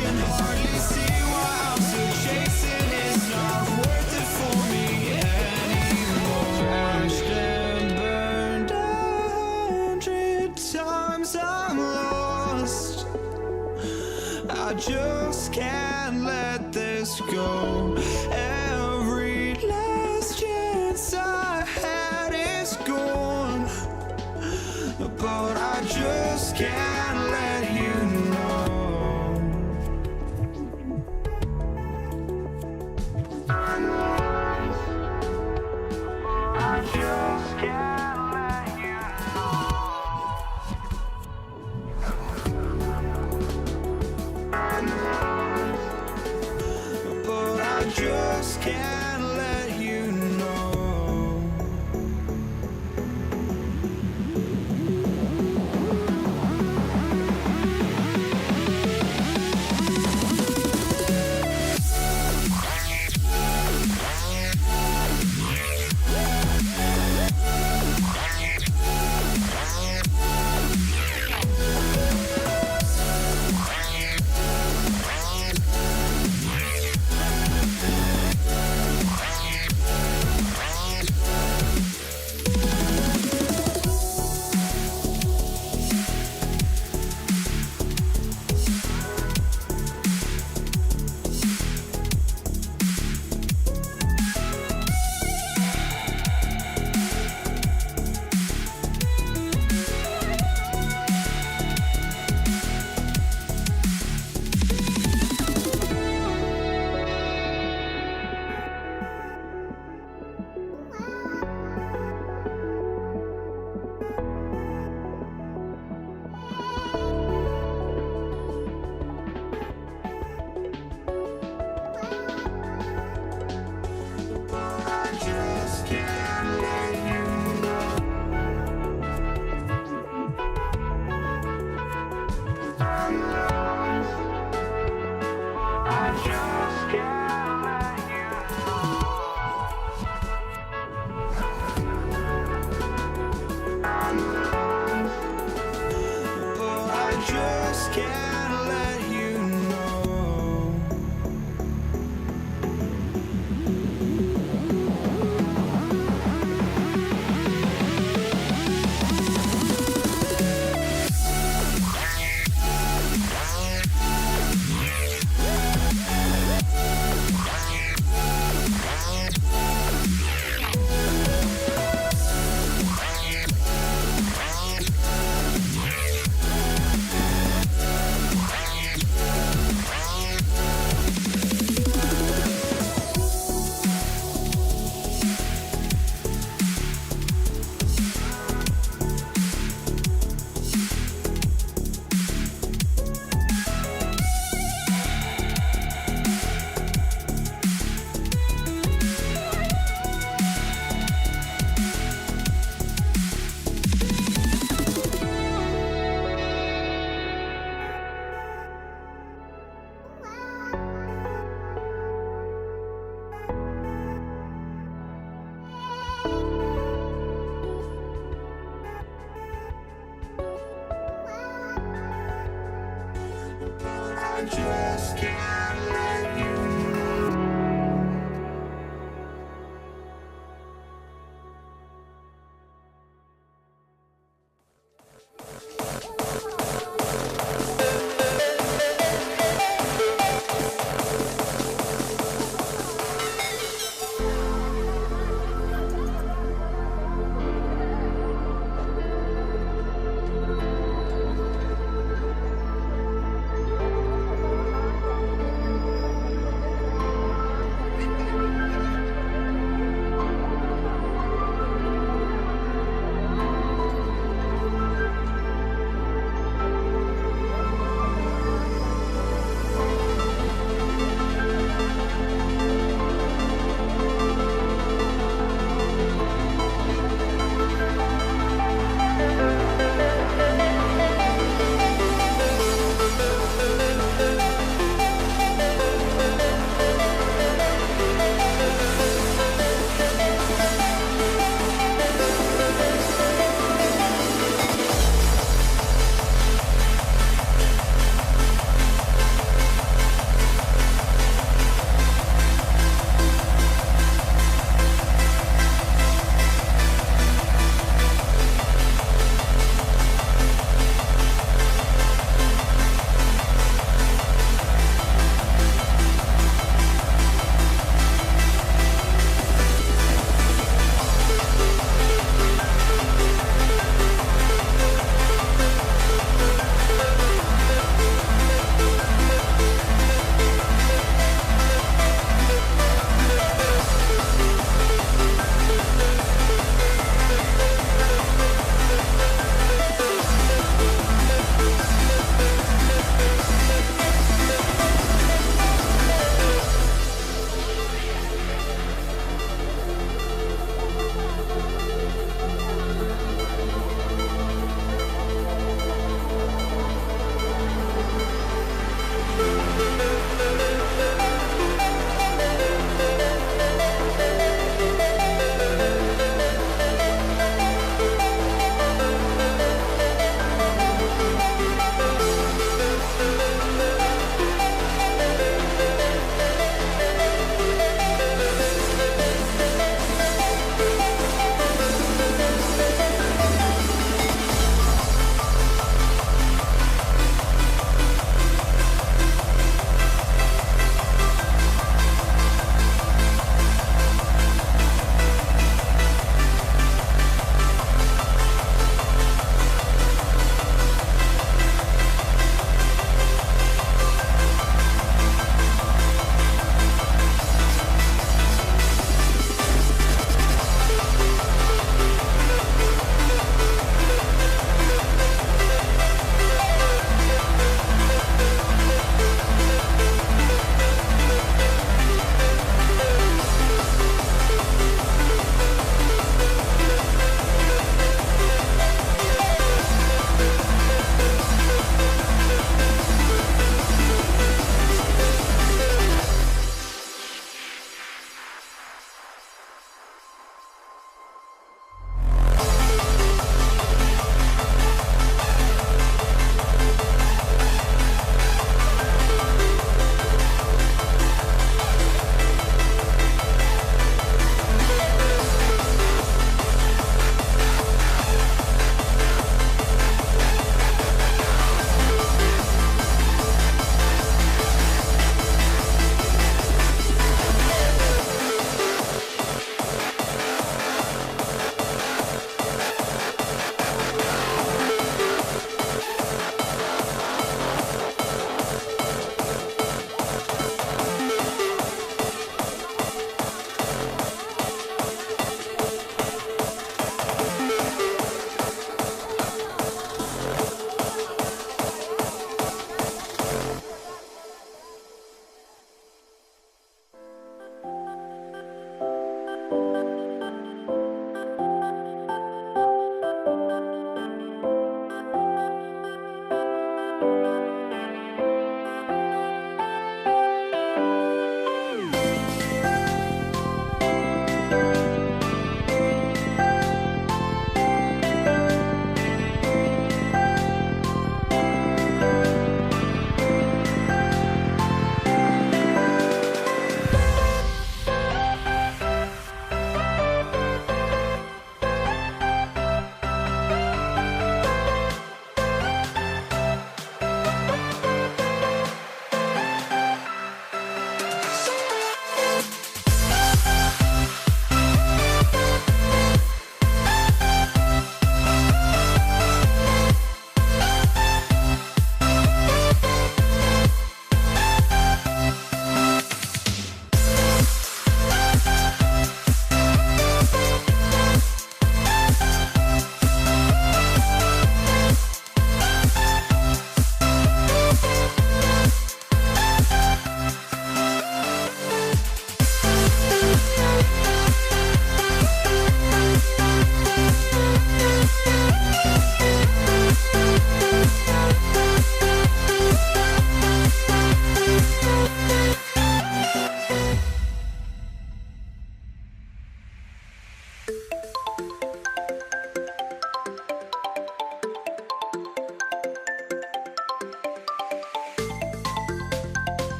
can hardly see why I'm still chasing. It's not worth it for me anymore. Crashed and burned 100 times, I'm lost. I just can't let this go. Every last chance I had is gone, but I just can't let you know. I just can't let you know. But I just can't let you know. just can't let you know.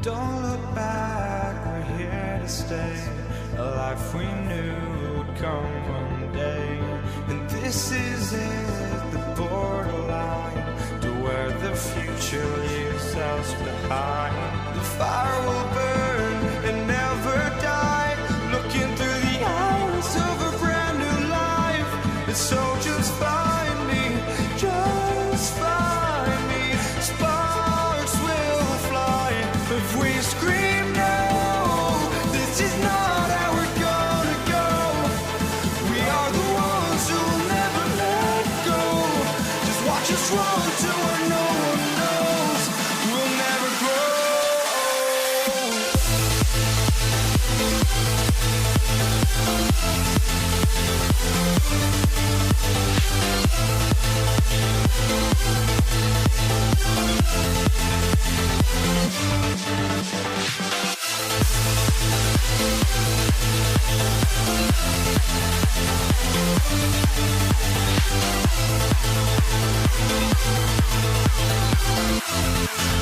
Don't look back, we're here to stay. A life we knew would come one day. And this is it, the borderline to where the future leaves us behind. The fire will burn and never die, looking through the eyes of a brand new life. And so just find me, just find me. us run to where no one knows. We'll never grow.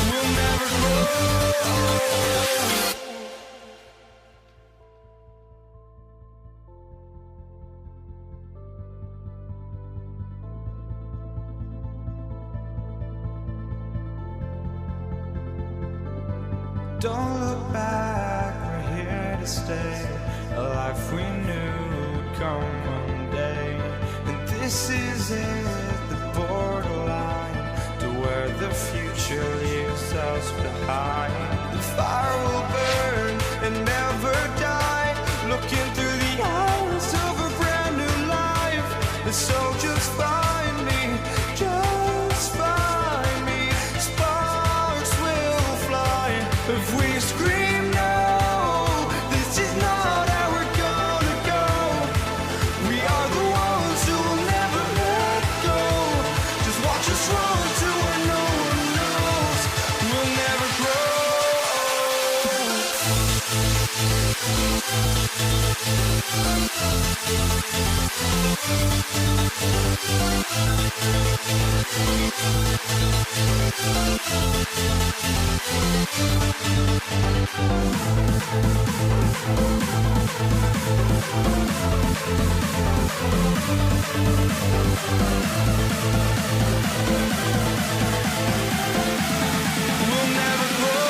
We'll never grow. Don't look back, we're here to stay. A life we knew would come one day. And this is it, the borderline to where the future leaves us behind. The fire will burn and never die, looking through the eyes of a brand new life. And so just find me, just find me. Sparks will fly if we scream no. This is not how we're gonna go. We are the ones who will never let go. Just watch us run to where no one knows. We'll never grow. We'll never grow. We'll never grow.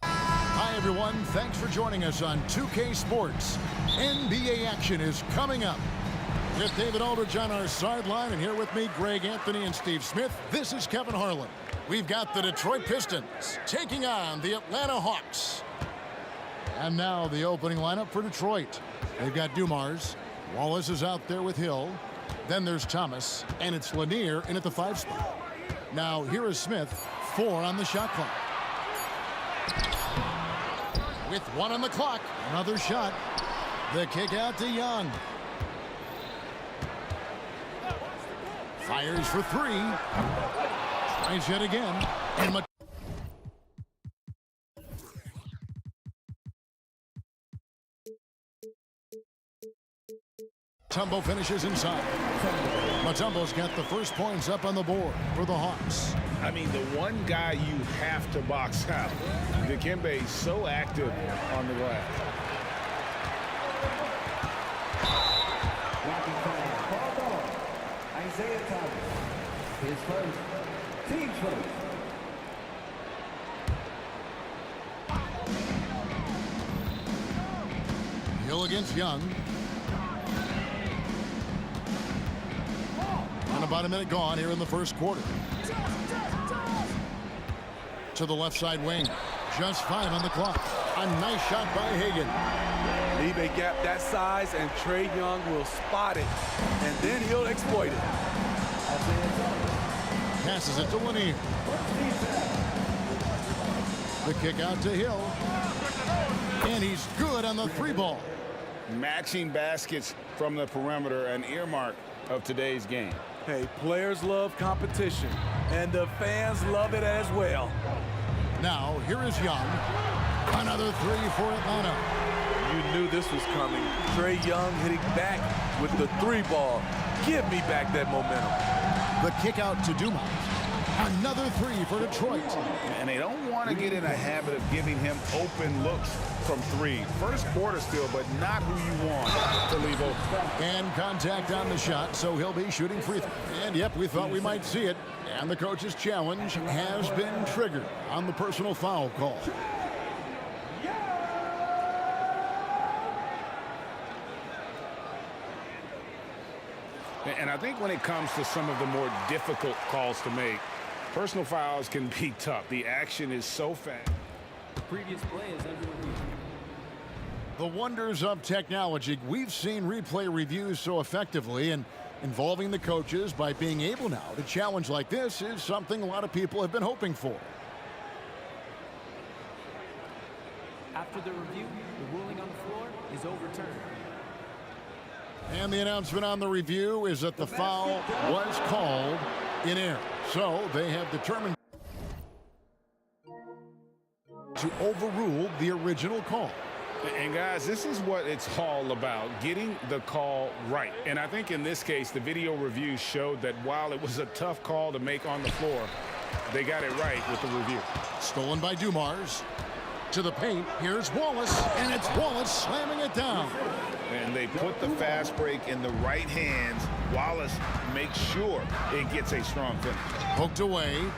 Hi, everyone. Thanks for joining us on 2K Sports. NBA action is coming up. With David Aldridge on our sideline, and here with me, Greg Anthony and Steve Smith, this is Kevin Harlan. We've got the Detroit Pistons taking on the Atlanta Hawks. And now the opening lineup for Detroit. They've got Dumars. Wallace is out there with Hill. Then there's Thomas, and it's Lanier in at the 5 spot. Now here is Smith, 4 on the shot clock. With 1 on the clock, another shot. The kick out to Young. Fires for 3. Tries yet again. And Mutombo finishes inside. Mutombo's got the first points up on the board for the Hawks. I mean, the one guy you have to box out. Dikembe is so active on the glass. Isaiah Thomas, his first, team's first. Hill against Young. And about a minute gone here in the first quarter. To the left side wing. Just 5 on the clock. A nice shot by Hagan. Leave a gap that size, and Trae Young will spot it, and then he'll exploit it. Passes it to Lanier. The kick out to Hill. And he's good on the 3-ball. Matching baskets from the perimeter, an earmark of today's game. Hey, players love competition, and the fans love it as well. Now, here is Young. Another 3 for Atlanta. You knew this was coming. Trae Young hitting back with the 3-ball. Give me back that momentum. The kick out to Dumas. Another 3 for Detroit. And they don't want to get in a habit of giving him open looks from 3. First quarter still, but not who you want to leave open. And contact on the shot, so he'll be shooting free. And yep, we thought we might see it. And the coach's challenge has been triggered on the personal foul call. And I think when it comes to some of the more difficult calls to make, personal fouls can be tough. The action is so fast. The previous play is under review. The wonders of technology. We've seen replay reviews so effectively, and involving the coaches by being able now to challenge like this is something a lot of people have been hoping for. After the review, the ruling on the floor is overturned. And the announcement on the review is that the foul was called in error. So they have determined to overrule the original call. And guys, this is what it's all about, getting the call right. And I think in this case, the video review showed that while it was a tough call to make on the floor, they got it right with the review. Stolen by Dumars. To the paint, here's Wallace, and it's Wallace slamming it down. And they put the fast break in the right hands. Wallace makes sure it gets a strong finish. Poked away.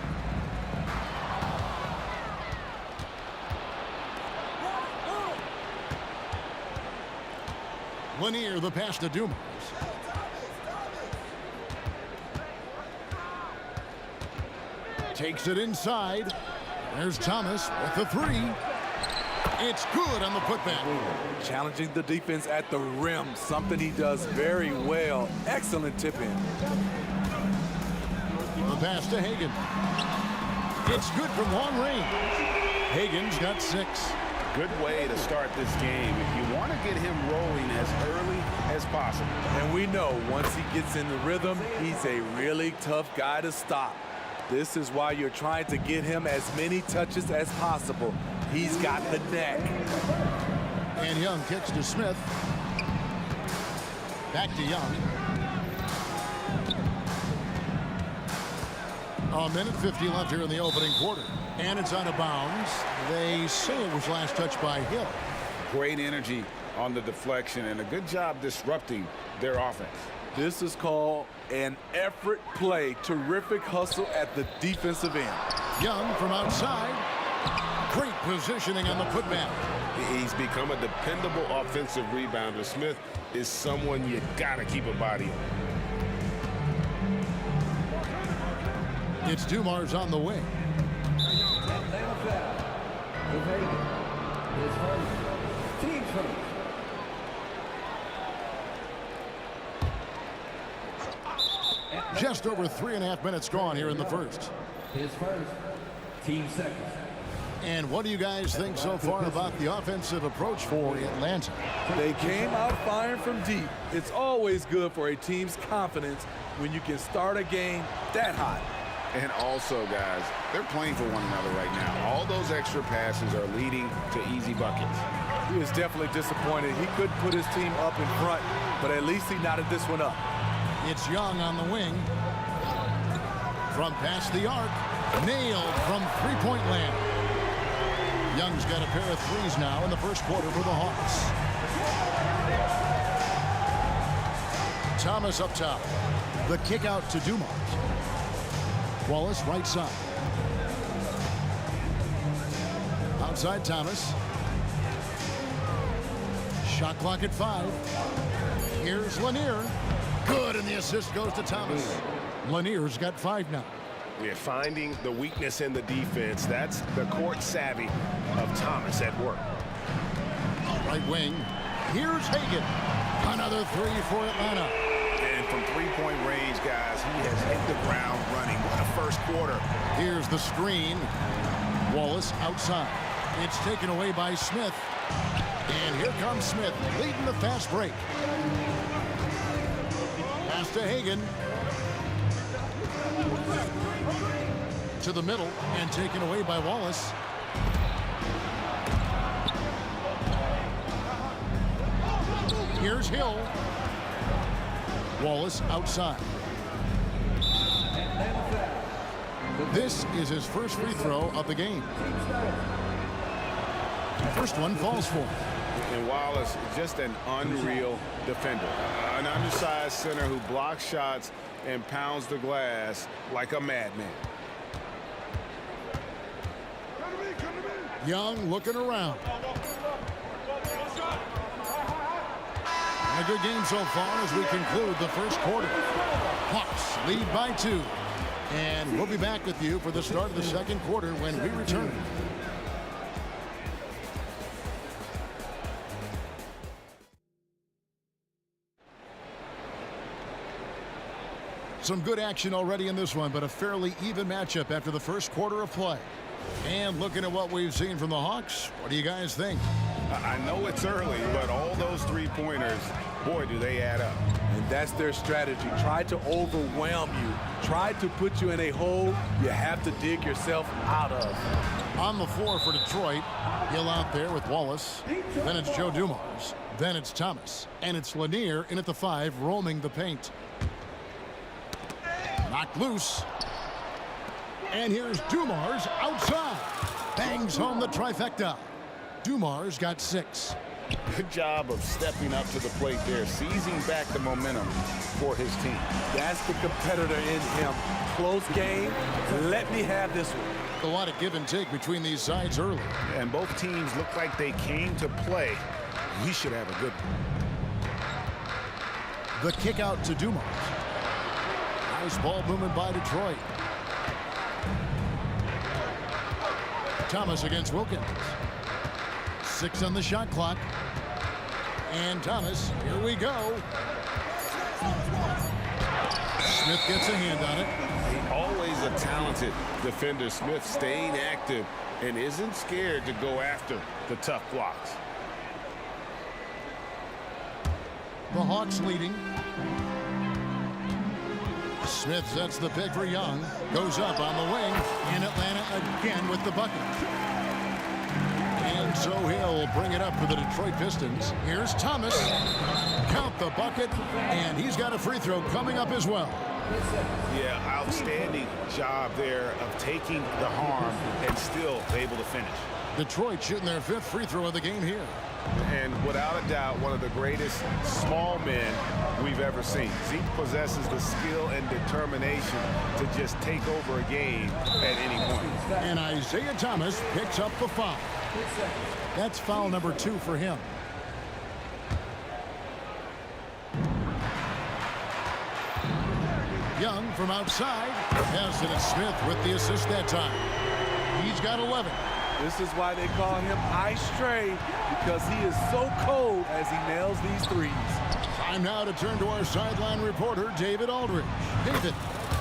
Lanier, the pass to Dumas. Takes it inside. There's Thomas with the 3. It's good on the putback. Challenging the defense at the rim, something he does very well. Excellent tip-in. The pass to Hagan. It's good from long range. Hagan's got 6. Good way to start this game if you want to get him rolling as early as possible. And we know once he gets in the rhythm, he's a really tough guy to stop. This is why you're trying to get him as many touches as possible. He's got the neck. And Young kicks to Smith. Back to Young. A minute 50 left here in the opening quarter. And it's out of bounds. They say it was last touched by Hill. Great energy on the deflection and a good job disrupting their offense. This is called an effort play. Terrific hustle at the defensive end. Young from outside. Great positioning on the putback. He's become a dependable offensive rebounder. Smith is someone you got to keep a body on. It's Dumars on the wing. Atlanta foul. His first, team's first. Just over 3.5 minutes gone here in the first. His first, team second. And what do you guys think so far about the offensive approach for Atlanta? They came out firing from deep. It's always good for a team's confidence when you can start a game that hot. And also, guys, they're playing for one another right now. All those extra passes are leading to easy buckets. He is definitely disappointed. He couldn't put his team up in front, but at least he knotted this one up. It's Young on the wing. From past the arc, Nailed from three-point land. Young's got a pair of threes now in the first quarter for the Hawks. Thomas up top. The kick out to Dumars. Wallace right side. Outside Thomas. Shot clock at 5. Here's Lanier. Good, and the assist goes to Thomas. Lanier's got 5 now. We're finding the weakness in the defense. That's the court savvy of Thomas at work. Right wing. Here's Hagan. Another 3 for Atlanta. And from three-point range, guys, he has hit the ground running. What a first quarter. Here's the screen. Wallace outside. It's taken away by Smith. And here comes Smith leading the fast break. Pass to Hagan. To the middle and taken away by Wallace. Here's Hill. Wallace outside. This is his first free throw of the game. First one falls for him. And Wallace, just an unreal defender. An undersized center who blocks shots and pounds the glass like a madman. Young looking around. A good game so far as we conclude the first quarter. Hawks lead by 2. And we'll be back with you for the start of the second quarter when we return. Some good action already in this one, but a fairly even matchup after the first quarter of play. And looking at what we've seen from the Hawks, what do you guys think? I know it's early, but all those three-pointers, boy, do they add up. And that's their strategy. Try to overwhelm you. Try to put you in a hole you have to dig yourself out of. On the floor for Detroit, Hill out there with Wallace. Then it's Joe Dumars. Then it's Thomas. And it's Lanier in at the 5, roaming the paint. Knocked loose. And here's Dumars outside. Bangs home the trifecta. Dumars got 6. Good job of stepping up to the plate there, seizing back the momentum for his team. That's the competitor in him. Close game. Let me have this one. A lot of give and take between these sides early. And both teams look like they came to play. We should have a good one. The kick out to Dumars. Nice ball movement by Detroit. Thomas against Wilkins. 6 on the shot clock. And Thomas, here we go. Smith gets a hand on it. Always a talented defender. Smith staying active and isn't scared to go after the tough blocks. The Hawks leading. Smith sets the pick for Young. Goes up on the wing. And Atlanta again with the bucket. And so he'll bring it up for the Detroit Pistons. Here's Thomas. Count the bucket. And he's got a free throw coming up as well. Yeah, outstanding job there of taking the harm and still able to finish. Detroit shooting their 5th free throw of the game here. And without a doubt, one of the greatest small men we've ever seen. Zeke possesses the skill and determination to just take over a game at any point. And Isaiah Thomas picks up the foul. That's foul number 2 for him. Young from outside has it. It's Smith with the assist that time. He's got 11. This is why they call him Ice Tray, because he is so cold as he nails these threes. Time now to turn to our sideline reporter, David Aldridge. David.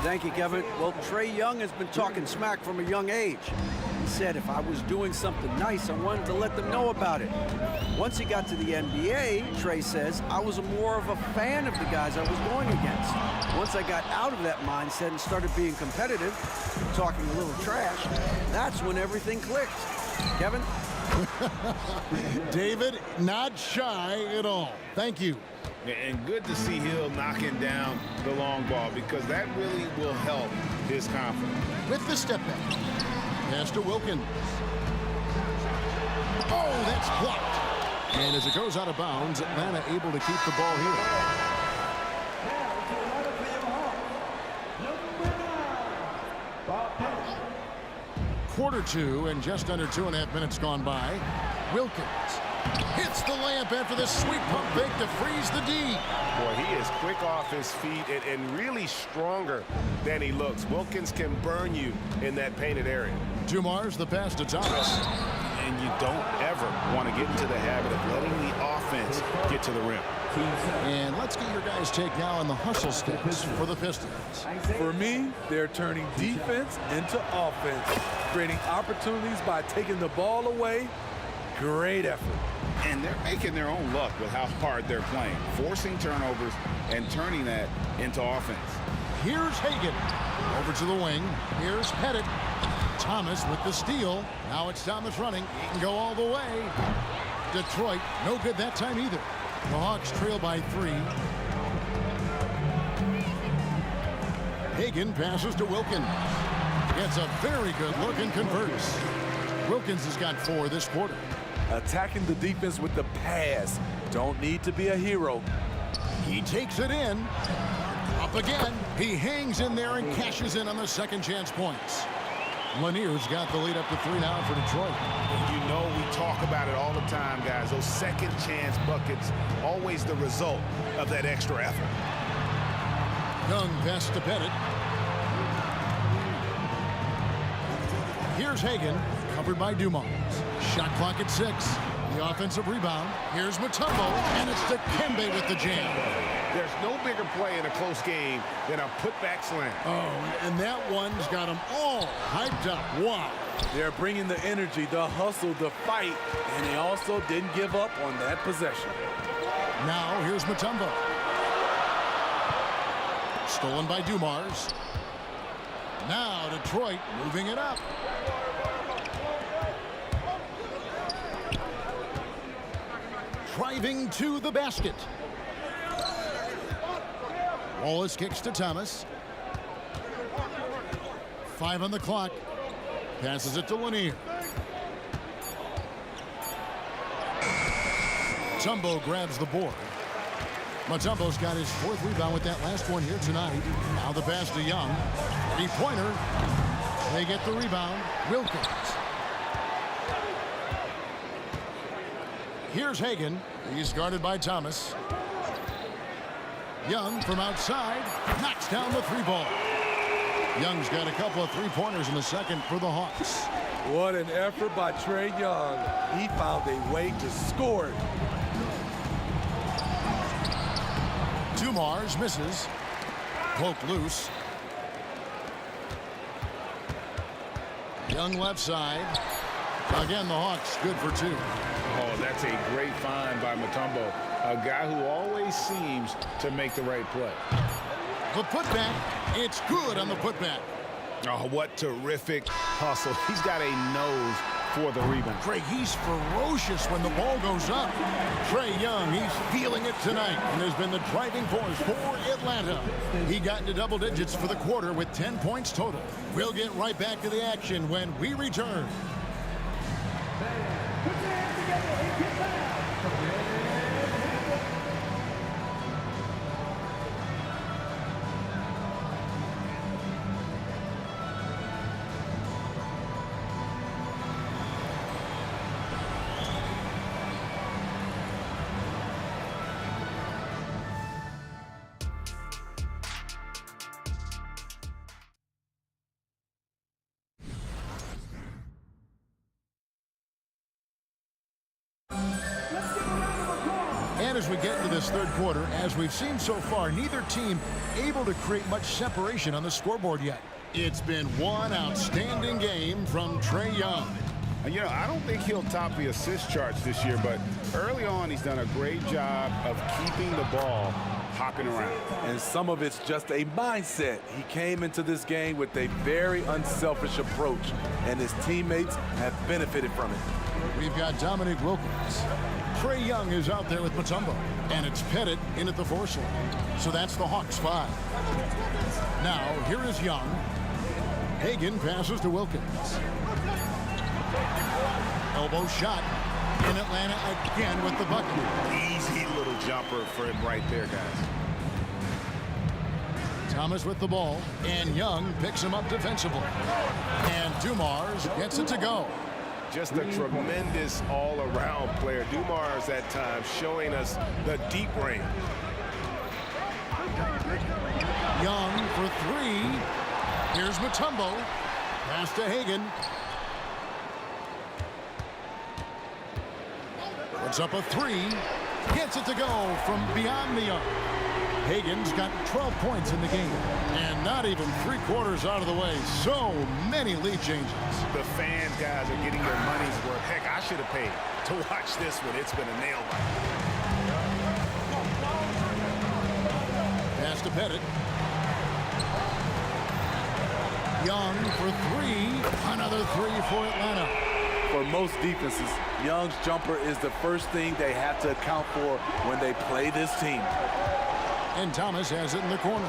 Thank you, Kevin. Well, Trae Young has been talking smack from a young age. He said if I was doing something nice, I wanted to let them know about it. Once he got to the NBA, Trae says, I was more of a fan of the guys I was going against. Once I got out of that mindset and started being competitive, talking a little trash, that's when everything clicked. Kevin? David, not shy at all. Thank you. And good to see Hill knocking down the long ball, because that really will help his confidence. With the step back. Pass to Wilkins. Oh, that's blocked. And as it goes out of bounds, Atlanta able to keep the ball here. Quarter two and just under 2.5 minutes gone by. Wilkins hits the layup after the sweet pump fake to freeze the D. Boy, he is quick off his feet and really stronger than he looks. Wilkins can burn you in that painted area. Dumars the pass to Thomas. And you don't ever want to get into the habit of letting the offense get to the rim. And let's get your guys' take now on the hustle steps for the Pistons. For me, they're turning defense into offense, creating opportunities by taking the ball away. Great effort. And they're making their own luck with how hard they're playing, forcing turnovers and turning that into offense. Here's Hagan. Over to the wing. Here's Pettit. Thomas with the steal. Now it's Thomas running. He can go all the way. Detroit, no good that time either. The Hawks trail by 3. Hagan passes to Wilkins. Gets a very good look and converts. Wilkins has got 4 this quarter. Attacking the defense with the pass. Don't need to be a hero. He takes it in. Up again. He hangs in there and cashes in on the second chance points. Lanier's got the lead up to 3 now for Detroit. You know we talk about it all the time, guys. Those second chance buckets, always the result of that extra effort. Young pass to Pettit. Here's Hagan, covered by Dumars. Shot clock at 6. The offensive rebound. Here's Mutombo, and it's Dikembe with the jam. There's no bigger play in a close game than a putback slam. Oh, and that one's got them all hyped up. Wow. They're bringing the energy, the hustle, the fight, and they also didn't give up on that possession. Now here's Mutombo. Stolen by Dumars. Now Detroit moving it up. Driving to the basket. Wallace kicks to Thomas. 5 on the clock. Passes it to Lanier. Mutombo grabs the board. Mutombo's got his 4th rebound with that last one here tonight. Now the pass to Young. 3-pointer. They get the rebound. Wilkins. Here's Hagan. He's guarded by Thomas. Young from outside knocks down the 3-ball. Young's got a couple of 3-pointers in the second for the Hawks. What an effort by Trae Young. He found a way to score it. Dumars misses. Poke loose. Young left side. Again, the Hawks good for 2. Oh, that's a great find by Mutombo. A guy who always seems to make the right play. The putback, it's good on the putback. Oh, what terrific hustle. He's got a nose for the rebound. Trey, he's ferocious when the ball goes up. Trae Young, he's feeling it tonight and has been the driving force for Atlanta. He got into double digits for the quarter with 10 points total. We'll get right back to the action when we return. And as we get into this third quarter, as we've seen so far, neither team able to create much separation on the scoreboard yet. It's been one outstanding game from Trae Young. You know, I don't think he'll top the assist charts this year, but early on he's done a great job of keeping the ball hopping around. And some of it's just a mindset. He came into this game with a very unselfish approach, and his teammates have benefited from it. We've got Dominique Wilkins. Trae Young is out there with Mutombo, and it's Pettit in at the force line. So that's the Hawks 5. Now, here is Young. Hagan passes to Wilkins. Elbow shot. In Atlanta again with the bucket. Easy little jumper for him right there, guys. Thomas with the ball, and Young picks him up defensively. And Dumars gets it to go. Just a tremendous all-around player. Dumars at times showing us the deep range. Young for three. Here's Mutombo. Pass to Hagan. Puts up a three. Gets it to go from beyond the arc. Hagan's got 12 points in the game. And not even 3/4 out of the way. So many lead changes. The fans, guys, are getting their money's worth. Heck, I should have paid to watch this one. It's been a nail biter. Pass to Pettit. Young for three. Another three for Atlanta. For most defenses, Young's jumper is the first thing they have to account for when they play this team. And Thomas has it in the corner.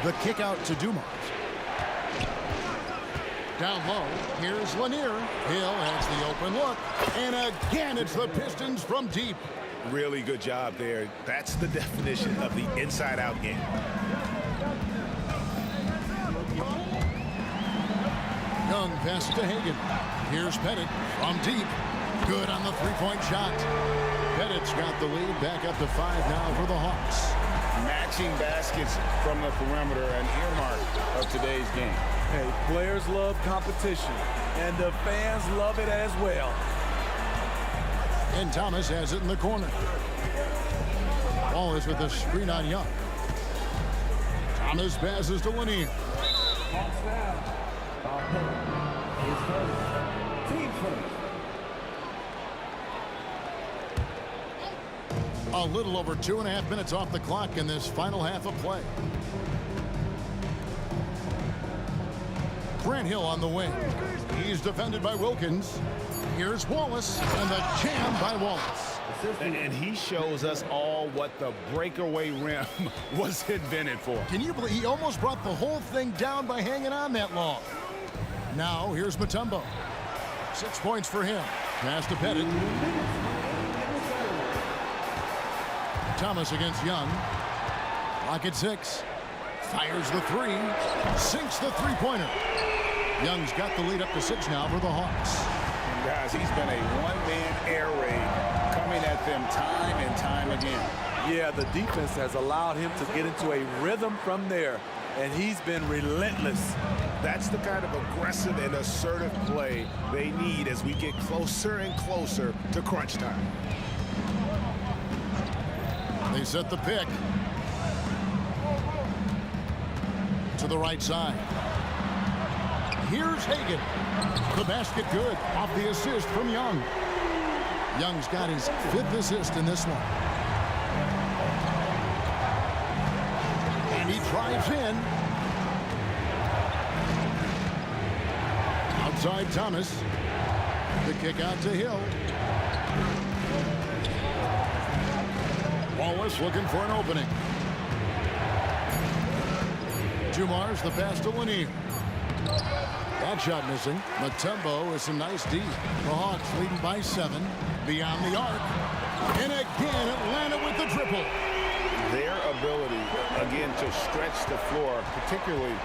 The kick out to Dumars. Down low, here's Lanier. Hill has the open look. And again, it's the Pistons from deep. Really good job there. That's the definition of the inside-out game. Young passes to Hagan. Here's Pettit from deep. Good on the three-point shot. Pettit's got the lead back up to 5 now for the Hawks. Matching baskets from the perimeter, an earmark of today's game. Hey, players love competition, and the fans love it as well. And Thomas has it in the corner. Ball is with a screen on Young. Thomas passes to Lanier. A little over 2.5 minutes off the clock in this final half of play. Grant Hill on the wing. He's defended by Wilkins. Here's Wallace, and the jam by Wallace. And he shows us all what the breakaway rim was invented for. Can you believe he almost brought the whole thing down by hanging on that long? Now here's Mutombo. 6 points for him. Pass to Pettit. Thomas against Young. Clock at 6. Fires the three. Sinks the three-pointer. Young's got the lead up to 6 now for the Hawks. And guys, he's been a one-man air raid coming at them time and time again. Yeah, the defense has allowed him to get into a rhythm from there, and he's been relentless. That's the kind of aggressive and assertive play they need as we get closer and closer to crunch time. They set the pick. To the right side. Here's Hagan. The basket good off the assist from Young. Young's got his 5th assist in this one. And he drives in. Outside Thomas. The kick out to Hill. Wallace looking for an opening. Dumars the pass to Lanier. That shot missing. Mutombo with some nice D. The Hawks leading by 7. Beyond the arc. And again, Atlanta with the triple. Their ability, again, to stretch the floor, particularly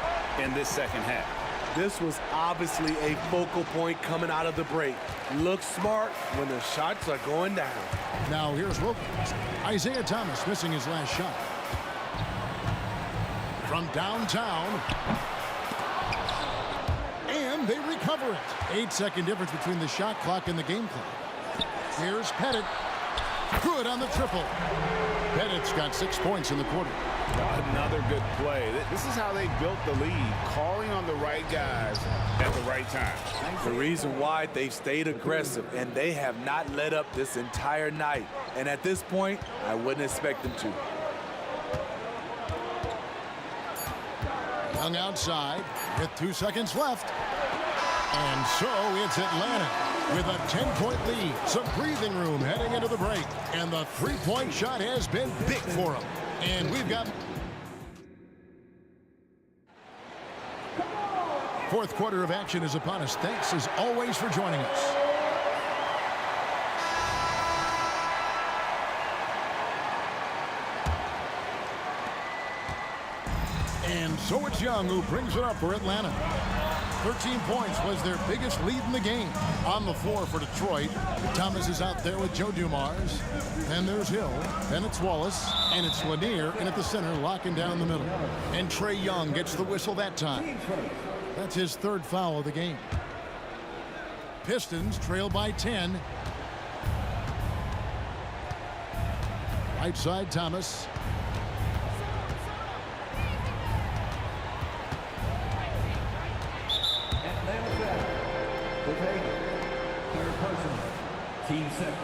in this second half. This was obviously a focal point coming out of the break. Look smart when the shots are going down. Now here's Wilkins. Isaiah Thomas missing his last shot. From downtown. And they recover it. 8-second difference between the shot clock and the game clock. Here's Pettit. Good on the triple. Pettit's got 6 points in the quarter. Another good play. This is how they built the lead, calling on the right guys at the right time. The reason why they've stayed aggressive, and they have not let up this entire night. And at this point, I wouldn't expect them to. Young outside with 2 seconds left. And so it's Atlanta with a 10-point lead. Some breathing room heading into the break. And the three-point shot has been big for them. And we've got Fourth quarter of action is upon us. Thanks as always for joining us. And so it's Young who brings it up for Atlanta. 13 points was their biggest lead in the game. On the floor for Detroit, Thomas is out there with Joe Dumars. Then there's Hill. Then it's Wallace. And it's Lanier in at the center, locking down the middle. And Trae Young gets the whistle that time. That's his third foul of the game. Pistons trail by 10. Right side, Thomas. Team seconds.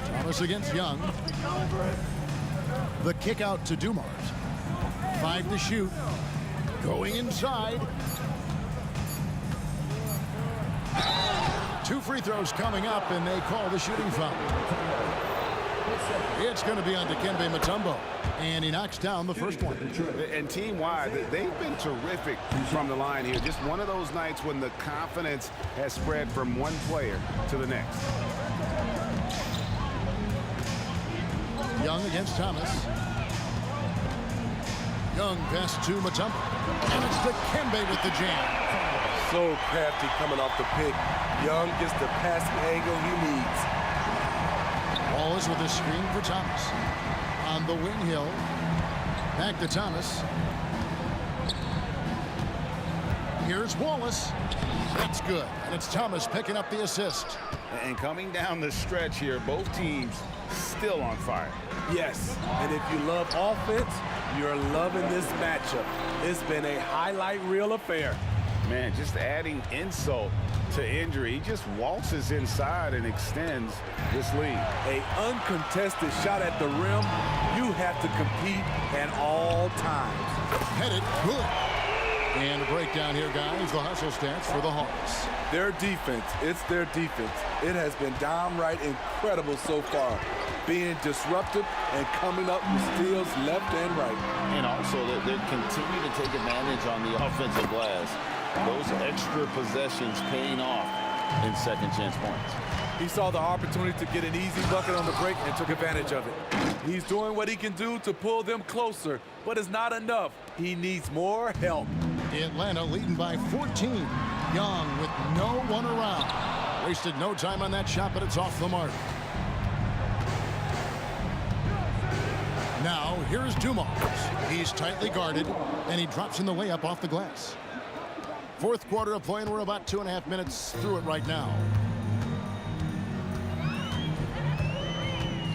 Thomas against Young. The kick out to Dumars. 5 to shoot. Going inside. 2 free throws coming up, and they call the shooting foul. It's going to be on Dikembe Mutombo, and he knocks down the first one. And team-wide, they've been terrific from the line here. Just one of those nights when the confidence has spread from one player to the next. Young against Thomas. Young pass to Mutombo, and it's Dikembe with the jam. So crafty coming off the pick. Young gets the passing angle he needs. Wallace with a screen for Thomas. On the wing, Hill. Back to Thomas. Here's Wallace. That's good. And it's Thomas picking up the assist. And coming down the stretch here, both teams still on fire. Yes, and if you love offense, you're loving this matchup. It's been a highlight reel affair. Man, just adding insult to injury. He just waltzes inside and extends this lead. A uncontested shot at the rim. You have to compete at all times. Headed good. And a breakdown here, guys. The hustle stats for the Hawks. Their defense, it's their defense. It has been downright incredible so far. Being disruptive and coming up with steals left and right. And also, they continue to take advantage on the offensive glass. Those extra possessions paying off in second chance points. He saw the opportunity to get an easy bucket on the break and took advantage of it. He's doing what he can do to pull them closer, but it's not enough. He needs more help. Atlanta leading by 14. Young with no one around. Wasted no time on that shot, but it's off the mark. Now, here's Dumars. He's tightly guarded, and he drops in the layup off the glass. Fourth quarter of play, and we're about 2.5 minutes through it right now.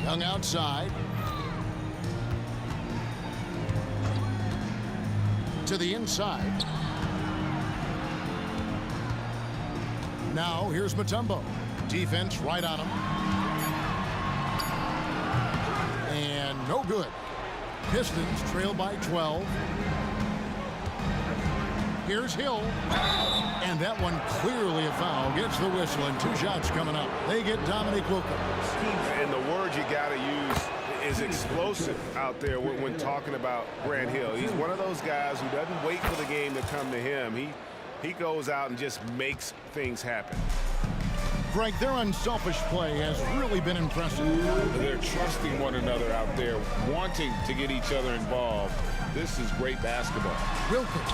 Young outside. To the inside. Now, here's Mutombo. Defense right on him. And no good. Pistons trail by 12. Here's Hill. And that one clearly a foul. Gets the whistle, and 2 shots coming up. They get Dominique Wilkins. And the word you got to use is explosive out there when talking about Grant Hill. He's one of those guys who doesn't wait for the game to come to him. He goes out and just makes things happen. Greg, their unselfish play has really been impressive. They're trusting one another out there, wanting to get each other involved. This is great basketball. Wilkins.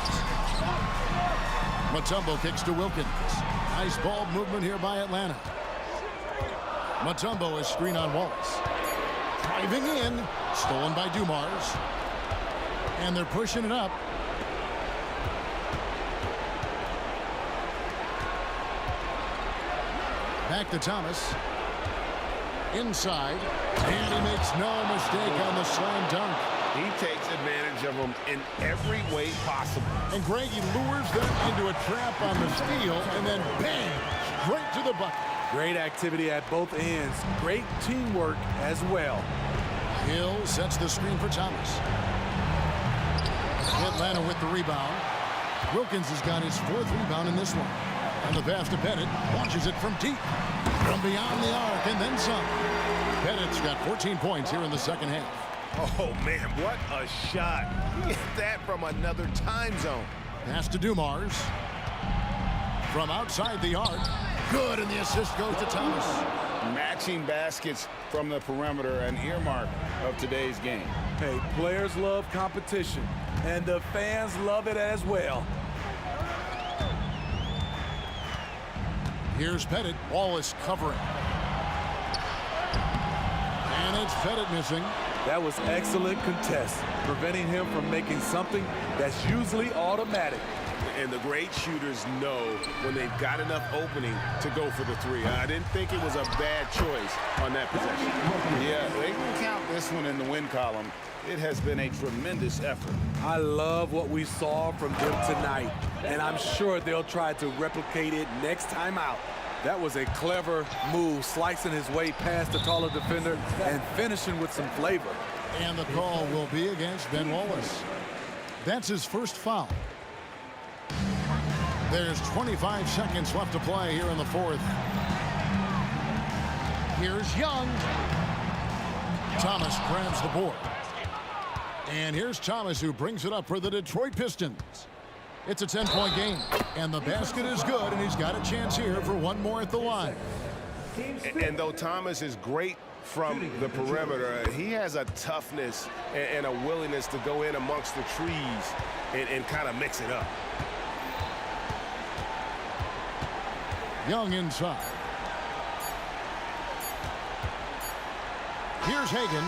Mutombo kicks to Wilkins. Nice ball movement here by Atlanta. Mutombo is screen on Wallace. Driving in. Stolen by Dumars. And they're pushing it up. Back to Thomas. Inside. And he makes no mistake on the slam dunk. He takes advantage of them in every way possible. And Greg, he lures them into a trap on the steal, and then bang, straight to the bucket. Great activity at both ends. Great teamwork as well. Hill sets the screen for Thomas. Atlanta with the rebound. Wilkins has got his 4th rebound in this one. And the pass to Bennett, launches it from deep. From beyond the arc, and then some. Bennett's got 14 points here in the second half. Oh, man, what a shot. He hit that from another time zone. Pass to Dumars. From outside the arc. Good, and the assist goes to Thomas. Matching baskets from the perimeter, an earmark of today's game. Hey, players love competition, and the fans love it as well. Here's Pettit. Wallace covering. And it's Pettit missing. That was excellent contest, preventing him from making something that's usually automatic. And the great shooters know when they've got enough opening to go for the three. I didn't think it was a bad choice on that possession. Yeah, they can count this one in the win column. It has been a tremendous effort. I love what we saw from them tonight, and I'm sure they'll try to replicate it next time out. That was a clever move, slicing his way past the taller defender and finishing with some flavor. And the call will be against Ben Wallace. That's his first foul. There's 25 seconds left to play here in the fourth. Here's Young. Thomas grabs the board. And here's Thomas, who brings it up for the Detroit Pistons. It's a 10-point game, and the basket is good, and he's got a chance here for one more at the line. And though Thomas is great from the perimeter, he has a toughness and a willingness to go in amongst the trees and kind of mix it up. Young inside. Here's Hagan.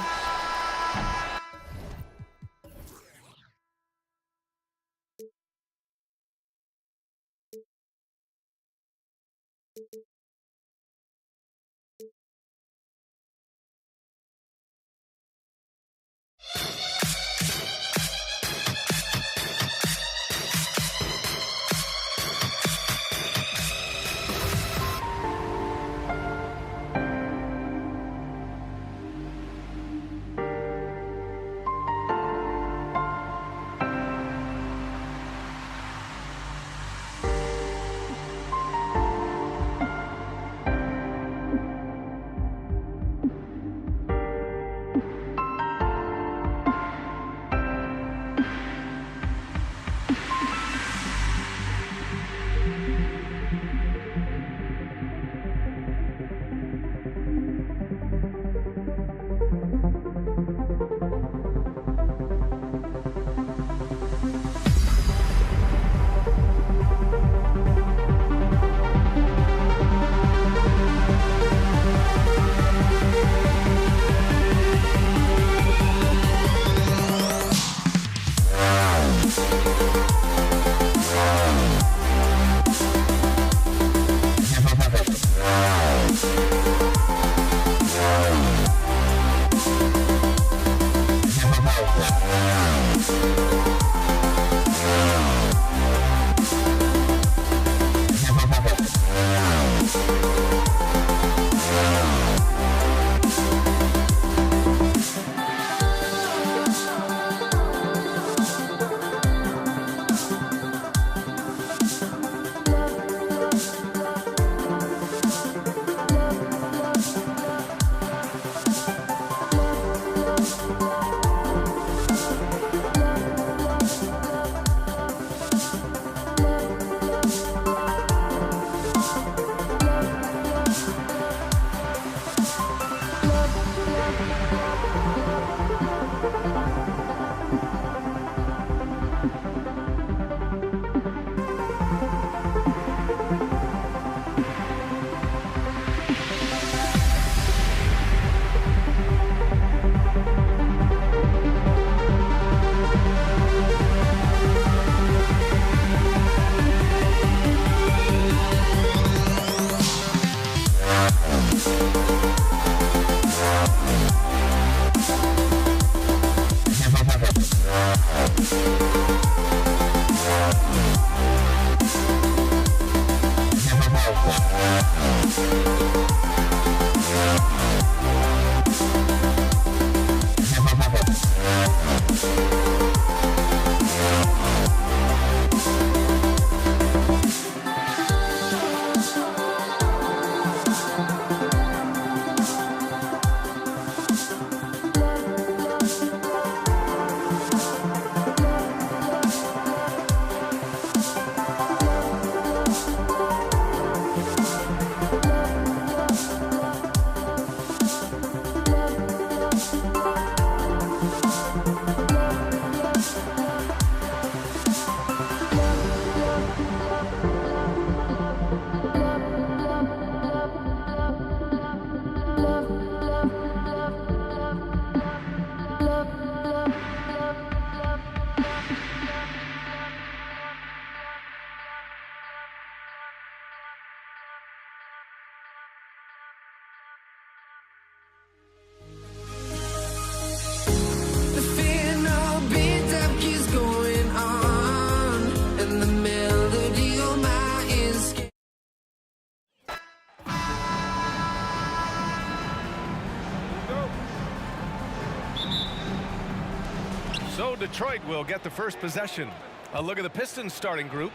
Detroit will get the first possession. A look at the Pistons starting group.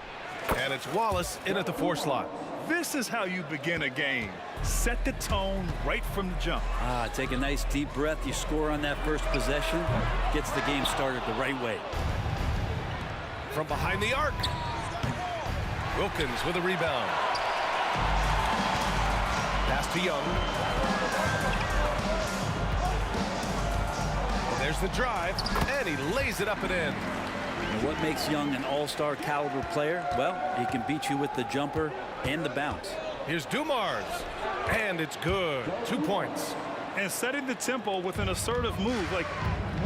And it's Wallace in at the 4 slot. This is how you begin a game. Set the tone right from the jump. Take a nice deep breath. You score on that first possession. Gets the game started the right way. From behind the arc. Wilkins with a rebound. Pass to Young. There's the drive, and he lays it up and in. And what makes Young an all-star caliber player? Well, he can beat you with the jumper and the bounce. Here's Dumars, and it's good. 2 points. And setting the tempo with an assertive move. Like,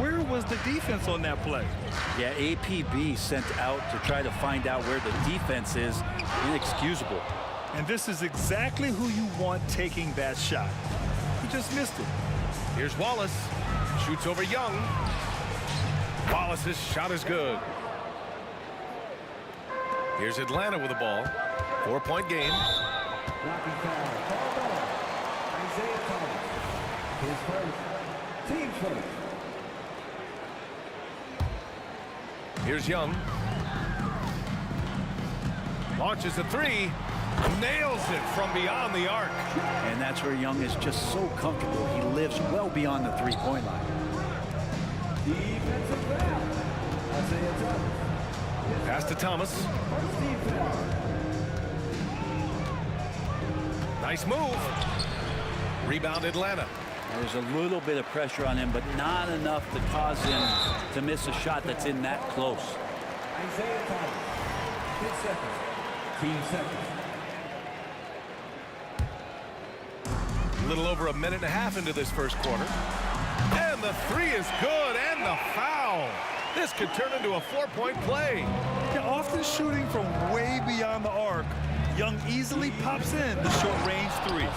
where was the defense on that play? Yeah, APB sent out to try to find out where the defense is. Inexcusable. And this is exactly who you want taking that shot. He just missed it. Here's Wallace. Shoots over Young. Wallace's shot is good. Here's Atlanta with the ball. 4-point game. Here's Young. Launches a 3. Nails it from beyond the arc. And that's where Young is just so comfortable. He lives well beyond the 3-point line. Pass to Thomas. Nice move. Rebound Atlanta. There's a little bit of pressure on him, but not enough to cause him to miss a shot that's in that close. Isaiah Thomas, 10 seconds. 10 seconds. A little over a minute and a half into this first quarter. And the 3 is good, and the foul. This could turn into a 4-point play. Yeah, often shooting from way beyond the arc, Young easily pops in the short-range 3.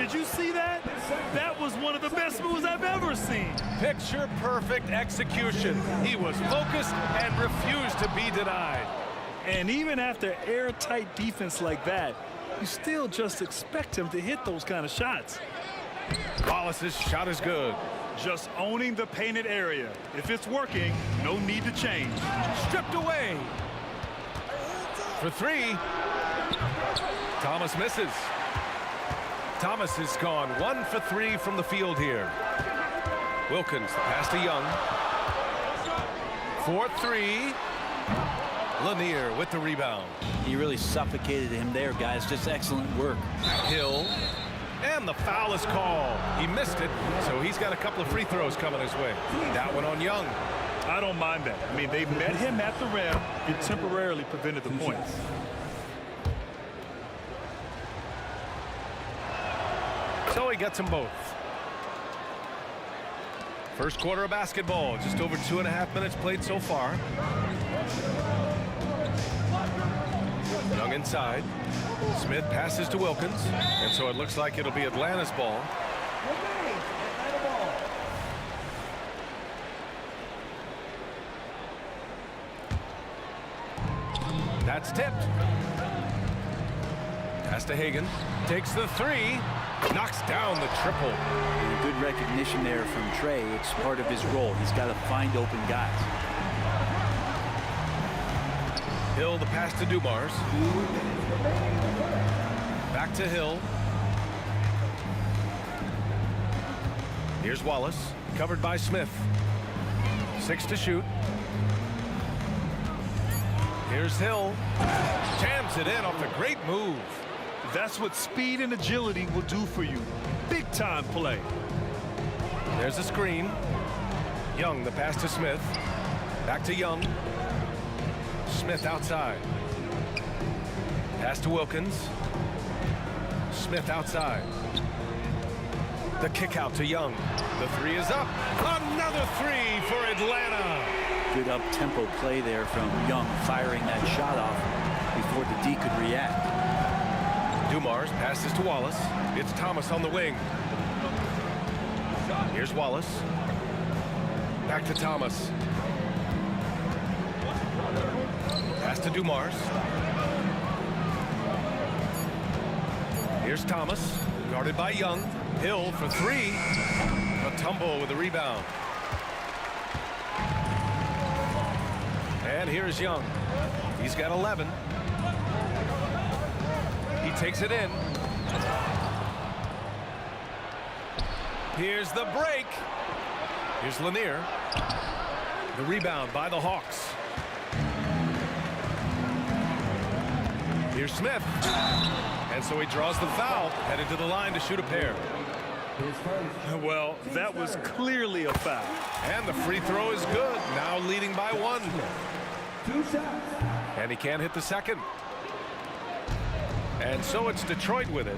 Did you see that? That was one of the best moves I've ever seen. Picture-perfect execution. He was focused and refused to be denied. And even after airtight defense like that, you still just expect him to hit those kind of shots. Wallace's shot is good. Just owning the painted area. If it's working, no need to change. Stripped away. For 3. Thomas misses. Thomas has gone 1 for 3 from the field here. Wilkins, the pass to Young. 4-3. Lanier with the rebound. He really suffocated him there, guys. Just excellent work. Hill. And the foul is called. He missed it, so he's got a couple of free throws coming his way. That one on Young. I don't mind that. I mean, they met him at the rim. It temporarily prevented the points. So he gets them both. First quarter of basketball. Just over 2.5 minutes played so far. Young inside. Smith passes to Wilkins, and so it looks like it'll be Atlanta's ball. That's tipped. Pass to Hagan. Takes the 3. Knocks down the triple. And good recognition there from Trey. It's part of his role. He's got to find open guys. Hill, the pass to Dumars. Back to Hill. Here's Wallace, covered by Smith. 6 to shoot. Here's Hill. Jams it in off a great move. That's what speed and agility will do for you. Big time play. There's a screen. Young, the pass to Smith. Back to Young. Smith outside. Pass to Wilkins. Smith outside. The kick out to Young. The 3 is up. Another 3 for Atlanta. Good up-tempo play there from Young, firing that shot off before the D could react. Dumars passes to Wallace. It's Thomas on the wing. Here's Wallace. Back to Thomas. Pass to Dumars. Here's Thomas, guarded by Young. Hill for 3. A tumble with a rebound. And here's Young. He's got 11. He takes it in. Here's the break. Here's Lanier. The rebound by the Hawks. Here's Smith. And so he draws the foul, headed to the line to shoot a pair. Well, that was clearly a foul. And the free throw is good, now leading by 1. 2 shots. And he can't hit the second. And so it's Detroit with it.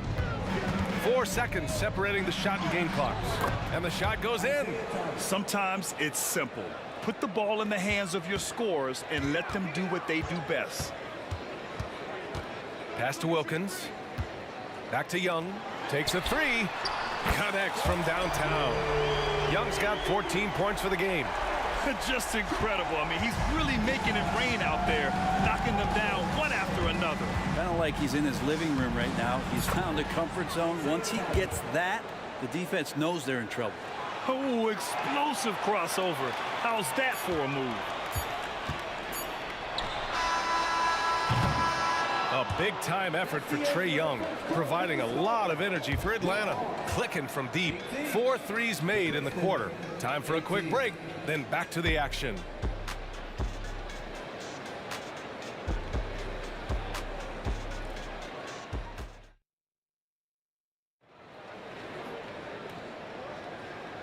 4 seconds separating the shot and game clocks. And the shot goes in. Sometimes it's simple. Put the ball in the hands of your scorers and let them do what they do best. Pass to Wilkins. Back to Young. Takes a 3. Connects from downtown. Young's got 14 points for the game. Just incredible. I mean, he's really making it rain out there, knocking them down one after another. Kind of like he's in his living room right now. He's found a comfort zone. Once he gets that, the defense knows they're in trouble. Oh, explosive crossover. How's that for a move? A big-time effort for Trae Young, providing a lot of energy for Atlanta. Clicking from deep. 4 threes made in the quarter. Time for a quick break, then back to the action.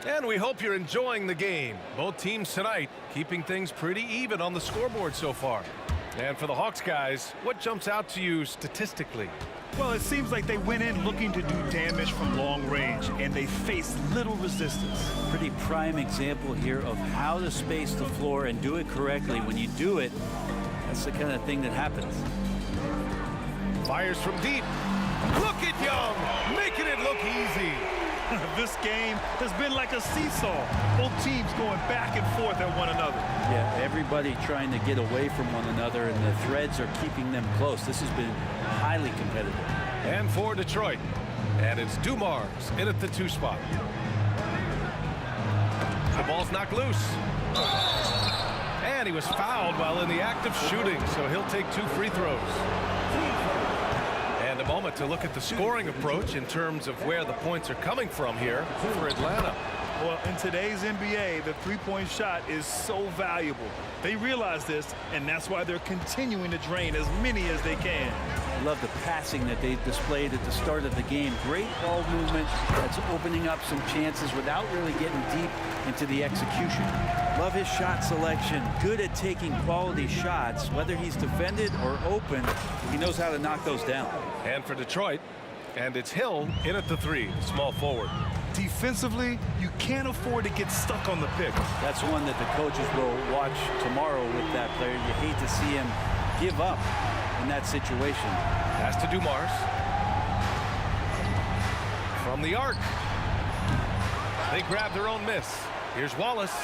And we hope you're enjoying the game. Both teams tonight keeping things pretty even on the scoreboard so far. And for the Hawks guys, what jumps out to you statistically? Well, it seems like they went in looking to do damage from long range, and they faced little resistance. Pretty prime example here of how to space the floor and do it correctly. When you do it, that's the kind of thing that happens. Fires from deep. Look at Young, making it look easy. This game has been like a seesaw. Both teams going back and forth at one another. Yeah, everybody trying to get away from one another, and the threads are keeping them close. This has been highly competitive. And for Detroit, and it's Dumars in at the 2 spot. The ball's knocked loose. And he was fouled while in the act of shooting, so he'll take 2 free throws. And a moment to look at the scoring approach in terms of where the points are coming from here for Atlanta. Well, in today's NBA, the three-point shot is so valuable. They realize this, and that's why they're continuing to drain as many as they can. I love the passing that they displayed at the start of the game. Great ball movement that's opening up some chances without really getting deep into the execution. Love his shot selection. Good at taking quality shots. Whether he's defended or open, he knows how to knock those down. And for Detroit, and it's Hill in at the 3, small forward. Defensively, you can't afford to get stuck on the pick. That's one that the coaches will watch tomorrow with that player. You hate to see him give up in that situation. Pass to Dumars. From the arc. They grab their own miss. Here's Wallace.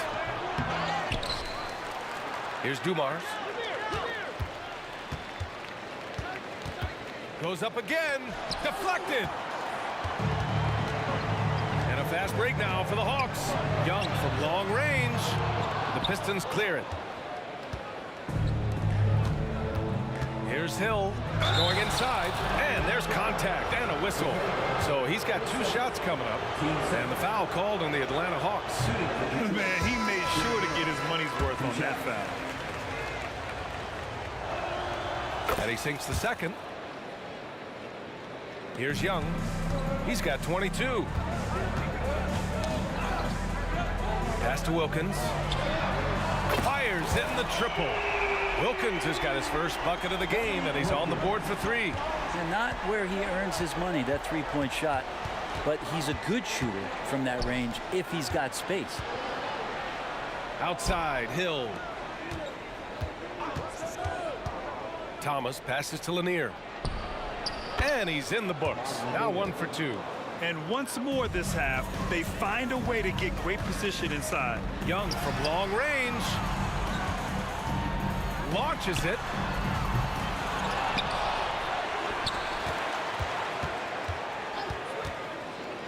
Here's Dumars. Goes up again. Deflected. And a fast break now for the Hawks. Young from long range. The Pistons clear it. Here's Hill going inside, and there's contact and a whistle. So he's got 2 shots coming up, and the foul called on the Atlanta Hawks. Man, he made sure to get his money's worth on that foul. And he sinks the second. Here's Young. He's got 22. Pass to Wilkins. Fires in the triple. Wilkins has got his first bucket of the game, and he's on the board for 3. And not where he earns his money, that three-point shot, but he's a good shooter from that range if he's got space. Outside, Hill. Thomas passes to Lanier. And he's in the books. Now 1 for 2. And once more this half, they find a way to get great position inside. Young from long range. Launches it.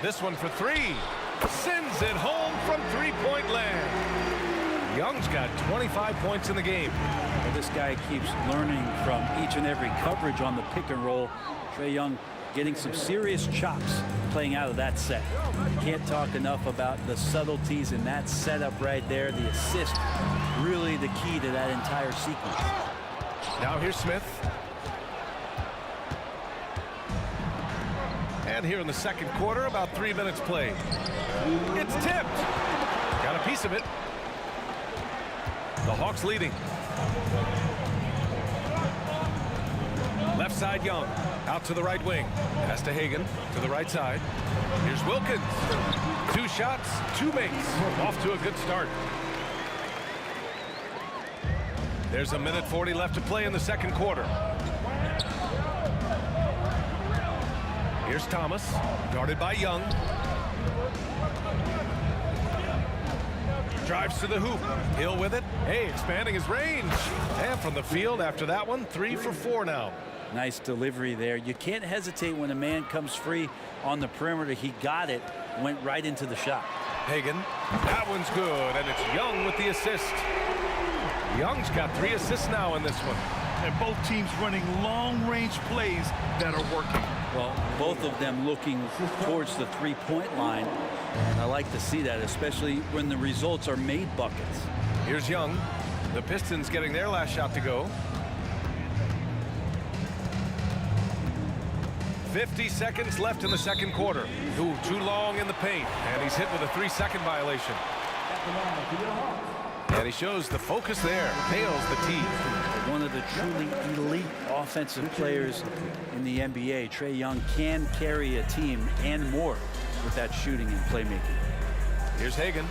This one for 3. Sends it home from 3-point land. Young's got 25 points in the game. Well, this guy keeps learning from each and every coverage on the pick and roll. Trae Young getting some serious chops playing out of that set. Can't talk enough about the subtleties in that setup right there. The assist, really the key to that entire sequence. Now here's Smith. And here in the second quarter, about 3 minutes played. It's tipped. Got a piece of it. The Hawks leading. Left side Young. Out to the right wing. Pass to Hagan. To the right side. Here's Wilkins. 2 shots, 2 makes. Off to a good start. There's a minute 40 left to play in the second quarter. Here's Thomas. Guarded by Young. Drives to the hoop. Hill with it. Hey, expanding his range. And from the field after that one, 3 for 4 now. Nice delivery there. You can't hesitate when a man comes free on the perimeter. He got it, went right into the shot. Hagan. That one's good, and it's Young with the assist. Young's got 3 assists now in this one. And both teams running long-range plays that are working. Well, both of them looking towards the three-point line. And I like to see that, especially when the results are made buckets. Here's Young. The Pistons getting their last shot to go. 50 seconds left in the second quarter. Ooh, too long in the paint. And he's hit with a 3-second violation. And he shows the focus there. Nails the tee. One of the truly elite offensive players in the NBA. Trae Young can carry a team and more with that shooting and playmaking. Here's Hagan.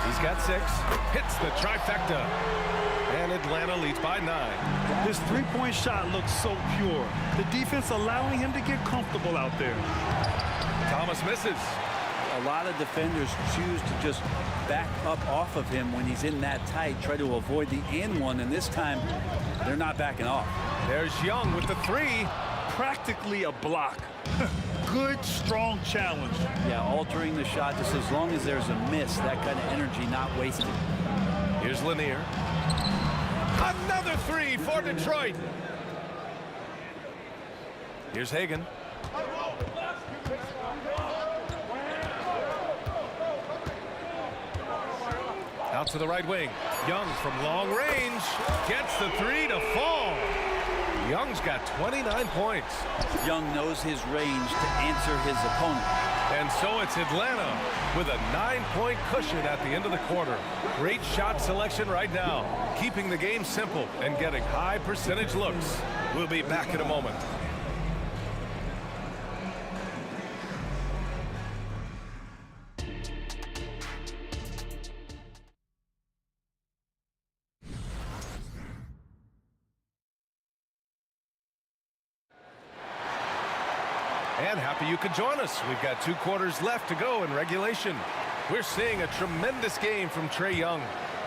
He's got 6. Hits the trifecta. And Atlanta leads by 9. This three-point shot looks so pure. The defense allowing him to get comfortable out there. Thomas misses. A lot of defenders choose to just back up off of him when he's in that tight, try to avoid the and one, and this time they're not backing off. There's Young with the 3. Practically a block. Good, strong challenge. Yeah, altering the shot just as long as there's a miss, that kind of energy not wasted. Here's Lanier. Another 3 for Detroit. Here's Hagan. Out to the right wing. Young from long range gets the 3 to fall. Young's got 29 points. Young knows his range to answer his opponent. And so it's Atlanta with a 9-point cushion at the end of the quarter. Great shot selection right now, keeping the game simple and getting high percentage looks. We'll be back in a moment. And happy you could join us. We've got 2 quarters left to go in regulation. We're seeing a tremendous game from Trae Young.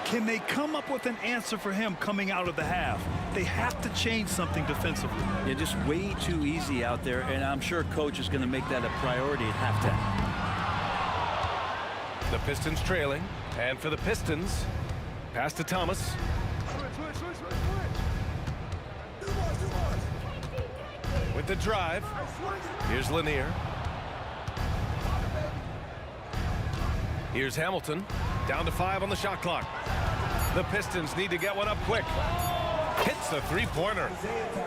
Can they come up with an answer for him coming out of the half? They have to change something defensively. Yeah, just way too easy out there, and I'm sure coach is going to make that a priority at halftime. The Pistons trailing, and for the Pistons, pass to Thomas. With the drive, here's Lanier. Here's Hamilton, down to 5 on the shot clock. The Pistons need to get one up quick. Hits the 3-pointer.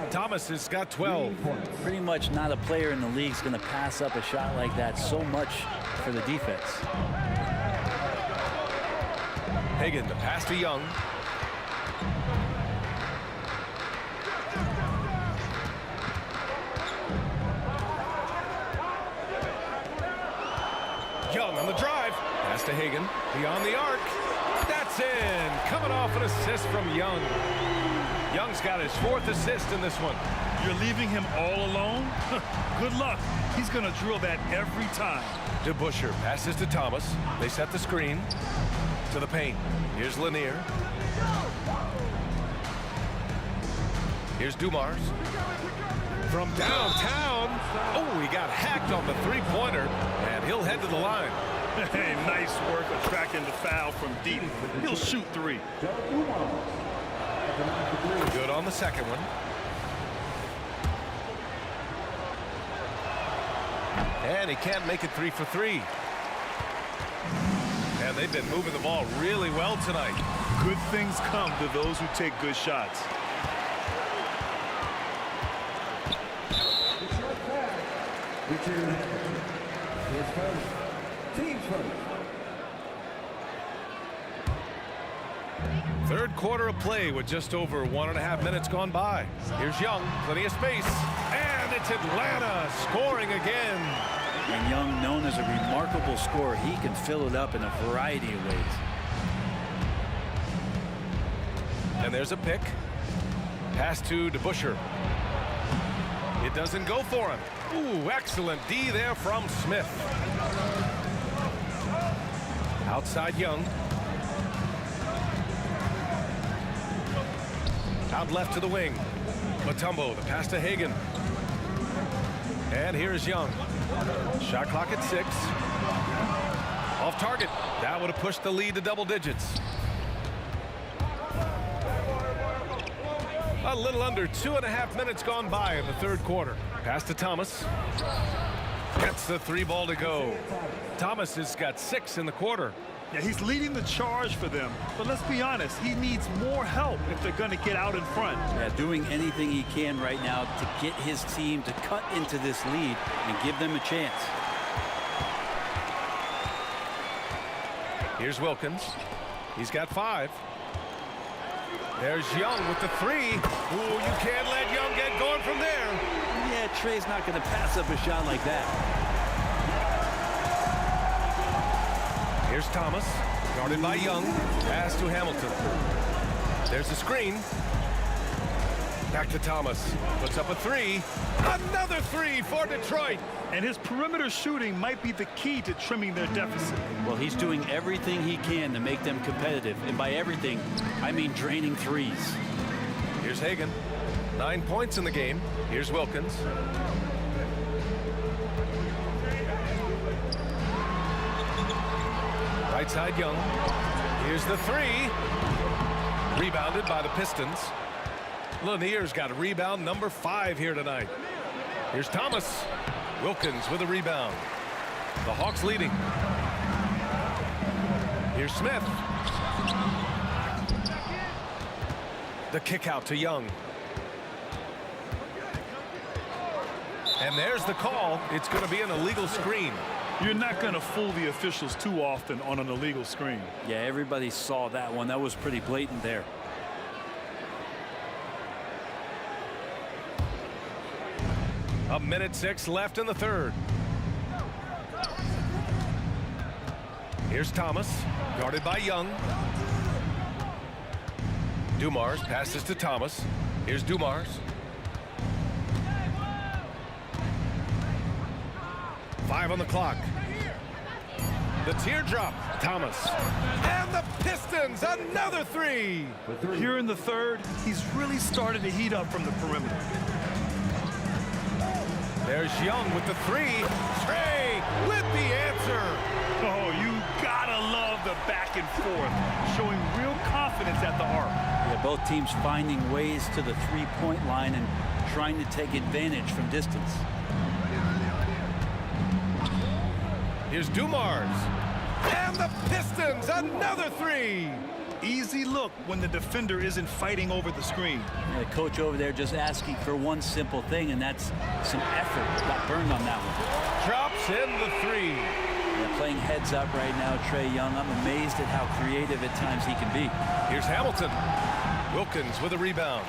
Thomas has got 12. Pretty much not a player in the league is going to pass up a shot like that so much for the defense. Hagan to pass to Young. Young on the drive. Pass to Hagan. Beyond the arc. That's in. Coming off an assist from Young. Young's got his 4th assist in this one. You're leaving him all alone? Good luck. He's going to drill that every time. DeBusschere passes to Thomas. They set the screen. To the paint. Here's Lanier. Here's Dumars. From downtown. Oh, he got hacked on the 3-pointer, and he'll head to the line. Hey, nice work attracting the foul from deep. He'll shoot 3. Good on the second one. And he can't make it 3 for 3. And they've been moving the ball really well tonight. Good things come to those who take good shots. Third quarter of play with just over 1.5 minutes gone by. Here's Young, plenty of space, and it's Atlanta scoring again. And Young, known as a remarkable scorer, he can fill it up in a variety of ways. And there's a pick. Pass to DeBuscher. It doesn't go for him. Ooh, excellent D there from Smith. Outside Young. Out left to the wing. Mutombo, the pass to Hagan. And here's Young. Shot clock at 6. Off target. That would have pushed the lead to double digits. A little under 2.5 minutes gone by in the third quarter. Pass to Thomas. Gets the 3 ball to go. Thomas has got 6 in the quarter. Yeah, he's leading the charge for them. But let's be honest, he needs more help if they're going to get out in front. Yeah, doing anything he can right now to get his team to cut into this lead and give them a chance. Here's Wilkins. He's got 5. There's Young with the 3. Ooh, you can't let Young get going from there. Yeah, Trey's not going to pass up a shot like that. Here's Thomas, guarded by Young. Pass to Hamilton. There's the screen. Back to Thomas. Puts up a 3. Another 3 for Detroit. And his perimeter shooting might be the key to trimming their deficit. Well, he's doing everything he can to make them competitive. And by everything, I mean draining threes. Here's Hagan. 9 points in the game. Here's Wilkins. Right side Young. Here's the 3. Rebounded by the Pistons. Lanier's got a rebound number 5 here tonight. Here's Thomas. Wilkins with a rebound. The Hawks leading. Here's Smith. The kick out to Young. And there's the call. It's going to be an illegal screen. You're not going to fool the officials too often on an illegal screen. Yeah, everybody saw that one. That was pretty blatant there. A minute 6 left in the third. Here's Thomas, guarded by Young. Dumars passes to Thomas. Here's Dumars. 5 on the clock. The teardrop, Thomas. And the Pistons, another 3. Here in the third, he's really started to heat up from the perimeter. There's Young with the 3. Trey with the answer. Oh, you gotta love the back and forth, showing real confidence at the arc. Yeah, both teams finding ways to the three-point line and trying to take advantage from distance. Here's Dumars. And the Pistons, another 3. Easy look when the defender isn't fighting over the screen. Yeah, the coach over there just asking for one simple thing, and that's some effort. Got burned on that one. Drops in the 3. Yeah, playing heads up right now, Trey Young. I'm amazed at how creative at times he can be. Here's Hamilton. Wilkins with a rebound.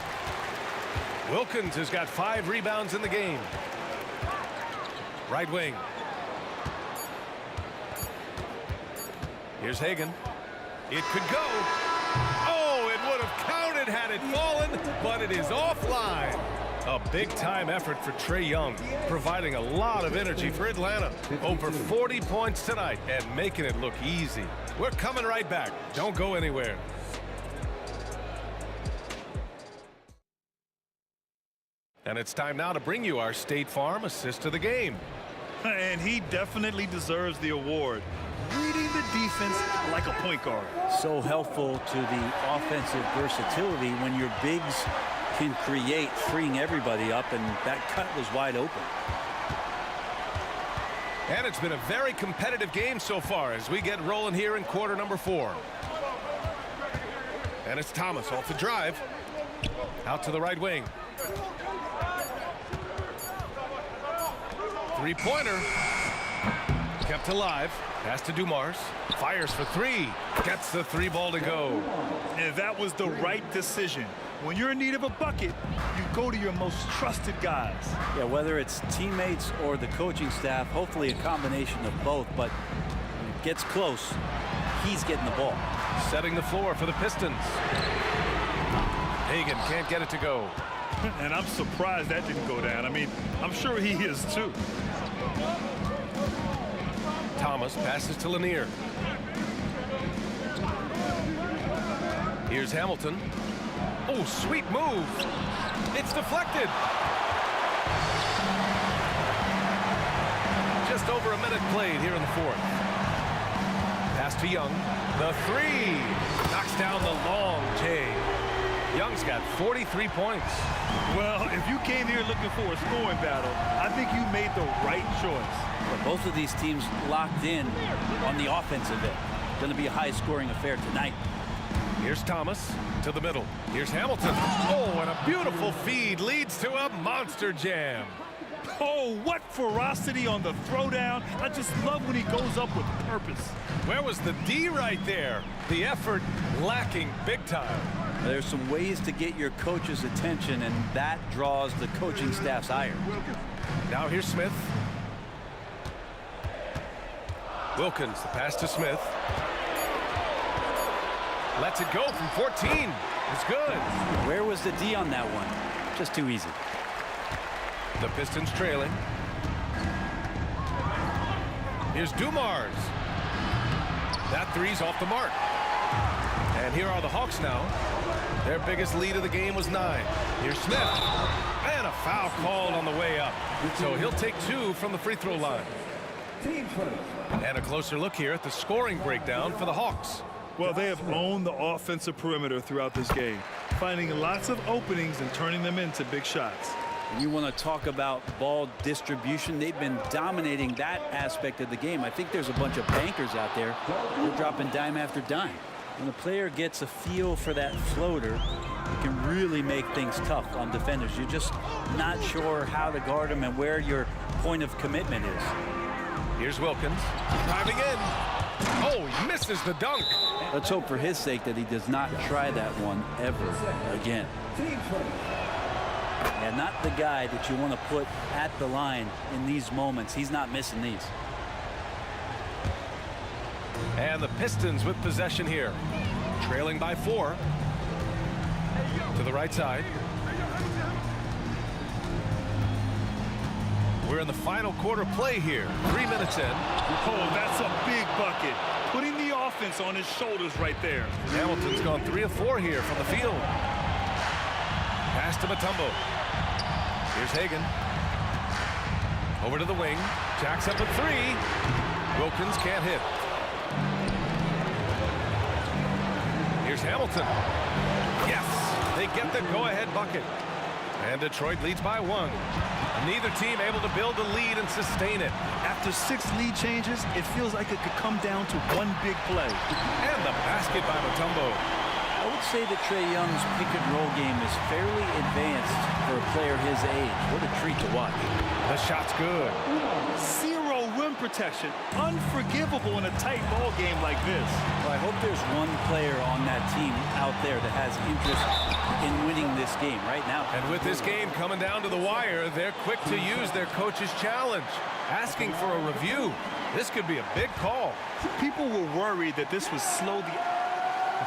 Wilkins has got 5 rebounds in the game. Right wing. Here's Hagan. It could go. Oh, it would have counted had it fallen, but it is offline. A big-time effort for Trey Young, providing a lot of energy for Atlanta. Over 40 points tonight and making it look easy. We're coming right back. Don't go anywhere. And it's time now to bring you our State Farm assist of the game. And he definitely deserves the award. defense like a point guard. So helpful to the offensive versatility when your bigs can create, freeing everybody up, and that cut was wide open. And it's been a very competitive game so far as we get rolling here in quarter number 4. And it's Thomas off the drive. Out to the right wing. Three-pointer. Kept alive. Pass to Dumars. Fires for 3. Gets the 3-ball to go. And that was the right decision. When you're in need of a bucket, you go to your most trusted guys. Yeah, whether it's teammates or the coaching staff, hopefully a combination of both, but when it gets close, he's getting the ball. Setting the floor for the Pistons. Hagan can't get it to go. And I'm surprised that didn't go down. I mean, I'm sure he is too. Thomas passes to Lanier. Here's Hamilton. Oh, sweet move. It's deflected. Just over a minute played here in the 4th. Pass to Young. The 3. Knocks down the long J. Young's got 43 points. Well, if you came here looking for a scoring battle, I think you made the right choice. But both of these teams locked in on the offensive end. Going to be a high-scoring affair tonight. Here's Thomas to the middle. Here's Hamilton. Oh, and a beautiful feed leads to a monster jam. Oh, what ferocity on the throwdown. I just love when he goes up with purpose. Where was the D right there? The effort lacking big time. There's some ways to get your coach's attention, and that draws the coaching staff's ire. Now here's Smith. Wilkins, the pass to Smith. Lets it go from 14. It's good. Where was the D on that one? Just too easy. The Pistons trailing. Here's Dumars. That 3's off the mark. And here are the Hawks now. Their biggest lead of the game was 9. Here's Smith. And a foul called on the way up. So he'll take 2 from the free throw line. And a closer look here at the scoring breakdown for the Hawks. Well, they have owned the offensive perimeter throughout this game, finding lots of openings and turning them into big shots. And you want to talk about ball distribution. They've been dominating that aspect of the game. I think there's a bunch of bankers out there. They're dropping dime after dime. When a player gets a feel for that floater, it can really make things tough on defenders. You're just not sure how to guard them and where your point of commitment is. Here's Wilkins driving in. Oh, he misses the dunk. Let's hope for his sake that he does not try that one ever again. And not the guy that you want to put at the line in these moments. He's not missing these. And the Pistons with possession here. Trailing by 4. To the right side. We're in the final quarter play here. 3 minutes in. Oh, that's a big bucket. Putting the offense on his shoulders right there. Hamilton's gone 3 of 4 here from the field. Pass to Mutombo. Here's Hagan. Over to the wing. Jacks up a 3. Wilkins can't hit. Here's Hamilton. Yes, they get the go-ahead bucket. And Detroit leads by 1. Neither team able to build a lead and sustain it. After 6 lead changes, it feels like it could come down to one big play. And the basket by Mutombo. I would say that Trae Young's pick and roll game is fairly advanced for a player his age. What a treat to watch. The shot's good. 0 rim protection. Unforgivable in a tight ball game like this. Well, I hope there's one player on that team out there that has interest in winning this game right now. And with this game coming down to the wire, they're quick to use their coach's challenge, asking for a review. This could be a big call. People were worried that this would slow the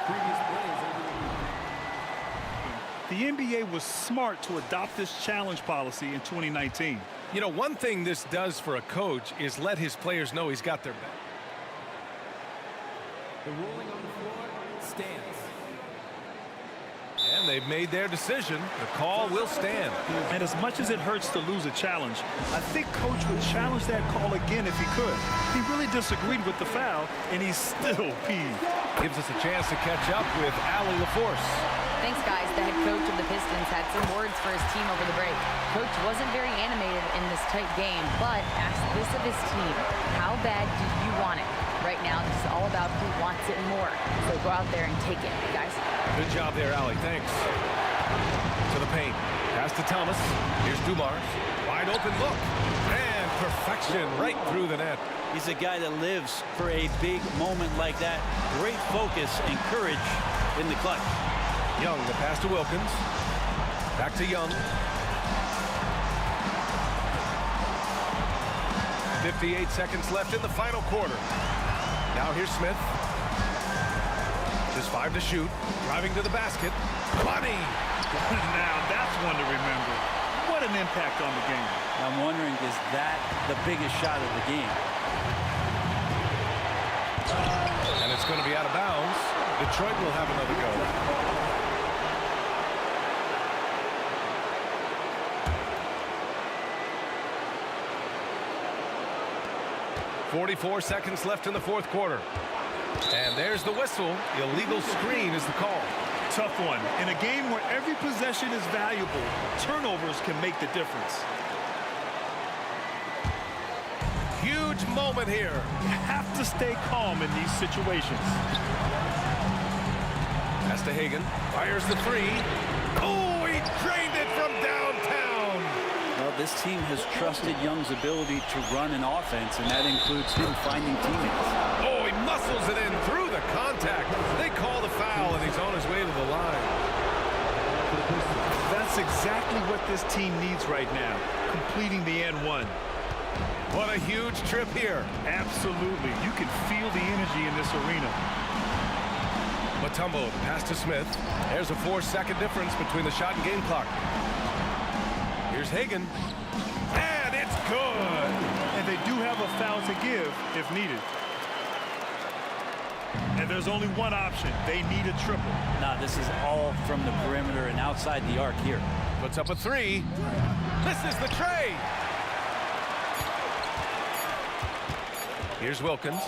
previous plays. The NBA was smart to adopt this challenge policy in 2019. You know, one thing this does for a coach is let his players know he's got their back. The ruling on the floor stands. And they've made their decision. The call will stand. And as much as it hurts to lose a challenge, I think Coach would challenge that call again if he could. He really disagreed with the foul, and he's still peeved. Gives us a chance to catch up with Allie LaForce. Thanks, guys. The head coach of the Pistons had some words for his team over the break. Coach wasn't very animated in this tight game, but asked this of his team: how bad do you want it? Right now, this is all about who wants it more. So go out there and take it, guys. Good job there, Allie. Thanks. To the paint. Pass to Thomas. Here's Dumars. Wide open look. And perfection right through the net. He's a guy that lives for a big moment like that. Great focus and courage in the clutch. Young, the pass to Wilkins. Back to Young. 58 seconds left in the final quarter. Now here's Smith. Just 5 to shoot. Driving to the basket. Money! Now that's one to remember. What an impact on the game. I'm wondering, is that the biggest shot of the game? And it's going to be out of bounds. Detroit will have another go. 44 seconds left in the fourth quarter. And there's the whistle. Illegal screen is the call. Tough one. In a game where every possession is valuable, turnovers can make the difference. Huge moment here. You have to stay calm in these situations. Pass to Hagan. Fires the three. Oh, he drained it from downtown. Well, this team has trusted Young's ability to run an offense, and that includes him finding teammates. Oh, he muscles it in through the contact. They call the foul, and he's on his way to the line. That's exactly what this team needs right now, completing the N1. What a huge trip here. Absolutely. You can feel the energy in this arena. Mutombo, the pass to Smith. There's a 4-second difference between the shot and game clock. Here's Hagan. And it's good. And they do have a foul to give if needed. And there's only one option. They need a triple. Now, this is all from the perimeter and outside the arc here. Puts up a three. This is the trade. Here's Wilkins.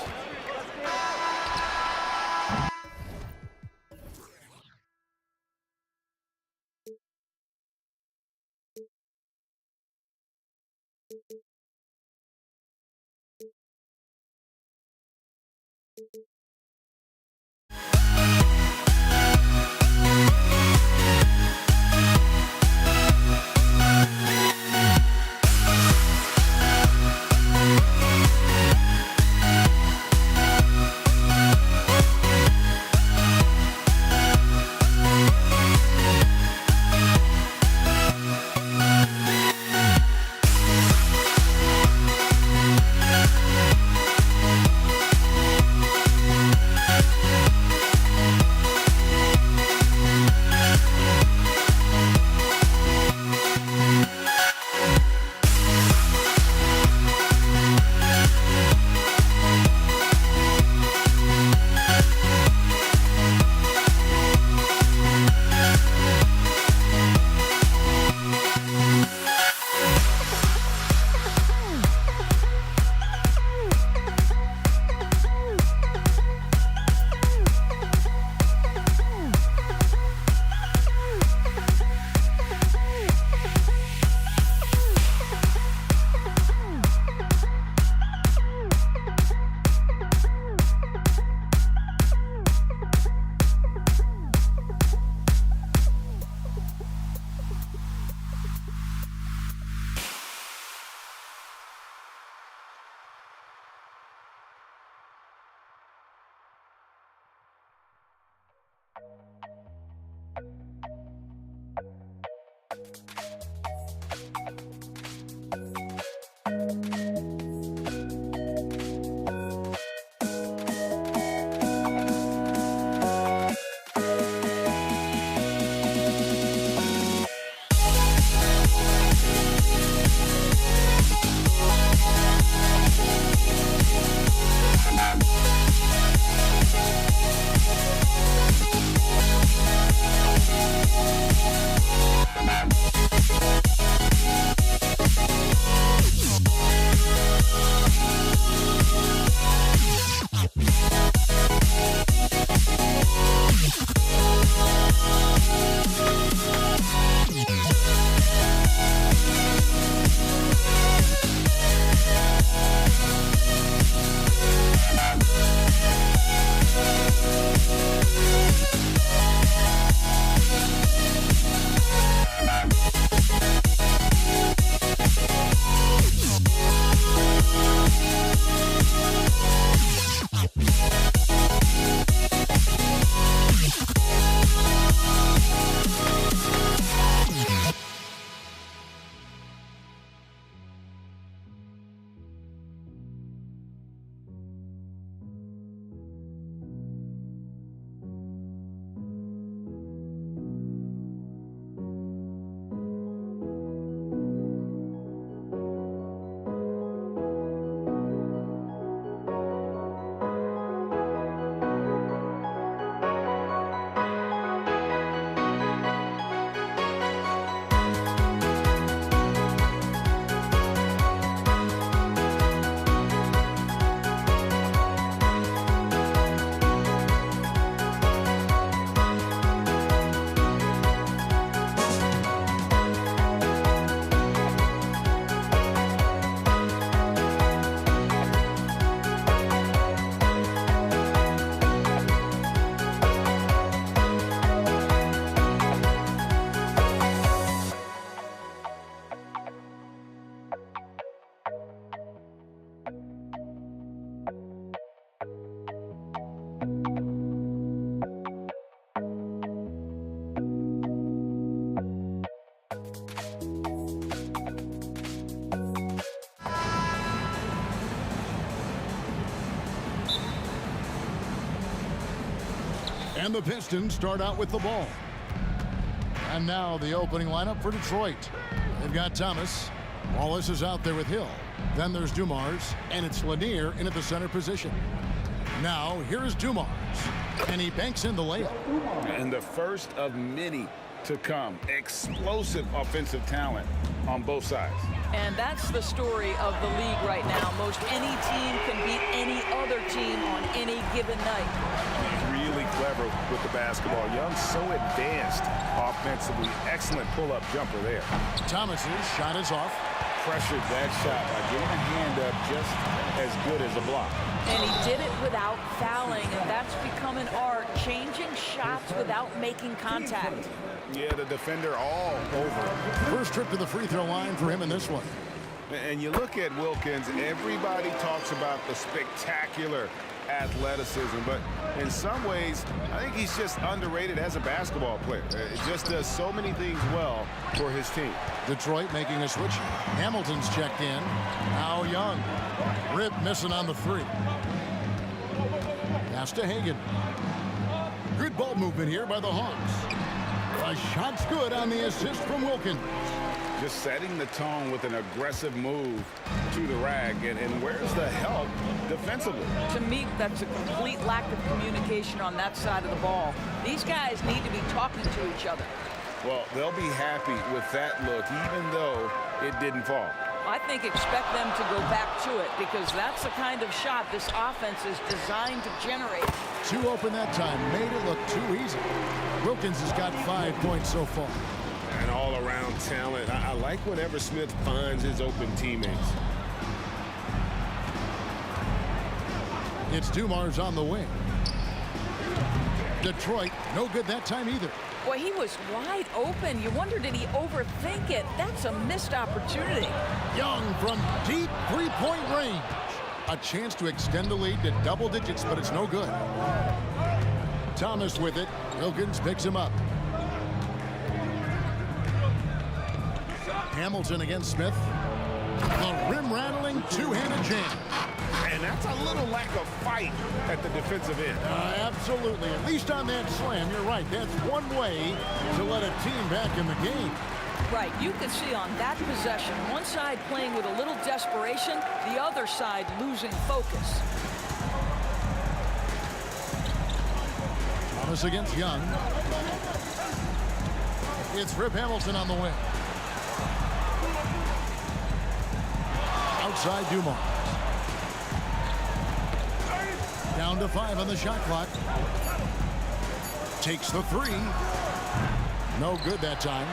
And the Pistons start out with the ball. And now the opening lineup for Detroit. They've got Thomas. Wallace is out there with Hill. Then there's Dumars, and it's Lanier in at the center position. Now, here's Dumars, and he banks in the layup. And the first of many to come. Explosive offensive talent on both sides. And that's the story of the league right now. Most any team can beat any other team on any given night. Really clever with the basketball. Young so advanced offensively. Excellent pull-up jumper there. Thomas's shot is off. Pressured that shot by getting a hand up just as good as a block. And he did it without fouling, and that's become an art, changing shots without making contact. Yeah, the defender all over. First trip to the free throw line for him in this one. And you look at Wilkins, everybody talks about the spectacular athleticism, but in some ways, I think he's just underrated as a basketball player. It just does so many things well for his team. Detroit making a switch. Hamilton's checked in. Now Young. Rip missing on the three. Pass to Hagan. Good ball movement here by the Hawks. A shot's good on the assist from Wilkins. Just setting the tone with an aggressive move to the rack. And where's the help defensively? To me, that's a complete lack of communication on that side of the ball. These guys need to be talking to each other. Well, they'll be happy with that look, even though it didn't fall. I think expect them to go back to it, because that's the kind of shot this offense is designed to generate. Two open that time. Made it look too easy. Wilkins has got 5 points so far. And all-around talent. I like whenever Smith finds his open teammates. It's Dumars on the wing. Detroit, no good that time either. Boy, he was wide open. You wonder, did he overthink it? That's a missed opportunity. Young from deep three-point range. A chance to extend the lead to double digits, but it's no good. Thomas with it. Wilkins picks him up. Hamilton against Smith. A rim-rattling two-handed jam. And that's a little lack of fight at the defensive end. Absolutely. At least on that slam, you're right. That's one way to let a team back in the game. Right. You can see on that possession, one side playing with a little desperation, the other side losing focus. Thomas against Young. It's Rip Hamilton on the wing. Outside Dumars. Down to 5 on the shot clock. Takes the three. No good that time.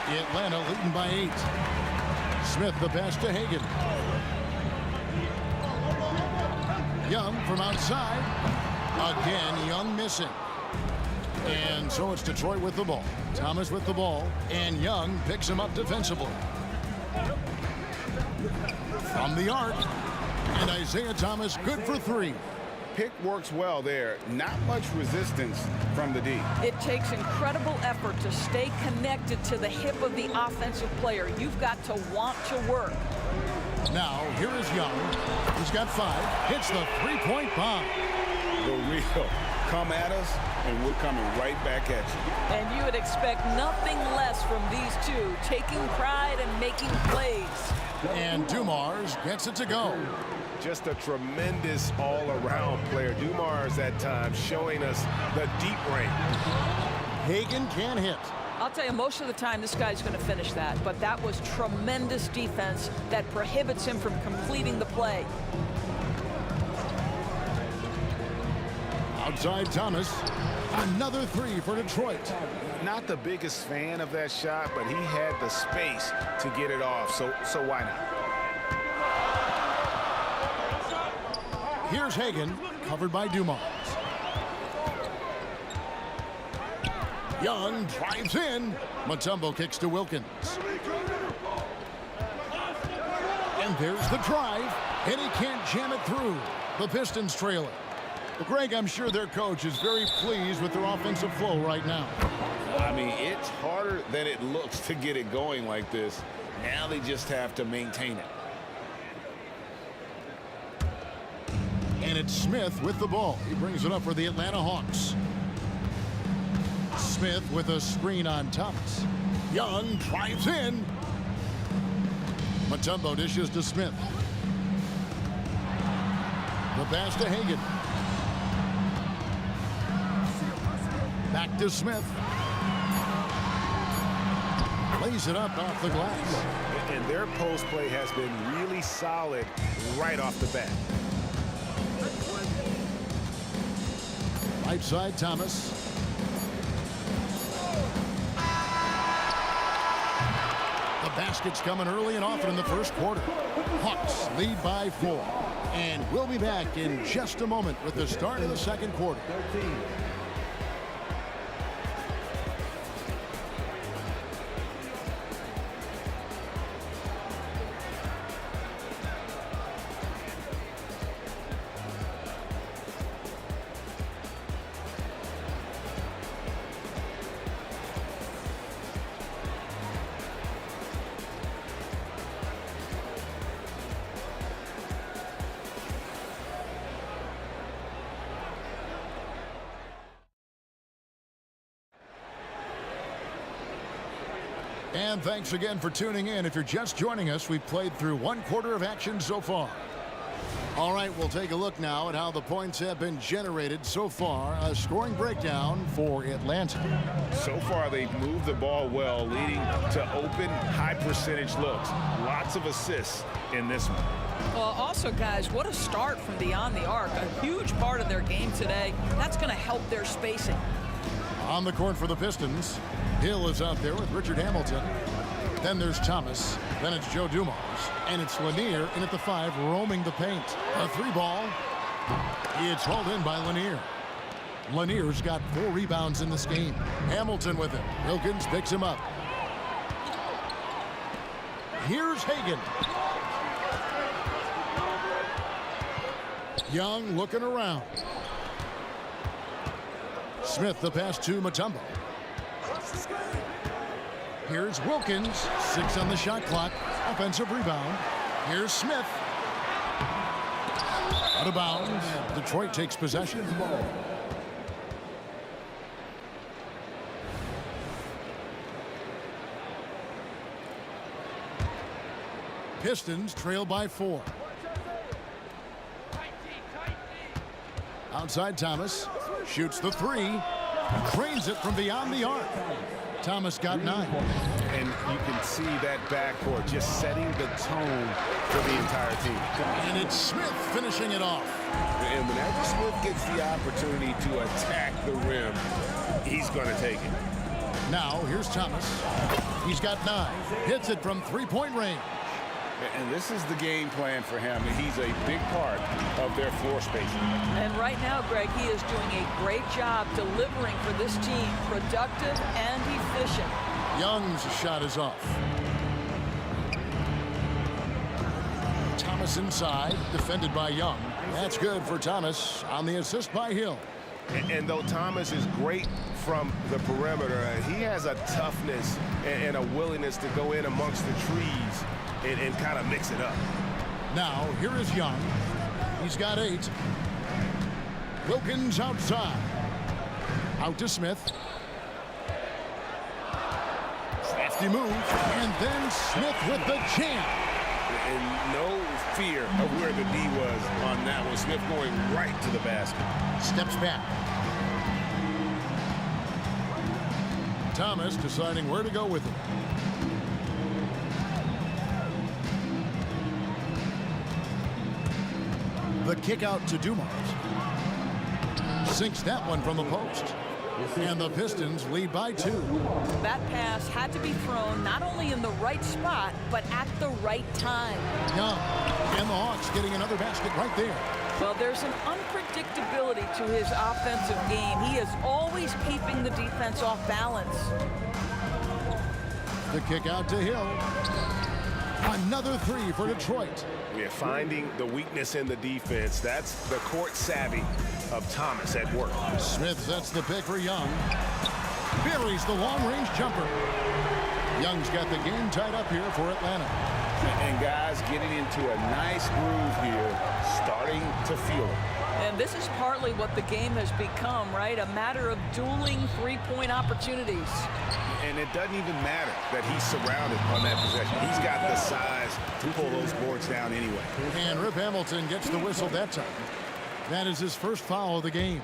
Atlanta leading by 8. Smith the pass to Hagan. Young from outside. Again, Young missing. And so it's Detroit with the ball. Thomas with the ball. And Young picks him up defensively. From the arc. And Isaiah Thomas good for 3. Pick works well there. Not much resistance from the D. It takes incredible effort to stay connected to the hip of the offensive player. You've got to want to work. Now, here is Young. He's got 5. Hits the three-point bomb. The real come at us, and we're coming right back at you. And you would expect nothing less from these two, taking pride and making plays. And Dumars gets it to go. Just a tremendous all-around player. Dumars at times showing us the deep range. Hagan can hit. I'll tell you, most of the time this guy's going to finish that, but that was tremendous defense that prohibits him from completing the play. Outside Thomas. Another 3 for Detroit. Not the biggest fan of that shot, but he had the space to get it off, so why not? Here's Hagan, covered by Dumars. Young drives in. Mutombo kicks to Wilkins. And there's the drive, and he can't jam it through. The Pistons trail it. Well, Greg, I'm sure their coach is very pleased with their offensive flow right now. I mean, it's harder than it looks to get it going like this. Now they just have to maintain it. And it's Smith with the ball. He brings it up for the Atlanta Hawks. Smith with a screen on Thomas. Young drives in. Mutombo dishes to Smith. The pass to Hagan. Back to Smith. Lays it up off the glass. And their post play has been really solid right off the bat. Right side, Thomas. The basket's coming early and often in the first quarter. Hawks lead by 4. And we'll be back in just a moment with the start of the second quarter. And thanks again for tuning in. If you're just joining us, we've played through 1 quarter of action so far. All right, we'll take a look now at how the points have been generated so far. A scoring breakdown for Atlanta. So far, they've moved the ball well, leading to open, high-percentage looks. Lots of assists in this one. Well, also, guys, what a start from beyond the arc. A huge part of their game today. That's going to help their spacing. On the court for the Pistons, Hill is out there with Richard Hamilton. Then there's Thomas. Then it's Joe Dumars. And it's Lanier in at the 5, roaming the paint. A 3-ball. It's hauled in by Lanier. Lanier's got 4 rebounds in this game. Hamilton with it. Wilkins picks him up. Here's Hagan. Young looking around. Smith the pass to Mutombo. Here's Wilkins. 6 on the shot clock. Offensive rebound. Here's Smith. Out of bounds. Detroit takes possession. Pistons trail by 4. Outside Thomas. Shoots the 3. Cranes it from beyond the arc. Thomas got 9. And you can see that backcourt just setting the tone for the entire team. And it's Smith finishing it off. And whenever Smith gets the opportunity to attack the rim, he's going to take it. Now, here's Thomas. He's got 9. Hits it from 3-point range. And this is the game plan for him. He's a big part of their floor spacing. And right now, Greg, he is doing a great job delivering for this team. Productive and efficient. Young's shot is off. Thomas inside, defended by Young. That's good for Thomas on the assist by Hill. And though Thomas is great from the perimeter, he has a toughness and a willingness to go in amongst the trees and kind of mix it up. Now, here is Young. He's got 8. Wilkins outside. Out to Smith. Crafty move. And then Smith with the jam. And no fear of where the D was on that one. Smith going right to the basket. Steps back. Thomas deciding where to go with it. The kick out to Dumars. Sinks that one from the post. And the Pistons lead by 2. That pass had to be thrown not only in the right spot, but at the right time. Young and the Hawks getting another basket right there. Well, there's an unpredictability to his offensive game. He is always keeping the defense off balance. The kick out to Hill. Another 3 for Detroit. We're finding the weakness in the defense. That's the court savvy of Thomas at work. Smith sets the pick for Young. Buries the long-range jumper. Young's got the game tied up here for Atlanta. And guys getting into a nice groove here, starting to feel it. And this is partly what the game has become, right? A matter of dueling three-point opportunities. And it doesn't even matter that he's surrounded on that possession. He's got the size to pull those boards down anyway. And Rip Hamilton gets the whistle that time. That is his first foul of the game.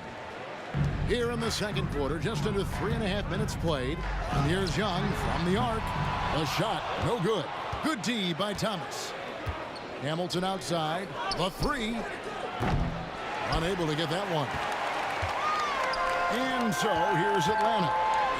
Here in the second quarter, just under 3.5 minutes played. And here's Young from the arc. A shot, no good. Good D by Thomas. Hamilton outside. The three. Unable to get that one. And so here's Atlanta.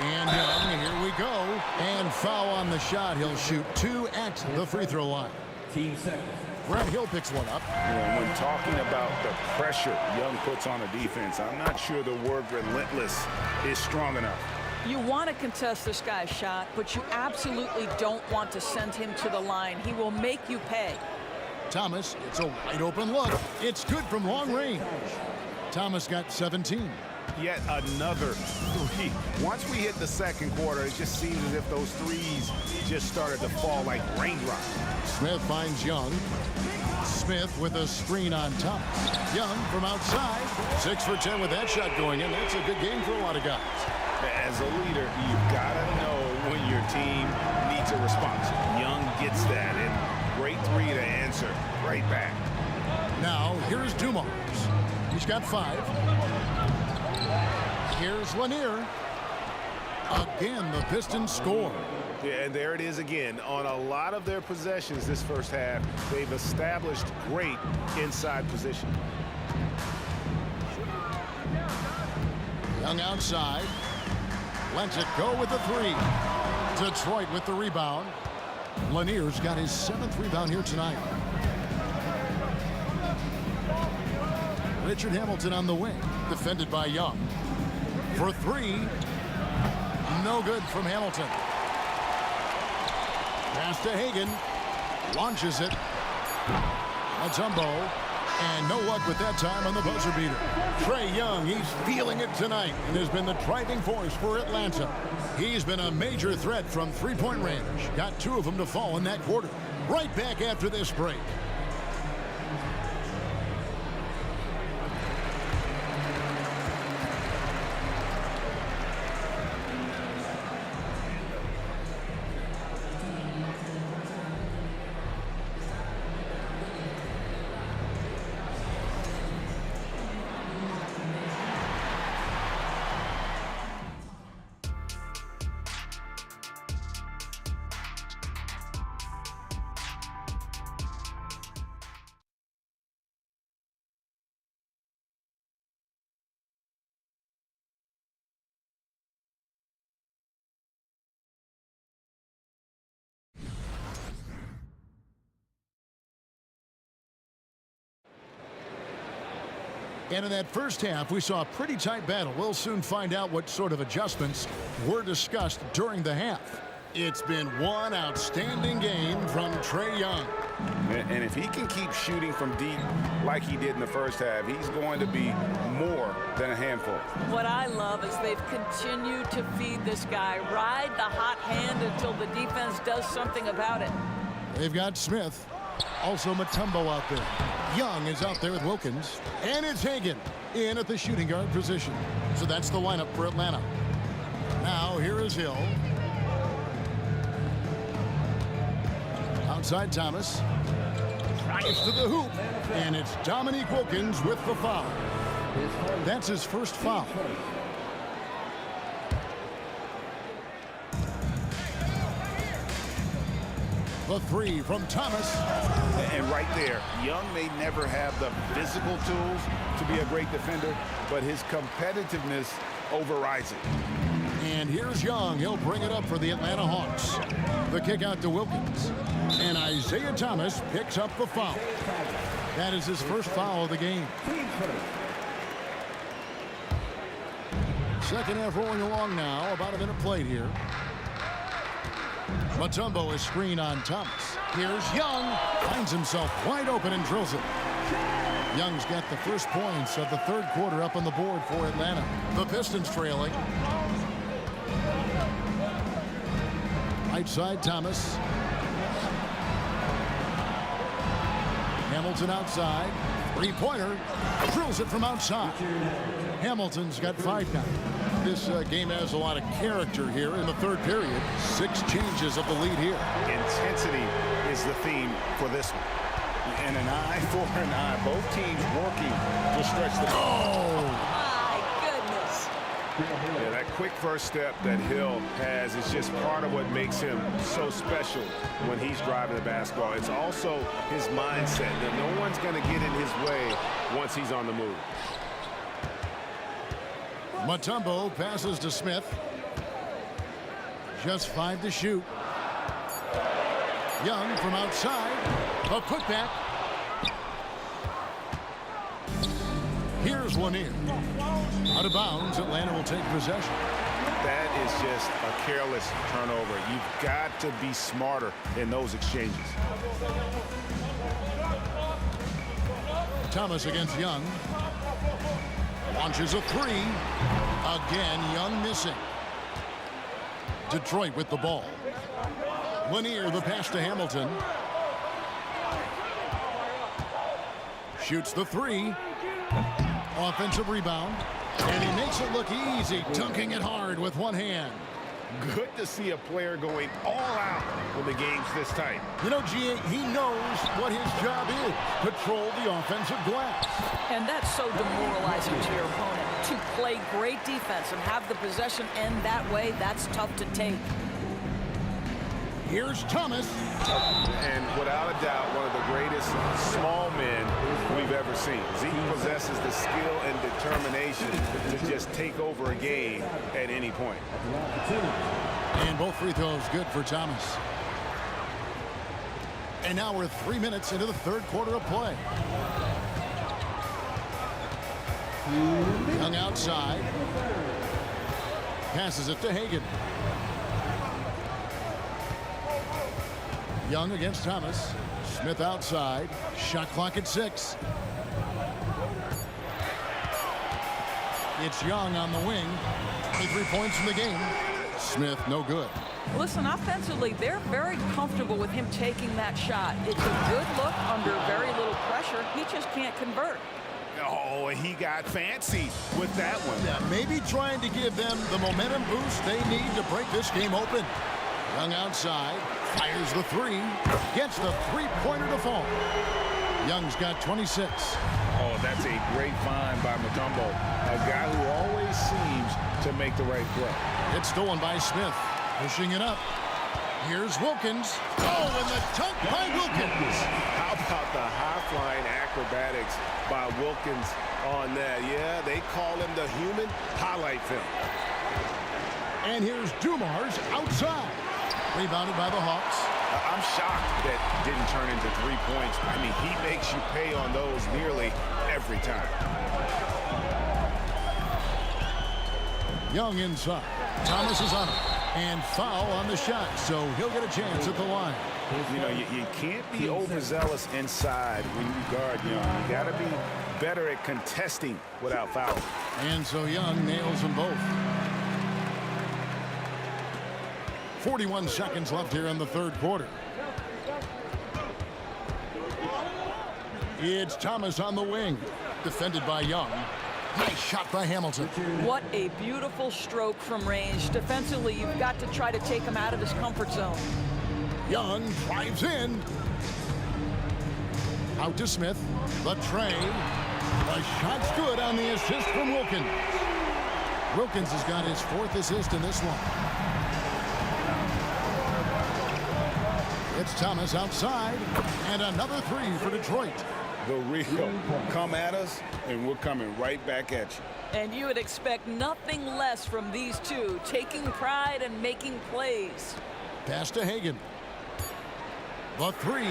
And Young, here we go. And foul on the shot. He'll shoot 2 at the free throw line. Team second. Grant Hill picks one up. And when talking about the pressure Young puts on a defense, I'm not sure the word relentless is strong enough. You want to contest this guy's shot, but you absolutely don't want to send him to the line. He will make you pay. Thomas, it's a wide open look. It's good from long range. Thomas got 17. Yet another three. Once we hit the second quarter, it just seems as if those threes just started to fall like raindrops. Smith finds Young. Smith with a screen on Thomas. Young from outside. 6 for 10 with that shot going in. That's a good game for a lot of guys. As a leader, you've got to know when your team needs a response. Young gets that, and great three to answer right back. Now, here's Dumars. He's got 5. Here's Lanier. Again, the Pistons score. Yeah, and there it is again. On a lot of their possessions this first half, they've established great inside position. Young outside. Lets it go with the 3. Detroit with the rebound. Lanier's got his 7th rebound here tonight. Richard Hamilton on the wing, defended by Young. For 3, no good from Hamilton. Pass to Hagan, launches it. Mutombo, and no luck with that time on the buzzer beater. Trae Young, he's feeling it tonight and has been the driving force for Atlanta. He's been a major threat from three-point range. Got 2 of them to fall in that quarter. Right back after this break. And in that first half, we saw a pretty tight battle. We'll soon find out what sort of adjustments were discussed during the half. It's been one outstanding game from Trae Young. And if he can keep shooting from deep like he did in the first half, he's going to be more than a handful. What I love is they've continued to feed this guy. Ride the hot hand until the defense does something about it. They've got Smith. Also Mutombo out there. Young is out there with Wilkins. And it's Hagan in at the shooting guard position. So that's the lineup for Atlanta. Now here is Hill. Outside Thomas. Drives to the hoop. And it's Dominique Wilkins with the foul. That's his first foul. The 3 from Thomas. And right there, Young may never have the physical tools to be a great defender, but his competitiveness overrides it. And here's Young. He'll bring it up for the Atlanta Hawks. The kick out to Wilkins. And Isaiah Thomas picks up the foul. That is his first foul of the game. Second half rolling along now. About a minute played here. Mutombo is screen on Thomas. Here's Young. Finds himself wide open and drills it. Young's got the first points of the third quarter up on the board for Atlanta. The Pistons trailing. Right side, Thomas. Hamilton outside. Three-pointer. Drills it from outside. Hamilton's got 5 now. This game has a lot of character here in the third period. 6 changes of the lead here. Intensity is the theme for this one. And an eye for an eye. Both teams working to stretch the ball. My goodness. Yeah, that quick first step that Hill has is just part of what makes him so special when he's driving the basketball. It's also his mindset that no one's going to get in his way once he's on the move. Mutombo passes to Smith. Just 5 to shoot. Young from outside. A putback. Here's Lanier. Out of bounds, Atlanta will take possession. That is just a careless turnover. You've got to be smarter in those exchanges. Thomas against Young. Launches a 3. Again, Young missing. Detroit with the ball. Lanier, the pass to Hamilton. Shoots the 3. Offensive rebound. And he makes it look easy, dunking it hard with one hand. Good to see a player going all out when the game's this tight. You know, G.A., he knows what his job is. Patrol the offensive glass. And that's so demoralizing to your opponent. To play great defense and have the possession end that way, that's tough to take. Here's Thomas. And without a doubt, one of the greatest small men we've ever seen. He possesses the skill and determination to just take over a game at any point. And both free throws good for Thomas. And now we're 3 minutes into the third quarter of play. Young outside. Passes it to Hagan. Young against Thomas. Smith outside. Shot clock at 6. It's Young on the wing. 23 points in the game. Smith, no good. Listen, offensively, they're very comfortable with him taking that shot. It's a good look under very little pressure. He just can't convert. Oh, he got fancy with that one. Yeah, maybe trying to give them the momentum boost they need to break this game open. Young outside, fires the 3, gets the three-pointer to fall. Young's got 26. Oh, that's a great find by Mutombo, a guy who always seems to make the right play. It's stolen by Smith, pushing it up. Here's Wilkins. Oh, and the dunk by Wilkins. How about the high-flying acrobatics by Wilkins on that? Yeah, they call him the human highlight film. And here's Dumars outside. Rebounded by the Hawks. I'm shocked that didn't turn into 3 points. I mean, he makes you pay on those nearly every time. Young inside. Thomas is on it. And foul on the shot, so he'll get a chance at the line. You know, you can't be overzealous inside when you guard Young. You got to be better at contesting without fouling. And so Young nails them both. 41 seconds left here in the third quarter. It's Thomas on the wing. Defended by Young. Nice shot by Hamilton. What a beautiful stroke from range. Defensively, you've got to try to take him out of his comfort zone. Young drives in. Out to Smith. The tray. The shot's good on the assist from Wilkins. Wilkins has got his 4th assist in this one. It's Thomas outside. And another 3 for Detroit. The real come at us, and we're coming right back at you. And you would expect nothing less from these two, taking pride and making plays. Pass to Hagan. The 3.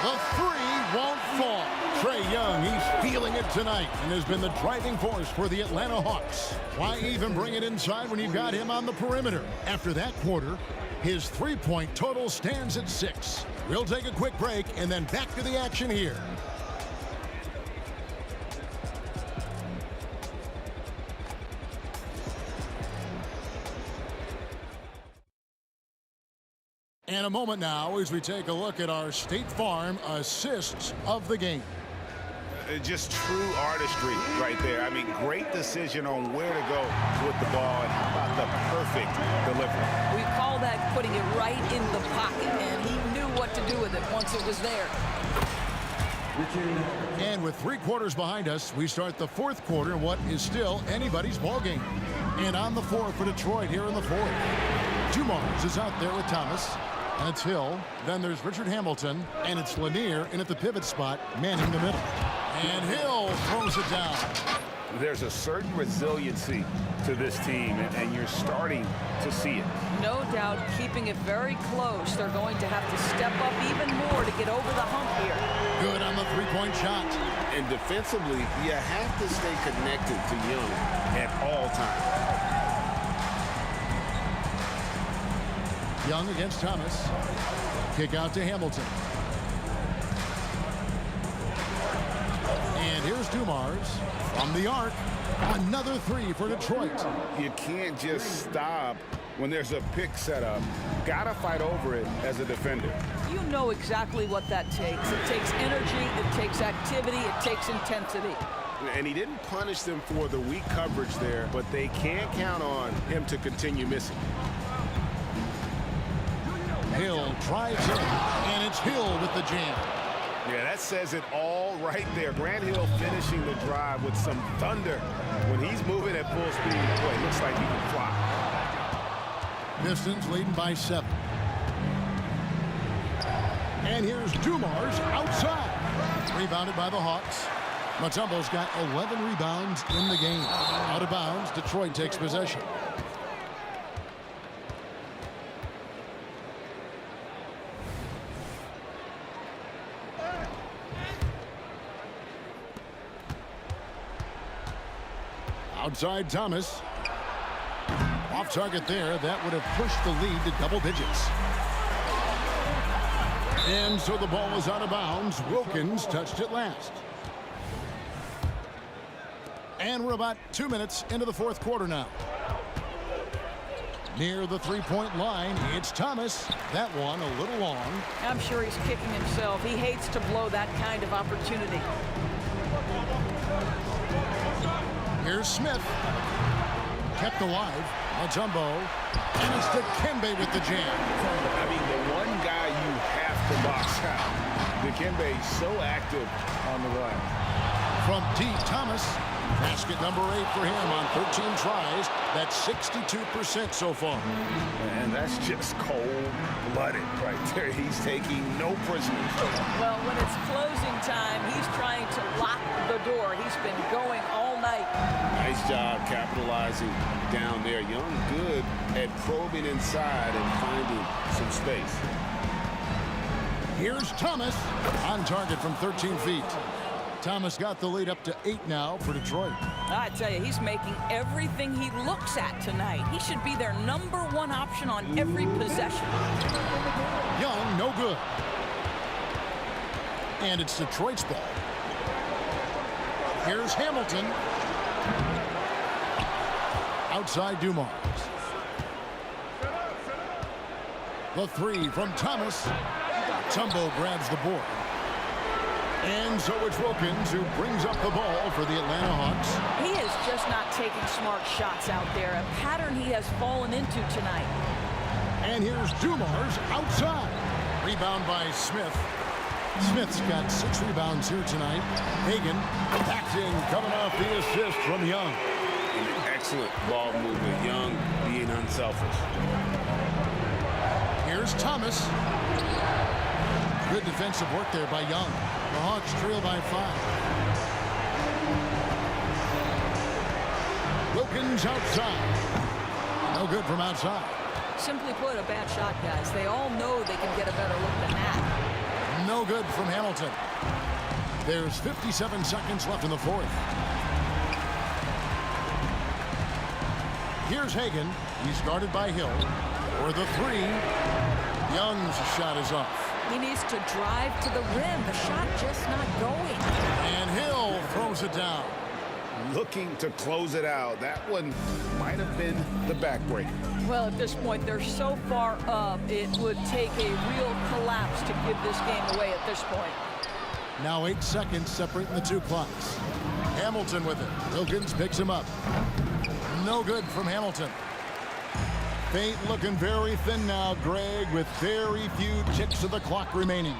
The 3 won't fall. Trae Young, he's feeling it tonight and has been the driving force for the Atlanta Hawks. Why even bring it inside when you've got him on the perimeter? After that quarter, his three-point total stands at 6. We'll take a quick break and then back to the action here. And a moment now as we take a look at our State Farm assists of the game. Just true artistry right there. I mean, great decision on where to go with the ball, and how about the perfect delivery. We call that putting it right in the pocket, and he knew what to do with it once it was there. And with 3 quarters behind us, we start the 4th quarter in what is still anybody's ball game. And on the floor for Detroit here in the 4th. Dumars is out there with Thomas. And it's Hill. Then there's Richard Hamilton. And it's Lanier in at the pivot spot, manning the middle. And Hill throws it down. There's a certain resiliency to this team, and you're starting to see it. No doubt, keeping it very close. They're going to have to step up even more to get over the hump here. Good on the 3-point shot. And defensively, you have to stay connected to Young at all times. Young against Thomas. Kick out to Hamilton. And here's Dumars from the arc. Another 3 for Detroit. You can't just stop when there's a pick set up. Gotta fight over it as a defender. You know exactly what that takes. It takes energy, it takes activity, it takes intensity. And he didn't punish them for the weak coverage there, but they can't count on him to continue missing. Hill drives in, and it's Hill with the jam. Yeah, that says it all right there. Grant Hill finishing the drive with some thunder. When he's moving at full speed, boy, it looks like he can fly. Pistons leading by 7. And here's Dumars outside. Rebounded by the Hawks. Mutombo's got 11 rebounds in the game. Out of bounds, Detroit takes possession. Outside Thomas. Off target there. That would have pushed the lead to double digits. And so the ball is out of bounds. Wilkins touched it last. And we're about 2 minutes into the 4th quarter now. Near the 3-point line, it's Thomas. That one a little long. I'm sure he's kicking himself. He hates to blow that kind of opportunity. Here's Smith. Kept alive. Mutombo. And it's Dikembe with the jam. I mean, the one guy you have to box out. Dikembe so active on the run. From deep, Thomas. Basket number 8 for him on 13 tries. That's 62% so far. And that's just cold-blooded right there. He's taking no prisoners. Well, when it's closing time, he's trying to lock the door. He's been going all night. Nice job capitalizing down there. Young good at probing inside and finding some space. Here's Thomas on target from 13 feet. Thomas got the lead up to 8 now for Detroit. I tell you, he's making everything he looks at tonight. He should be their #1 option on every possession. Young, no good. And it's Detroit's ball. Here's Hamilton. Outside Dumars. The 3 from Thomas. Tumbo grabs the board. And so it's Wilkins who brings up the ball for the Atlanta Hawks. He is just not taking smart shots out there, a pattern he has fallen into tonight. And here's Dumars outside. Rebound by Smith. Smith's got 6 rebounds here tonight. Hagan backed in, coming off the assist from Young. An excellent ball movement. Young being unselfish. Here's Thomas. Good defensive work there by Young. The Hawks trail by 5. Wilkins outside. No good from outside. Simply put, a bad shot, guys. They all know they can get a better look than that. No good from Hamilton. There's 57 seconds left in the 4th. Here's Hagan. He's guarded by Hill. For the 3. Young's shot is off. He needs to drive to the rim. The shot just not going. And Hill throws it down. looking to close it out. That one might have been the backbreaker. Well, at this point, they're so far up, it would take a real collapse to give this game away at this point. Now 8 seconds separating the two clocks. Hamilton with it. Wilkins picks him up. No good from Hamilton. Fate looking very thin now, Greg, with very few ticks of the clock remaining.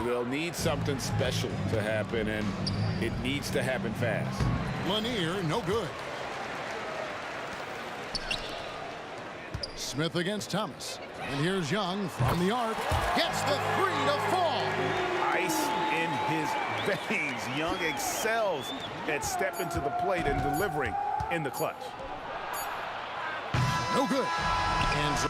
They'll need something special to happen, and it needs to happen fast. Lanier, no good. Smith against Thomas. And here's Young from the arc. Gets the 3 to fall. Ice in his veins. Young excels at stepping to the plate and delivering in the clutch. No good. And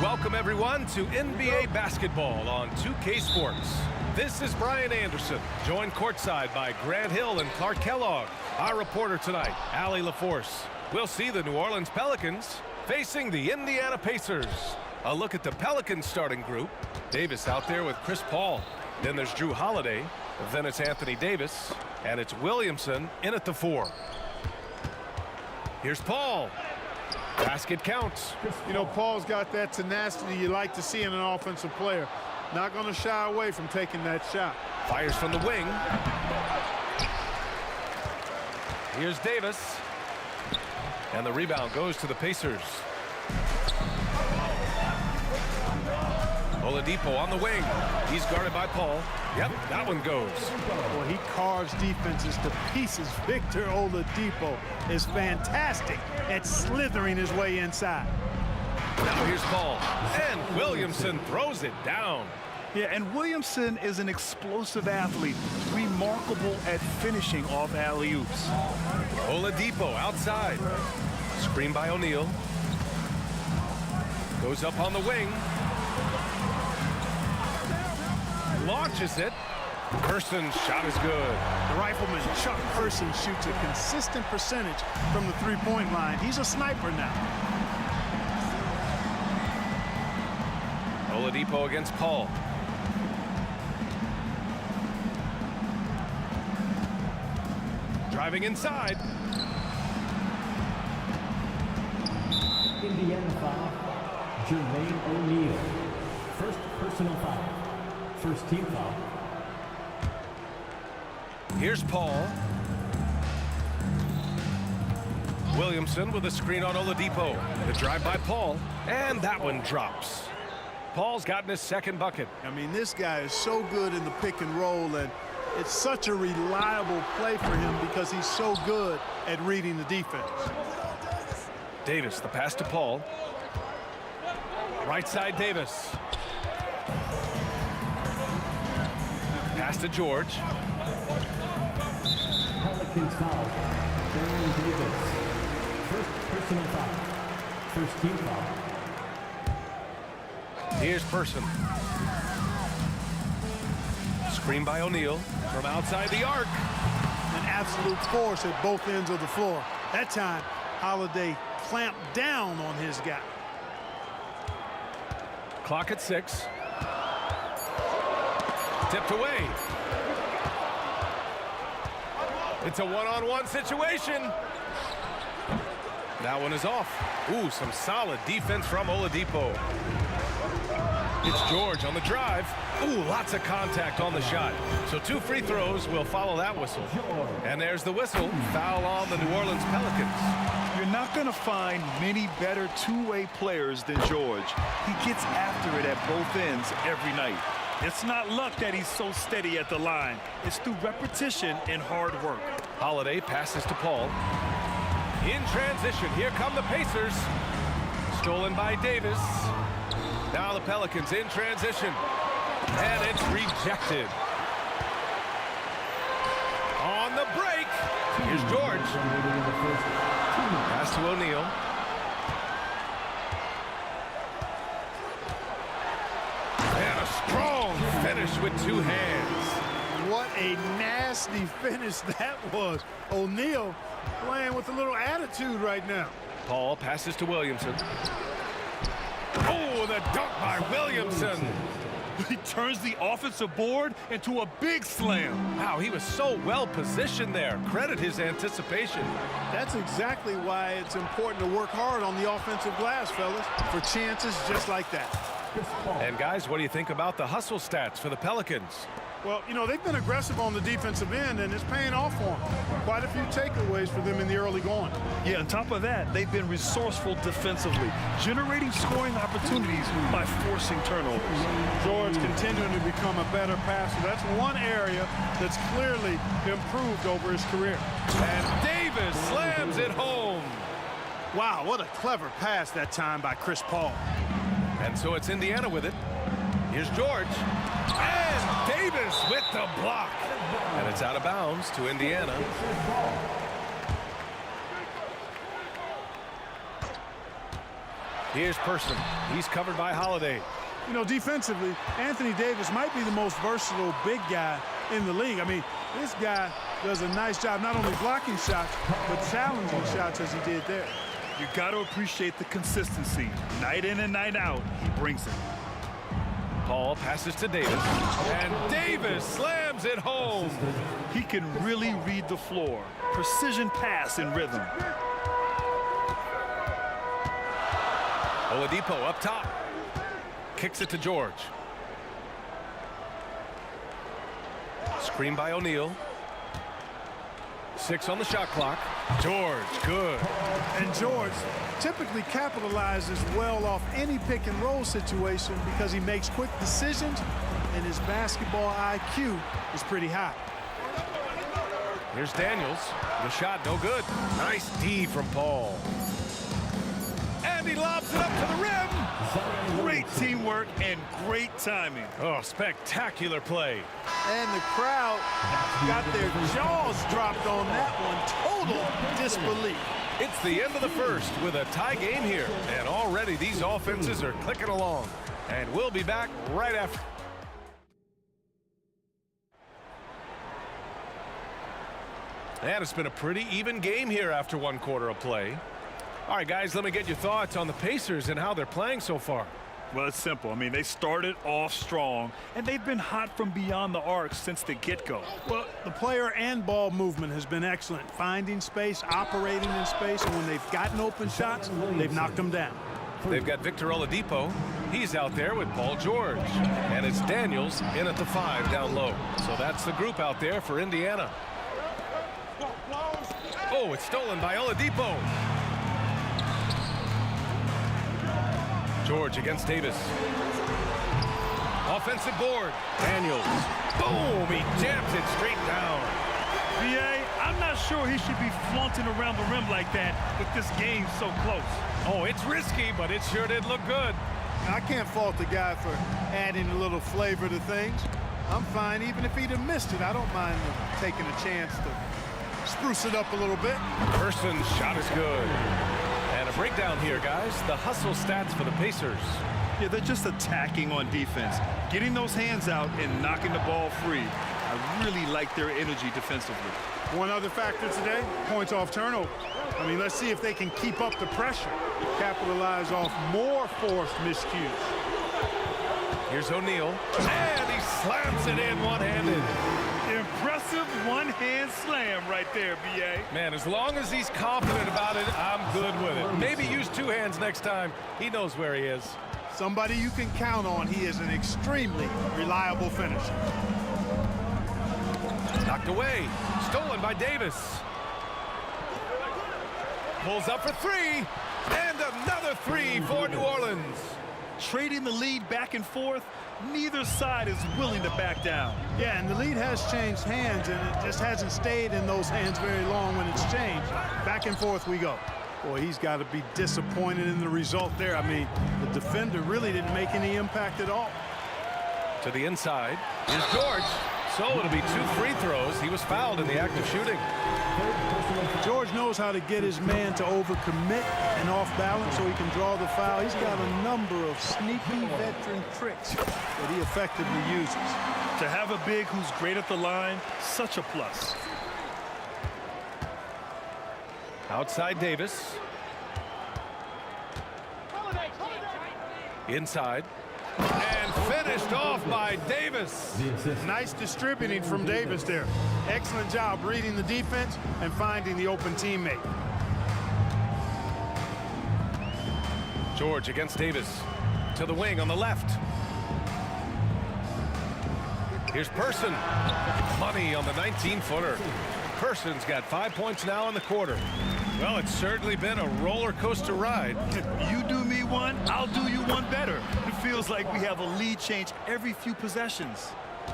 Welcome, everyone, to NBA basketball on 2K Sports. This is Brian Anderson, joined courtside by Grant Hill and Clark Kellogg. Our reporter tonight, Allie LaForce. We'll see the New Orleans Pelicans facing the Indiana Pacers. A look at the Pelicans starting group. Davis out there with Chris Paul. Then there's Drew Holiday. Then it's Anthony Davis. And it's Williamson in at the 4. Here's Paul. Basket counts. You know, Paul's got that tenacity you like to see in an offensive player. Not going to shy away from taking that shot. Fires from the wing. Here's Davis. And the rebound goes to the Pacers. Oladipo on the wing. He's guarded by Paul. Yep, that one goes. Well, he carves defenses to pieces. Victor Oladipo is fantastic at slithering his way inside. Now here's Paul. And Williamson throws it down. Yeah, and Williamson is an explosive athlete, remarkable at finishing off alley-oops. Oladipo outside. Screen by O'Neal. Goes up on the wing. Launches it. Person's shot is good. The rifleman Chuck Person shoots a consistent percentage from the three-point line. He's a sniper now. Oladipo against Paul. Driving inside. Indiana foul, Jermaine O'Neal. First personal foul. First team foul. Here's Paul. Williamson with a screen on Oladipo. The drive by Paul. And that one drops. Paul's gotten his second bucket. I mean, this guy is so good in the pick and roll, and it's such a reliable play for him because he's so good at reading the defense. Davis, the pass to Paul. Right side, Davis. Pass to George. Pelicans foul. Baron Davis. First personal foul. First team foul. Here's Person. Screen by O'Neal from outside the arc. An absolute force at both ends of the floor. That time, Holiday clamped down on his guy. Clock at 6. Tipped away. It's a one-on-one situation. That one is off. Ooh, some solid defense from Oladipo. It's George on the drive. Ooh, lots of contact on the shot. So 2 free throws will follow that whistle. And there's the whistle. Foul on the New Orleans Pelicans. You're not going to find many better two-way players than George. He gets after it at both ends every night. It's not luck that he's so steady at the line. It's through repetition and hard work. Holiday passes to Paul. In transition, here come the Pacers. Stolen by Davis. Now the Pelicans in transition. And it's rejected. On the break, here's George. Pass to O'Neal. And a strong finish with two hands. What a nasty finish that was. O'Neal playing with a little attitude right now. Paul passes to Williamson. Oh, the dunk by Williamson. He turns the offensive board into a big slam. Wow, he was so well positioned there. Credit his anticipation. That's exactly why it's important to work hard on the offensive glass, fellas, for chances just like that. And guys, what do you think about the hustle stats for the Pelicans? Well, you know, they've been aggressive on the defensive end, and it's paying off for them. Quite a few takeaways for them in the early going. Yeah, on top of that, they've been resourceful defensively, generating scoring opportunities by forcing turnovers. George continuing to become a better passer. That's one area that's clearly improved over his career. And Davis slams it home. Wow, what a clever pass that time by Chris Paul. And so it's Indiana with it. Here's George. And Davis with the block. And it's out of bounds to Indiana. Here's Person. He's covered by Holiday. You know, defensively, Anthony Davis might be the most versatile big guy in the league. I mean, this guy does a nice job not only blocking shots, but challenging shots as he did there. You got to appreciate the consistency. Night in and night out, he brings it. Paul passes to Davis, and Davis slams it home. He can really read the floor. Precision pass in rhythm. Oladipo up top. Kicks it to George. Screen by O'Neal. 6 on the shot clock. George, good. And George typically capitalizes well off any pick and roll situation because he makes quick decisions and his basketball IQ is pretty high. Here's Daniels. The shot no good. Nice D from Paul. And he lobs it up to the rim. Great teamwork and great timing. Oh, spectacular play. And the crowd got their jaws dropped on that one. Total disbelief. It's the end of the first with a tie game here. And already these offenses are clicking along. And we'll be back right after. And it's been a pretty even game here after one quarter of play. All right, guys, let me get your thoughts on the Pacers and how they're playing so far. Well, it's simple. I mean, they started off strong, and they've been hot from beyond the arc since the get-go. Well, the player and ball movement has been excellent. Finding space, operating in space, and when they've gotten open shots, they've knocked them down. They've got Victor Oladipo. He's out there with Paul George. And it's Daniels in at the 5 down low. So that's the group out there for Indiana. Oh, it's stolen by Oladipo. George against Davis. Offensive board. Daniels. Boom! He jams it straight down. B.A., I'm not sure he should be flaunting around the rim like that with this game so close. Oh, it's risky, but it sure did look good. I can't fault the guy for adding a little flavor to things. I'm fine even if he'd have missed it. I don't mind taking a chance to spruce it up a little bit. Person's shot is good. And a breakdown here, guys. The hustle stats for the Pacers. Yeah, they're just attacking on defense, getting those hands out and knocking the ball free. I really like their energy defensively. One other factor today, points off turnover. I mean, let's see if they can keep up the pressure, capitalize off more forced miscues. Here's O'Neal, and he slams it in one-handed. Impressive one-hand slam right there, B.A. Man, as long as he's confident about it, I'm good with it. Maybe use 2 hands next time. He knows where he is. Somebody you can count on. He is an extremely reliable finisher. Knocked away. Stolen by Davis. Pulls up for 3. And another 3 for New Orleans. trading the lead back and forth. Neither side is willing to back down. Yeah, and the lead has changed hands, and it just hasn't stayed in those hands very long when it's changed. Back and forth we go. Boy, he's got to be disappointed in the result there. I mean, the defender really didn't make any impact at all. To the inside is George. So it'll be 2 free throws. He was fouled in the act of shooting. George knows how to get his man to overcommit and off balance so he can draw the foul. He's got a number of sneaky veteran tricks that he effectively uses. To have a big who's great at the line, such a plus. Outside Davis. Inside. And finished off by Davis. Nice distributing from Davis there. Excellent job reading the defense and finding the open teammate. George against Davis. To the wing on the left. Here's Person. Money on the 19-footer. Person's got 5 points now in the quarter. Well, it's certainly been a roller coaster ride. You do me one, I'll do you one better. It feels like we have a lead change every few possessions.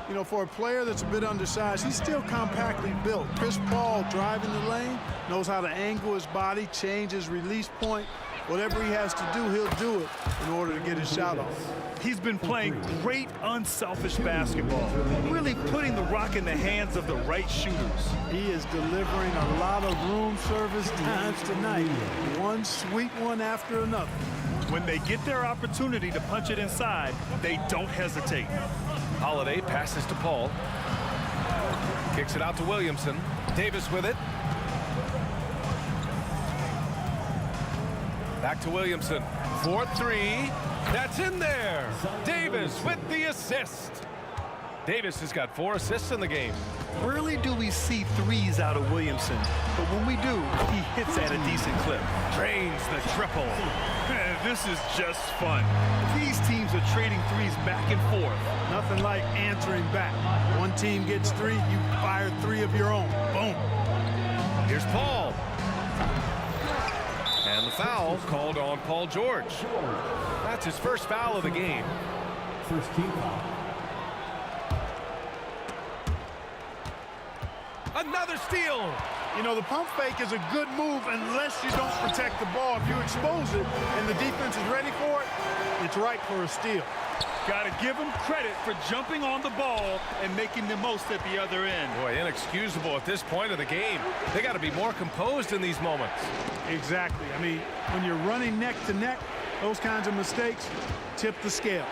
You know, for a player that's a bit undersized, he's still compactly built. Chris Paul driving the lane, knows how to angle his body, change his release point. Whatever he has to do, he'll do it in order to get his shot off. He's been playing great, unselfish basketball, really putting the rock in the hands of the right shooters. He is delivering a lot of room service times tonight, one sweet one after another. When they get their opportunity to punch it inside, they don't hesitate. Holiday passes to Paul. Kicks it out to Williamson. Davis with it. Back to Williamson. 4-3. That's in there. Davis with the assist. Davis has got 4 assists in the game. Rarely do we see threes out of Williamson, but when we do, he hits at a decent clip. Drains the triple. This is just fun. These teams are trading threes back and forth. Nothing like answering back. One team gets 3, you fire 3 of your own. Boom. Here's Paul. And the foul called on Paul George. That's his first foul of the game. First team foul. Another steal. You know, the pump fake is a good move unless you don't protect the ball. If you expose it and the defense is ready for it, it's right for a steal. Got to give him credit for jumping on the ball and making the most at the other end. Boy, inexcusable at this point of the game. They got to be more composed in these moments. Exactly. I mean, when you're running neck to neck, those kinds of mistakes tip the scales.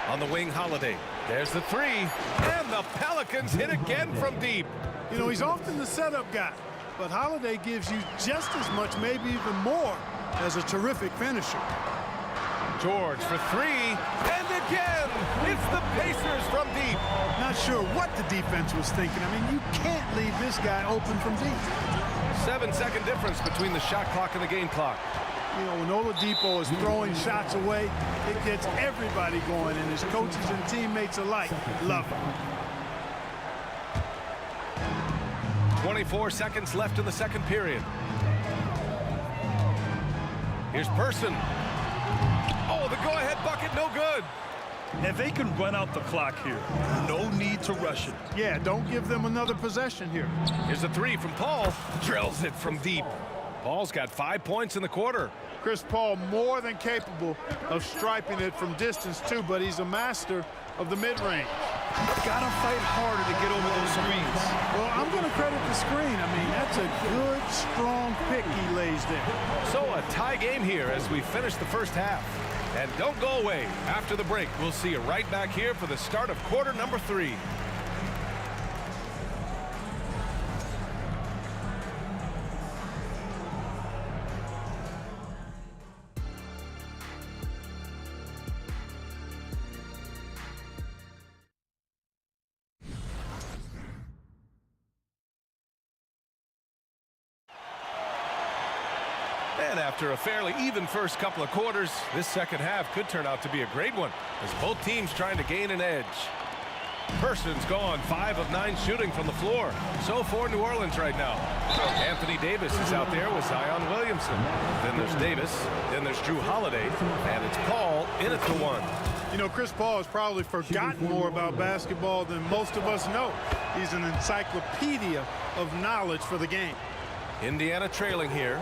On the wing, Holiday. There's the 3. And the Pelicans hit again from deep. You know, he's often the setup guy, but Holiday gives you just as much, maybe even more, as a terrific finisher. George for 3, and again, it's the Pacers from deep. Not sure what the defense was thinking. I mean, you can't leave this guy open from deep. 7-second difference between the shot clock and the game clock. You know, when Oladipo is throwing shots away, it gets everybody going, and his coaches and teammates alike love it. 24 seconds left in the second period. Here's Person. Oh, the go-ahead bucket, no good. And they can run out the clock here. No need to rush it. Yeah, don't give them another possession here. Here's a 3 from Paul. Drills it from deep. Paul's got 5 points in the quarter. Chris Paul more than capable of striping it from distance too, but he's a master of the mid-range. Gotta fight harder to get over those screens. Well, I'm going to credit the screen. I mean, that's a good, strong pick he lays there. So a tie game here as we finish the first half. And don't go away. After the break, we'll see you right back here for the start of quarter number 3. And after a fairly even first couple of quarters, this second half could turn out to be a great one as both teams trying to gain an edge. Person's gone 5 of 9 shooting from the floor. So for New Orleans right now. Anthony Davis is out there with Zion Williamson. Then there's Davis. Then there's Drew Holiday. And it's Paul in at the 1. You know, Chris Paul has probably forgotten more about basketball than most of us know. He's an encyclopedia of knowledge for the game. Indiana trailing here.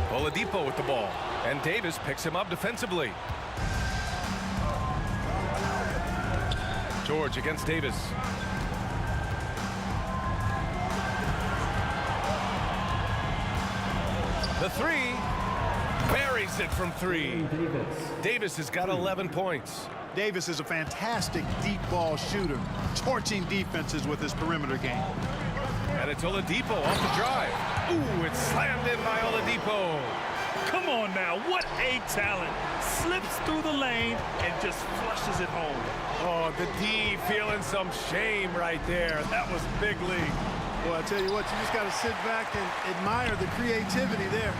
Oladipo with the ball. And Davis picks him up defensively. George against Davis. The 3. Buries it from 3. Davis has got 11 points. Davis is a fantastic deep ball shooter, torching defenses with his perimeter game. And it's Oladipo off the drive. Ooh, it's slammed in by Oladipo. Come on now, what a talent. Slips through the lane and just flushes it home. Oh, the D feeling some shame right there. That was big league. Well, I tell you what, you just got to sit back and admire the creativity there.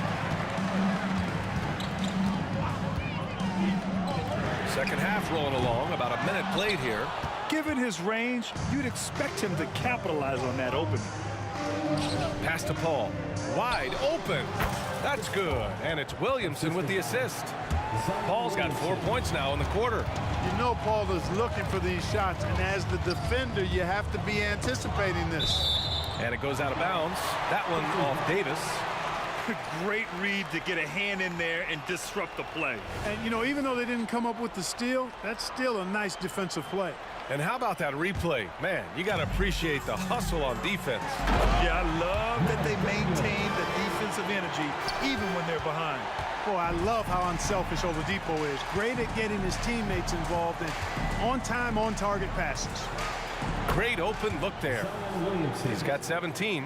Second half rolling along, about a minute played here. Given his range, you'd expect him to capitalize on that opening. Pass to Paul. Wide open. That's good. And it's Williamson with the assist. Paul's got 4 points now in the quarter. You know Paul is looking for these shots, and as the defender, you have to be anticipating this. And it goes out of bounds. That one off Davis. Great read to get a hand in there and disrupt the play. And, you know, even though they didn't come up with the steal, that's still a nice defensive play. And how about that replay? Man, you got to appreciate the hustle on defense. Yeah, I love that they maintain the defensive energy even when they're behind. Boy, I love how unselfish Oladipo is. Great at getting his teammates involved in on-time, on-target passes. Great open look there. He's got 17.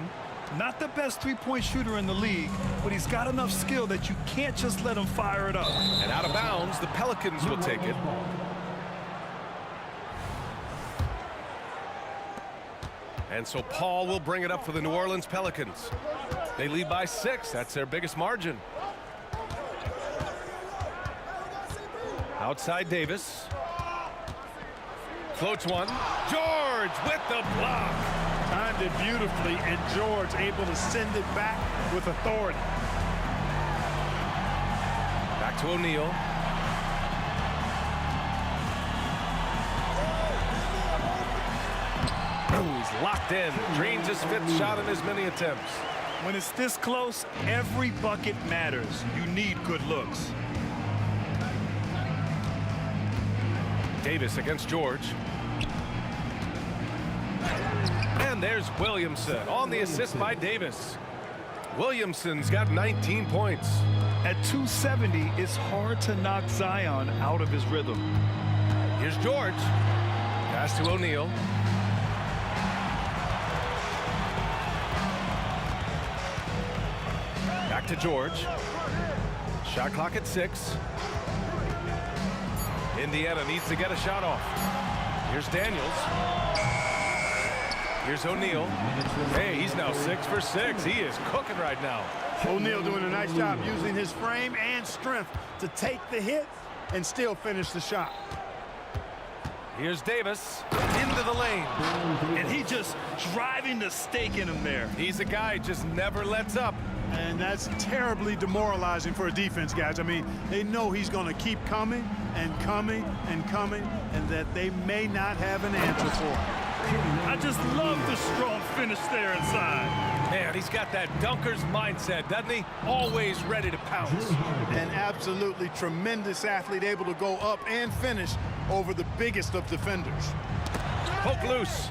Not the best three-point shooter in the league, but he's got enough skill that you can't just let him fire it up. And out of bounds, the Pelicans will take it. And so Paul will bring it up for the New Orleans Pelicans. They lead by 6. That's their biggest margin. Outside Davis. Floats one. George with the block. Timed it beautifully, and George able to send it back with authority. Back to O'Neal. He's locked in. Drains his 5th shot in as many attempts. When it's this close, every bucket matters. You need good looks. Davis against George. And there's Williamson on the assist by Davis. Williamson's got 19 points. At 270, it's hard to knock Zion out of his rhythm. Here's George. Pass to O'Neal. Back to George. Shot clock at 6. Indiana needs to get a shot off. Here's Daniels. Here's O'Neal. Hey, he's now 6 for 6. He is cooking right now. O'Neal doing a nice job using his frame and strength to take the hit and still finish the shot. Here's Davis into the lane. And he just driving the stake in him there. He's a guy who just never lets up. And that's terribly demoralizing for a defense, guys. I mean, they know he's going to keep coming and coming and coming, and that they may not have an answer for him. I just love the strong finish there inside. Man, he's got that dunker's mindset, doesn't he? Always ready to pounce. An absolutely tremendous athlete, able to go up and finish over the biggest of defenders. Poke loose.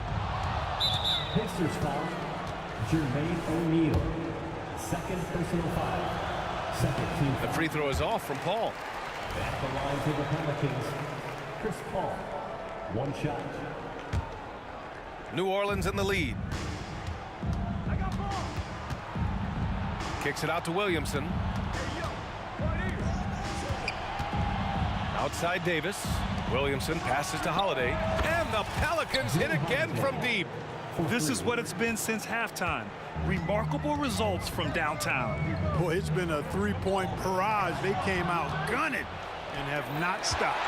Pacers foul, Jermaine O'Neal. Second personal foul. Second team foul. The free throw is off from Paul. At the line to the Pelicans, Chris Paul. One shot. New Orleans in the lead. Kicks it out to Williamson. Outside Davis. Williamson passes to Holiday. And the Pelicans hit again from deep. This is what it's been since halftime. Remarkable results from downtown. Boy, it's been a three-point barrage. They came out gunning and have not stopped.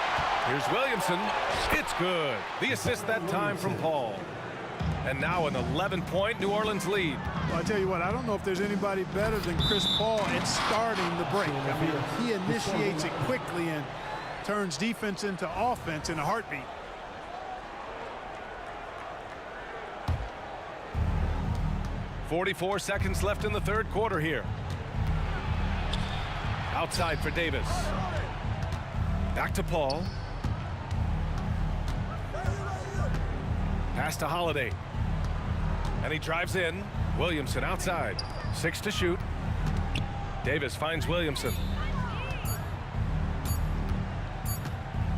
Here's Williamson. It's good. The assist that time from Paul. And now an 11-point New Orleans lead. Well, I tell you what, I don't know if there's anybody better than Chris Paul at starting the break. I mean, he initiates it quickly and turns defense into offense in a heartbeat. .44 seconds left in the third quarter here. Outside for Davis. Back to Paul. Pass to Holiday. And he drives in. Williamson outside. 6 to shoot. Davis finds Williamson.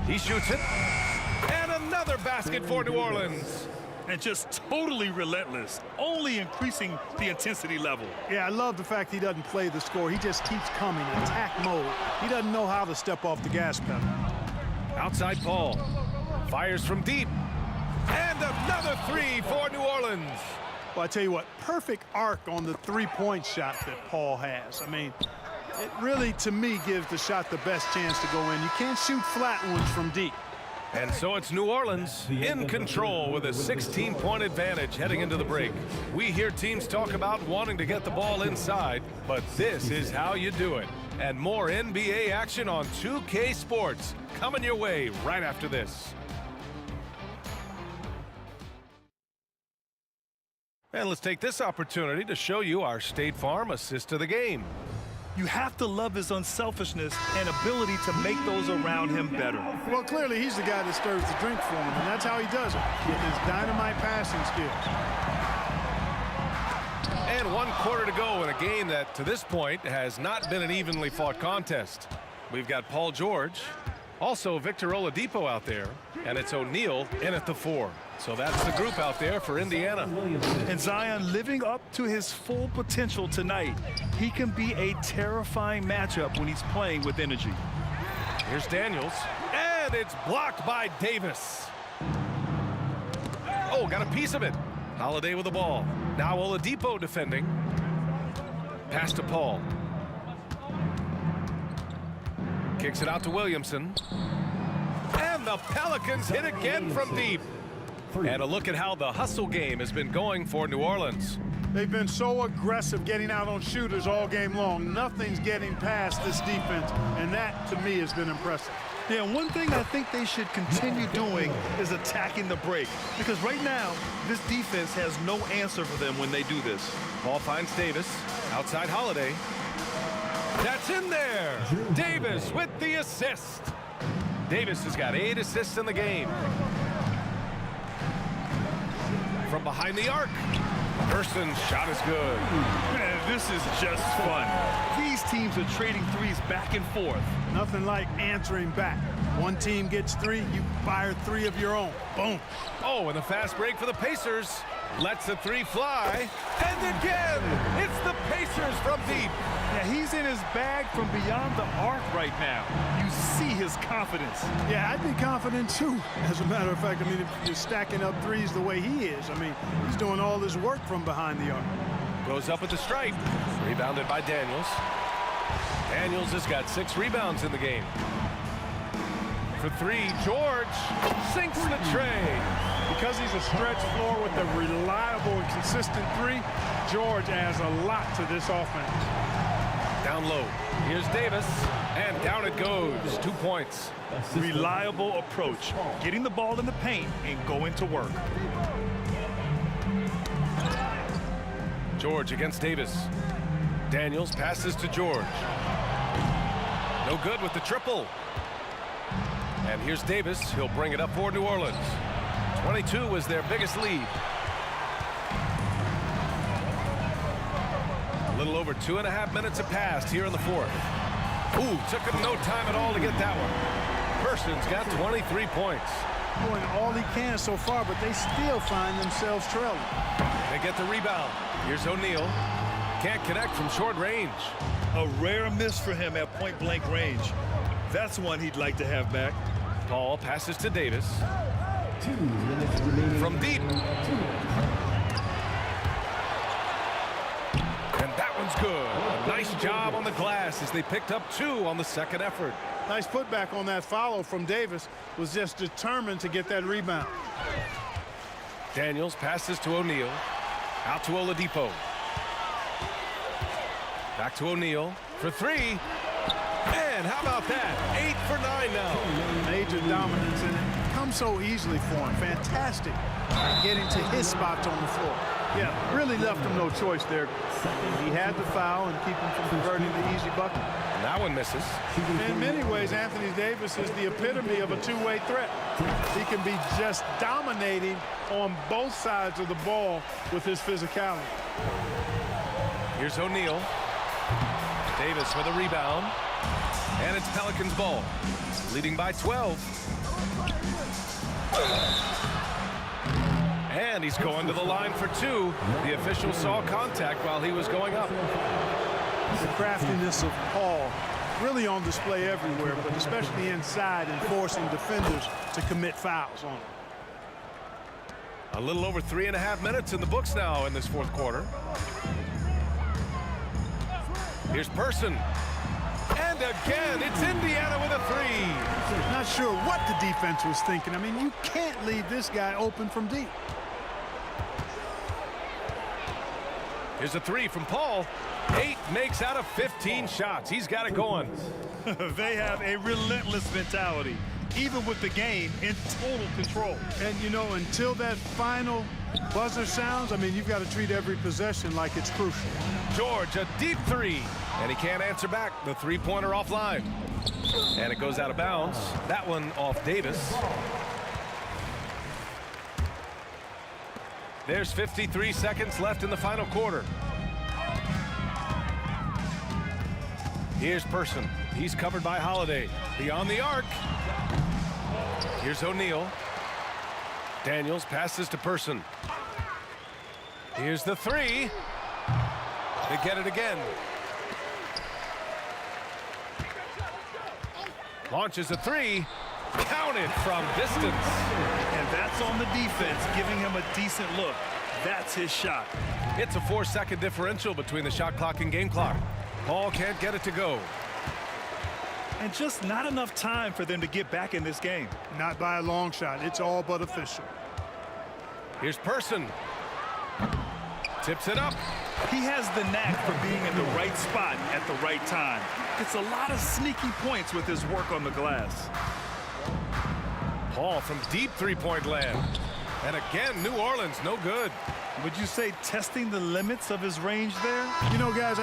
He shoots it. And another basket for New Orleans. And just totally relentless, only increasing the intensity level. Yeah, I love the fact he doesn't play the score. He just keeps coming, attack mode. He doesn't know how to step off the gas pedal. Outside Paul. Fires from deep. And another three for New Orleans. Well, I tell you what, perfect arc on the three-point shot that Paul has. I mean, it really, to me, gives the shot the best chance to go in. You can't shoot flat ones from deep. And so it's New Orleans in control with a 16-point advantage heading into the break. We hear teams talk about wanting to get the ball inside, but this is how you do it. And more NBA action on 2K Sports coming your way right after this. And let's take this opportunity to show you our State Farm assist of the game. You have to love his unselfishness and ability to make those around him better. Well, clearly he's the guy that stirs the drink for him, and that's how he does it, with his dynamite passing skills. And 1 quarter to go in a game that, to this point, has not been an evenly fought contest. We've got Paul George, also Victor Oladipo out there, and it's O'Neal in at the 4. So that's the group out there for Indiana. And Zion living up to his full potential tonight. He can be a terrifying matchup when he's playing with energy. Here's Daniels, and it's blocked by Davis. Oh, got a piece of it. Holiday with the ball. Now Oladipo defending. Pass to Paul. Kicks it out to Williamson. And the Pelicans hit again from deep. And a look at how the hustle game has been going for New Orleans. They've been so aggressive getting out on shooters all game long. Nothing's getting past this defense, and that, to me, has been impressive. Yeah, one thing I think they should continue doing is attacking the break. Because right now, this defense has no answer for them when they do this. Ball finds Davis. Outside Holiday. That's in there. Davis with the assist. Davis has got 8 assists in the game. From behind the arc. Hurston's shot is good. Man, this is just fun. These teams are trading threes back and forth. Nothing like answering back. One team gets 3, you fire 3 of your own. Boom. Oh, and a fast break for the Pacers. Lets the 3 fly. And again, it's the Pacers from deep. Yeah, he's in his bag from beyond the arc right now. You see his confidence. Yeah, I'd be confident too. As a matter of fact, I mean, if you're stacking up threes the way he is, I mean, he's doing all this work from behind the arc. Goes up at the stripe. Rebounded by Daniels. Daniels has got 6 rebounds in the game. For 3, George sinks the tray. Because he's a stretch floor with a reliable and consistent 3, George adds a lot to this offense. Down low. Here's Davis, and down it goes. 2 points. Reliable approach. Getting the ball in the paint and going to work. George against Davis. Daniels passes to George. No good with the triple. And here's Davis. He'll bring it up for New Orleans. 22 was their biggest lead. A little over 2.5 minutes have passed here in the 4th. Ooh, took him no time at all to get that one. Hurston's got 23 points. Doing all he can so far, but they still find themselves trailing. They get the rebound. Here's O'Neal. Can't connect from short range. A rare miss for him at point-blank range. That's one he'd like to have back. Paul passes to Davis. From deep. And that one's good. A nice job on the glass as they picked up 2 on the second effort. Nice putback on that follow from Davis. Was just determined to get that rebound. Daniels passes to O'Neal. Out to Oladipo. Back to O'Neal for three. And how about that? 8 for 9 now. Major dominance, and it comes so easily for him. Fantastic getting to his spots on the floor. Yeah, really left him no choice there. He had the foul and keep him from converting the easy bucket. And that one misses. In many ways, Anthony Davis is the epitome of a two-way threat. He can be just dominating on both sides of the ball with his physicality. Here's O'Neal. Davis with a rebound. And it's Pelicans ball. Leading by 12. And he's going to the line for two. The official saw contact while he was going up. The craftiness of Paul really on display everywhere, but especially inside and forcing defenders to commit fouls on him. A little over 3.5 minutes in the books now in this fourth quarter. Here's Person. And again, it's Indiana with a three. Not sure what the defense was thinking. I mean, you can't leave this guy open from deep. Here's a three from Paul. 8 makes out of 15 shots. He's got it going. They have a relentless mentality, even with the game in total control. And, you know, until that final buzzer sounds, I mean, you've got to treat every possession like it's crucial. George, a deep three. And he can't answer back. The three-pointer offline. And it goes out of bounds. That one off Davis. There's 53 seconds left in the final quarter. Here's Person. He's covered by Holiday. Beyond the arc. Here's O'Neal. Daniels passes to Person. Here's the three. They get it again. Launches a three. Counted from distance. And that's on the defense, giving him a decent look. That's his shot. It's a 4-second differential between the shot clock and game clock. Paul can't get it to go. And just not enough time for them to get back in this game. Not by a long shot. It's all but official. Here's Person. Tips it up. He has the knack for being in the right spot at the right time. Gets a lot of sneaky points with his work on the glass. Paul from deep three-point land. And again, New Orleans, no good. Would you say testing the limits of his range there? You know, guys,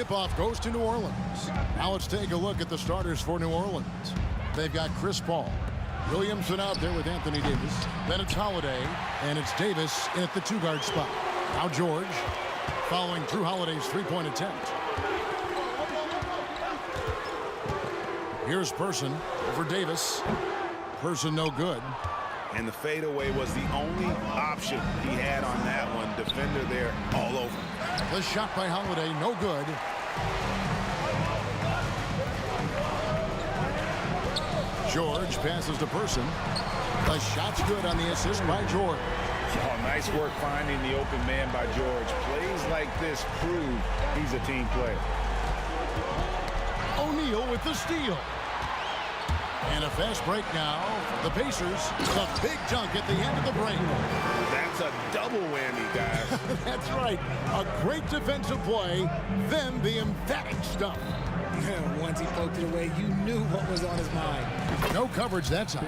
tip-off goes to New Orleans. Now let's take a look at the starters for New Orleans. They've got Chris Paul. Williamson out there with Anthony Davis. Then it's Holiday, and it's Davis at the 2-guard spot. Now George, following Drew Holiday's 3-point attempt. Here's Person for Davis. Person no good. And the fadeaway was the only option he had on that one. Defender there all over. The shot by Holiday, no good. George passes to Person. The shot's good on the assist by George. Oh, nice work finding the open man by George. Plays like this prove he's a team player. O'Neal with the steal. And a fast break now. The Pacers, the big dunk at the end of the break. That's a double whammy, guys. That's right. A great defensive play, then the emphatic stuff. Once he poked it away, you knew what was on his mind. No coverage that time.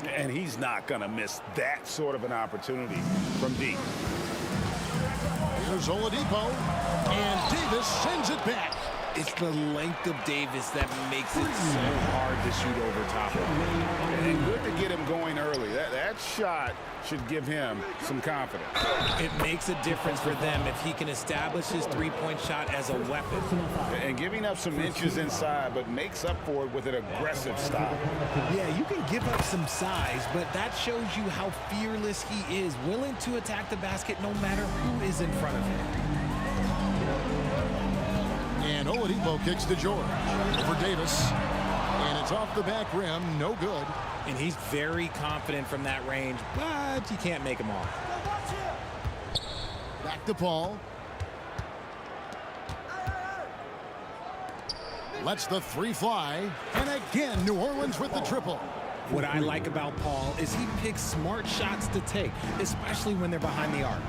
And he's not going to miss that sort of an opportunity from deep. Here's Oladipo, and Davis sends it back. It's the length of Davis that makes it so hard to shoot over top of him. And good to get him going early. That shot should give him some confidence. It makes a difference for them if he can establish his three-point shot as a weapon. And giving up some inches inside, but makes up for it with an aggressive style. Yeah, you can give up some size, but that shows you how fearless he is, willing to attack the basket no matter who is in front of him. And Oladipo kicks to George for Davis. And it's off the back rim, no good. And he's very confident from that range, but you can't make him off. Back to Paul. Lets the three fly. And again, New Orleans with the triple. What I like about Paul is he picks smart shots to take, especially when they're behind the arc.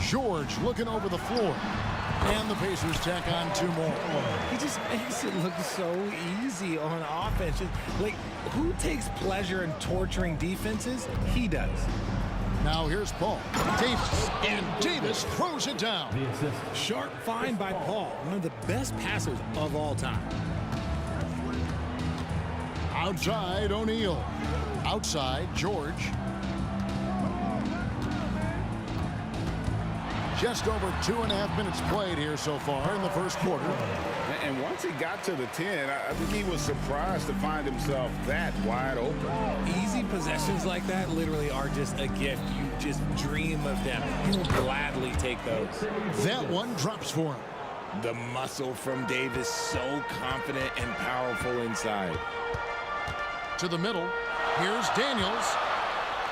George looking over the floor. And the Pacers tack on 2 more. He just makes it look so easy on offense. Like, who takes pleasure in torturing defenses? He does. Now here's Paul. Davis. And Davis throws it down. Sharp find by Paul. One of the best passers of all time. Outside, O'Neal. Outside, George. Just over 2.5 minutes played here so far in the first quarter. And once he got to the 10, I think he was surprised to find himself that wide open. Easy possessions like that literally are just a gift. You just dream of them. You will gladly take those. That one drops for him. The muscle from Davis, so confident and powerful inside. To the middle. Here's Daniels.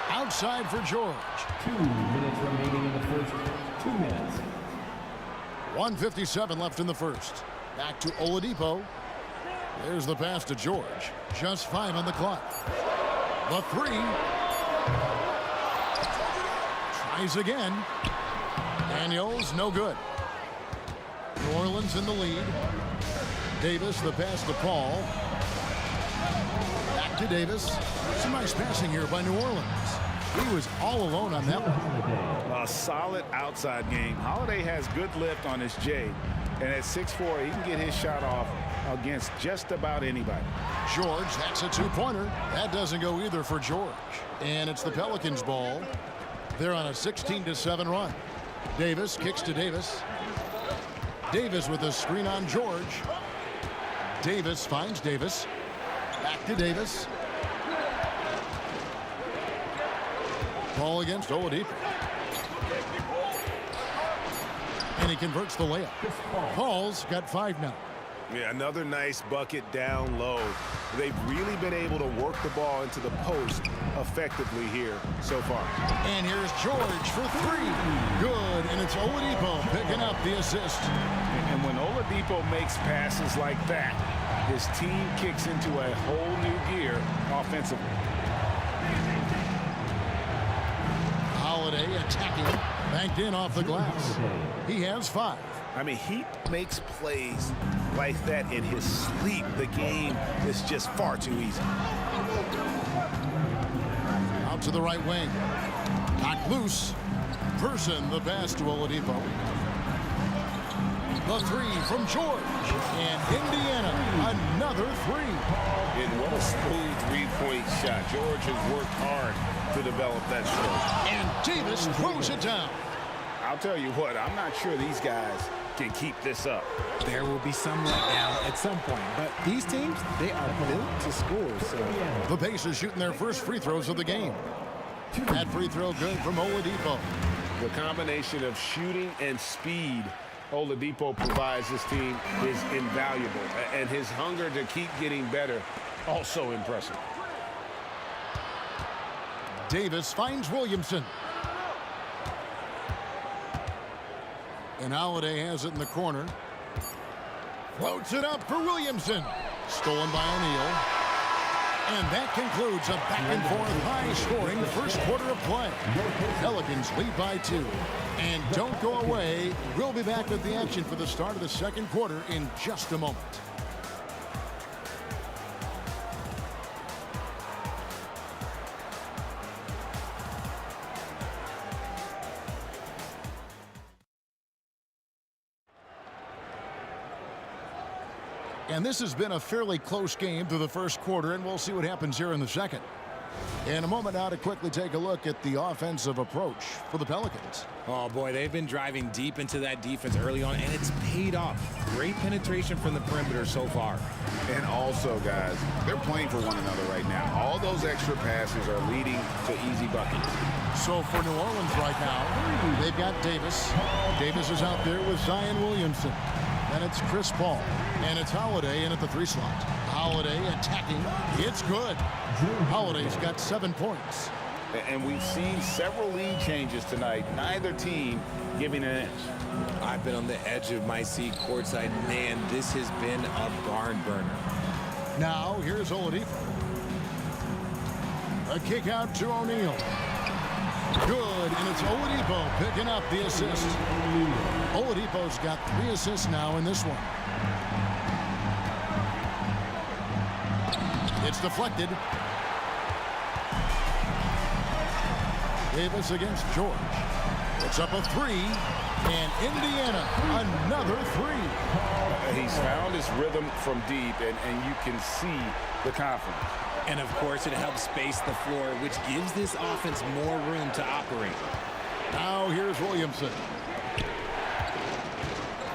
Outside for George. 2 minutes remaining in the first. 2 minutes. 1:57 left in the first. Back to Oladipo. There's the pass to George. Just 5 on the clock. The 3. Tries again. Daniels, no good. New Orleans in the lead. Davis, the pass to Paul. Back to Davis. Some nice passing here by New Orleans. He was all alone on that one. A solid outside game. Holiday has good lift on his J. And at 6'4", he can get his shot off against just about anybody. George, that's a 2-pointer. That doesn't go either for George. And it's the Pelicans' ball. They're on a 16-7 run. Davis kicks to Davis. Davis with a screen on George. Davis finds Davis. Back to Davis. Ball against Oladipo. And he converts the layup. Paul's got 5 now. Yeah, another nice bucket down low. They've really been able to work the ball into the post effectively here so far. And here's George for 3. Good, and it's Oladipo picking up the assist. And when Oladipo makes passes like that, his team kicks into a whole new gear offensively. Holiday attacking, banked in off the glass. He has 5. I mean, he makes plays like that in his sleep. The game is just far too easy. Out to the right wing. Knocked loose. Person, the pass to Oladipo. The three from George. And Indiana, another three. And what a smooth three-point shot. George has worked hard to develop that stroke. And Davis throws it down. I'll tell you what, I'm not sure these guys can keep this up. There will be some letdown at some point, but these teams, they are built to score. So the Pacers shooting their first free throws of the game. That free throw good from Oladipo. The combination of shooting and speed Oladipo provides this team is invaluable, and his hunger to keep getting better also impressive. Davis finds Williamson. And Holiday has it in the corner. Floats it up for Williamson. Stolen by O'Neal. And that concludes a back-and-forth high-scoring first quarter of play. Pelicans lead by 2. And don't go away. We'll be back with the action for the start of the second quarter in just a moment. And this has been a fairly close game through the first quarter, and we'll see what happens here in the second. In a moment now to quickly take a look at the offensive approach for the Pelicans. Oh, boy, they've been driving deep into that defense early on, and it's paid off. Great penetration from the perimeter so far. And also, guys, they're playing for one another right now. All those extra passes are leading to easy buckets. So for New Orleans right now, they've got Davis. Davis is out there with Zion Williamson. And it's Chris Paul. And it's Holiday in at the 3 slot. Holiday attacking. It's good. Holiday's got 7 points. And we've seen several lead changes tonight. Neither team giving an inch. I've been on the edge of my seat courtside. Man, this has been a barn burner. Now, here's Oladipo. A kick out to O'Neal. Good, and it's Oladipo picking up the assist. Oladipo's got 3 assists now in this one. It's deflected. Davis against George. It's up a 3, and Indiana, another 3. He's found his rhythm from deep, and you can see the confidence. And, of course, it helps space the floor, which gives this offense more room to operate. Now here's Williamson.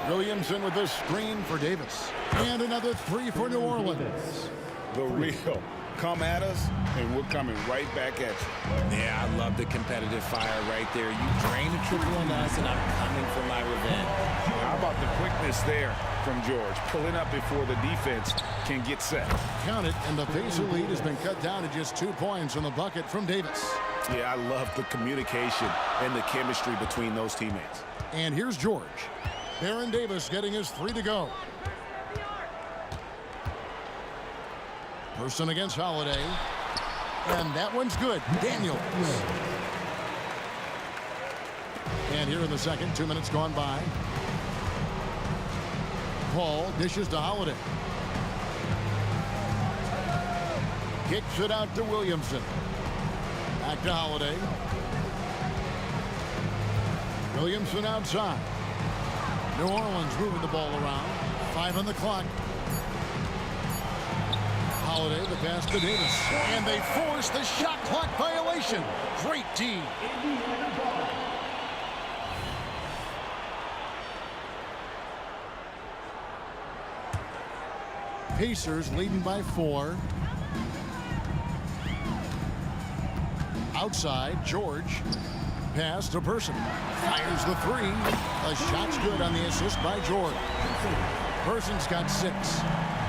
Williamson with the screen for Davis. And another 3 for New Orleans. The real come at us, and we're coming right back at you. Yeah, I love the competitive fire right there. You drain a triple on us, and I'm coming for my revenge. How about the quickness there from George, pulling up before the defense can get set. Count it, and the Pacer lead has been cut down to just 2 points on the bucket from Davis. Yeah, I love the communication and the chemistry between those teammates. And here's George. Baron Davis getting his 3 to go. Person against Holiday. And that one's good. Daniels. And here in the second, 2 minutes gone by. Paul dishes to Holiday. Kicks it out to Williamson. Back to Holiday. Williamson outside. New Orleans moving the ball around. 5 on the clock. Holiday, the pass to Davis. And they force the shot clock violation. Great D. Pacers leading by 4. Outside, George. Pass to Person. Fires the 3. A shot's good on the assist by George. Person's got 6.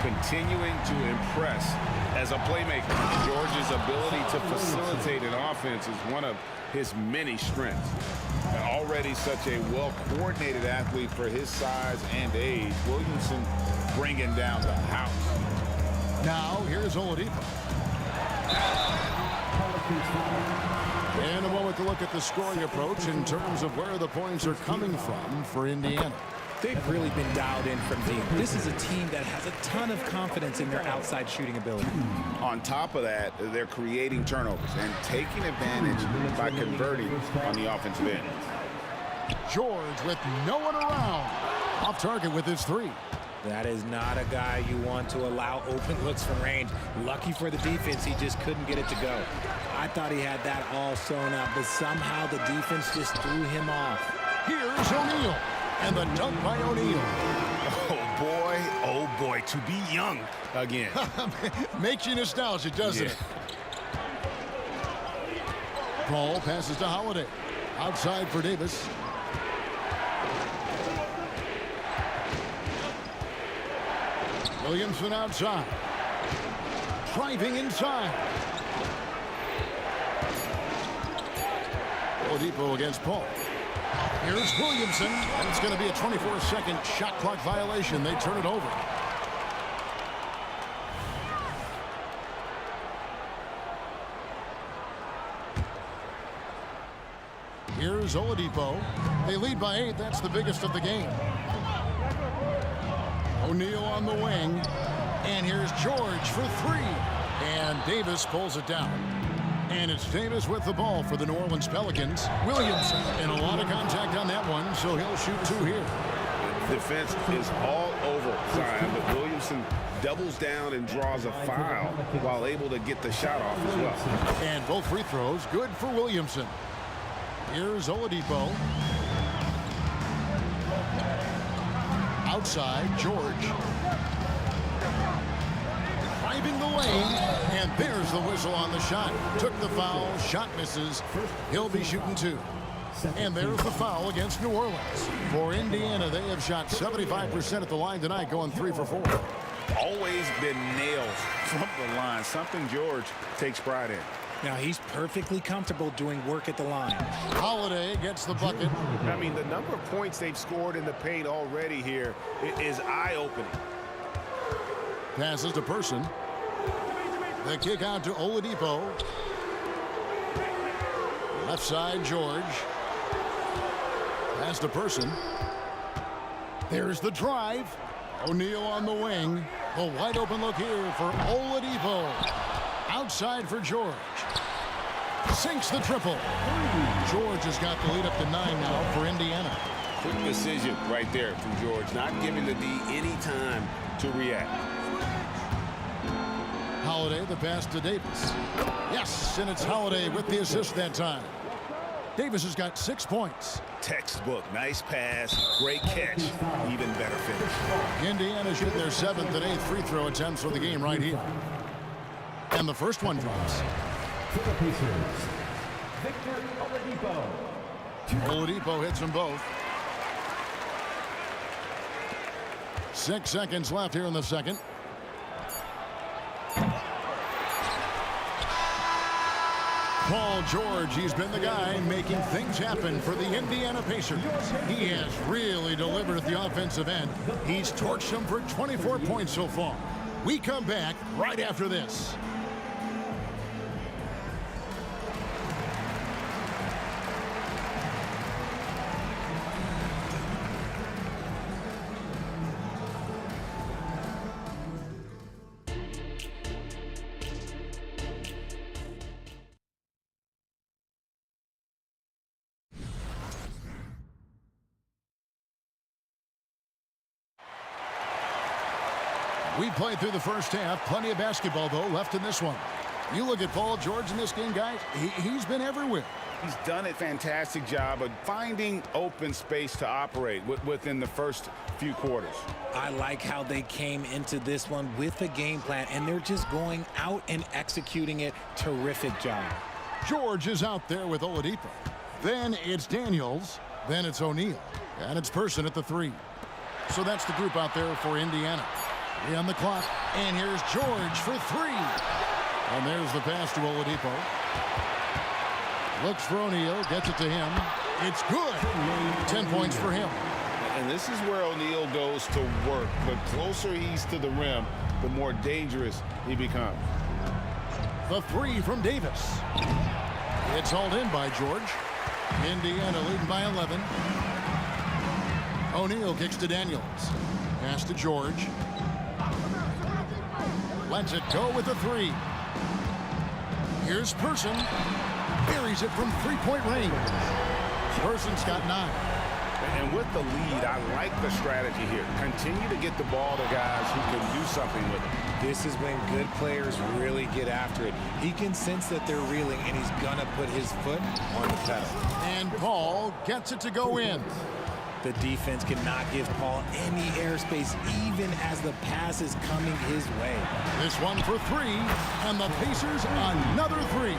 Continuing to impress as a playmaker. George's ability to facilitate an offense is one of his many strengths. And already such a well-coordinated athlete for his size and age. Williamson bringing down the house. Now, here's Oladipo. And a moment to look at the scoring approach in terms of where the points are coming from for Indiana. They've really been dialed in from deep. This is a team that has a ton of confidence in their outside shooting ability. On top of that, they're creating turnovers and taking advantage by converting on the offensive end. George with no one around. Off target with his three. That is not a guy you want to allow open looks from range. Lucky for the defense, he just couldn't get it to go. I thought he had that all sewn up, but somehow the defense just threw him off. Here's O'Neal, and the dunk by O'Neal. Oh boy, to be young again. Makes you nostalgic, doesn't it? Paul passes to Holiday. Outside for Davis. Williamson outside. Driving inside. Oladipo against Paul. Here's Williamson. And it's going to be a 24-second shot clock violation. They turn it over. Here's Oladipo. They lead by 8. That's the biggest of the game. O'Neal on the wing. And here's George for 3. And Davis pulls it down. And it's Davis with the ball for the New Orleans Pelicans. Williamson, and a lot of contact on that one, so he'll shoot 2 here. Defense is all over Zion, but Williamson doubles down and draws a foul while able to get the shot off as well. And both free throws good for Williamson. Here's Oladipo. Outside, George. Driving the lane, and there's the whistle on the shot. Took the foul, shot misses. He'll be shooting 2. And there's the foul against New Orleans. For Indiana, they have shot 75% at the line tonight, going 3 for 4. Always been nails from the line, something George takes pride in. Now, he's perfectly comfortable doing work at the line. Holiday gets the bucket. I mean, the number of points they've scored in the paint already here is eye-opening. Passes to Person. The kick out to Oladipo. Left side, George. Pass to Person. There's the drive. O'Neal on the wing. A wide open look here for Oladipo. Outside for George. Sinks the triple. George has got the lead up to 9 now for Indiana. Quick decision right there from George, not giving the D any time to react. Holiday, the pass to Davis. Yes, and it's Holiday with the assist that time. Davis has got 6 points. Textbook, nice pass, great catch, even better finish. Indiana shooting their 7th and 8th free throw attempts for the game right here. And the first one drops. For the Pacers, Victor Oladipo. Oladipo hits them both. 6 seconds left here in the second. Paul George, he's been the guy making things happen for the Indiana Pacers. He has really delivered at the offensive end. He's torched them for 24 points so far. We come back right after this. We played through the first half. Plenty of basketball, though, left in this one. You look at Paul George in this game, guys. He's been everywhere. He's done a fantastic job of finding open space to operate within the first few quarters. I like how they came into this one with a game plan, and they're just going out and executing it. Terrific job. George is out there with Oladipo. Then it's Daniels. Then it's O'Neal. And it's Person at the 3. So that's the group out there for Indiana. 3 on the clock. And here's George for 3. And there's the pass to Oladipo. Looks for O'Neal. Gets it to him. It's good. 10 points for him. And this is where O'Neal goes to work. The closer he's to the rim, the more dangerous he becomes. The 3 from Davis. It's hauled in by George. Indiana leading by 11. O'Neal kicks to Daniels. Pass to George. Lets it go with the 3. Here's Person. Buries it from 3-point range. Person's got 9. And with the lead, I like the strategy here. Continue to get the ball to guys who can do something with it. This is when good players really get after it. He can sense that they're reeling, and he's going to put his foot on the pedal. And Paul gets it to go in. The defense cannot give Paul any airspace, even as the pass is coming his way. This one for three, and the Pacers another three.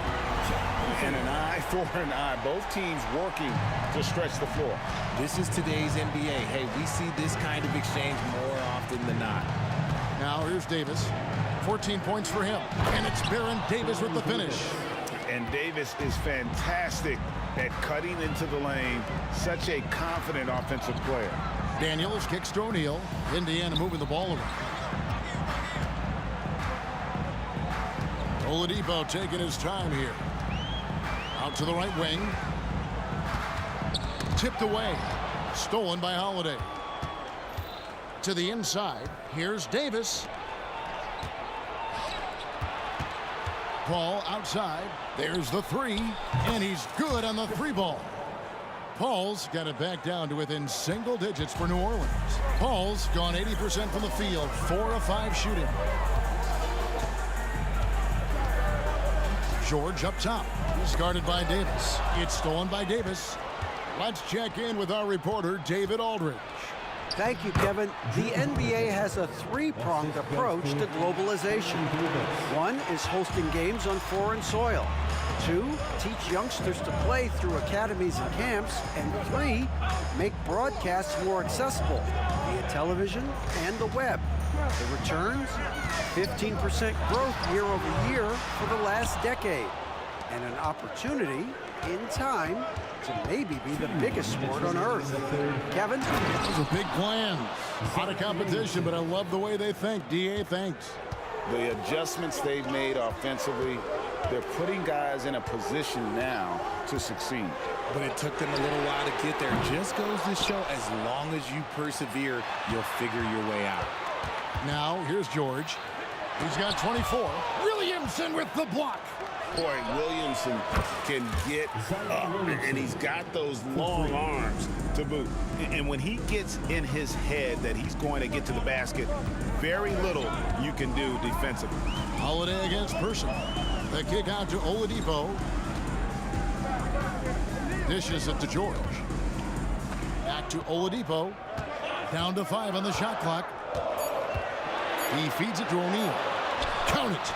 And an eye for an eye. Both teams working to stretch the floor. This is today's NBA. Hey, we see this kind of exchange more often than not. Now here's Davis. 14 points for him. And it's Baron Davis with the finish. And Davis is fantastic at cutting into the lane. Such a confident offensive player. Daniels kicks to O'Neal. Indiana moving the ball around. Oladipo taking his time here. Out to the right wing. Tipped away. Stolen by Holiday. To the inside. Here's Davis. Paul outside. There's the three. And he's good on the three ball. Paul's got it back down to within single digits for New Orleans. Paul's gone 80% from the field. 4 of 5 shooting. George up top. He's guarded by Davis. It's stolen by Davis. Let's check in with our reporter, David Aldridge. Thank you, Kevin. The NBA has a three-pronged approach to globalization. One is hosting games on foreign soil. 2, teach youngsters to play through academies and camps. And 3, make broadcasts more accessible via television and the web. The returns, 15% growth year over year for the last decade. And an opportunity, in time, to maybe be the biggest sport on earth. Kevin? Those are big plans. A lot of competition, but I love the way they think. DA, thanks. The adjustments they've made offensively, they're putting guys in a position now to succeed. But it took them a little while to get there. Just goes to show, as long as you persevere, you'll figure your way out. Now, here's George. He's got 24. Williamson with the block. Boy, Williamson can get up, and he's got those long arms to boot. And when he gets in his head that he's going to get to the basket, very little you can do defensively. Holiday against Person. The kick out to Oladipo. Dishes it to George. Back to Oladipo. Down to 5 on the shot clock. He feeds it to O'Neal. Count it.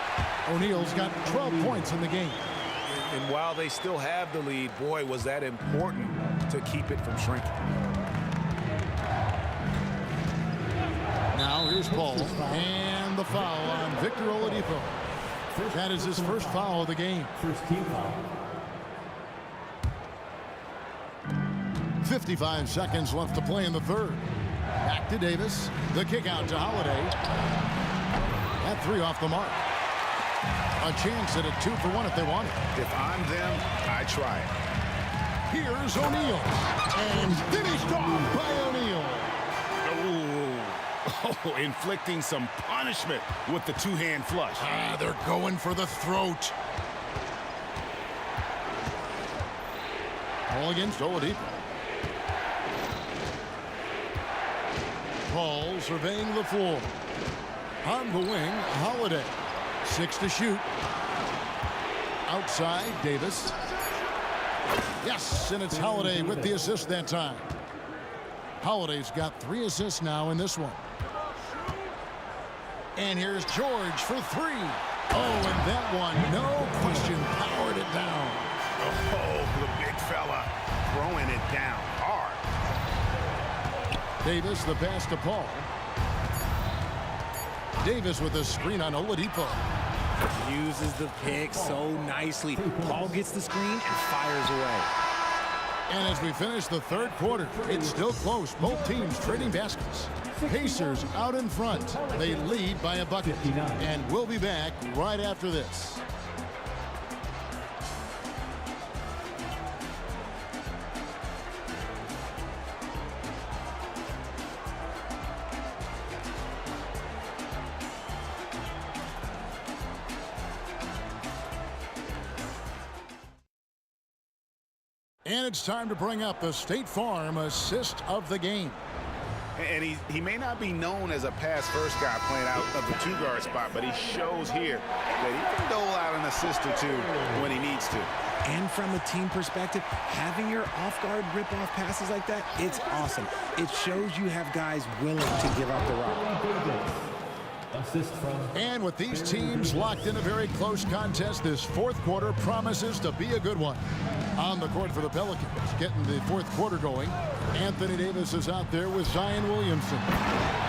O'Neal's got 12 points in the game. And while they still have the lead, boy, was that important to keep it from shrinking. Now here's Paul. And the foul on Victor Oladipo. That is his first foul of the game. First team foul. 55 seconds left to play in the third. Back to Davis. The kick out to Holiday. That three off the mark. A chance at a 2 for 1 if they want it. If I'm them, I try it. Here's O'Neal. And finished off by O'Neal. Oh, inflicting some punishment with the two-hand flush. They're going for the throat. All against Oladipo. Paul surveying the floor. On the wing, Holiday. 6 to shoot. Outside, Davis. Yes, and it's Holiday with the assist that time. Holiday's got 3 assists now in this one. And here's George for 3. Oh, and that one, no question, powered it down. Oh, the big fella throwing it down hard. Davis, the pass to Paul. Davis with a screen on Oladipo. Uses the pick so nicely. Paul gets the screen and fires away. And as we finish the third quarter, it's still close. Both teams trading baskets. Pacers out in front. They lead by a bucket. And we'll be back right after this. And it's time to bring up the State Farm assist of the game. And he may not be known as a pass-first guy playing out of the two-guard spot, but he shows here that he can dole out an assist or two when he needs to. And from a team perspective, having your off-guard rip-off passes like that, it's awesome. It shows you have guys willing to give up the rock. And with these teams locked in a very close contest, this fourth quarter promises to be a good one. On the court for the Pelicans, getting the fourth quarter going. Anthony Davis is out there with Zion Williamson.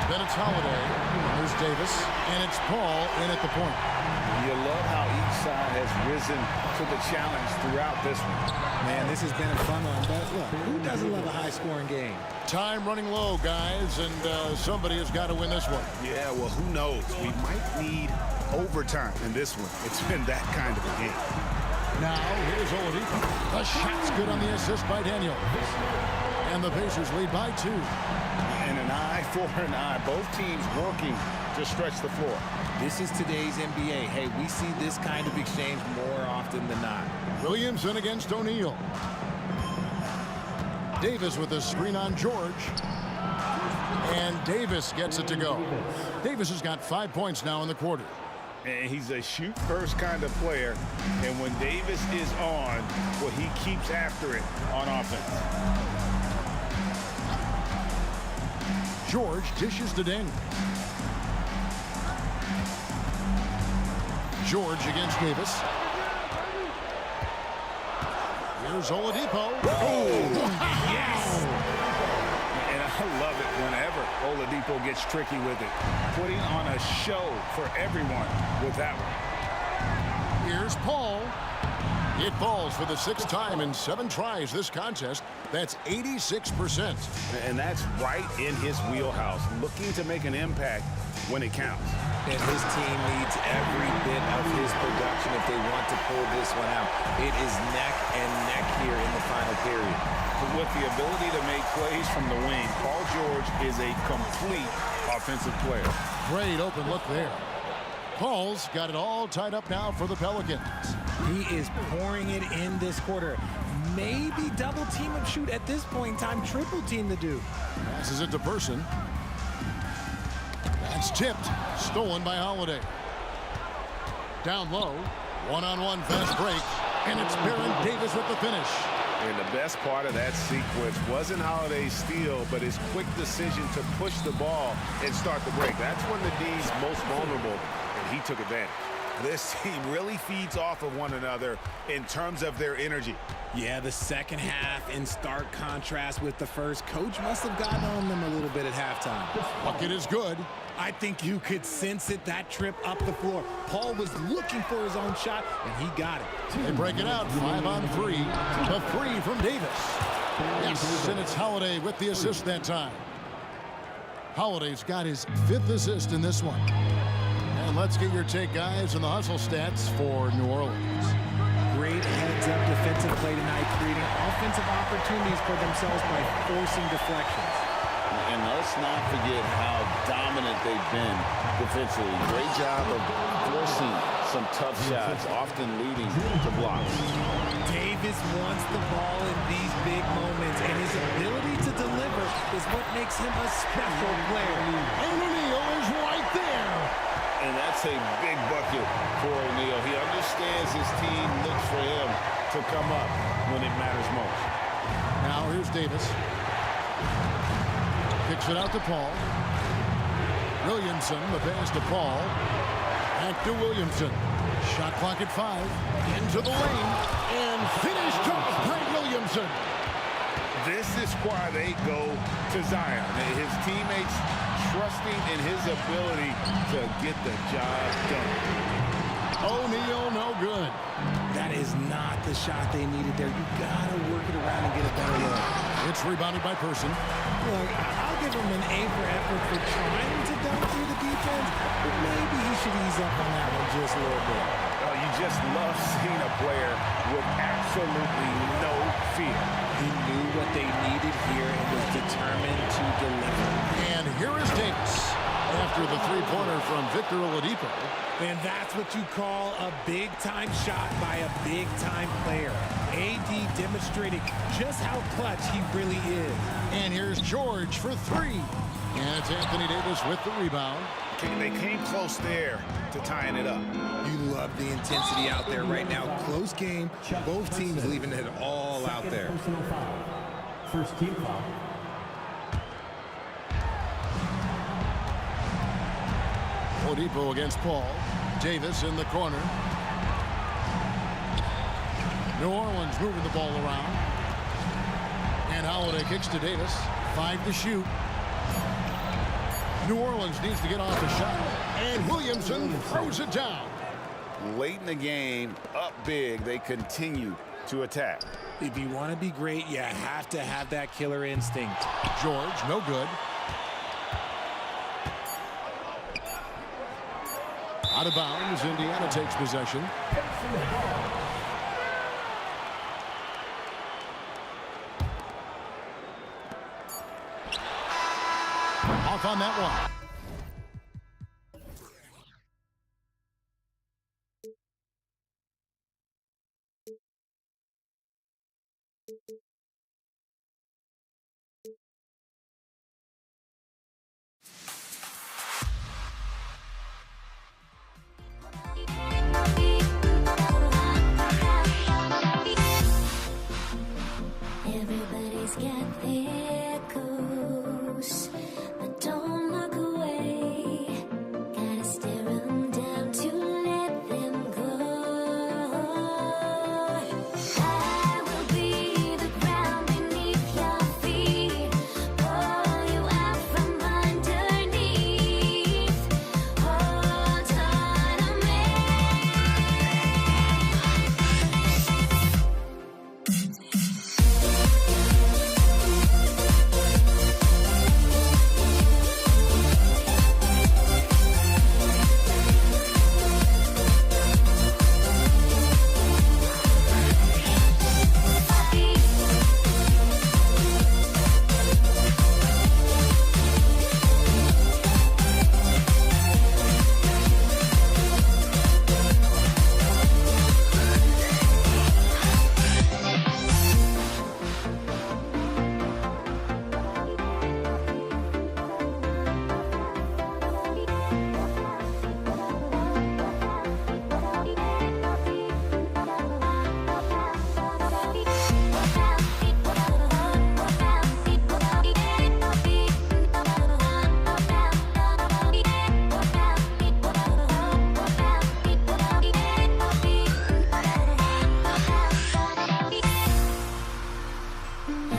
Then it's Holiday. There's Davis. And it's Paul in at the point. You love how each side has risen to the challenge throughout this one. Man, this has been a fun one. But look, who doesn't love a high-scoring game? Time running low, guys, and somebody has got to win this one. Yeah, well, who knows? We might need overtime in this one. It's been that kind of a game. Now, here's Oladipo. The shot's good on the assist by Daniel. And the Pacers lead by 2. And an eye for an eye. Both teams working to stretch the floor. This is today's NBA. Hey, we see this kind of exchange more often than not. Williamson against O'Neal. Davis with a screen on George. And Davis gets it to go. Davis has got 5 points now in the quarter. And he's a shoot-first kind of player. And when Davis is on, well, he keeps after it on offense. George dishes to Daniel. George against Davis. Here's Oladipo. Oh, yes! And I love it whenever Oladipo gets tricky with it. Putting on a show for everyone with that one. Here's Paul. It falls for the 6th time in 7 tries this contest. That's 86%. And that's right in his wheelhouse, looking to make an impact when it counts. And his team needs every bit of his production if they want to pull this one out. It is neck and neck here in the final period. With the ability to make plays from the wing, Paul George is a complete offensive player. Great open look there. Paul's got it all tied up now for the Pelicans. He is pouring it in this quarter. Maybe double team him, shoot at this point in time, triple team the dude. Passes it to Person. That's tipped. Stolen by Holiday. Down low. One-on-one fast break. And it's Baron Davis with the finish. And the best part of that sequence wasn't Holiday's steal, but his quick decision to push the ball and start the break. That's when the D's most vulnerable, and he took advantage. This team really feeds off of one another in terms of their energy. Yeah, the second half in stark contrast with the first. Coach must have gotten on them a little bit at halftime. Bucket is good. I think you could sense it, that trip up the floor. Paul was looking for his own shot, and he got it. They break it out, 5 on 3. The 3 from Davis. Yes, and it's Holiday with the assist that time. Holiday's got his 5th assist in this one. And let's get your take, guys, on the hustle stats for New Orleans. Great heads-up defensive play tonight, creating offensive opportunities for themselves by forcing deflections. And let's not forget how dominant they've been defensively. Great job of forcing some tough shots, often leading to blocks. Davis wants the ball in these big moments, and his ability to deliver is what makes him a special player. And O'Neal is right there. And that's a big bucket for O'Neal. He understands his team looks for him to come up when it matters most. Now here's Davis. Kicks it out to Paul. Williamson, the pass to Paul. Back to Williamson. Shot clock at 5. Into the lane. And finished off by Williamson. This is why they go to Zion. His teammates trusting in his ability to get the job done. O'Neal, no good. That is not the shot they needed there. You gotta work it around and get a better look. It's rebounded by Person. Look, I'll give him an A for effort for trying to dunk through the defense, but maybe he should ease up on that one just a little bit. You just love seeing a player with absolutely no fear. He knew what they needed here and was determined to deliver. And here is Davis. After the three-pointer from Victor Oladipo. And that's what you call a big-time shot by a big-time player. AD demonstrating just how clutch he really is. And here's George for three. And it's Anthony Davis with the rebound. They came close there to tying it up. You love the intensity out there right now. Close game. Both teams leaving it all out there. Personal foul. First team foul. Oladipo against Paul. Davis in the corner. New Orleans moving the ball around. And Holiday kicks to Davis. 5 to shoot. New Orleans needs to get off the shot. And Williamson throws it down. Late in the game, up big, they continue to attack. If you want to be great, you have to have that killer instinct. George, no good. Out of bounds, Indiana takes possession. Off on that one. Everybody's got their goals, but don't look away. Gotta stare 'em down to let them go. I will be the ground beneath your feet, pull you out from underneath. Hold on to me.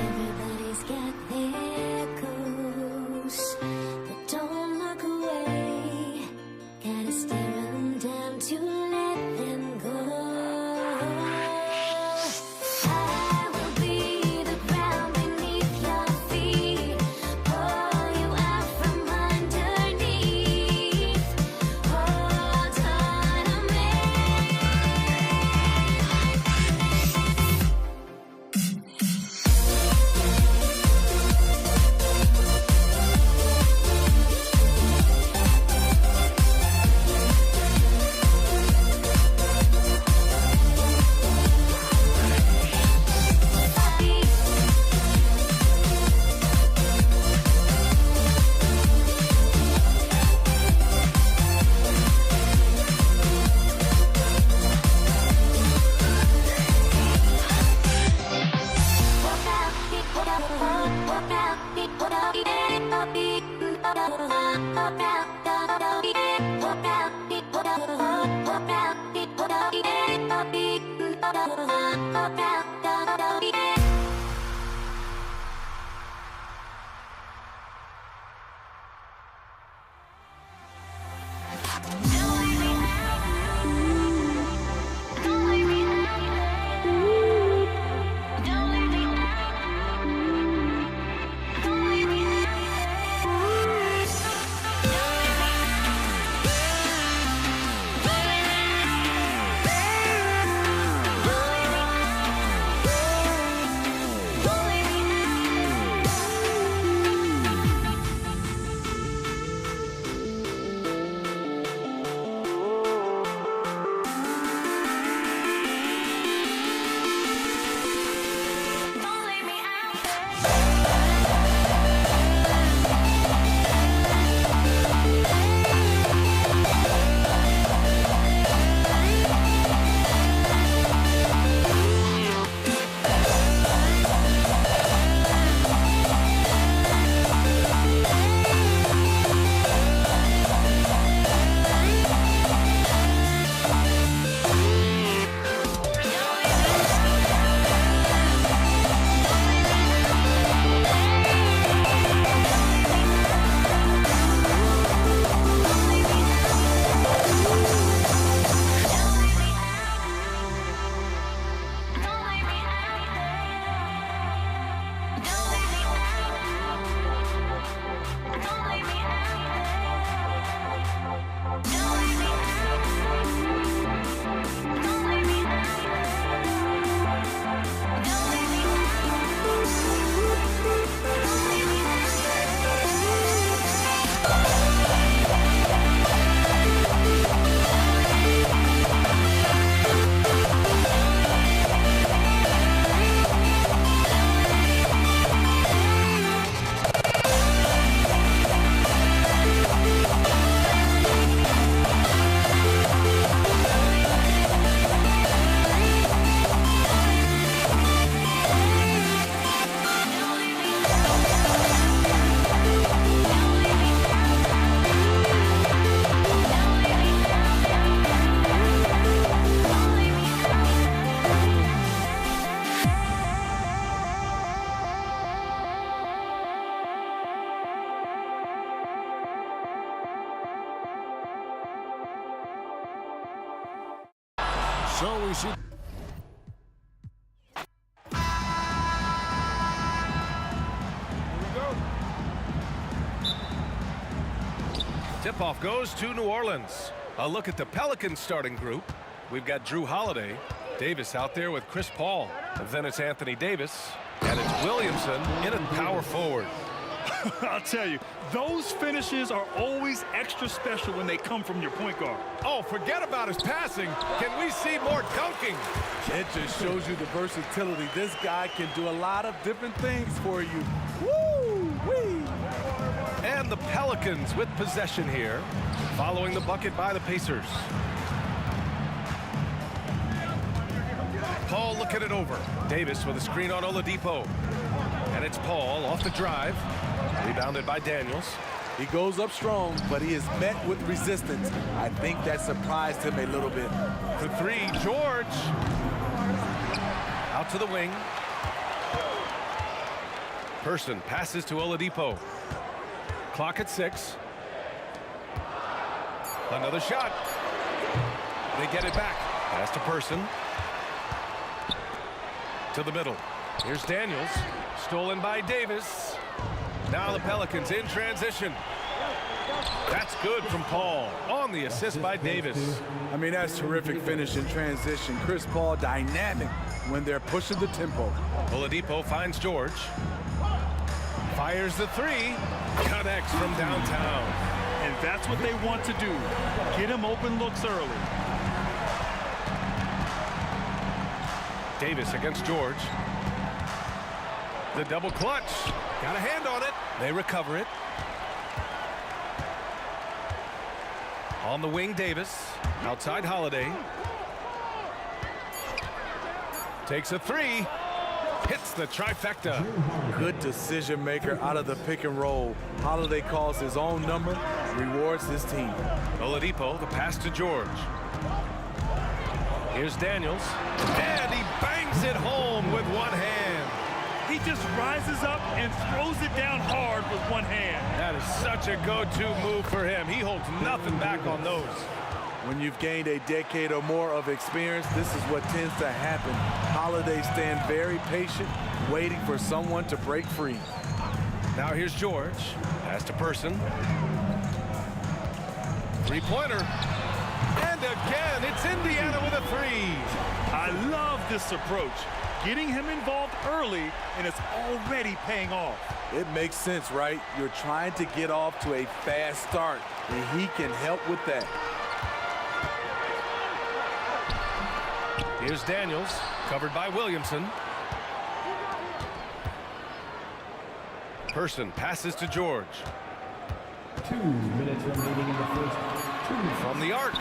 Everybody's got their goals, but don't look away. Gotta stare 'em down to let them go. I will be the ground beneath your feet, pull you out from underneath. Hold on to me. So we see. Tip-off goes to New Orleans. A look at the Pelicans starting group. We've got Drew Holiday, Davis out there with Chris Paul. And then it's Anthony Davis, and it's Williamson in at power forward. I'll tell you, those finishes are always extra special when they come from your point guard. Oh, forget about his passing. Can we see more dunking? It just shows you the versatility. This guy can do a lot of different things for you. Woo-wee! And the Pelicans with possession here, following the bucket by the Pacers. Paul looking it over. Davis with a screen on Oladipo. And it's Paul off the drive. Rebounded by Daniels. He goes up strong, but he is met with resistance. I think that surprised him a little bit. For three, George. Out to the wing. Person passes to Oladipo. Clock at 6. Another shot. They get it back. Pass to Person. To the middle. Here's Daniels. Stolen by Davis. Now the Pelicans in transition. That's good from Paul on the assist by Davis. I mean, that's terrific finish in transition. Chris Paul dynamic when they're pushing the tempo. Oladipo finds George. Fires the three. Connects from downtown. And that's what they want to do. Get him open looks early. Davis against George. The double clutch. Got a hand on it. They recover it. On the wing, Davis. Outside, Holiday. Takes a three. Hits the trifecta. Good decision maker out of the pick and roll. Holiday calls his own number, rewards his team. Oladipo, the pass to George. Here's Daniels. And he bangs it home with one hand. He just rises up and throws it down hard with one hand. That is such a go-to move for him. He holds nothing back on those. When you've gained a decade or more of experience, this is what tends to happen. Holiday stand very patient, waiting for someone to break free. Now here's George. Pass to Person. Three-pointer. And again, it's Indiana with a three. I love this approach. Getting him involved early, and it's already paying off. It makes sense, right? You're trying to get off to a fast start, and he can help with that. Here's Daniels, covered by Williamson. Person passes to George. 2 minutes remaining in the first. From the arc.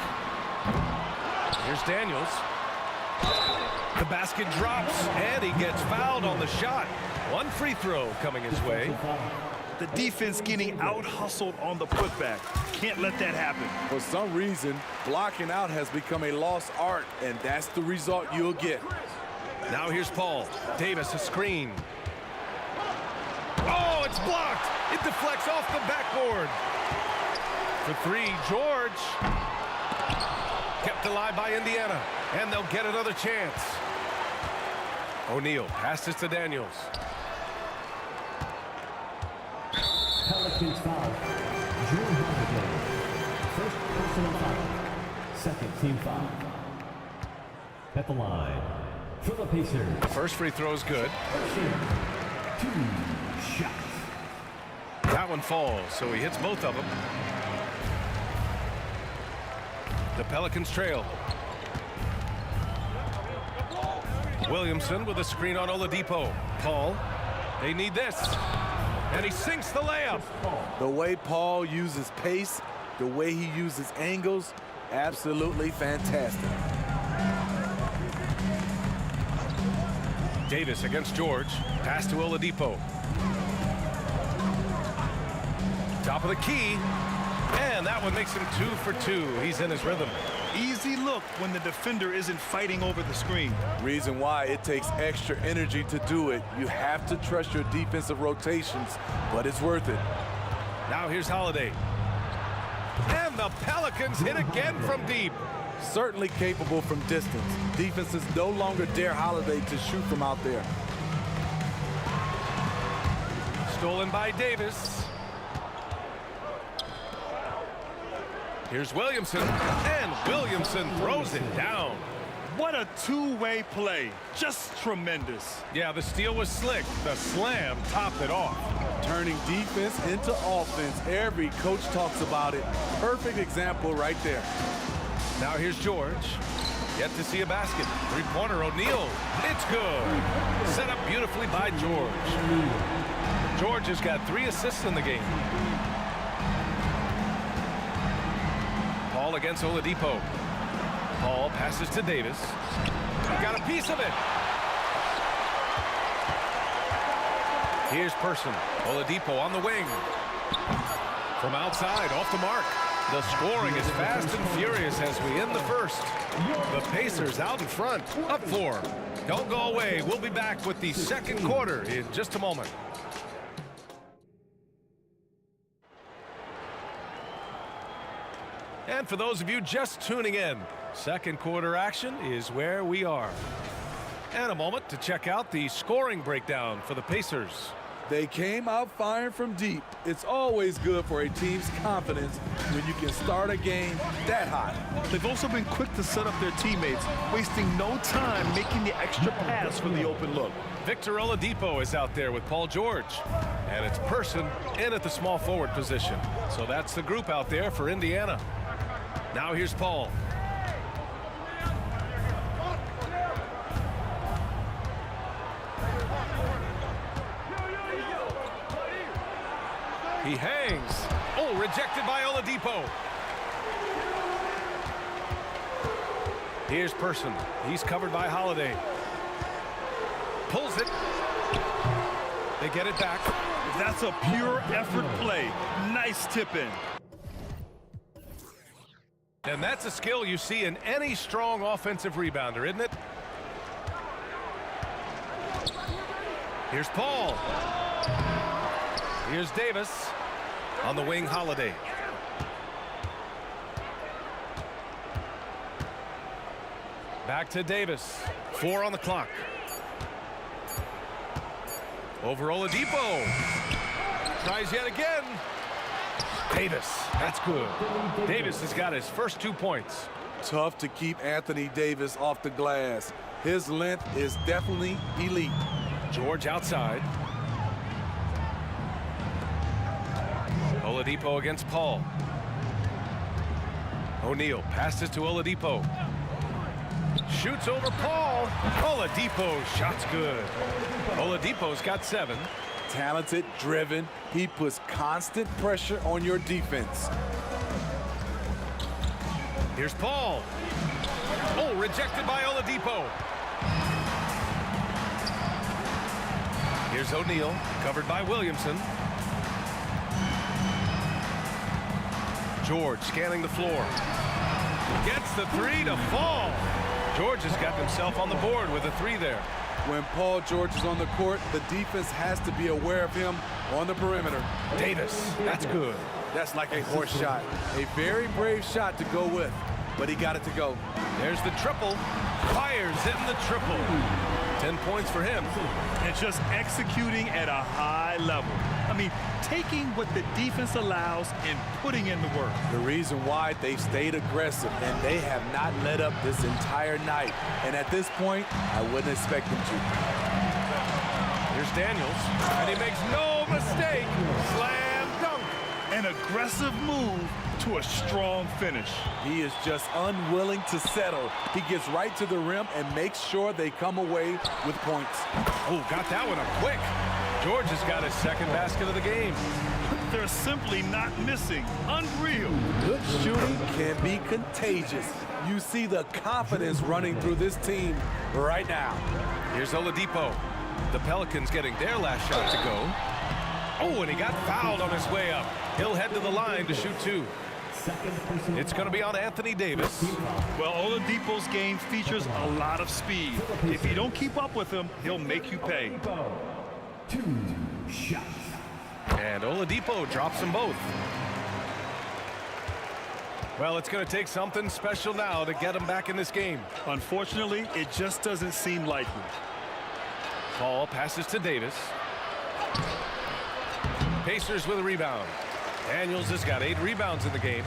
Here's Daniels. The basket drops, and he gets fouled on the shot. One free throw coming his way. The defense getting out-hustled on the putback. Can't let that happen. For some reason, blocking out has become a lost art, and that's the result you'll get. Now here's Paul. Davis a screen. Oh, it's blocked. It deflects off the backboard. For three, George. Kept alive by Indiana, and they'll get another chance. O'Neal passes to Daniels. Pelicans foul. Drew Holiday. First personal foul. Second team foul. At the line for the Pacers. First free throw is good. 2 shots. That one falls, so he hits both of them. The Pelicans trail. Williamson with a screen on Oladipo. Paul, they need this. And he sinks the layup. The way Paul uses pace, the way he uses angles, absolutely fantastic. Davis against George. Pass to Oladipo. Top of the key. And that one makes him 2 for 2. He's in his rhythm. Easy look when the defender isn't fighting over the screen. Reason why it takes extra energy to do it. You have to trust your defensive rotations, but it's worth it. Now here's Holiday. And the Pelicans hit again from deep. certainly capable from distance. Defenses no longer dare Holiday to shoot from out there. Stolen by Davis. Here's Williamson, and Williamson throws it down. What a two-way play. Just tremendous. Yeah, the steal was slick. The slam topped it off. Turning defense into offense. Every coach talks about it. Perfect example right there. Now here's George. Yet to see a basket. Three-pointer, O'Neal. It's good. Set up beautifully by George. George has got 3 assists in the game. Paul against Oladipo. Paul passes to Davis. Got a piece of it. Here's Person. Oladipo on the wing. From outside, off the mark. The scoring is fast and furious as we end the first. The Pacers out in front, up 4. Don't go away. We'll be back with the second quarter in just a moment. And for those of you just tuning in, second quarter action is where we are. And a moment to check out the scoring breakdown for the Pacers. They came out firing from deep. It's always good for a team's confidence when you can start a game that hot. They've also been quick to set up their teammates, wasting no time making the extra pass for the open look. Victor Oladipo is out there with Paul George. And it's Person in at the small forward position. So that's the group out there for Indiana. Now here's Paul. He hangs. Oh, rejected by Oladipo. Here's Person. He's covered by Holiday. Pulls it. They get it back. That's a pure effort play. Nice tip in. And that's a skill you see in any strong offensive rebounder, isn't it? Here's Paul. Here's Davis. On the wing, Holiday. Back to Davis. 4 on the clock. Over Oladipo. Tries yet again. Davis. That's good. Davis has got his first 2 points. Tough to keep Anthony Davis off the glass. His length is definitely elite. George outside. Oladipo against Paul. O'Neal passes to Oladipo. Shoots over Paul. Oladipo, shot's good. Oladipo's got 7. Talented, driven. He puts constant pressure on your defense. Here's Paul. Oh, rejected by Oladipo. Here's O'Neal, covered by Williamson. George scanning the floor. Gets the 3 to fall. George has got himself on the board with a 3 there. When Paul George is on the court, the defense has to be aware of him on the perimeter. Davis, that's good. That's like a horse shot. A very brave shot to go with, but he got it to go. There's the triple. Fires in the triple. 10 points for him. And just executing at a high level. I mean, taking what the defense allows and putting in the work. The reason why they stayed aggressive, and they have not let up this entire night. And at this point, I wouldn't expect them to. Here's Daniels, and he makes no mistake. Slam dunk. An aggressive move to a strong finish. He is just unwilling to settle. He gets right to the rim and makes sure they come away with points. Oh, got that one up quick. George has got his second basket of the game. They're simply not missing. Unreal. Good shooting can be contagious. You see the confidence running through this team right now. Here's Oladipo. The Pelicans getting their last shot to go. Oh, and he got fouled on his way up. He'll head to the line to shoot 2. It's going to be on Anthony Davis. Well, Oladipo's game features a lot of speed. If you don't keep up with him, he'll make you pay. 2 shots. And Oladipo drops them both. Well, it's going to take something special now to get them back in this game. Unfortunately, it just doesn't seem likely. Paul passes to Davis. Pacers with a rebound. Daniels has got 8 rebounds in the game.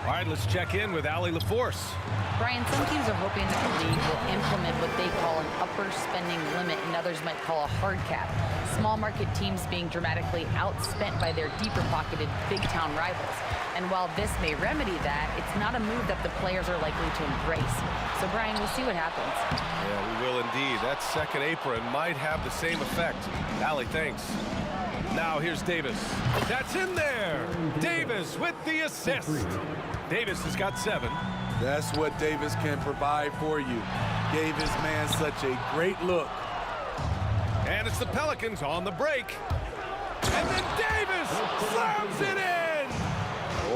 All right, let's check in with Allie LaForce. Brian, some teams are hoping that the league will implement what they call an upper spending limit and others might call a hard cap. Small market teams being dramatically outspent by their deeper pocketed big town rivals. And while this may remedy that, it's not a move that the players are likely to embrace. So Brian, we'll see what happens. Yeah, we will indeed. That second apron might have the same effect. Allie, thanks. Now here's Davis. That's in there. Davis with the assist. Davis has got 7. That's what Davis can provide for you. Gave his man such a great look. And it's the Pelicans on the break. And then Davis slams it in.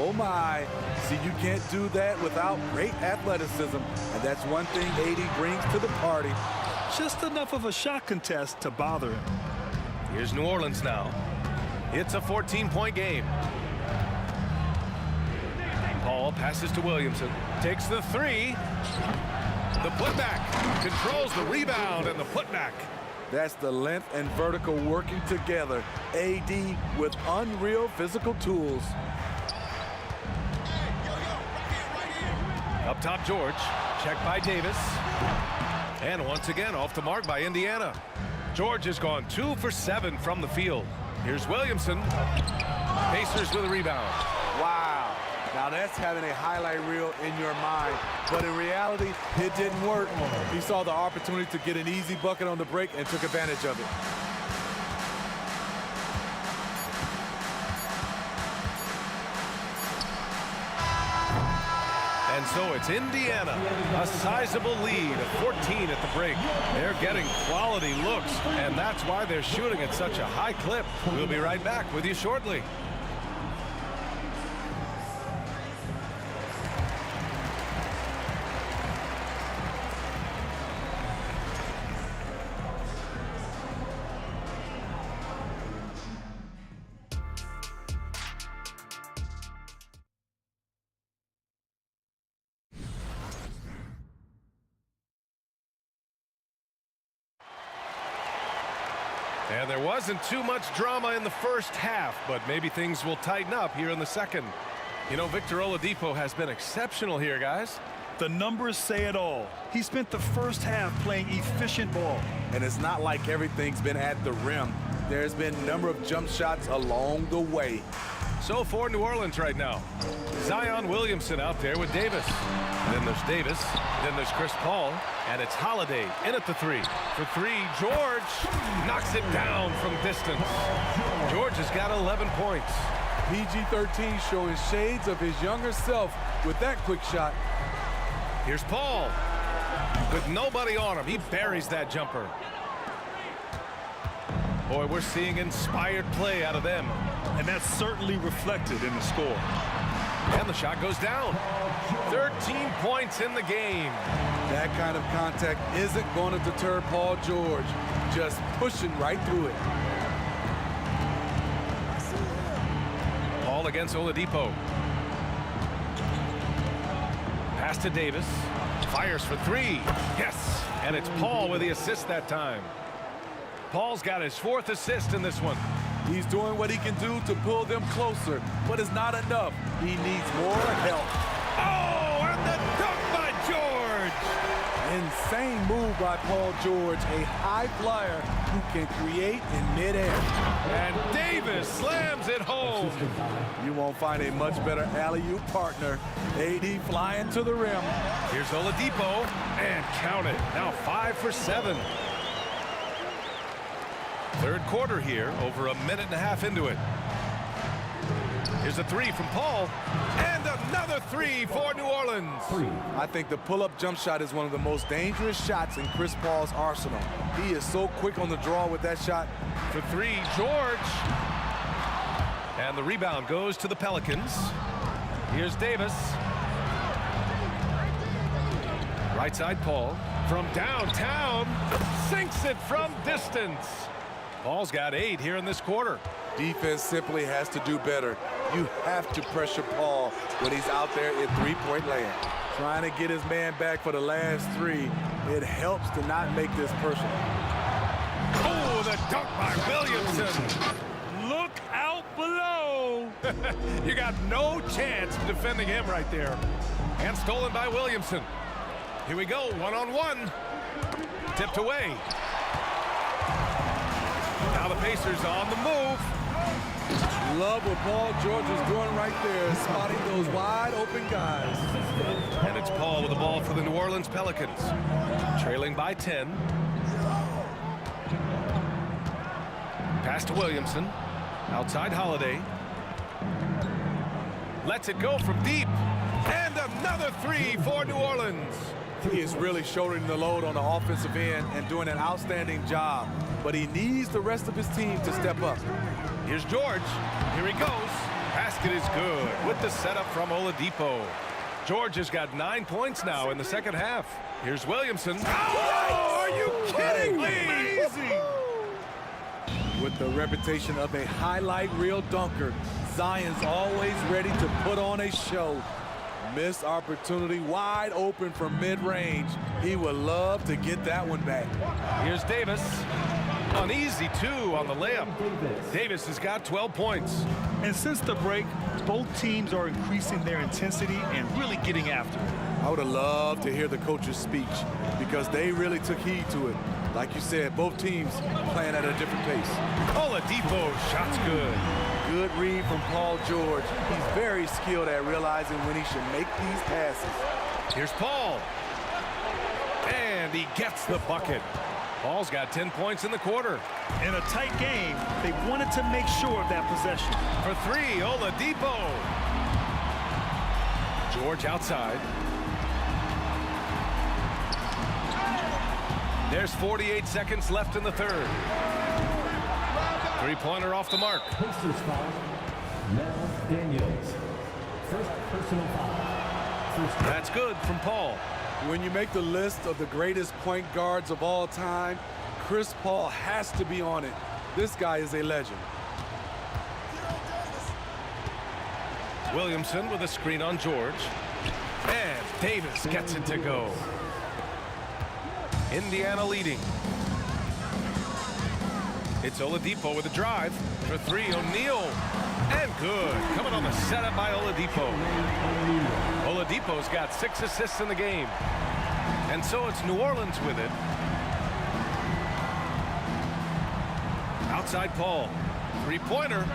Oh my. See, you can't do that without great athleticism. And that's one thing AD brings to the party. Just enough of a shot contest to bother him. Here's New Orleans now. It's a 14-point game. Paul passes to Williamson. Takes the 3. The putback. Controls the rebound and the putback. That's the length and vertical working together. AD with unreal physical tools. Up top, George. Checked by Davis. And once again, off the mark by Indiana. George has gone 2 for 7 from the field. Here's Williamson. Pacers with a rebound. Wow. Now that's having a highlight reel in your mind. But in reality, it didn't work. He saw the opportunity to get an easy bucket on the break and took advantage of it. And so it's Indiana, a sizable lead of 14 at the break. They're getting quality looks, and that's why they're shooting at such a high clip. We'll be right back with you shortly. And there wasn't too much drama in the first half, but maybe things will tighten up here in the second. You know, Victor Oladipo has been exceptional here, guys. The numbers say it all. He spent the first half playing efficient ball. And it's not like everything's been at the rim. There's been a number of jump shots along the way. So for New Orleans right now, Zion Williamson out there with Davis. Then there's Davis. Then there's Chris Paul. And it's Holiday in at the 3. For 3, George knocks it down from distance. George has got 11 points. PG-13 showing shades of his younger self with that quick shot. Here's Paul. With nobody on him, he buries that jumper. Boy, we're seeing inspired play out of them. And that's certainly reflected in the score. And the shot goes down. 13 points in the game. That kind of contact isn't going to deter Paul George. Just pushing right through it. Paul against Oladipo. Pass to Davis. Fires for 3. Yes. And it's Paul with the assist that time. Paul's got his 4th assist in this one. He's doing what he can do to pull them closer, but it's not enough. He needs more help. Oh, and the dunk by George! Insane move by Paul George, a high flyer who can create in midair. And Davis slams it home. You won't find a much better alley-oop partner. AD flying to the rim. Here's Oladipo, and count it. Now 5 for 7. Third quarter here, over a minute and a half into it. Here's a 3 from Paul, and another 3 for New Orleans. I think the pull-up jump shot is one of the most dangerous shots in Chris Paul's arsenal. He is so quick on the draw with that shot. For 3, George. And the rebound goes to the Pelicans. Here's Davis. Right side, Paul. From downtown, sinks it from distance. Paul's got 8 here in this quarter. Defense simply has to do better. You have to pressure Paul when he's out there in three-point land. Trying to get his man back for the last three. It helps to not make this personal. Oh, the dunk by Williamson. Look out below. You got no chance defending him right there. And stolen by Williamson. Here we go, one-on-one. Tipped away. Now the Pacers on the move. Love what Paul George is doing right there, spotting those wide open guys. And it's Paul with the ball for the New Orleans Pelicans. Trailing by 10. Pass to Williamson. Outside Holiday. Lets it go from deep. And another three for New Orleans. He is really shouldering the load on the offensive end and doing an outstanding job. But he needs the rest of his team to step up. Here's George. Here he goes. Basket is good with the setup from Oladipo. George has got 9 points now in the second half. Here's Williamson. Oh, are you kidding me? Amazing. With the reputation of a highlight reel dunker, Zion's always ready to put on a show. Missed opportunity, wide open from mid-range. He would love to get that one back. Here's Davis. An easy two on the layup. Davis has got 12 points. And since the break, both teams are increasing their intensity and really getting after it. I would have loved to hear the coach's speech because they really took heed to it. Like you said, both teams playing at a different pace. Oladipo, shot's good. Good read from Paul George. He's very skilled at realizing when he should make these passes. Here's Paul. And he gets the bucket. Paul's got 10 points in the quarter. In a tight game, they wanted to make sure of that possession. For three, Oladipo. George outside. There's 48 seconds left in the third. Three-pointer off the mark. Pacers foul. Mel Daniels. First personal foul. That's good from Paul. When you make the list of the greatest point guards of all time, Chris Paul has to be on it. This guy is a legend. Williamson with a screen on George. And Davis gets it to go. Indiana leading. It's Oladipo with a drive. For three, O'Neal. And good. Coming on the setup by Oladipo. Oladipo's got 6 assists in the game. And so it's New Orleans with it. Outside Paul. Three-pointer.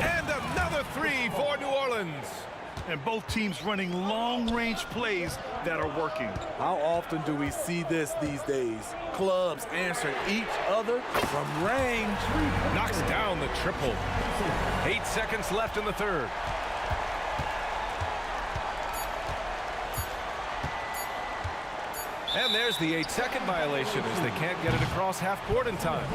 And another three for New Orleans. And both teams running long-range plays that are working. How often do we see this these days? Clubs answering each other from range. Knocks down the triple. 8 seconds left in the third. And there's the 8-second violation as they can't get it across half court in time.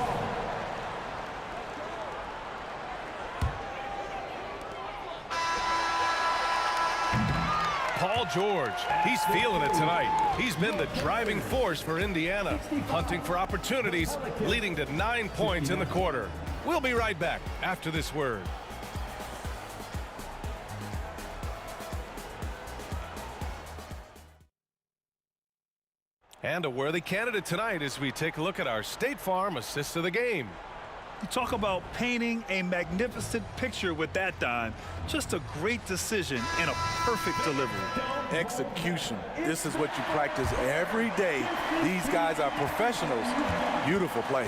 Paul George, he's feeling it tonight. He's been the driving force for Indiana, hunting for opportunities, leading to 9 points in the quarter. We'll be right back after this word. And a worthy candidate tonight as we take a look at our State Farm assist of the game. You talk about painting a magnificent picture with that dime. Just a great decision and a perfect delivery. Execution. This is what you practice every day. These guys are professionals. Beautiful play.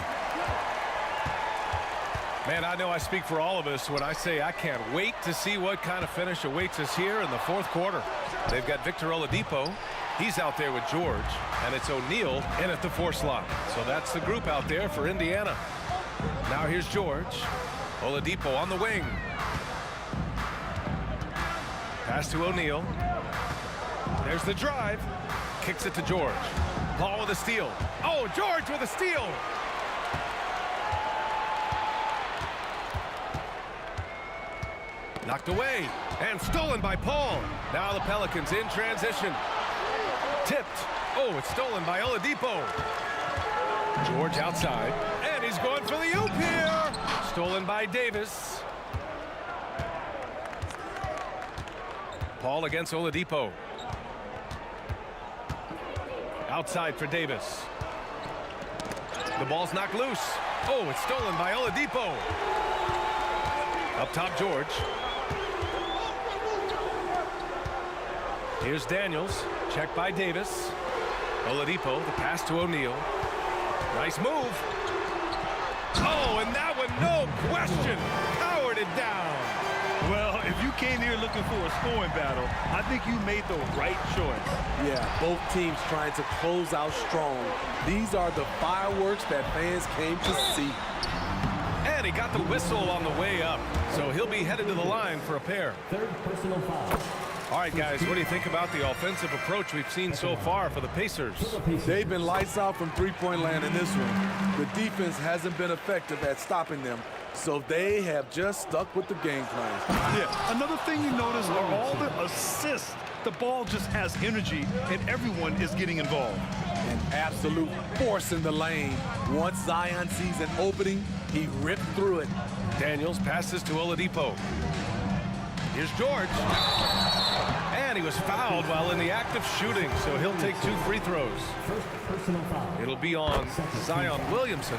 Man, I know I speak for all of us when I say I can't wait to see what kind of finish awaits us here in the fourth quarter. They've got Victor Oladipo. He's out there with George. And it's O'Neal in at the 4 slot. So that's the group out there for Indiana. Now here's George. Oladipo on the wing. Pass to O'Neal. There's the drive. Kicks it to George. Paul with a steal. Oh, George with a steal. Knocked away and stolen by Paul. Now the Pelicans in transition. Tipped. Oh, it's stolen by Oladipo. George outside. And he's going for the oop here. Stolen by Davis. Paul against Oladipo. Outside for Davis. The ball's knocked loose. Oh, it's stolen by Oladipo. Up top, George. Here's Daniels. Check by Davis. Oladipo, the pass to O'Neal. Nice move. Oh, and that one, no question, powered it down. Well, if you came here looking for a scoring battle, I think you made the right choice. Yeah, both teams trying to close out strong. These are the fireworks that fans came to see. And he got the whistle on the way up, so he'll be headed to the line for a pair. Third personal foul. All right, guys, what do you think about the offensive approach we've seen so far for the Pacers? They've been lights out from three-point land in this one. The defense hasn't been effective at stopping them, so they have just stuck with the game plan. Yeah, another thing you notice are all the assists. The ball just has energy, and everyone is getting involved. An absolute force in the lane. Once Zion sees an opening, he ripped through it. Daniels passes to Oladipo. Here's George. And he was fouled while in the act of shooting, so he'll take 2 free throws. First personal foul. It'll be on Zion Williamson.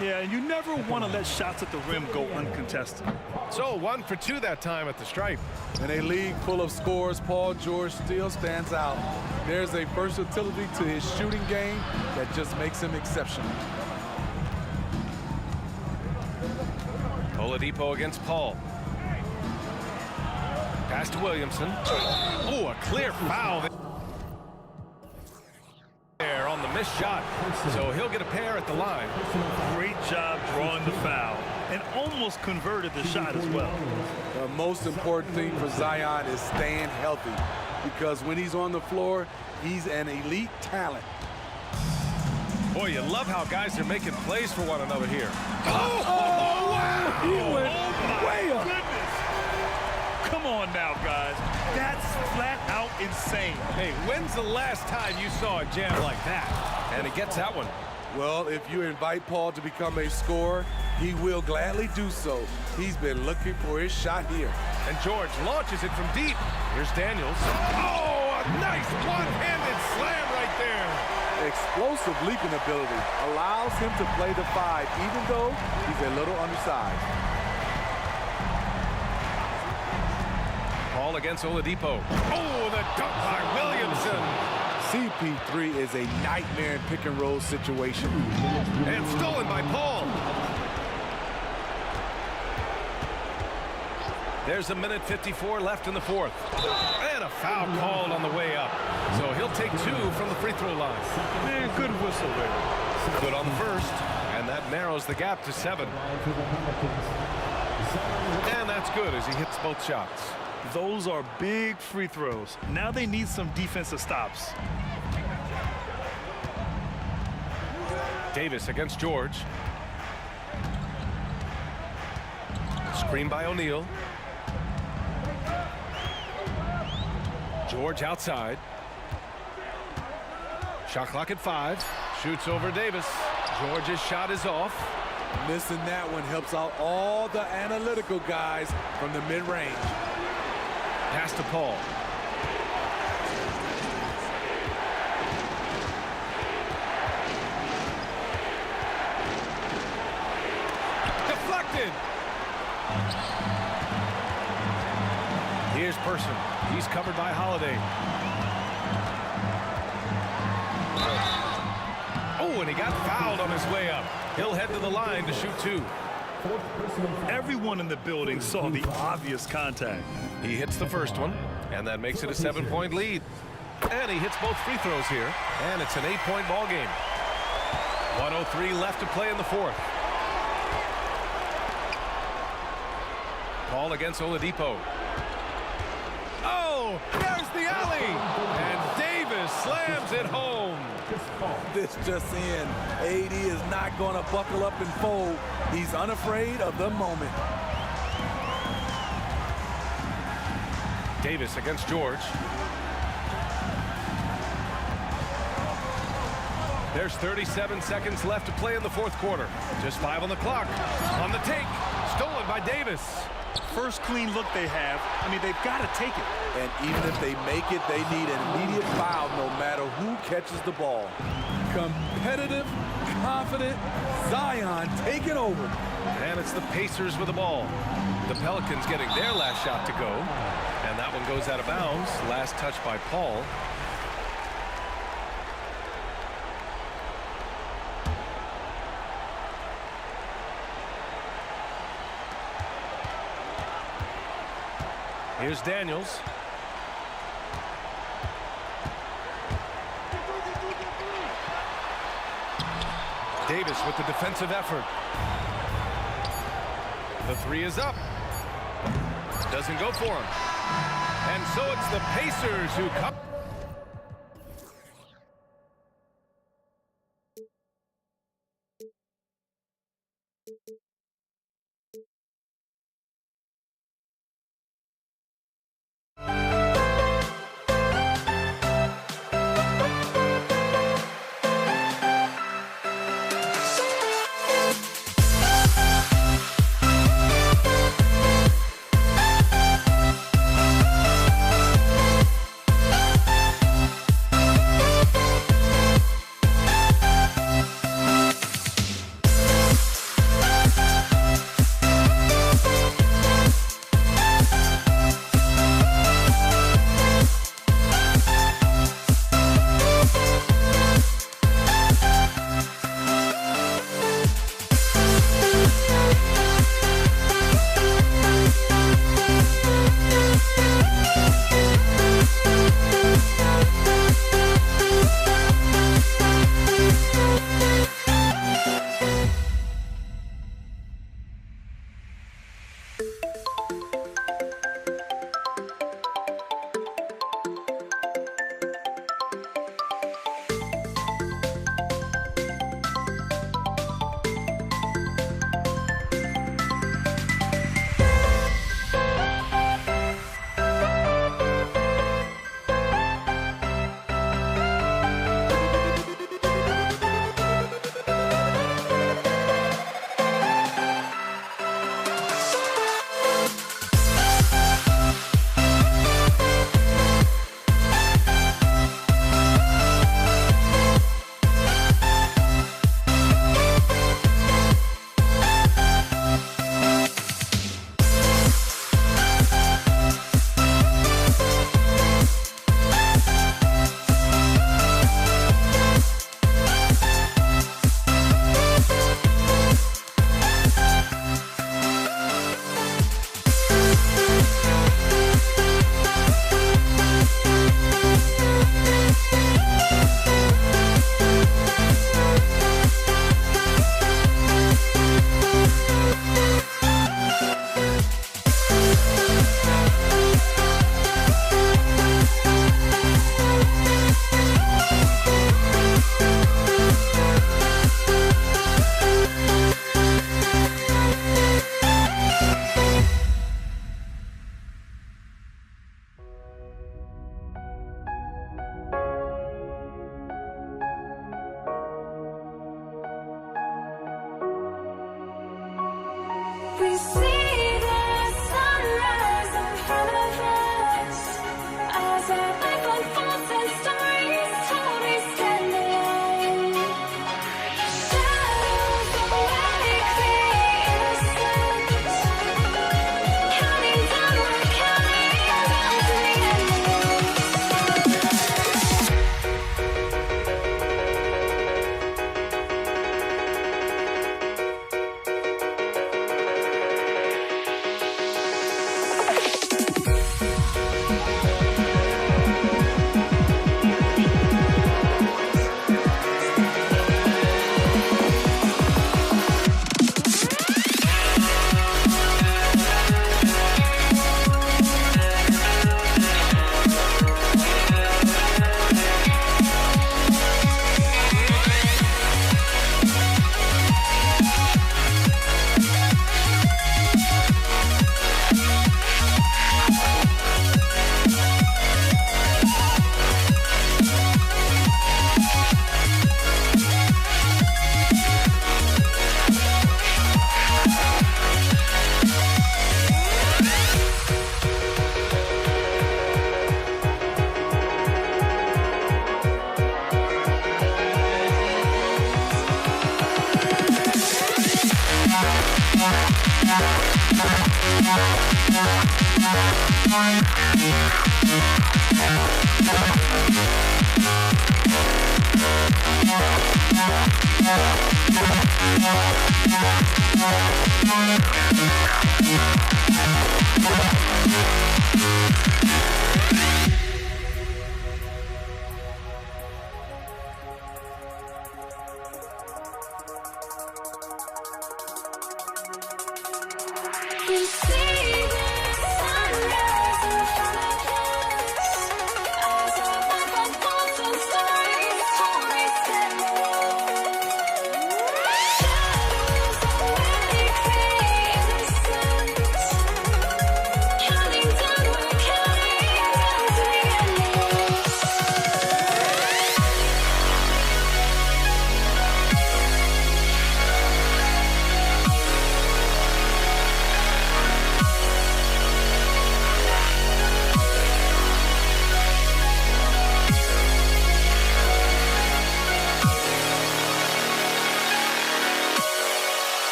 Yeah, and you never want to let shots at the rim go uncontested. So 1 for 2 that time at the stripe. In a league full of scores, Paul George still stands out. There's a versatility to his shooting game that just makes him exceptional. Oladipo against Paul. Pass to Williamson. Oh, a clear foul there on the missed shot. So he'll get a pair at the line. Great job drawing the foul and almost converted the shot as well. The most important thing for Zion is staying healthy, because when he's on the floor, he's an elite talent. Boy, you love how guys are making plays for one another here. Oh, wow! He went way up. Goodness. Come on now, guys. That's flat out insane. Hey, when's the last time you saw a jam like that? And he gets that one. Well, if you invite Paul to become a scorer, he will gladly do so. He's been looking for his shot here. And George launches it from deep. Here's Daniels. Oh, a nice one-handed slam right there. Explosive leaping ability allows him to play the 5, even though he's a little undersized. Paul against Oladipo. Oh, the dunk by Williamson. CP3 is a nightmare in pick-and-roll situation. And stolen by Paul. There's a minute 54 left in the fourth. And a foul called on the way up. So he'll take 2 from the free throw line. Man, good whistle there. Good on the first. And that narrows the gap to 7. And that's good as he hits both shots. Those are big free throws. Now they need some defensive stops. Davis against George. Screen by O'Neal. George outside. Shot clock at 5. Shoots over Davis. George's shot is off. Missing that one helps out all the analytical guys from the mid-range. Pass to Paul. Deflected. Here's Person. He's covered by Holiday. Oh, and he got fouled on his way up. He'll head to the line to shoot 2. Everyone in the building saw the obvious contact. He hits the first one, and that makes it a 7-point lead. And he hits both free throws here, and it's an 8-point ball game. 1:03 left to play in the fourth. Paul against Oladipo. Oh, there's the alley! And Davis slams it home. This just in. AD is not going to buckle up and fold. He's unafraid of the moment. Davis against George. There's 37 seconds left to play in the fourth quarter. Just 5 on the clock. On the take. Stolen by Davis. First clean look they have. I mean, they've got to take it. And even if they make it, they need an immediate foul no matter who catches the ball. Competitive, confident, Zion taking over. And it's the Pacers with the ball. The Pelicans getting their last shot to go. And that one goes out of bounds. Last touch by Paul. Here's Daniels. Davis with the defensive effort. The three is up. Doesn't go for him. And so it's the Pacers who come.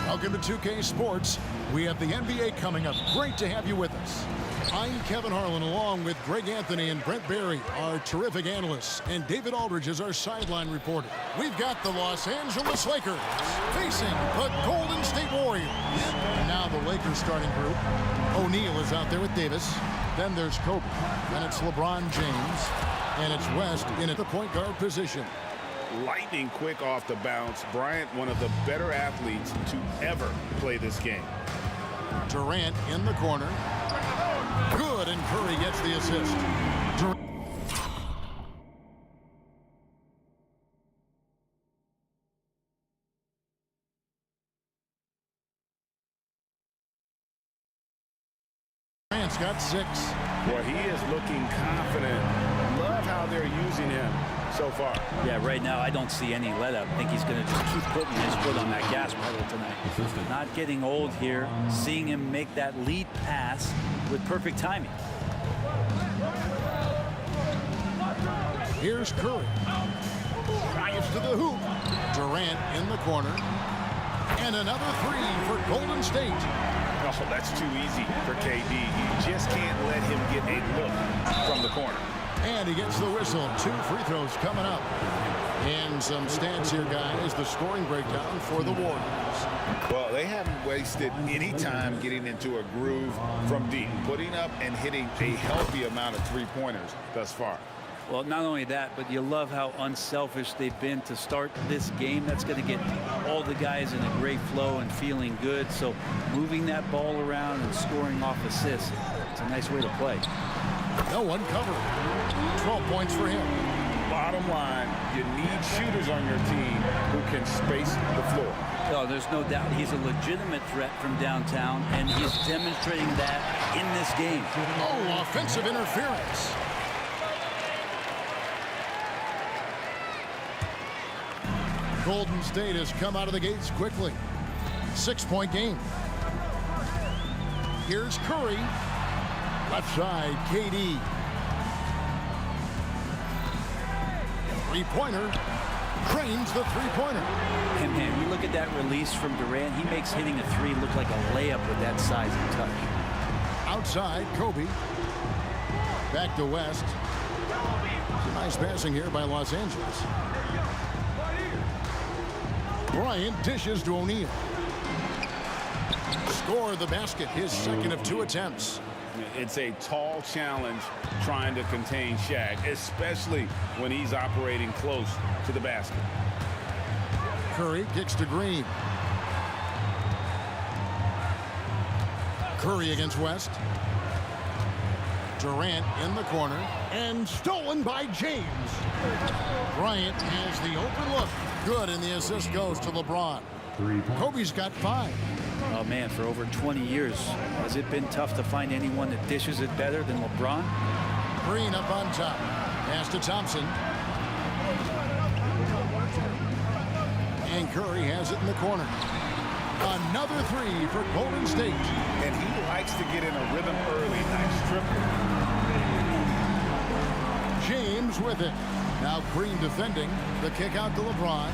Welcome to 2K Sports. We have the NBA coming up. Great to have you with us. I'm Kevin Harlan, along with Greg Anthony and Brent Barry, our terrific analysts, and David Aldridge is our sideline reporter. We've got the Los Angeles Lakers facing the Golden State Warriors. And now the Lakers starting group. O'Neal is out there with Davis. Then there's Kobe. Then it's LeBron James. And it's West in at the point guard position. Lightning quick off the bounce. Bryant, one of the better athletes to ever play this game. Durant in the corner. Good, and Curry gets the assist. Durant's got 6. Well, he is looking confident. Love how they're using him so far. Yeah, right now I don't see any let up. I think he's going to just keep putting his foot on that gas pedal tonight. Not getting old here. Seeing him make that lead pass with perfect timing. Here's Curry. Drives to the hoop. Durant in the corner. And another 3 for Golden State. Oh, that's too easy for KD. You just can't let him get a look from the corner. And he gets the whistle. 2 free throws coming up. And some stats here, guys. The scoring breakdown for the Warriors. Well, they haven't wasted any time getting into a groove from deep, putting up and hitting a healthy amount of three-pointers thus far. Well, not only that, but you love how unselfish they've been to start this game. That's going to get all the guys in a great flow and feeling good. So moving that ball around and scoring off assists, it's a nice way to play. No one covering. 12 points for him. Bottom line, you need shooters on your team who can space the floor. Oh, there's no doubt he's a legitimate threat from downtown, and he's demonstrating that in this game. Oh, offensive interference. Golden State has come out of the gates quickly. 6-point game. Here's Curry. Left side, KD. Three-pointer. Drains the three-pointer. And man, you look at that release from Durant. He makes hitting a 3 look like a layup with that size and touch. Outside, Kobe. Back to West. Some nice passing here by Los Angeles. Bryant dishes to O'Neal. Score the basket, his second of 2 attempts. It's a tall challenge trying to contain Shaq, especially when he's operating close to the basket. Curry kicks to Green. Curry against West. Durant in the corner and stolen by James. Bryant has the open look. Good, and the assist goes to LeBron. Kobe's got 5. Oh, man, for over 20 years, has it been tough to find anyone that dishes it better than LeBron? Green up on top. Pass to Thompson. And Curry has it in the corner. Another 3 for Golden State. And he likes to get in a rhythm early. Nice triple. James with it. Now Green defending. The kick out to LeBron.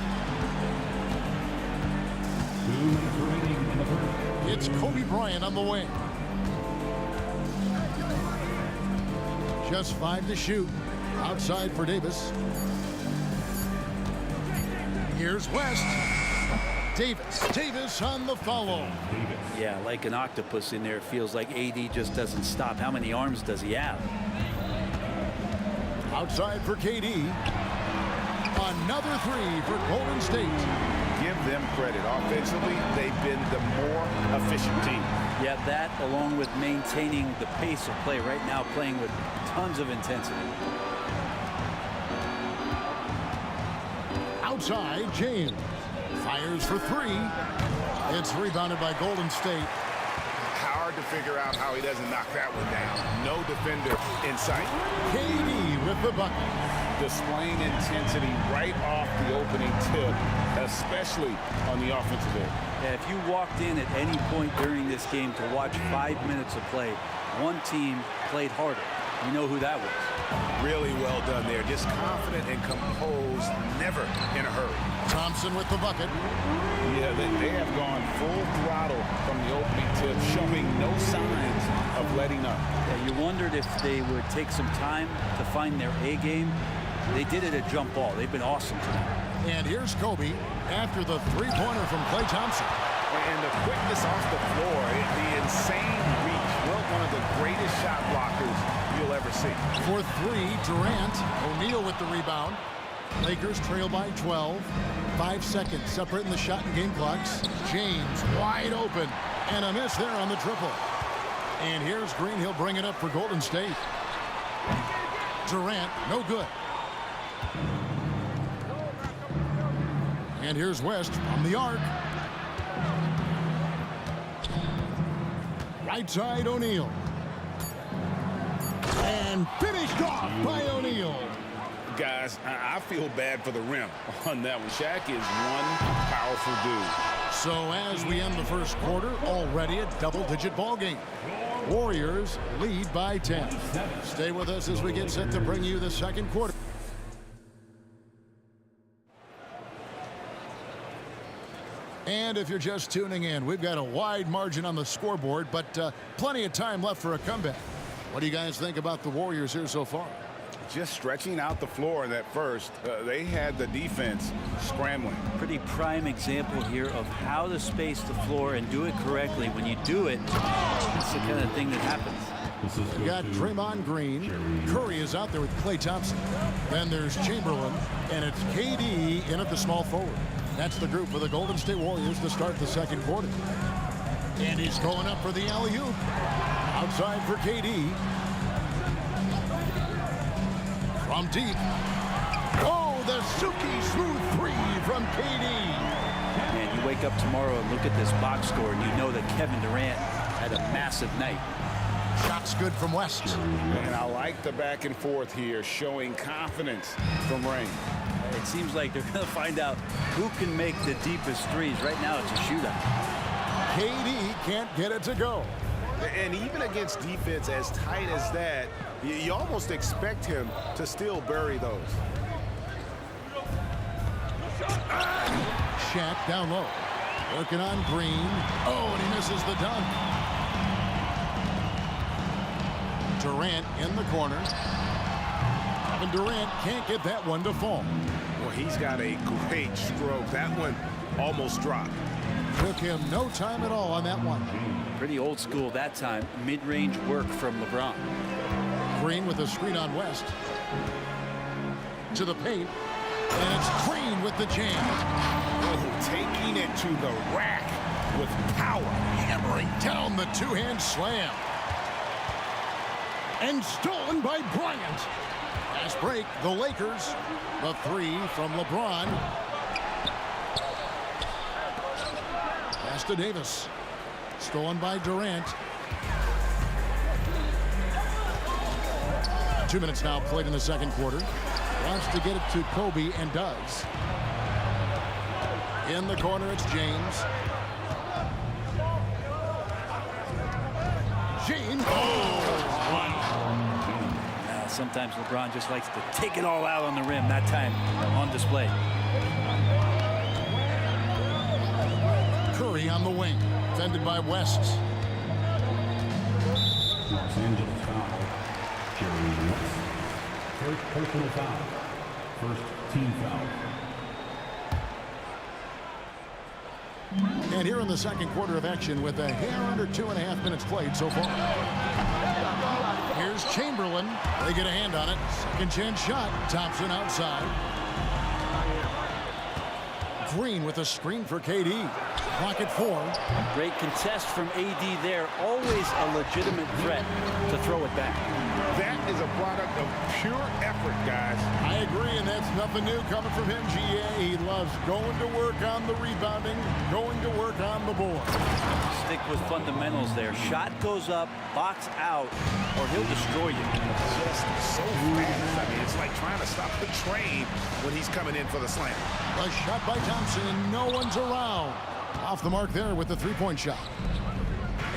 It's Kobe Bryant on the wing. Just 5 to shoot. Outside for Davis. Here's West. Davis on the follow. Yeah, like an octopus in there. It feels like AD just doesn't stop. How many arms does he have? Outside for KD. Another 3 for Golden State. Give them credit. Offensively, they've been the more efficient team. Yeah, that along with maintaining the pace of play right now, playing with tons of intensity. Outside, James. Fires for 3. It's rebounded by Golden State. Hard to figure out how he doesn't knock that one down. No defender in sight. KD with the bucket. Displaying intensity right off the opening tip, especially on the offensive end. Yeah, if you walked in at any point during this game to watch 5 minutes of play, one team played harder. You know who that was. Really well done there. Just confident and composed, never in a hurry. Thompson with the bucket. Yeah, they have gone full throttle from the opening tip, showing no signs of letting up. Yeah, you wondered if they would take some time to find their A game. They did it at jump ball. They've been awesome tonight. And here's Kobe after the 3-pointer from Klay Thompson. And the quickness off the floor, the insane reach. One of the greatest shot blockers you'll ever see. For 3, Durant. O'Neal with the rebound. Lakers trail by 12. 5 seconds separating the shot and game clocks. James wide open. And a miss there on the triple. And here's Green. He'll bring it up for Golden State. Durant, no good. And here's West from the arc. Right side, O'Neal. And finished off by O'Neal. Guys, I feel bad for the rim on that one. Shaq is one powerful dude. So as we end the first quarter, already a double-digit ball game. Warriors lead by 10. Stay with us as we get set to bring you the second quarter. And if you're just tuning in, we've got a wide margin on the scoreboard, but plenty of time left for a comeback. What do you guys think about the Warriors here so far? Just stretching out the floor in that first. They had the defense scrambling. Pretty prime example here of how to space the floor and do it correctly. When you do it, it's the kind of thing that happens. You got Draymond Green. Curry is out there with Klay Thompson. Then there's Chamberlain, and it's KD in at the small forward. That's the group for the Golden State Warriors to start the second quarter. And he's going up for the alley-oop. Outside for KD. From deep. Oh, the silky smooth 3 from KD. Man, you wake up tomorrow and look at this box score, and you know that Kevin Durant had a massive night. Shots good from West. And I like the back and forth here, showing confidence from Rain. It seems like they're going to find out who can make the deepest threes. Right now, it's a shootout. KD can't get it to go. And even against defense as tight as that, you almost expect him to still bury those. Shaq down low. Working on Green. Oh, and he misses the dunk. Durant in the corner. Kevin Durant can't get that one to fall. Well, he's got a great stroke. That one almost dropped. Took him no time at all on that one. Pretty old school that time. Mid-range work from LeBron. Green with a screen on West. To the paint. And it's Green with the jam. Oh, taking it to the rack with power. Hammering down the two-hand slam. And stolen by Bryant. Fast break, the Lakers. The three from LeBron. Pass to Davis. Stolen by Durant. 2 minutes now played in the second quarter. Wants to get it to Kobe and does. In the corner, it's James. James. Sometimes LeBron just likes to take it all out on the rim. That time on display. Curry on the wing. Defended by West. Los Angeles foul. Jerry West. First personal foul. First team foul. And here in the second quarter of action with a hair under 2.5 minutes played so far. Here's Chamberlain. They get a hand on it. Second chance shot. Thompson outside. Green with a screen for KD. Clock at 4. Great contest from AD there. Always a legitimate threat to throw it back. That is a product of pure effort, guys. I agree, and that's nothing new coming from him, GA. He loves going to work on the rebounding, going to work on the board. Stick with fundamentals there. Shot goes up, box out, or he'll destroy you. Just so fast. I mean, it's like trying to stop the train when he's coming in for the slam. A shot by Thompson, and no one's around. Off the mark there with the three-point shot.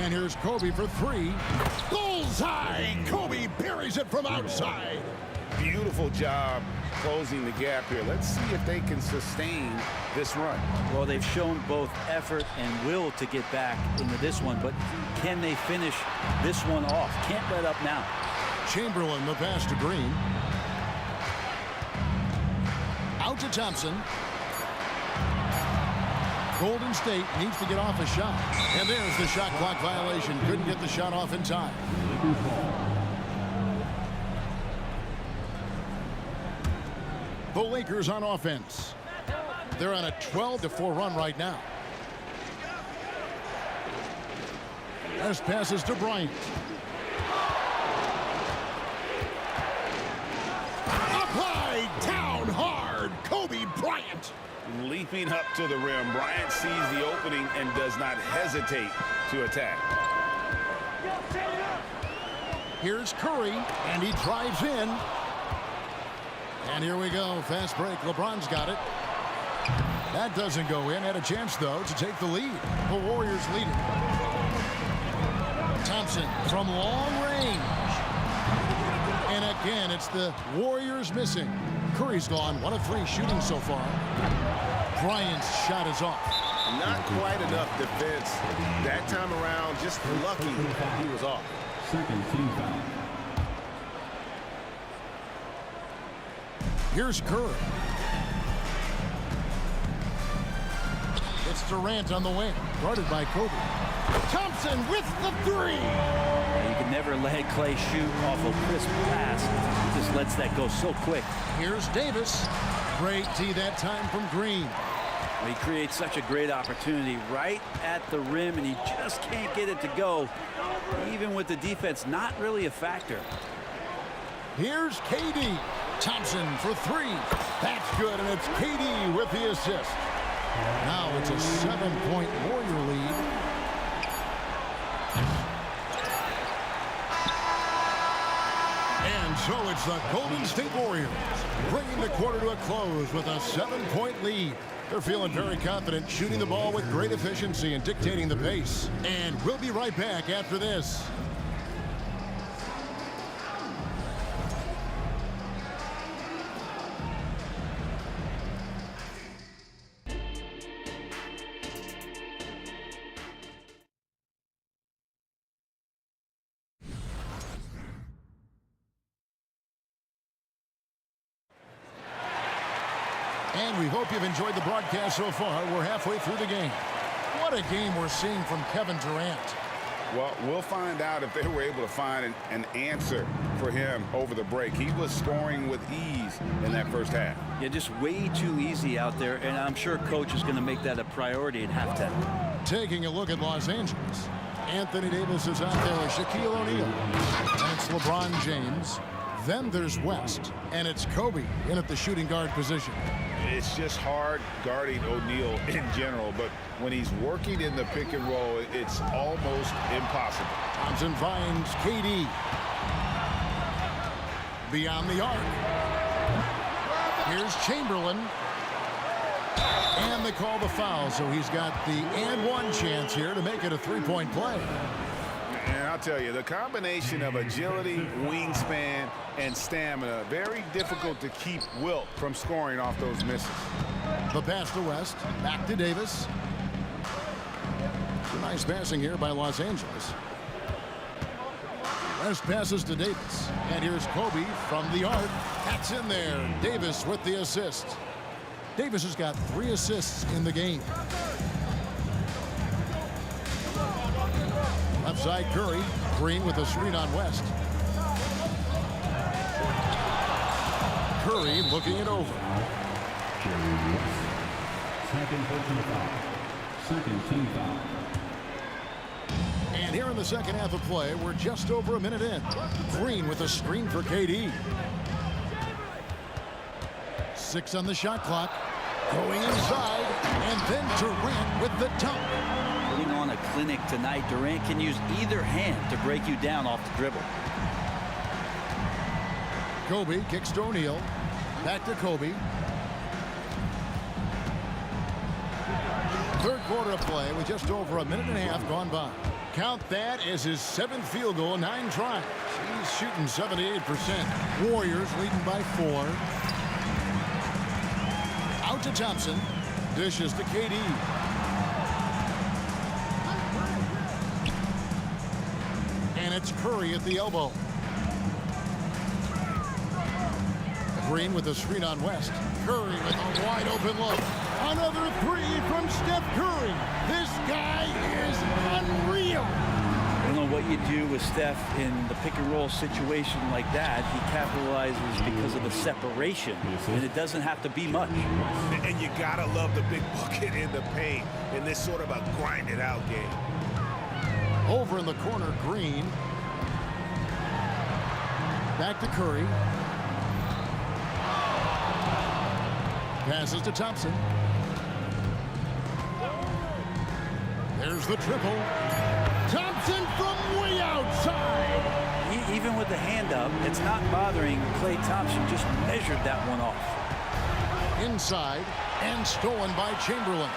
And here's Kobe for three. Bullseye! Kobe buries it from outside. Beautiful job closing the gap here. Let's see if they can sustain this run. Well, they've shown both effort and will to get back into this one, but can they finish this one off? Can't let up now. Chamberlain, the pass to Green. Out to Thompson. Golden State needs to get off a shot. And there's the shot clock violation. Couldn't get the shot off in time. The Lakers on offense. They're on a 12-4 run right now. As passes to Bryant. Applied down hard. Kobe Bryant. Leaping up to the rim, Bryant sees the opening and does not hesitate to attack. Here's Curry, and he drives in. And here we go, fast break. LeBron's got it. That doesn't go in. Had a chance, though, to take the lead. The Warriors lead it. Thompson from long range. And again, it's the Warriors missing. Curry's gone 1 of 3 shooting so far. Bryant's shot is off. Not quite enough defense that time around. Just lucky he was off. Second team foul. Here's Curry. It's Durant on the wing, guarded by Kobe. Thompson with the three. You can never let Clay shoot off a crisp pass. He just lets that go so quick. Here's Davis. Great D that time from Green. He creates such a great opportunity right at the rim, and he just can't get it to go. Even with the defense not really a factor. Here's KD. Thompson for three. That's good, and it's KD with the assist. Now it's a 7-point Warrior lead. And so it's the Golden State Warriors bringing the quarter to a close with a 7-point lead. They're feeling very confident, shooting the ball with great efficiency and dictating the pace. And we'll be right back after this. And we hope you've enjoyed the broadcast so far. We're halfway through the game. What a game we're seeing from Kevin Durant. Well, we'll find out if they were able to find an answer for him over the break. He was scoring with ease in that first half. Yeah, just way too easy out there, and I'm sure coach is going to make that a priority at halftime. Taking a look at Los Angeles. Anthony Davis is out there with Shaquille O'Neal. And it's LeBron James. Then there's West. And it's Kobe in at the shooting guard position. It's just hard guarding O'Neal in general, but when he's working in the pick and roll, it's almost impossible. Thompson finds KD. Beyond the arc. Here's Chamberlain. And they call the foul, so he's got the and one chance here to make it a three-point play. And I'll tell you, the combination of agility, wingspan, and stamina, very difficult to keep Wilt from scoring off those misses. The pass to West, back to Davis. Nice passing here by Los Angeles. West passes to Davis. And here's Kobe from the arc. That's in there. Davis with the assist. Davis has got 3 assists in the game. Left side Curry. Green with a screen on West. Curry looking it over. Second personal foul. Second team foul. And here in the second half of play, we're just over a minute in. Green with a screen for KD. 6 on the shot clock. Going inside, and then Durant with the dunk. Putting on a clinic tonight. Durant can use either hand to break you down off the dribble. Kobe kicks to O'Neal. Back to Kobe. Third quarter of play with just over a minute and a half gone by. Count that as his 7th field goal, 9 tries. He's shooting 78%. Warriors leading by 4. Out to Thompson. Dishes to KD. And it's Curry at the elbow. Green with a screen on West. Curry with a wide open look. Another 3 from Steph Curry. This guy is unreal. I don't know what you do with Steph in the pick and roll situation like that. He capitalizes because of the separation, and it doesn't have to be much. And you gotta love the big bucket in the paint in this sort of a grinded out game. Over in the corner, Green. Back to Curry. Passes to Thompson. There's the triple. Thompson from way outside. Even with the hand up, it's not bothering Klay Thompson. Just measured that one off. Inside and stolen by Chamberlain.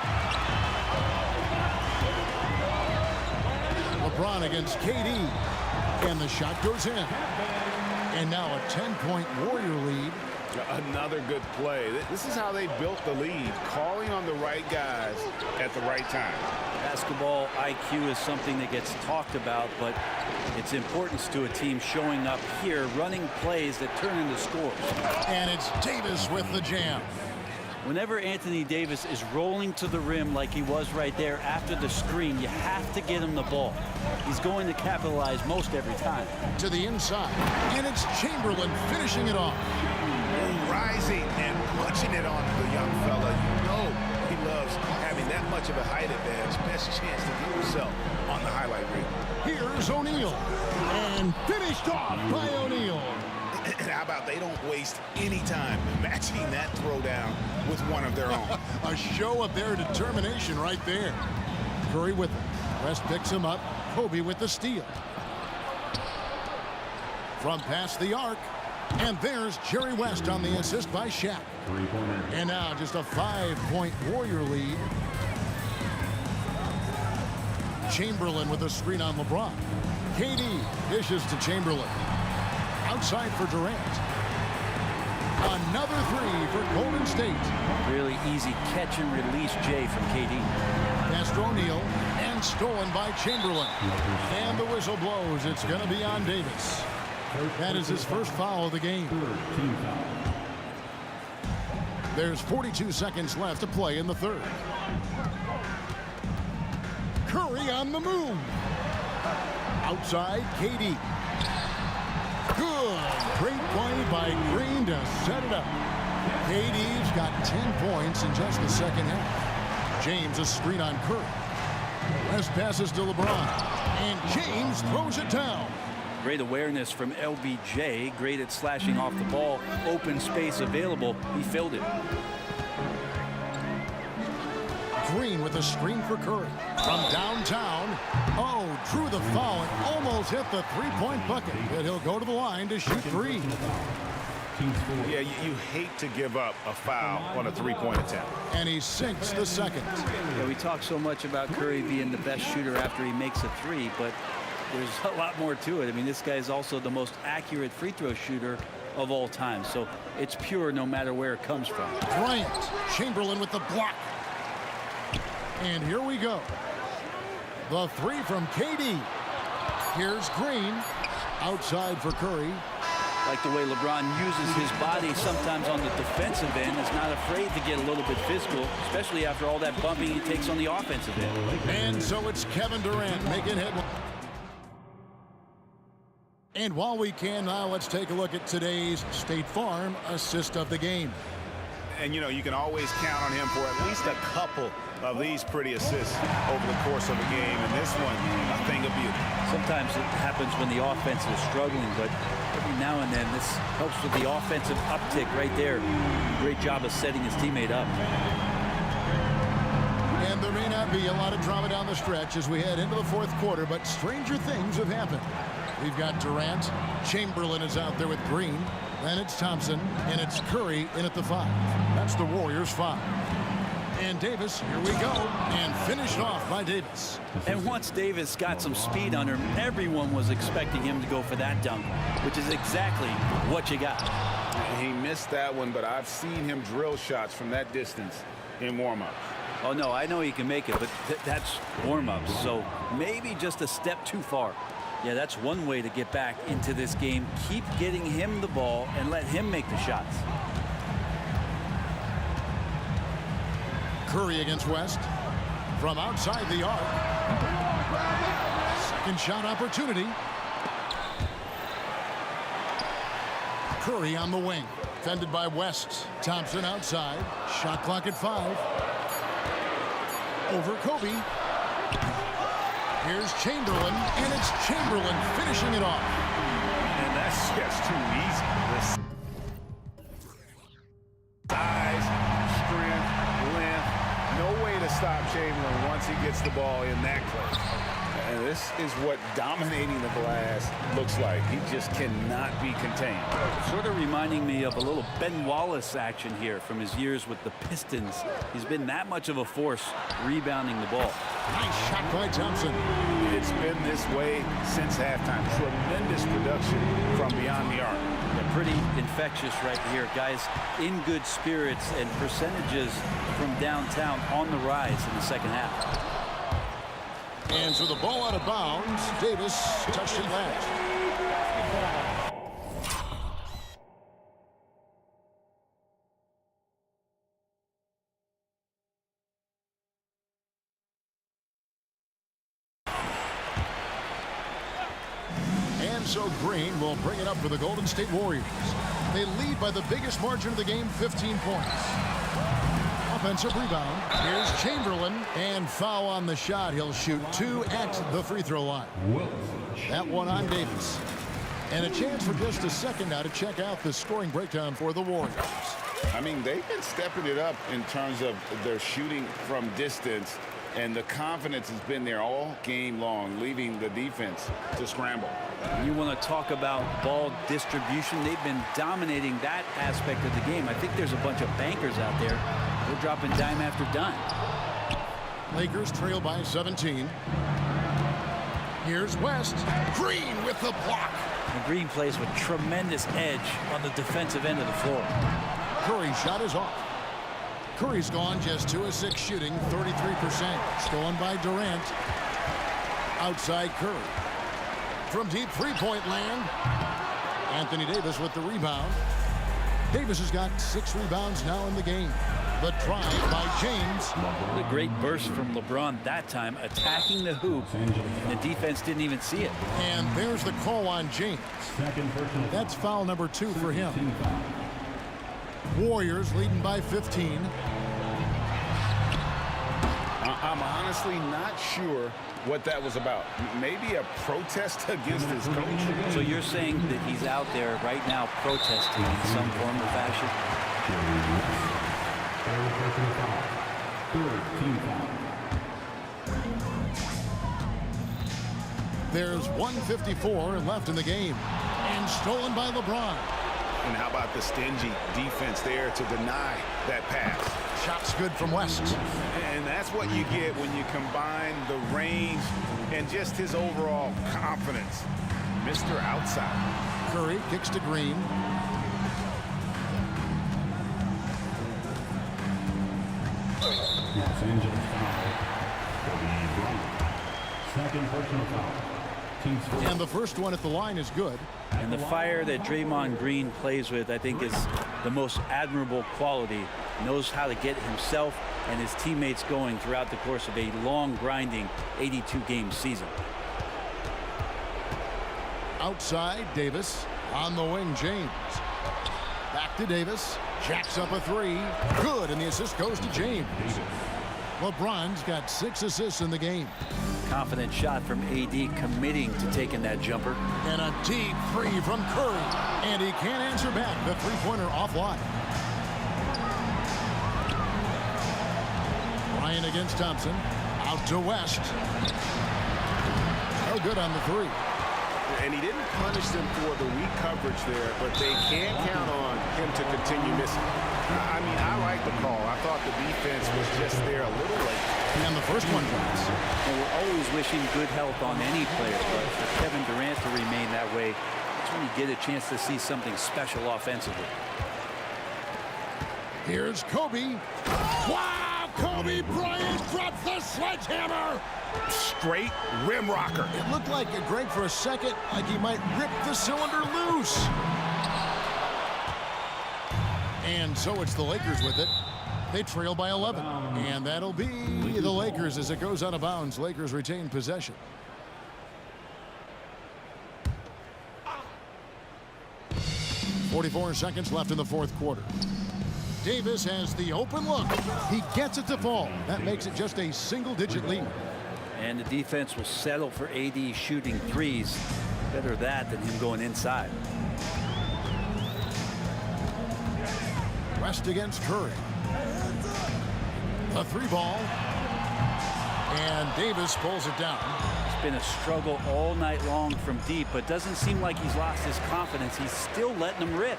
LeBron against KD. And the shot goes in. And now a 10-point Warrior lead. Another good play. This is how they built the lead, calling on the right guys at the right time. Basketball IQ is something that gets talked about, but its importance to a team showing up here, running plays that turn into scores. And it's Davis with the jam. Whenever Anthony Davis is rolling to the rim like he was right there after the screen, you have to get him the ball. He's going to capitalize most every time. To the inside, and it's Chamberlain finishing it off. Rising and punching it on the young fella. You know he loves having that much of a height advantage. Best chance to get himself on the highlight reel. Here's O'Neal. And finished off by O'Neal. And how about they don't waste any time matching that throwdown with one of their own. A show of their determination right there. Curry with it. West picks him up. Kobe with the steal. From past the arc. And there's Jerry West on the assist by Shaq. And now just a 5-point Warrior lead. Chamberlain with a screen on LeBron. KD dishes to Chamberlain. Outside for Durant. Another 3 for Golden State. Really easy catch and release, Jay, from KD. Pass to O'Neal and stolen by Chamberlain. And the whistle blows. It's going to be on Davis. That is his first foul of the game. There's 42 seconds left to play in the third. Curry on the move. Outside, KD. Good. Great play by Green to set it up. KD's got 10 points in just the second half. James a screen on Curry. West passes to LeBron. And James throws it down. Great awareness from LBJ. Great at slashing off the ball. Open space available. He filled it. Green with a screen for Curry. From downtown. Oh, drew the foul and almost hit the three-point bucket. But he'll go to the line to shoot three. Yeah, you hate to give up a foul on a three-point attempt. And he sinks the second. Yeah, we talk so much about Curry being the best shooter after he makes a three, but there's a lot more to it. I mean, this guy is also the most accurate free throw shooter of all time. So it's pure no matter where it comes from. Bryant. Chamberlain with the block. And here we go. The three from KD. Here's Green. Outside for Curry. Like the way LeBron uses his body sometimes on the defensive end. Is not afraid to get a little bit physical, especially after all that bumping he takes on the offensive end. And so it's Kevin Durant making headlines. And while we can now, let's take a look at today's State Farm assist of the game. And, you know, you can always count on him for at least a couple of these pretty assists over the course of a game. And this one, a thing of beauty. Sometimes it happens when the offense is struggling, but every now and then this helps with the offensive uptick right there. Great job of setting his teammate up. And there may not be a lot of drama down the stretch as we head into the fourth quarter, but stranger things have happened. We've got Durant. Chamberlain is out there with Green. Then it's Thompson, and it's Curry in at the 5. That's the Warriors' 5. And Davis, here we go, and finished off by Davis. And once Davis got some speed under him, everyone was expecting him to go for that dunk, which is exactly what you got. He missed that one, but I've seen him drill shots from that distance in warm-ups. Oh, no, I know he can make it, but that's warm-ups, so maybe just a step too far. Yeah, that's one way to get back into this game. Keep getting him the ball and let him make the shots. Curry against West. From outside the arc. Second shot opportunity. Curry on the wing. Fended by West. Thompson outside. Shot clock at 5. Over Kobe. Here's Chamberlain, and it's Chamberlain finishing it off. And that's just too easy. This size, strength, length, no way to stop Chamberlain once he gets the ball in that close. And this is what dominating the glass looks like. He just cannot be contained. Sort of reminding me of a little Ben Wallace action here from his years with the Pistons. He's been that much of a force rebounding the ball. Nice shot by Thompson. It's been this way since halftime. Tremendous production from beyond the arc. Yeah, pretty infectious right here. Guys in good spirits and percentages from downtown on the rise in the second half. And so the ball out of bounds. Davis touched it last. And so Green will bring it up for the Golden State Warriors. They lead by the biggest margin of the game, 15 points. Offensive rebound. Here's Chamberlain, and foul on the shot. He'll shoot 2 at the free throw line. That one on Davis. And a chance for just a second now to check out the scoring breakdown for the Warriors. I mean, they've been stepping it up in terms of their shooting from distance, and the confidence has been there all game long, leaving the defense to scramble. You want to talk about ball distribution. They've been dominating that aspect of the game. I think there's a bunch of bankers out there. They're dropping dime after dime. Lakers trail by 17. Here's West. Green with the block. And Green plays with tremendous edge on the defensive end of the floor. Curry's shot is off. Curry's gone just 2 of 6 shooting, 33%. Stolen by Durant. Outside Curry. From deep three-point land. Anthony Davis with the rebound. Davis has got 6 rebounds now in the game. The drive by James. What a great burst from LeBron that time, attacking the hoop. The defense didn't even see it. And there's the call on James. That's foul number 2 for him. Warriors leading by 15. I'm honestly not sure what that was about. Maybe a protest against his coach. So you're saying that he's out there right now protesting in some form or fashion? There's 1:54 left in the game. And stolen by LeBron. And how about the stingy defense there to deny that pass? Shot's good from West. And that's what you get when you combine the range and just his overall confidence. Mr. Outside. Curry kicks to Green. Los Angeles foul. Second personal foul. And the first one at the line is good. And the fire that Draymond Green plays with, I think, is the most admirable quality. Knows how to get himself and his teammates going throughout the course of a long, grinding 82-game season. Outside, Davis. On the wing, James. Back to Davis. Jacks up a 3. Good, and the assist goes to James. LeBron's got 6 assists in the game. Confident shot from AD, committing to taking that jumper. And a deep 3 from Curry. And he can't answer back. The three-pointer offline. Ryan against Thompson. Out to West. No good on the 3. And he didn't punish them for the weak coverage there, but they can't count on him to continue missing. I mean, I like the call. I thought the defense was just there a little late. And the first one drops. And we're always wishing good health on any player, but for Kevin Durant to remain that way, that's when you get a chance to see something special offensively. Here's Kobe. Wow! Kobe Bryant drops the sledgehammer. Straight rim rocker. It looked like Greg for a second, like he might rip the cylinder loose. And so it's the Lakers with it. They trail by 11. And that'll be the Lakers as it goes out of bounds. Lakers retain possession. .44 seconds left in the fourth quarter. Davis has the open look. He gets it to fall. That makes it just a single-digit lead. And the defense will settle for AD shooting threes. Better that than him going inside. West against Curry. A 3-ball. And Davis pulls it down. It's been a struggle all night long from deep, but doesn't seem like he's lost his confidence. He's still letting them rip.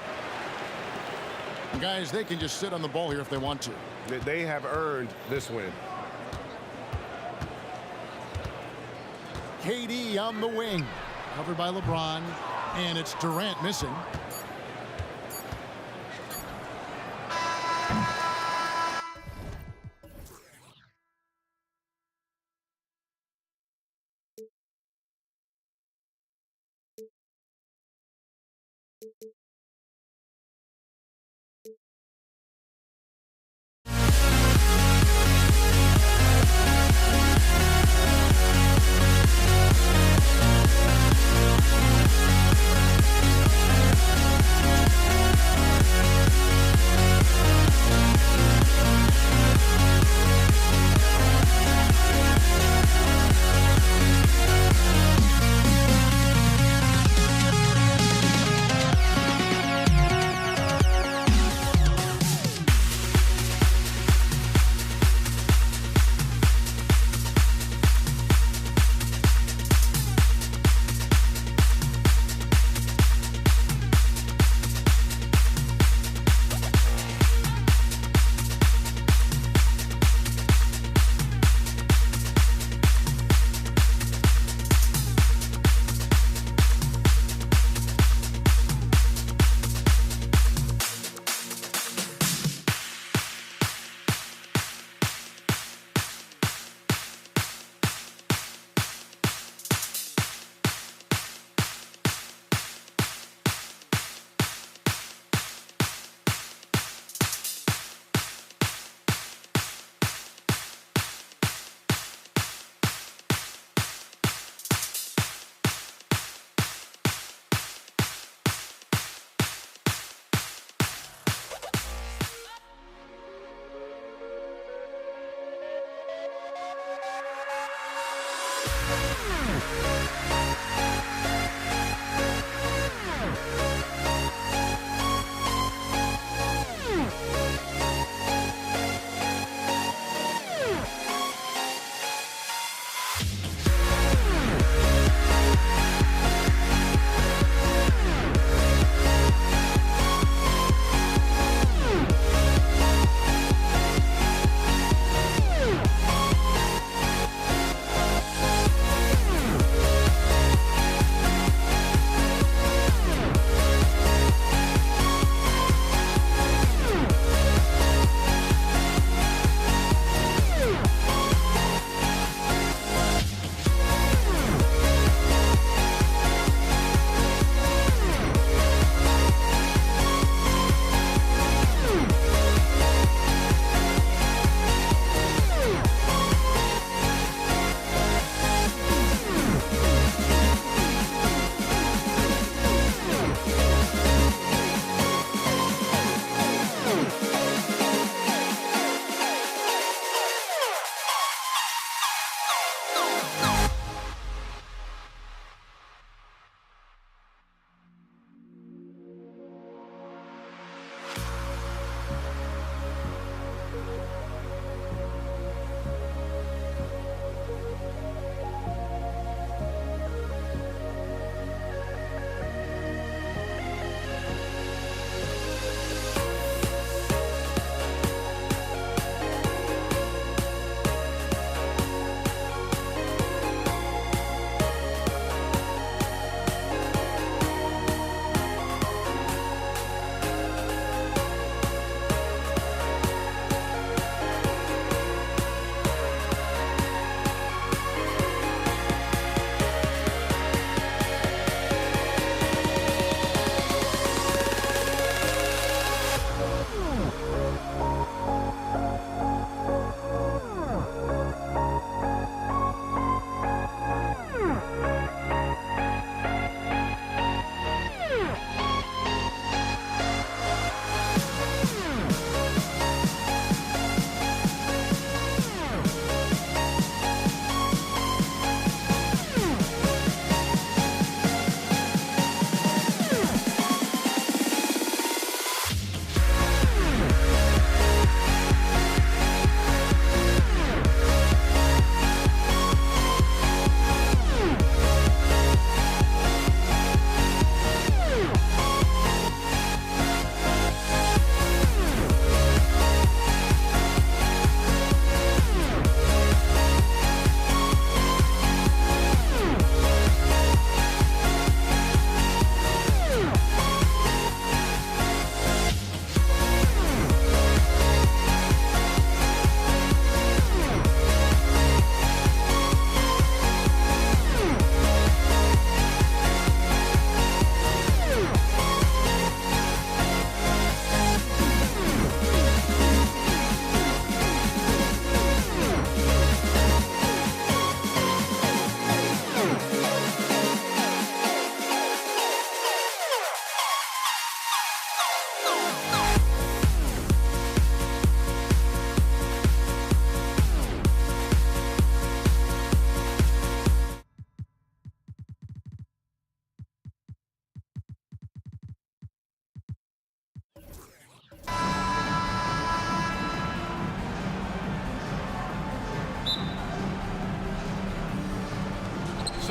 Guys, they can just sit on the ball here if they want to. They have earned this win. KD on the wing. Covered by LeBron. And it's Durant missing.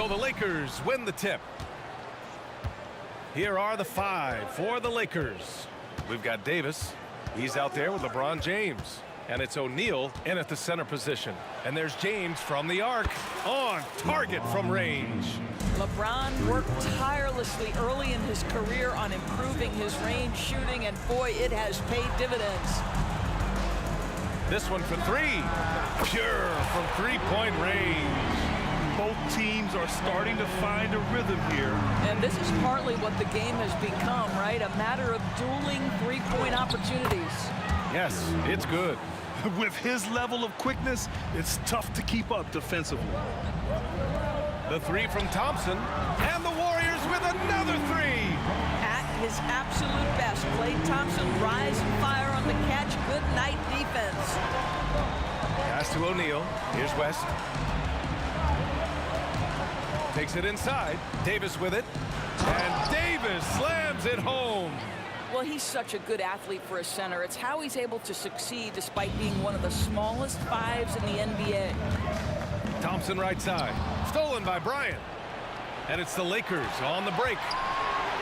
So the Lakers win the tip. Here are the 5 for the Lakers. We've got Davis. He's out there with LeBron James. And it's O'Neal in at the center position. And there's James from the arc. On target from range. LeBron worked tirelessly early in his career on improving his range shooting, and boy, it has paid dividends. This one for 3. Pure from three-point range. Both teams are starting to find a rhythm here. And this is partly what the game has become, right? A matter of dueling three-point opportunities. Yes, it's good. With his level of quickness, it's tough to keep up defensively. The 3 from Thompson, and the Warriors with another 3. At his absolute best, Klay Thompson rise and fire on the catch. Good night defense. Pass to O'Neal. Here's West. Takes it inside. Davis with it. And Davis slams it home. Well, he's such a good athlete for a center. It's how he's able to succeed despite being one of the smallest 5s in the NBA. Thompson right side. Stolen by Bryant. And it's the Lakers on the break.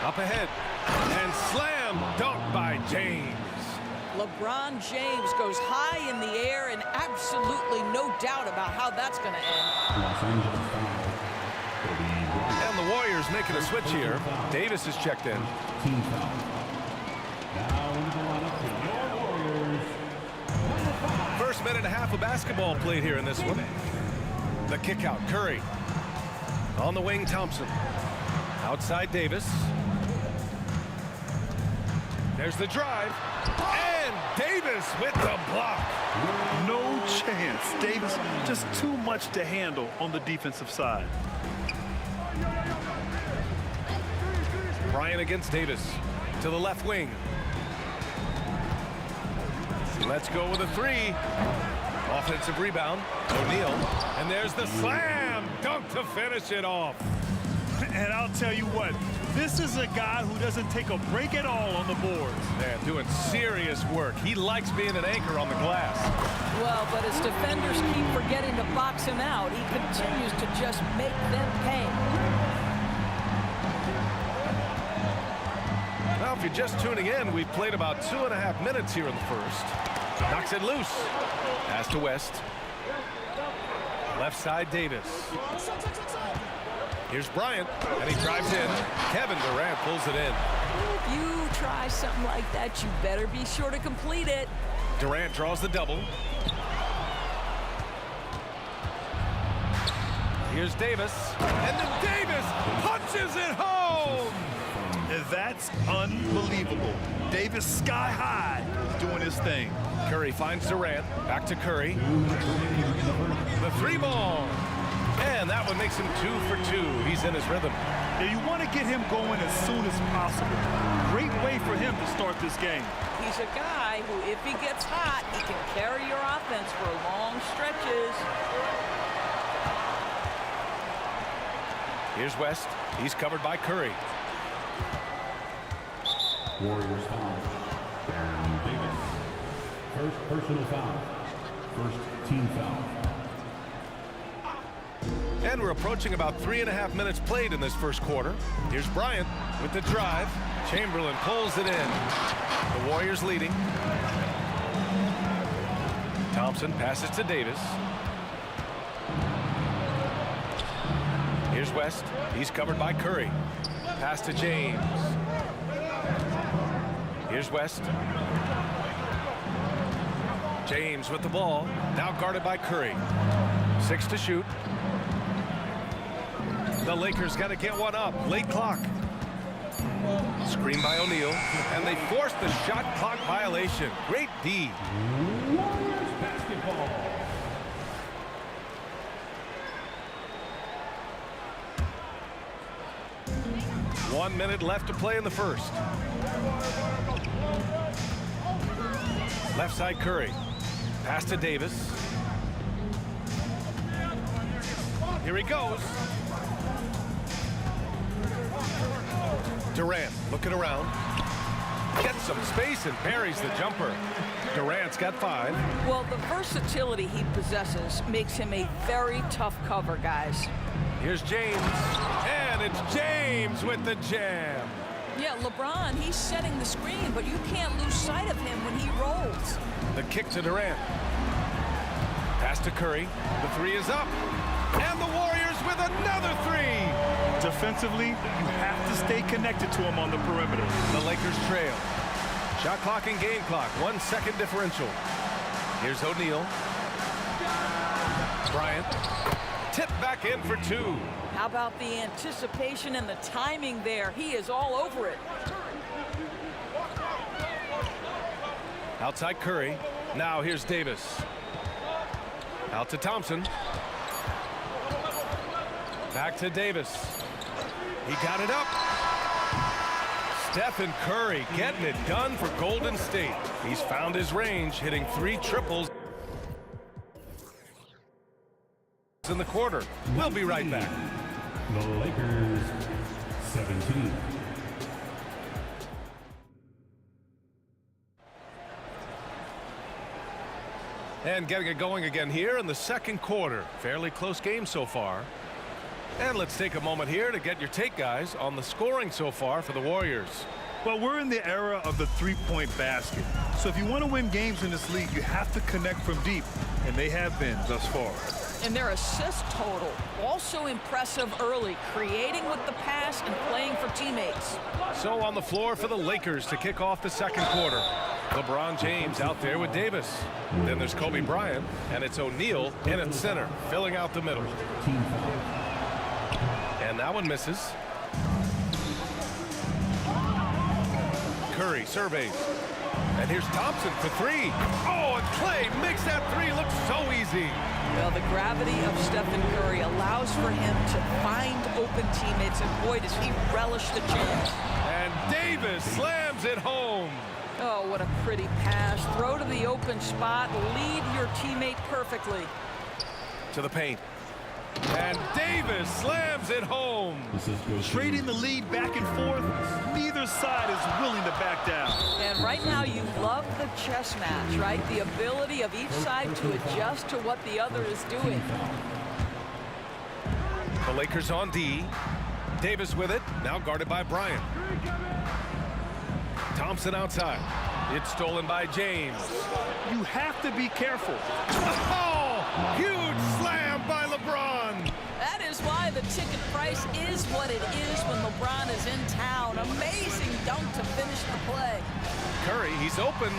Up ahead. And slam dunk by James. LeBron James goes high in the air, and absolutely no doubt about how that's going to end. And the Warriors making a switch here. Davis is checked in. Team foul. Now into the lineup for your Warriors. First minute and a half of basketball played here in this one. The kick out, Curry. On the wing, Thompson. Outside, Davis. There's the drive. And Davis with the block. No chance. Davis just too much to handle on the defensive side. Bryant against Davis. To the left wing. Let's go with a 3. Offensive rebound. O'Neal. And there's the slam dunk to finish it off. And I'll tell you what, this is a guy who doesn't take a break at all on the boards. Man, doing serious work. He likes being an anchor on the glass. Well, but as defenders keep forgetting to box him out, he continues to just make them pay. Well, if you're just tuning in, we've played about 2.5 minutes here in the first. Knocks it loose. Pass to West. Left side, Davis. Here's Bryant, and he drives in. Kevin Durant pulls it in. If you try something like that, you better be sure to complete it. Durant draws the double. Here's Davis, and then Davis punches it home! And that's unbelievable. Davis sky high doing his thing. Curry finds Durant. Back to Curry. The 3 ball. And that one makes him 2 for 2. He's in his rhythm. Yeah, you want to get him going as soon as possible. Great way for him to start this game. He's a guy who, if he gets hot, he can carry your offense for long stretches. Here's West. He's covered by Curry. Warriors foul. Aaron Davis. First personal foul. First team foul. And we're approaching about 3.5 minutes played in this first quarter. Here's Bryant with the drive. Chamberlain pulls it in. The Warriors leading. Thompson passes to Davis. Here's West. He's covered by Curry. Pass to James. Here's West. James with the ball. Now guarded by Curry. 6 to shoot. The Lakers got to get one up. Late clock. Screen by O'Neal. And they force the shot clock violation. Great D. Warriors basketball. One minute left to play in the first. Left side Curry. Pass to Davis. Here he goes. Durant looking around. Gets some space and buries the jumper. Durant's got 5. Well, the versatility he possesses makes him a very tough cover, guys. Here's James, and it's James with the jam. Yeah, LeBron, he's setting the screen, but you can't lose sight of him when he rolls. The kick to Durant. Pass to Curry. The three is up. And the Warriors with another three. Defensively, you have to stay connected to him on the perimeter. The Lakers trail. Shot clock and game clock. 1 second differential. Here's O'Neal. Bryant. Tip back in for two. How about the anticipation and the timing there? He is all over it. Outside Curry. Now here's Davis. Out to Thompson. Back to Davis. He got it up. Stephen Curry getting it done for Golden State. He's found his range, hitting 3 triples in the quarter. We'll be right back. The Lakers 17. And getting it going again here in the second quarter. Fairly close game so far. And let's take a moment here to get your take, guys, on the scoring so far for the Warriors. Well, we're in the era of the three-point basket. So if you want to win games in this league, you have to connect from deep, and they have been thus far. And their assist total, also impressive early, creating with the pass and playing for teammates. So on the floor for the Lakers to kick off the second quarter. LeBron James out there with Davis. Then there's Kobe Bryant, and it's O'Neal in at center, filling out the middle. And that one misses. Curry surveys. And here's Thompson for three. Oh, and Clay makes that three look so easy. Well, the gravity of Stephen Curry allows for him to find open teammates, and boy, does he relish the chance. And Davis slams it home. Oh, what a pretty pass. Throw to the open spot. Lead your teammate perfectly. To the paint. And Davis slams it home. Trading the lead back and forth, neither side is willing to back down. And right now you love the chess match, right? The ability of each side to adjust to what the other is doing. The Lakers on D. Davis with it, now guarded by Bryant. Thompson outside. It's stolen by James. You have to be careful. Oh, huge slam by LeBron. That is why the ticket price is what it is when LeBron is in town. Amazing dunk to finish the play. Curry, he's open,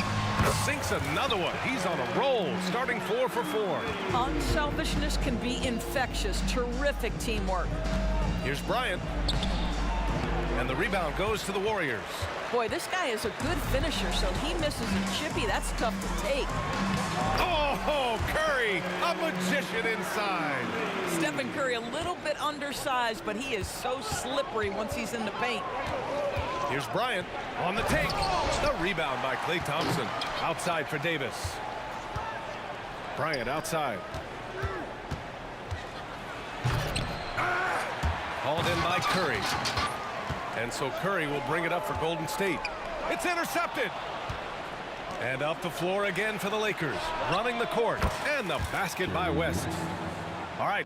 sinks another one. He's on a roll, starting 4 for 4. Unselfishness can be infectious. Terrific teamwork. Here's Bryant. And the rebound goes to the Warriors. Boy, this guy is a good finisher, so he misses a chippy. That's tough to take. Oh, Curry, a magician inside. Stephen Curry, a little bit undersized, but he is so slippery once he's in the paint. Here's Bryant on the take. The rebound by Klay Thompson. Outside for Davis. Bryant outside. Hauled in by Curry. And so Curry will bring it up for Golden State. It's intercepted. And up the floor again for the Lakers. Running the court. And the basket by West. All right.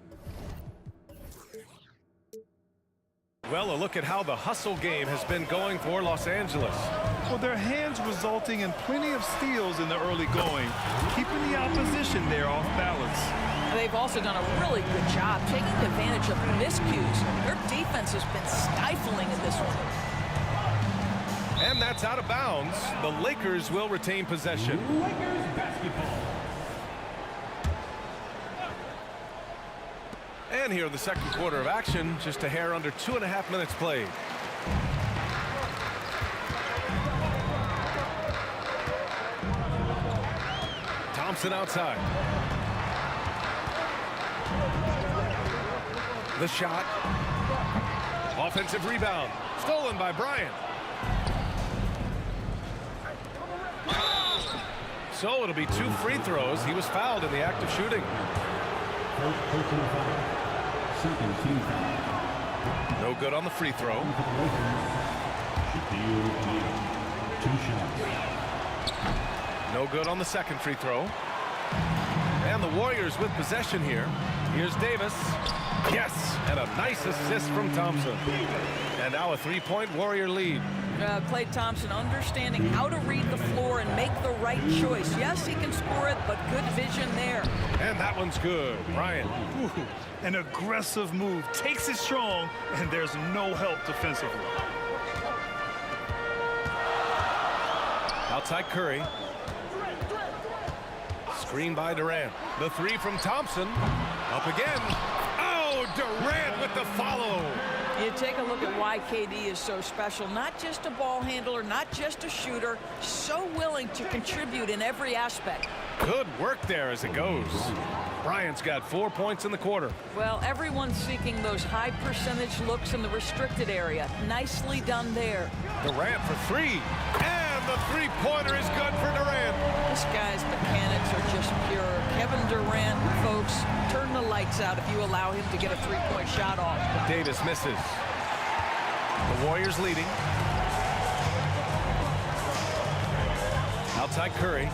Well, a look at how the hustle game has been going for Los Angeles. Well, their hands resulting in plenty of steals in the early going, keeping the opposition there off balance. They've also done a really good job taking advantage of miscues. Their defense has been stifling in this one. And that's out of bounds. The Lakers will retain possession. Lakers basketball. And here in the second quarter of action, just a hair under 2.5 minutes played. Thompson outside. The shot. Offensive rebound. Stolen by Bryant. So it'll be 2 free throws. He was fouled in the act of shooting. No good on the free throw. No good on the second free throw. And the Warriors with possession here. Here's Davis. Yes, and a nice assist from Thompson. And now a three-point Warrior lead. Klay Thompson understanding how to read the floor and make the right choice. Yes, he can score it, but good vision there. And that one's good. Bryant. Ooh, an aggressive move. Takes it strong, and there's no help defensively. Outside Curry. Screen by Durant. The three from Thompson. Up again. Oh, Durant with the follow. You take a look at why KD is so special. Not just a ball handler, not just a shooter. So willing to contribute in every aspect. Good work there as it goes. Bryant's got 4 points in the quarter. Well, everyone's seeking those high percentage looks in the restricted area. Nicely done there. Durant for three. And the three-pointer is good for Durant. This guy's mechanics are just pure. Kevin Durant, folks, turn the lights out if you allow him to get a three-point shot off. Davis misses. The Warriors leading. Outside Curry.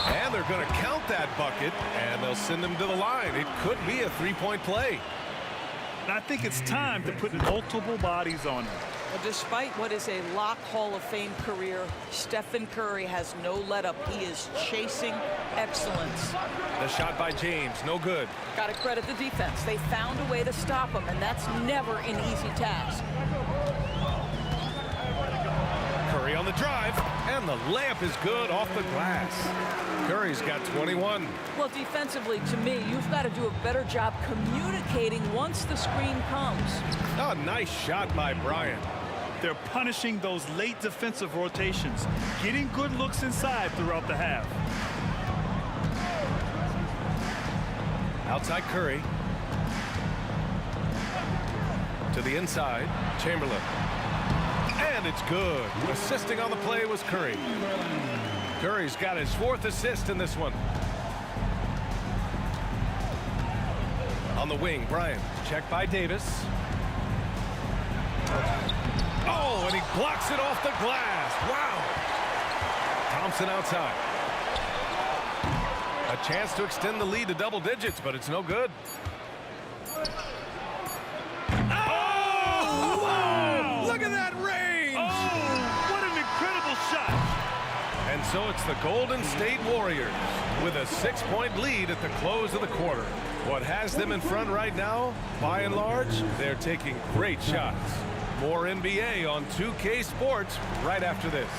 And they're going to count that bucket, and they'll send him to the line. It could be a three-point play. And I think it's time to put multiple bodies on him. Well, despite what is a lock Hall of Fame career, Stephen Curry has no let-up. He is chasing excellence. The shot by James, no good. Got to credit the defense. They found a way to stop him, and that's never an easy task. Curry on the drive, and the layup is good off the glass. Curry's got 21. Well, defensively, to me, you've got to do a better job communicating once the screen comes. Oh, nice shot by Bryant. They're punishing those late defensive rotations, getting good looks inside throughout the half. Outside Curry. To the inside, Chamberlain. And it's good. Assisting on the play was Curry. Curry's got his fourth assist in this one. On the wing, Bryant. Checked by Davis. Oh, and he blocks it off the glass. Wow. Thompson outside. A chance to extend the lead to double digits, but it's no good. Oh! Wow! Look at that range! Oh, what an incredible shot! And so it's the Golden State Warriors with a 6-point lead at the close of the quarter. What has them in front right now, by and large, they're taking great shots. More NBA on 2K Sports right after this.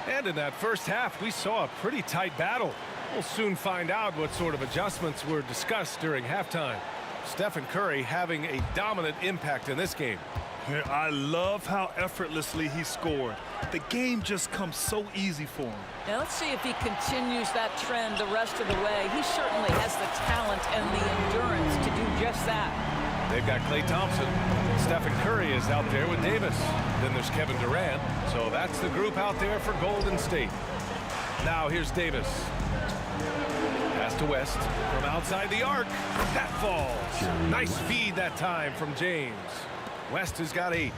And in that first half, we saw a pretty tight battle. We'll soon find out what sort of adjustments were discussed during halftime. Stephen Curry having a dominant impact in this game. I love how effortlessly he scored. The game just comes so easy for him. Now let's see if he continues that trend the rest of the way. He certainly has the talent and the endurance to do just that. They've got Klay Thompson. Stephen Curry is out there with Davis. Then there's Kevin Durant. So that's the group out there for Golden State. Now here's Davis. Pass to West from outside the arc. That falls. Nice feed that time from James. West has got 8.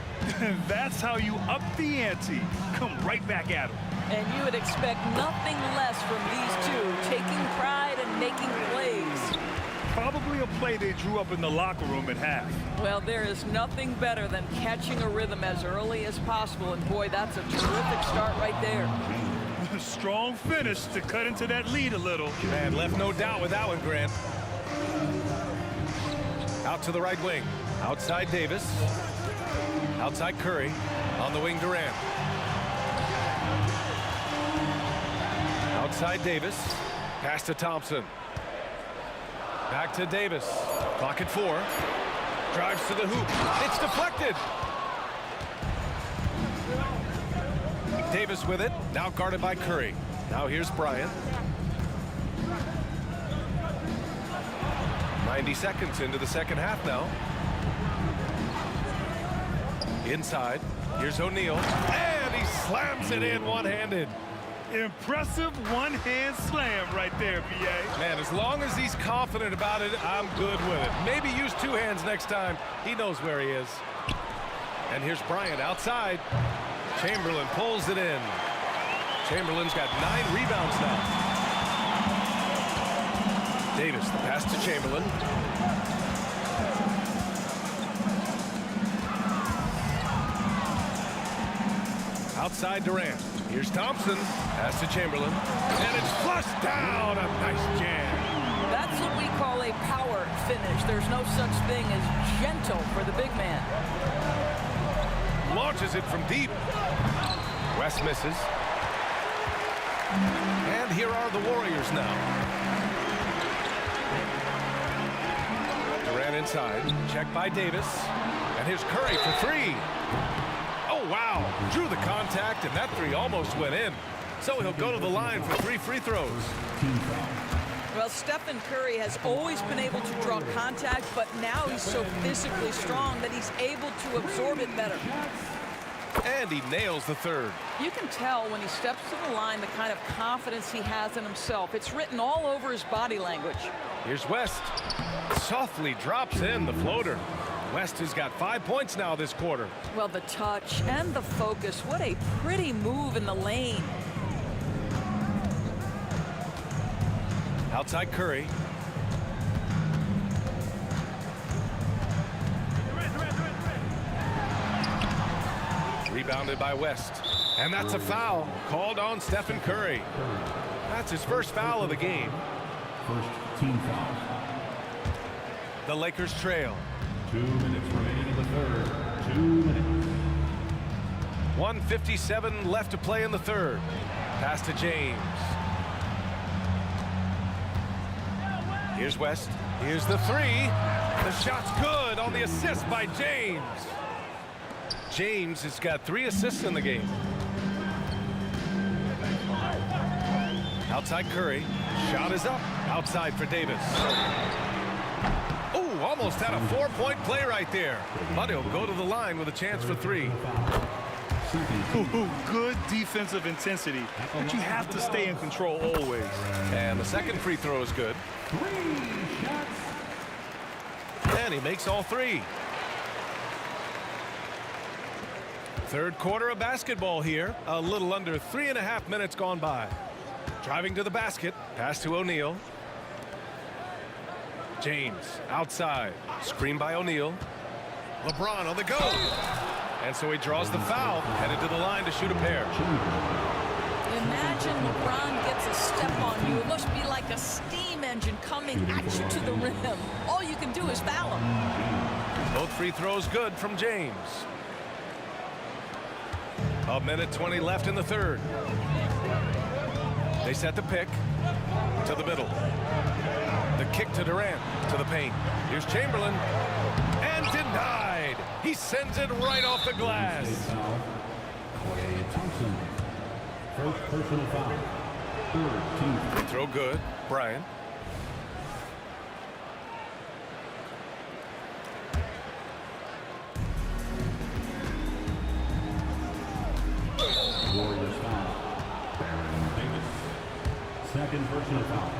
That's how you up the ante. Come right back at him. And you would expect nothing less from these two, taking pride and making plays. Probably a play they drew up in the locker room at half. Well, there is nothing better than catching a rhythm as early as possible. And boy, that's a terrific start right there. Strong finish to cut into that lead a little. And left no doubt with that one, Grant. Out to the right wing. Outside Davis. Outside Curry. On the wing, Durant. Outside Davis. Pass to Thompson. Back to Davis. Clock at 4. Drives to the hoop. It's deflected. Davis with it. Now guarded by Curry. Now here's Bryant. 90 seconds into the second half now. Inside, here's O'Neal, and he slams it in one-handed. Impressive one-hand slam right there, B.A. Man, as long as he's confident about it, I'm good with it. Maybe use two hands next time. He knows where he is. And here's Bryant outside. Chamberlain pulls it in. Chamberlain's got 9 rebounds now. Davis, the pass to Chamberlain. Outside Durant. Here's Thompson. Pass to Chamberlain. And it's flushed down. A nice jam. That's what we call a power finish. There's no such thing as gentle for the big man. Launches it from deep. West misses. And here are the Warriors now. Durant inside. Checked by Davis. And here's Curry for 3. Oh, wow. Drew the contact, and that 3 almost went in. So he'll go to the line for 3 free throws. Well, Stephen Curry has always been able to draw contact, but now he's so physically strong that he's able to absorb it better. And he nails the 3rd. You can tell when he steps to the line the kind of confidence he has in himself. It's written all over his body language. Here's West. Softly drops in the floater. West has got 5 points now this quarter. Well, the touch and the focus. What a pretty move in the lane. Outside Curry. Rebounded by West. And that's a foul called on Stephen Curry. That's his first foul of the game. First team foul. The Lakers trail. 2 minutes remaining in the third. 2 minutes. 1:57 left to play in the third. Pass to James. Here's West. Here's the 3. The shot's good on the assist by James. James has got 3 assists in the game. Outside Curry. Shot is up. Outside for Davis. Oh, almost had a 4-point play right there. But he'll go to the line with a chance for 3. Good defensive intensity, but you have to stay in control always. And the second free throw is good. And he makes all 3. Third quarter of basketball here. A little under 3.5 minutes gone by. Driving to the basket. Pass to O'Neal. James outside. Screen by O'Neal. LeBron on the go. And so he draws the foul. Headed to the line to shoot a pair. Imagine LeBron gets a step on you. It must be like a steam engine coming at you to the rim. All you can do is foul him. Both free throws good from James. 1:20 left in the third. They set the pick to the middle. The kick to Durant to the paint. Here's Chamberlain. And denied. He sends it right off the glass. Thompson. First personal foul. Third team. Throw good. Bryant. Warriors foul. Baron Davis. Second personal foul.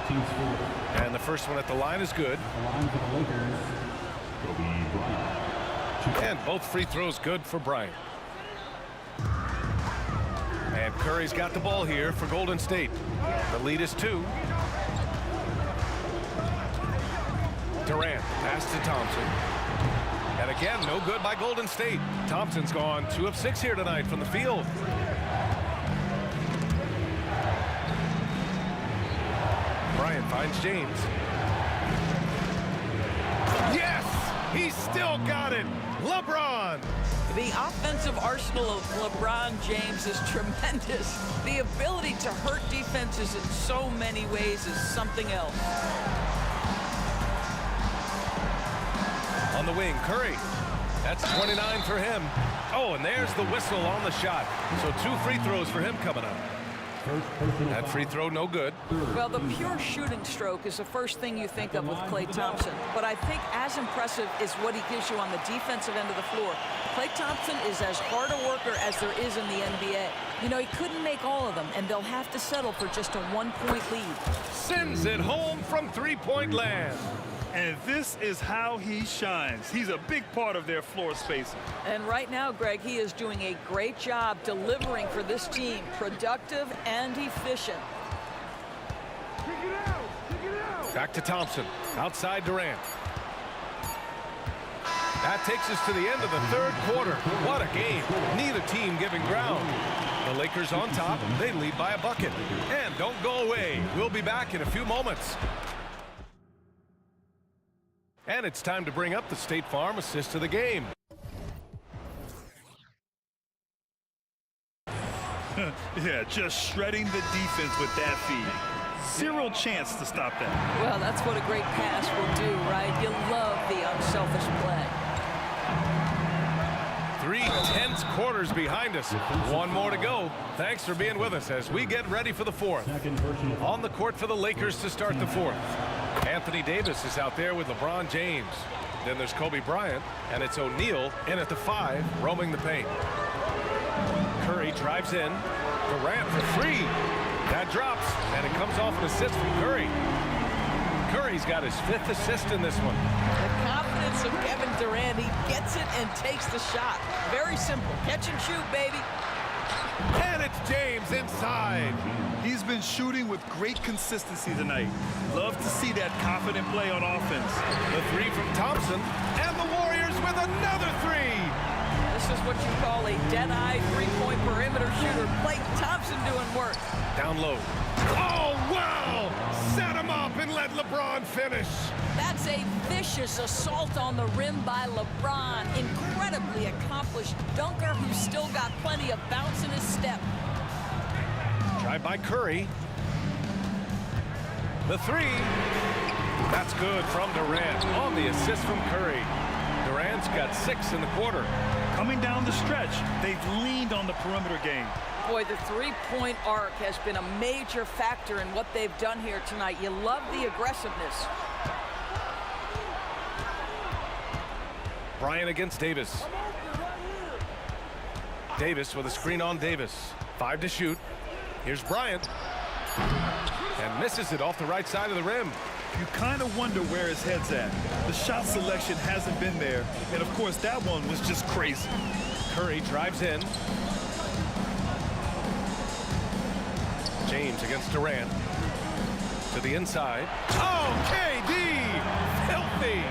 Team score. And the first one at the line is good. The line for the Lakers. Kobe Bryant. And both free throws good for Bryant. And Curry's got the ball here for Golden State. The lead is 2. Durant, pass to Thompson. And again, no good by Golden State. Thompson's gone 2 of 6 here tonight from the field. Bryant finds James. Yes! He's still got it! LeBron! The offensive arsenal of LeBron James is tremendous. The ability to hurt defenses in so many ways is something else. On the wing, Curry. That's 29 for him. Oh, and there's the whistle on the shot. So 2 free throws for him coming up. That free throw no good. Well, the pure shooting stroke is the first thing you think of with Klay Thompson. But I think as impressive is what he gives you on the defensive end of the floor. Klay Thompson is as hard a worker as there is in the NBA. You know, he couldn't make all of them, and they'll have to settle for just a one-point lead. Sends it home from three-point land. And this is how he shines. He's a big part of their floor spacing. And right now, Greg, he is doing a great job delivering for this team, productive and efficient. Back to Thompson, outside Durant. That takes us to the end of the third quarter. What a game. Neither team giving ground. The Lakers on top. They lead by a bucket. And don't go away. We'll be back in a few moments. And it's time to bring up the State Farm assist of the game. Yeah, just shredding the defense with that feed. Zero chance to stop that. Well, that's what a great pass will do, right? You love the unselfish play. 3 tense quarters behind us. One more to go. Thanks for being with us as we get ready for the fourth. On the court for the Lakers to start the fourth. Anthony Davis is out there with LeBron James. Then there's Kobe Bryant, and it's O'Neal in at the 5, roaming the paint. Curry drives in. Durant for 3. That drops, and it comes off an assist from Curry. Curry's got his 5th assist in this one. The confidence of Kevin Durant. He gets it and takes the shot. Very simple. Catch and shoot, baby. And it's James inside. He's been shooting with great consistency tonight. Love to see that confident play on offense. The 3 from Thompson, and the Warriors with another 3. This is what you call a dead-eye three-point perimeter shooter. Klay Thompson doing work. Down low. Oh, wow! Set him up and let LeBron finish. That's a vicious assault on the rim by LeBron. Incredibly accomplished dunker who's still got plenty of bounce in his step. Drive by Curry. The 3. That's good from Durant on the assist from Curry. Durant's got 6 in the quarter. Coming down the stretch, they've leaned on the perimeter game. Boy, the three-point arc has been a major factor in what they've done here tonight. You love the aggressiveness. Bryant against Davis. Davis with a screen on Davis. 5 to shoot. Here's Bryant. And misses it off the right side of the rim. You kind of wonder where his head's at. The shot selection hasn't been there. And, of course, that one was just crazy. Curry drives in. James against Durant. To the inside. Oh, KD! Filthy!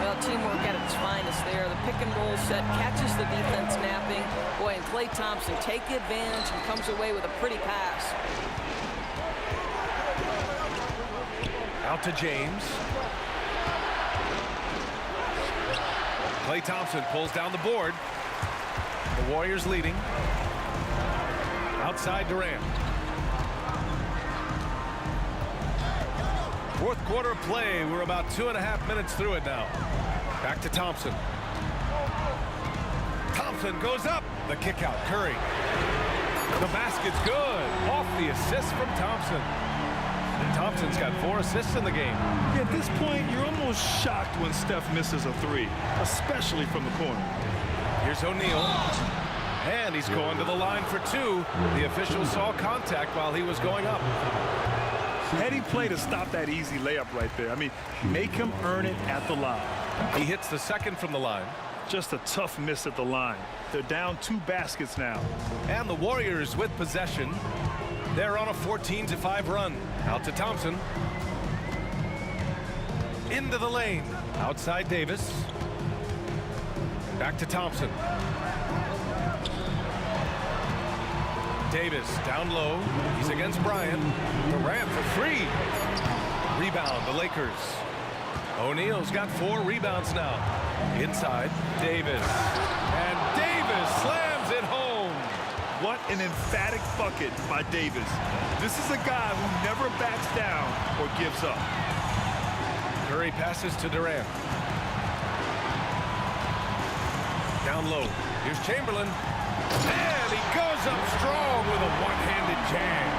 Well, teamwork at its finest there. The pick and roll set catches the defense napping. Boy, and Klay Thompson take advantage and comes away with a pretty pass. Out to James. Klay Thompson pulls down the board. The Warriors leading. Outside Durant. Fourth quarter of play. We're about 2.5 minutes through it now. Back to Thompson. Thompson goes up. The kick out. Curry. The basket's good. Off the assist from Thompson. And Thompson's got 4 assists in the game. Yeah, at this point, you're almost shocked when Steph misses a 3, especially from the corner. Here's O'Neal. And he's going to the line for 2. The official saw contact while he was going up. Heady play to stop that easy layup right there. I mean, make him earn it at the line. He hits the second from the line. Just a tough miss at the line. They're down 2 baskets now. And the Warriors with possession. They're on a 14-5 run. Out to Thompson. Into the lane. Outside Davis. Back to Thompson. Davis down low. He's against Bryant. Durant for 3. Rebound, the Lakers. O'Neal's got 4 rebounds now. Inside, Davis. And Davis slams it home. What an emphatic bucket by Davis. This is a guy who never backs down or gives up. Curry passes to Durant. Down low. Here's Chamberlain. And he goes up strong with a one-handed jam.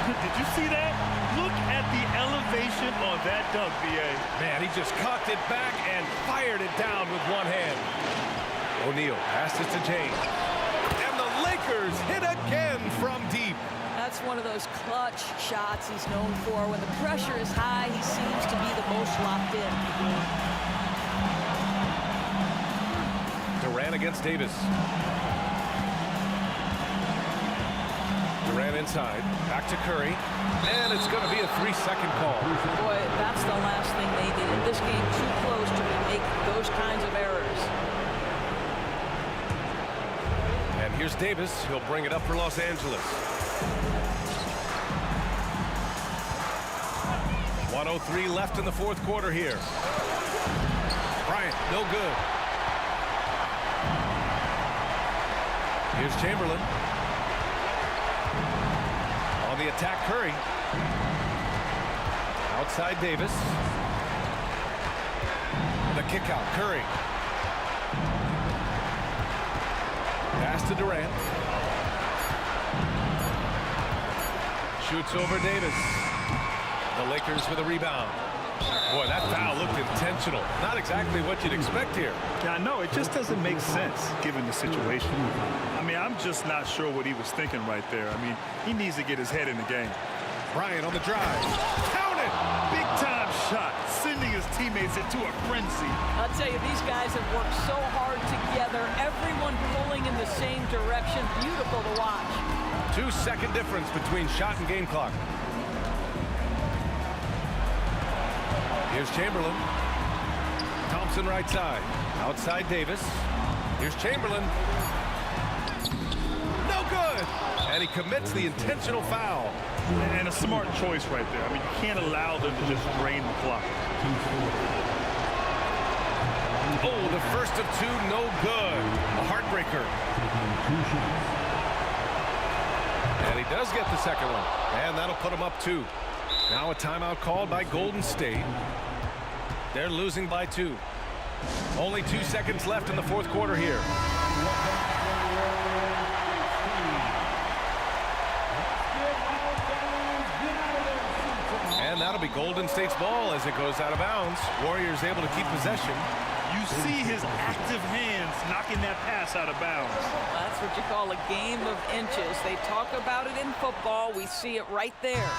Did you see that? Look at the elevation on that dunk, B.A. Man, he just cocked it back and fired it down with one hand. O'Neal passes to James. And the Lakers hit again from deep. That's one of those clutch shots he's known for. When the pressure is high, he seems to be the most locked in. Durant against Davis. Durant inside. Back to Curry. And it's going to be a 3-second call. Boy, that's the last thing they needed. This game too close to make those kinds of errors. And here's Davis. He'll bring it up for Los Angeles. 1:03 left in the fourth quarter here. Bryant, no good. Here's Chamberlain. On the attack, Curry. Outside Davis. The kick out, Curry. Pass to Durant. Shoots over Davis. The Lakers with a rebound. Boy, that foul looked intentional. Not exactly what you'd expect here. Yeah, I know. It just doesn't make sense given the situation. I mean, I'm just not sure what he was thinking right there. I mean, he needs to get his head in the game. Bryant on the drive. Count it! Big-time shot, sending his teammates into a frenzy. I'll tell you, these guys have worked so hard together. Everyone pulling in the same direction. Beautiful to watch. 2-second difference between shot and game clock. Here's Chamberlain. Thompson right side. Outside Davis. Here's Chamberlain. No good! And he commits the intentional foul. And a smart choice right there. I mean, you can't allow them to just drain the clock. Oh, the first of two, no good. A heartbreaker. And he does get the second one. And that'll put him up 2. Now a timeout called by Golden State. They're losing by 2. Only 2 seconds left in the fourth quarter here. And that'll be Golden State's ball as it goes out of bounds. Warriors able to keep possession. You see his active hands knocking that pass out of bounds. That's what you call a game of inches. They talk about it in football. We see it right there.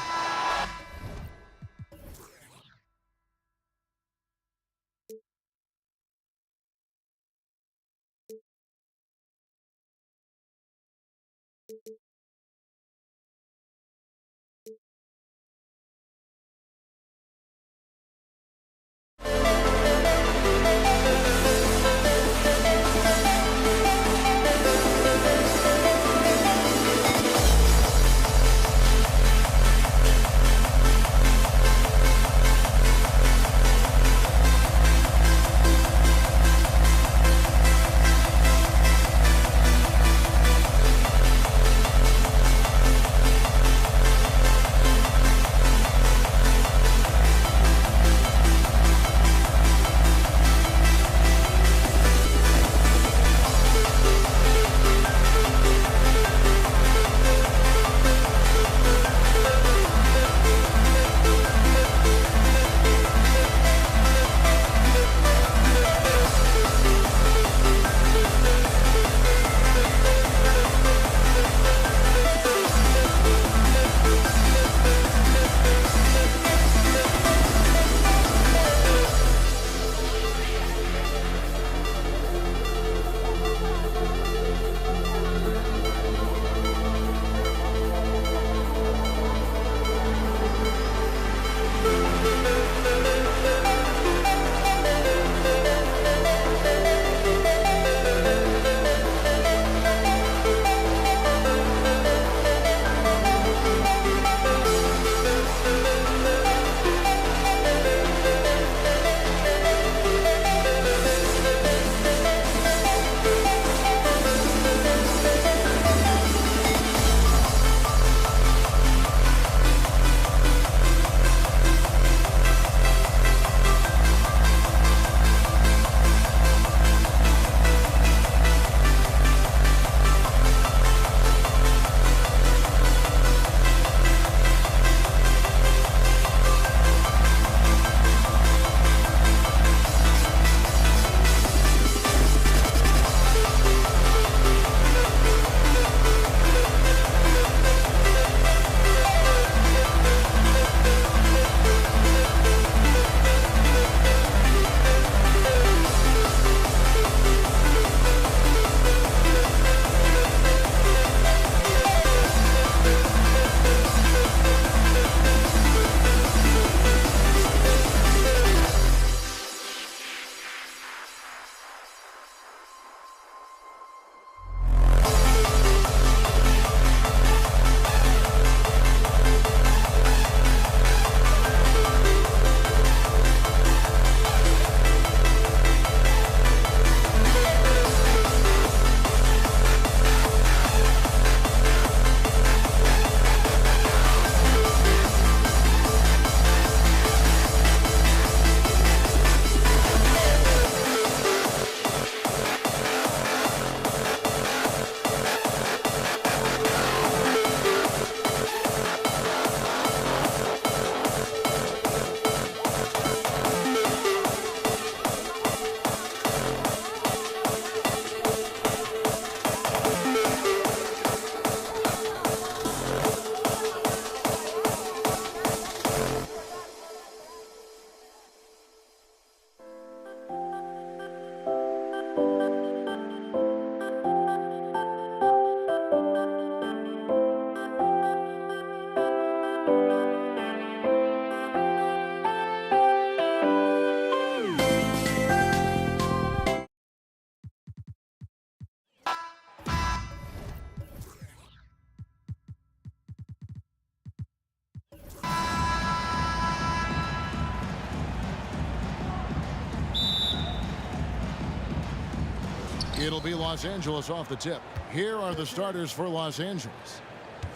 It'll be Los Angeles off the tip. Here are the starters for Los Angeles.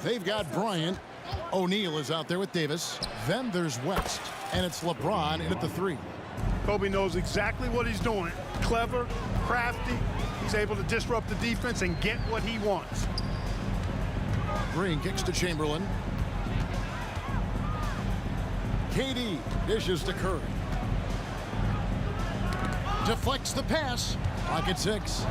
They've got Bryant. O'Neal is out there with Davis. Then there's West, and it's LeBron in at the 3. Kobe knows exactly what he's doing. Clever, crafty. He's able to disrupt the defense and get what he wants. Green kicks to Chamberlain. KD dishes to Curry. Deflects the pass. Clock at 6.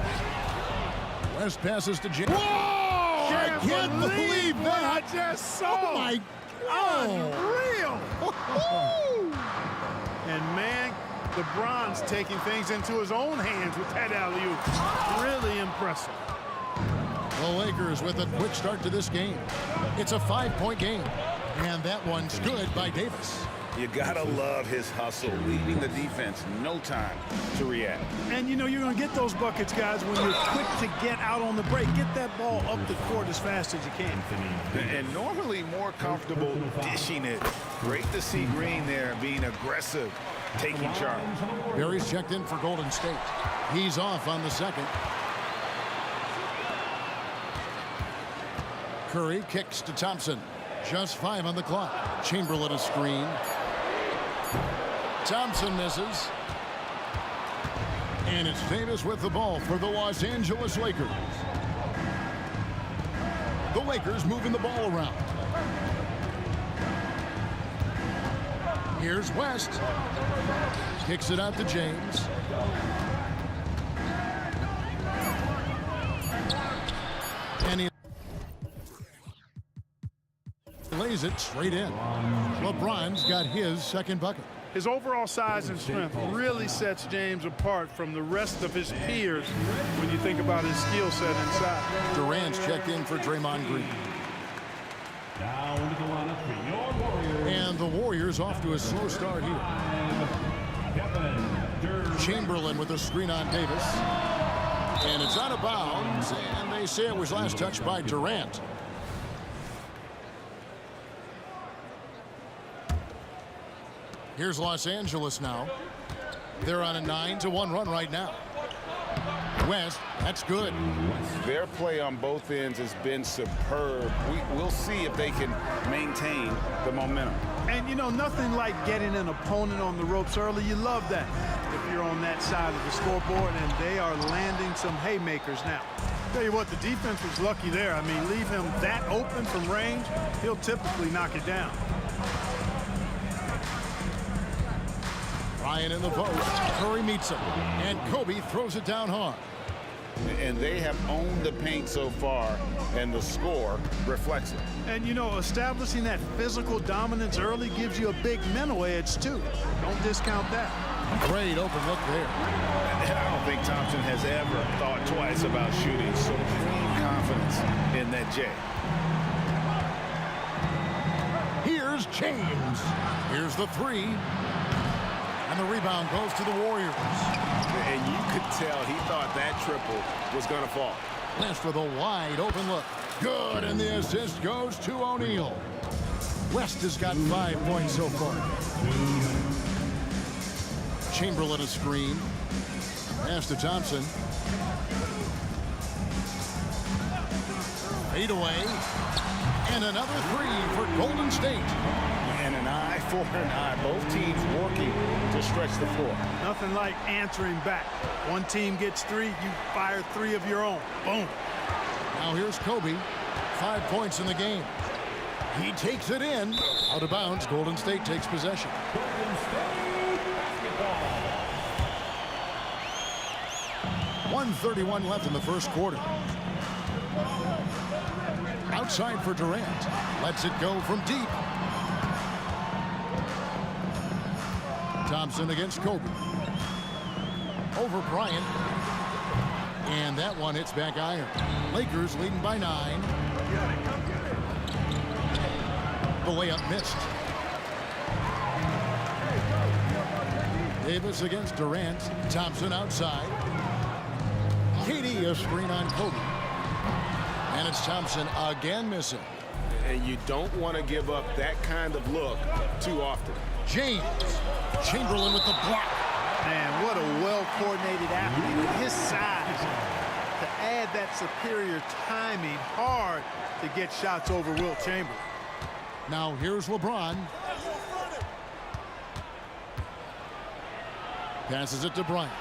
West passes to James. Whoa! I can't believe that. I just saw. Oh my God. Unreal. And man, LeBron's taking things into his own hands with that alley-oop. Really impressive. The Lakers with a quick start to this game. It's a 5-point game. And that one's good by Davis. You gotta love his hustle, leaving the defense no time to react. And you know you're gonna get those buckets, guys, when you're quick to get out on the break. Get that ball up the court as fast as you can. And normally more comfortable dishing it. Great to see Green there being aggressive, taking charge. Barry's checked in for Golden State. He's off on the second. Curry kicks to Thompson. Just 5 on the clock. Chamberlain a screen. Thompson misses. And it's Davis with the ball for the Los Angeles Lakers. The Lakers moving the ball around. Here's West. Kicks it out to James. And he lays it straight in. LeBron's got his second bucket. His overall size and strength really sets James apart from the rest of his peers when you think about his skill set inside. Durant's checked in for Draymond Green. Down to the lineup for your Warriors. And the Warriors off to a slow start here. Chamberlain with a screen on Davis. And it's out of bounds, and they say it was last touched by Durant. Here's Los Angeles now. They're on a 9-1 run right now. West, that's good. Their play on both ends has been superb. We'll see if they can maintain the momentum. And you know, nothing like getting an opponent on the ropes early. You love that if you're on that side of the scoreboard, and they are landing some haymakers now. Tell you what, the defense was lucky there. I mean, leave him that open from range, he'll typically knock it down. Ryan in the post. Curry meets him. And Kobe throws it down hard. And they have owned the paint so far, and the score reflects it. And, you know, establishing that physical dominance early gives you a big mental edge, too. Don't discount that. Great open look there. And I don't think Thompson has ever thought twice about shooting. Supreme confidence in that J. Here's James. Here's the 3. And the rebound goes to the Warriors. And you could tell he thought that triple was going to fall. West with a wide open look. Good, and the assist goes to O'Neal. West has got 5 points so far. Chamberlain a screen. Pass to Thompson. Fade away. And another 3 for Golden State. And an eye for an eye. Both teams working to stretch the floor. Nothing like answering back. One team gets 3, you fire 3 of your own. Boom. Now here's Kobe. 5 points in the game. He takes it in. Out of bounds. Golden State takes possession. Golden State basketball. 1:31 left in the first quarter. Outside for Durant. Lets it go from deep. Thompson against Kobe. Over Bryant. And that one hits back iron. Lakers leading by 9. The layup missed. Davis against Durant. Thompson outside. KD a screen on Kobe. And it's Thompson again missing. And you don't want to give up that kind of look too often. James. Chamberlain with the block. Man, what a well-coordinated athlete with his size. to add that superior timing, hard to get shots over Wilt Chamberlain. Now here's LeBron. Passes it to Bryant.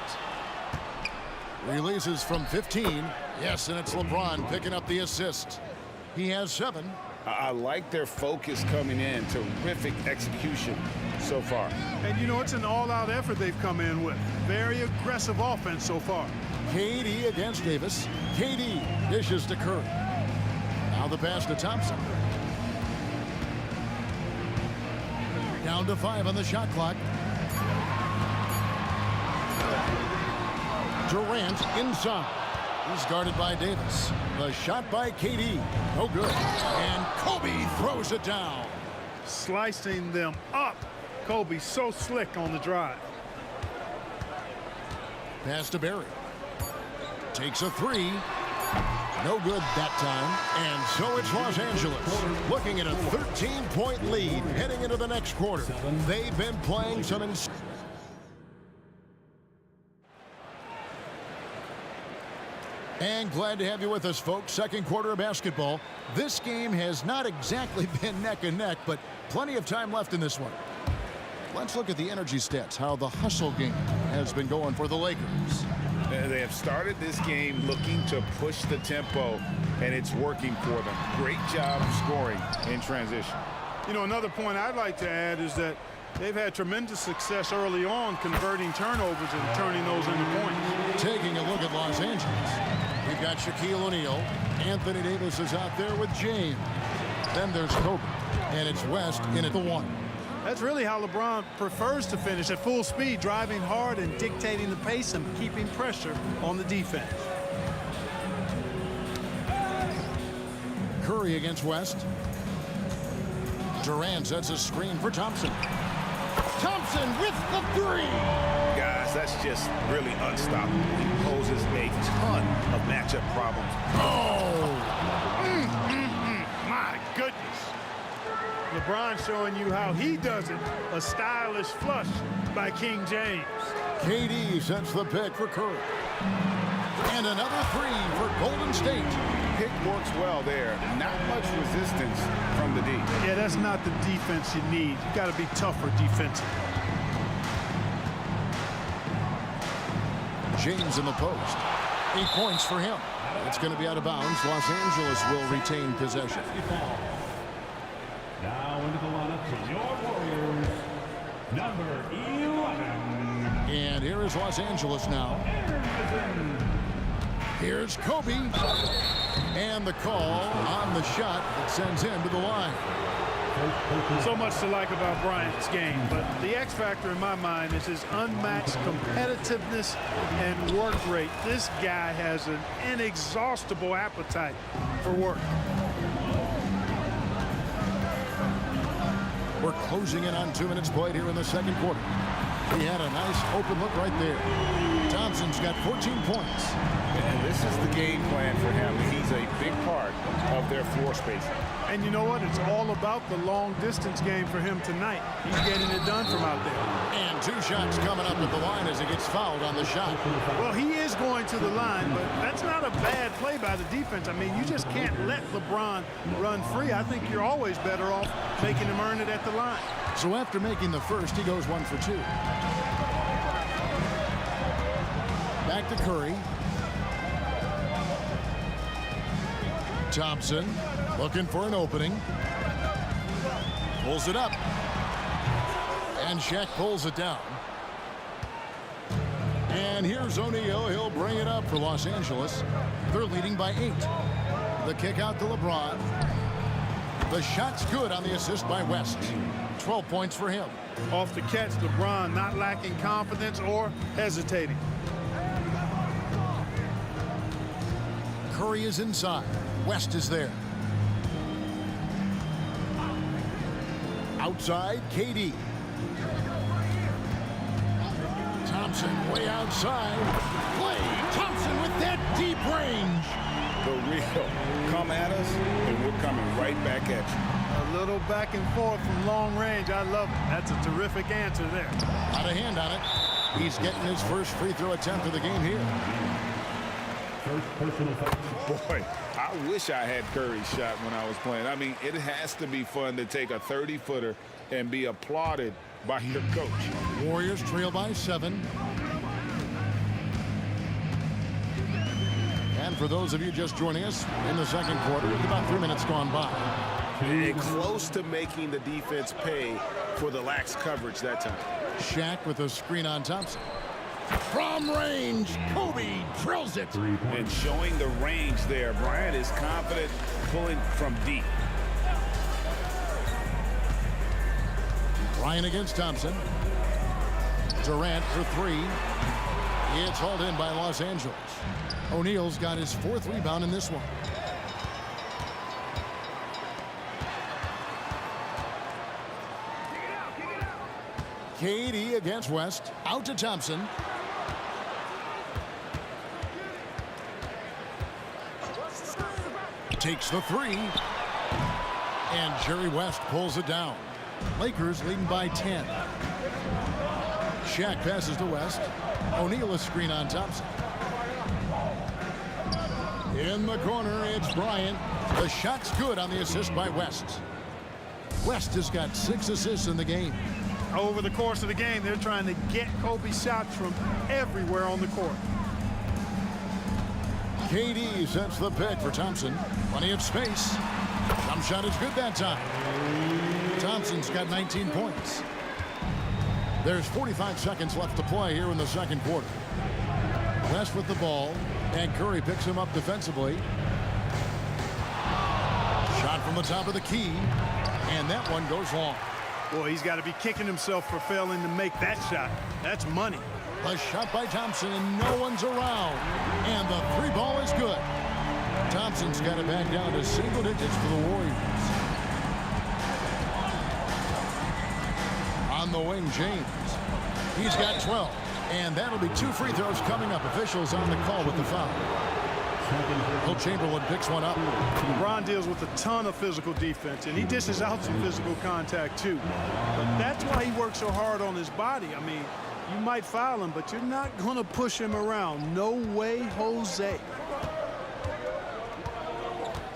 Releases from 15. Yes, and it's LeBron picking up the assist. He has 7. I like their focus coming in. Terrific execution so far. And you know, it's an all-out effort they've come in with. Very aggressive offense so far. KD against Davis. KD dishes to Curry. Now the pass to Thompson. Down to 5 on the shot clock. Durant inside. He's guarded by Davis. The shot by KD. No good. And Kobe throws it down. Slicing them up. Kobe so slick on the drive. Pass to Barry. Takes a 3. No good that time. And so it's Los Angeles looking at a 13-point lead heading into the next quarter. They've been playing some And glad to have you with us, folks. Second quarter of basketball. This game has not exactly been neck and neck, but plenty of time left in this one. Let's look at the energy stats, how the hustle game has been going for the Lakers. They have started this game looking to push the tempo, and it's working for them. Great job scoring in transition. You know, another point I'd like to add is that they've had tremendous success early on converting turnovers and turning those into points. Taking a look at Los Angeles. We've got Shaquille O'Neal. Anthony Davis is out there with James. Then there's Kobe. And it's West in at the 1. That's really how LeBron prefers to finish, at full speed, driving hard and dictating the pace and keeping pressure on the defense. Curry against West. Durant sets a screen for Thompson. Thompson with the 3. Guys, that's just really unstoppable. He poses a ton of matchup problems. Oh! My goodness. LeBron showing you how he does it. A stylish flush by King James. KD sets the pick for Curry. And another 3 for Golden State. Pick works well there. Not much resistance from the D. Yeah, that's not the defense you need. You got to be tougher defensively. James in the post. 8 points for him. It's going to be out of bounds. Los Angeles will retain possession. Now into the lineup, your Warriors, number 11. And here is Los Angeles now. Here's Kobe. And the call on the shot that sends him to the line. So much to like about Bryant's game, but the X factor in my mind is his unmatched competitiveness and work rate. This guy has an inexhaustible appetite for work. We're closing in on 2 minutes played here in the second quarter. He had a nice open look right there. Thompson's got 14 points. And this is the game plan for him. He's a big part of their floor spacing. And you know what? It's all about the long distance game for him tonight. He's getting it done from out there. And 2 shots coming up at the line as he gets fouled on the shot. Well, he is going to the line, but that's not a bad play by the defense. I mean, you just can't let LeBron run free. I think you're always better off making him earn it at the line. So after making the first, he goes 1 for 2. Back to Curry. Thompson looking for an opening. Pulls it up. And Shaq pulls it down. And here's O'Neal. He'll bring it up for Los Angeles. They're leading by 8. The kick out to LeBron. The shot's good on the assist by West. 12 points for him. Off the catch, LeBron not lacking confidence or hesitating. Curry is inside. West is there. Outside, KD. Thompson way outside. Klay Thompson with that deep range. The real come at us, and we're coming right back at you. A little back and forth from long range. I love it. That's a terrific answer there. Got a hand on it. He's getting his first free throw attempt of the game here. First personal foul. Boy, I wish I had Curry's shot when I was playing. I mean, it has to be fun to take a 30-footer and be applauded by your coach. Warriors trail by 7. And for those of you just joining us in the second quarter, with about 3 minutes gone by. And close to making the defense pay for the lax coverage that time. Shaq with a screen on Thompson. From range, Kobe drills it. And showing the range there, Bryant is confident pulling from deep. Bryant against Thompson. Durant for 3. It's hauled in by Los Angeles. O'Neal's got his 4th rebound in this one. KD against West. Out to Thompson. Takes the 3. And Jerry West pulls it down. Lakers leading by 10. Shaq passes to West. O'Neal a screen on Thompson. In the corner, it's Bryant. The shot's good on the assist by West. West has got 6 assists in the game. Over the course of the game, they're trying to get Kobe shots from everywhere on the court. KD sets the pick for Thompson. Plenty of space. Jump shot is good that time. Thompson's got 19 points. There's 45 seconds left to play here in the second quarter. West with the ball, and Curry picks him up defensively. Shot from the top of the key, and that one goes long. Boy, he's got to be kicking himself for failing to make that shot. That's money. A shot by Thompson, and no one's around. And the 3 ball is good. Thompson's got it back down to single digits for the Warriors. On the wing, James. He's got 12. And that'll be 2 free throws coming up. Officials on the call with the foul. Will Chamberlain picks one up. LeBron deals with a ton of physical defense, and he dishes out some physical contact too. But that's why he works so hard on his body. I mean, you might foul him, but you're not going to push him around. No way, Jose.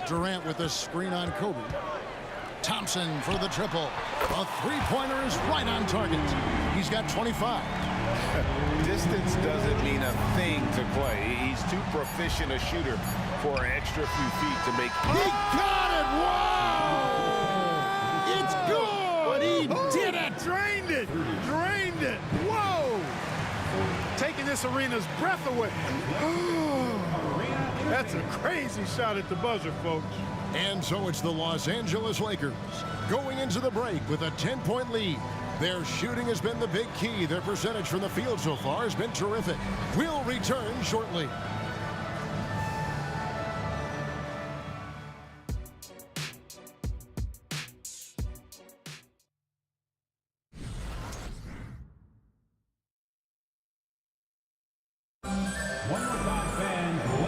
Durant with a screen on Kobe. Thompson for the triple. A 3-pointer is right on target. He's got 25. Distance doesn't mean a thing to play. He's too proficient a shooter for an extra few feet to make. He got it! Whoa! It's good! He did it! Drained it! Drained it! Whoa! Taking this arena's breath away. That's a crazy shot at the buzzer, folks. And so it's the Los Angeles Lakers going into the break with a 10-point lead. Their shooting has been the big key. Their percentage from the field so far has been terrific. We'll return shortly.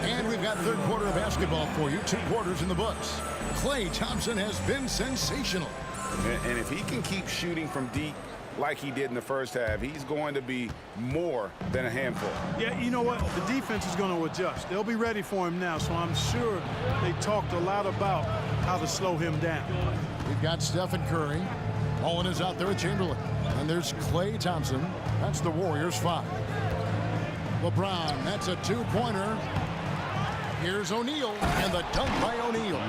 And we've got third quarter of basketball for you. 2 quarters in the books. Klay Thompson has been sensational. And if he can keep shooting from deep like he did in the first half, he's going to be more than a handful. Yeah, you know what? The defense is going to adjust. They'll be ready for him now, so I'm sure they talked a lot about how to slow him down. We've got Stephen Curry. Owen is out there with Chamberlain. And there's Klay Thompson. That's the Warriors' 5. LeBron, that's a 2-pointer. Here's O'Neal, and the dunk by O'Neal.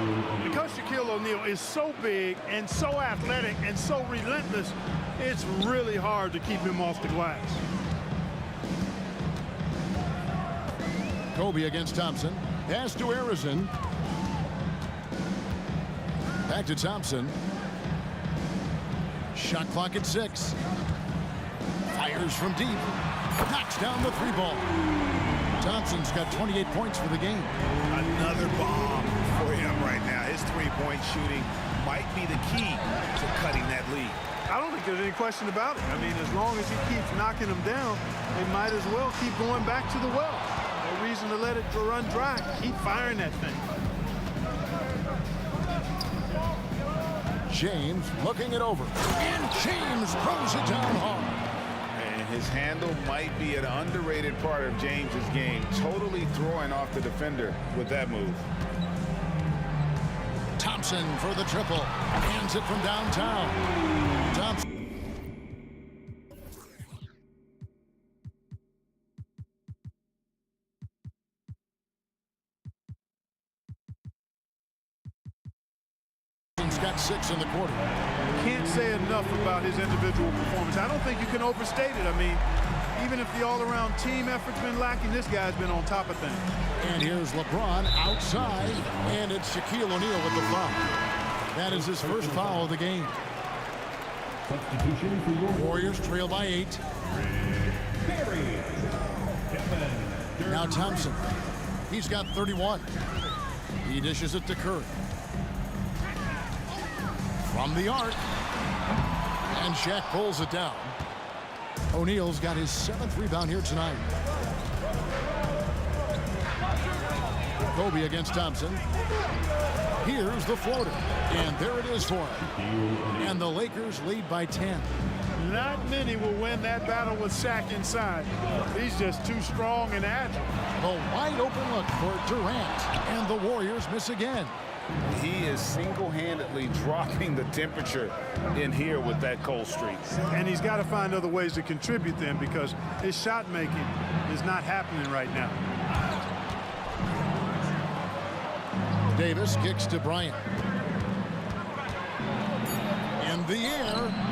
Because Shaquille O'Neal is so big and so athletic and so relentless, it's really hard to keep him off the glass. Kobe against Thompson. Pass to Harrison. Back to Thompson. Shot clock at 6. Fires from deep. Knocks down the 3-ball. Thompson's got 28 points for the game. Another bomb for him right now. His 3-point shooting might be the key to cutting that lead. I don't think there's any question about it. I mean, as long as he keeps knocking them down, they might as well keep going back to the well. No reason to let it run dry. Keep firing that thing. James looking it over. And James throws it down hard. And his handle might be an underrated part of James's game. Totally throwing off the defender with that move. Thompson for the triple. Hands it from downtown. Thompson. Got 6 in the quarter. Can't say enough about his individual performance. I don't think you can overstate it. I mean, even if the all-around team effort's been lacking, this guy's been on top of things. And here's LeBron outside, and it's Shaquille O'Neal with the foul. That is his first foul of the game. Warriors trail by 8. Now Thompson. He's got 31. He dishes it to Curry. From the arc. And Shaq pulls it down. O'Neal's got his 7th rebound here tonight. Kobe against Thompson. Here's the floater. And there it is for him. And the Lakers lead by 10. Not many will win that battle with Shaq inside. He's just too strong and agile. The wide open look for Durant. And the Warriors miss again. He is single-handedly dropping the temperature in here with that cold streak. And he's got to find other ways to contribute then, because his shot making is not happening right now. Davis kicks to Bryant. In the air.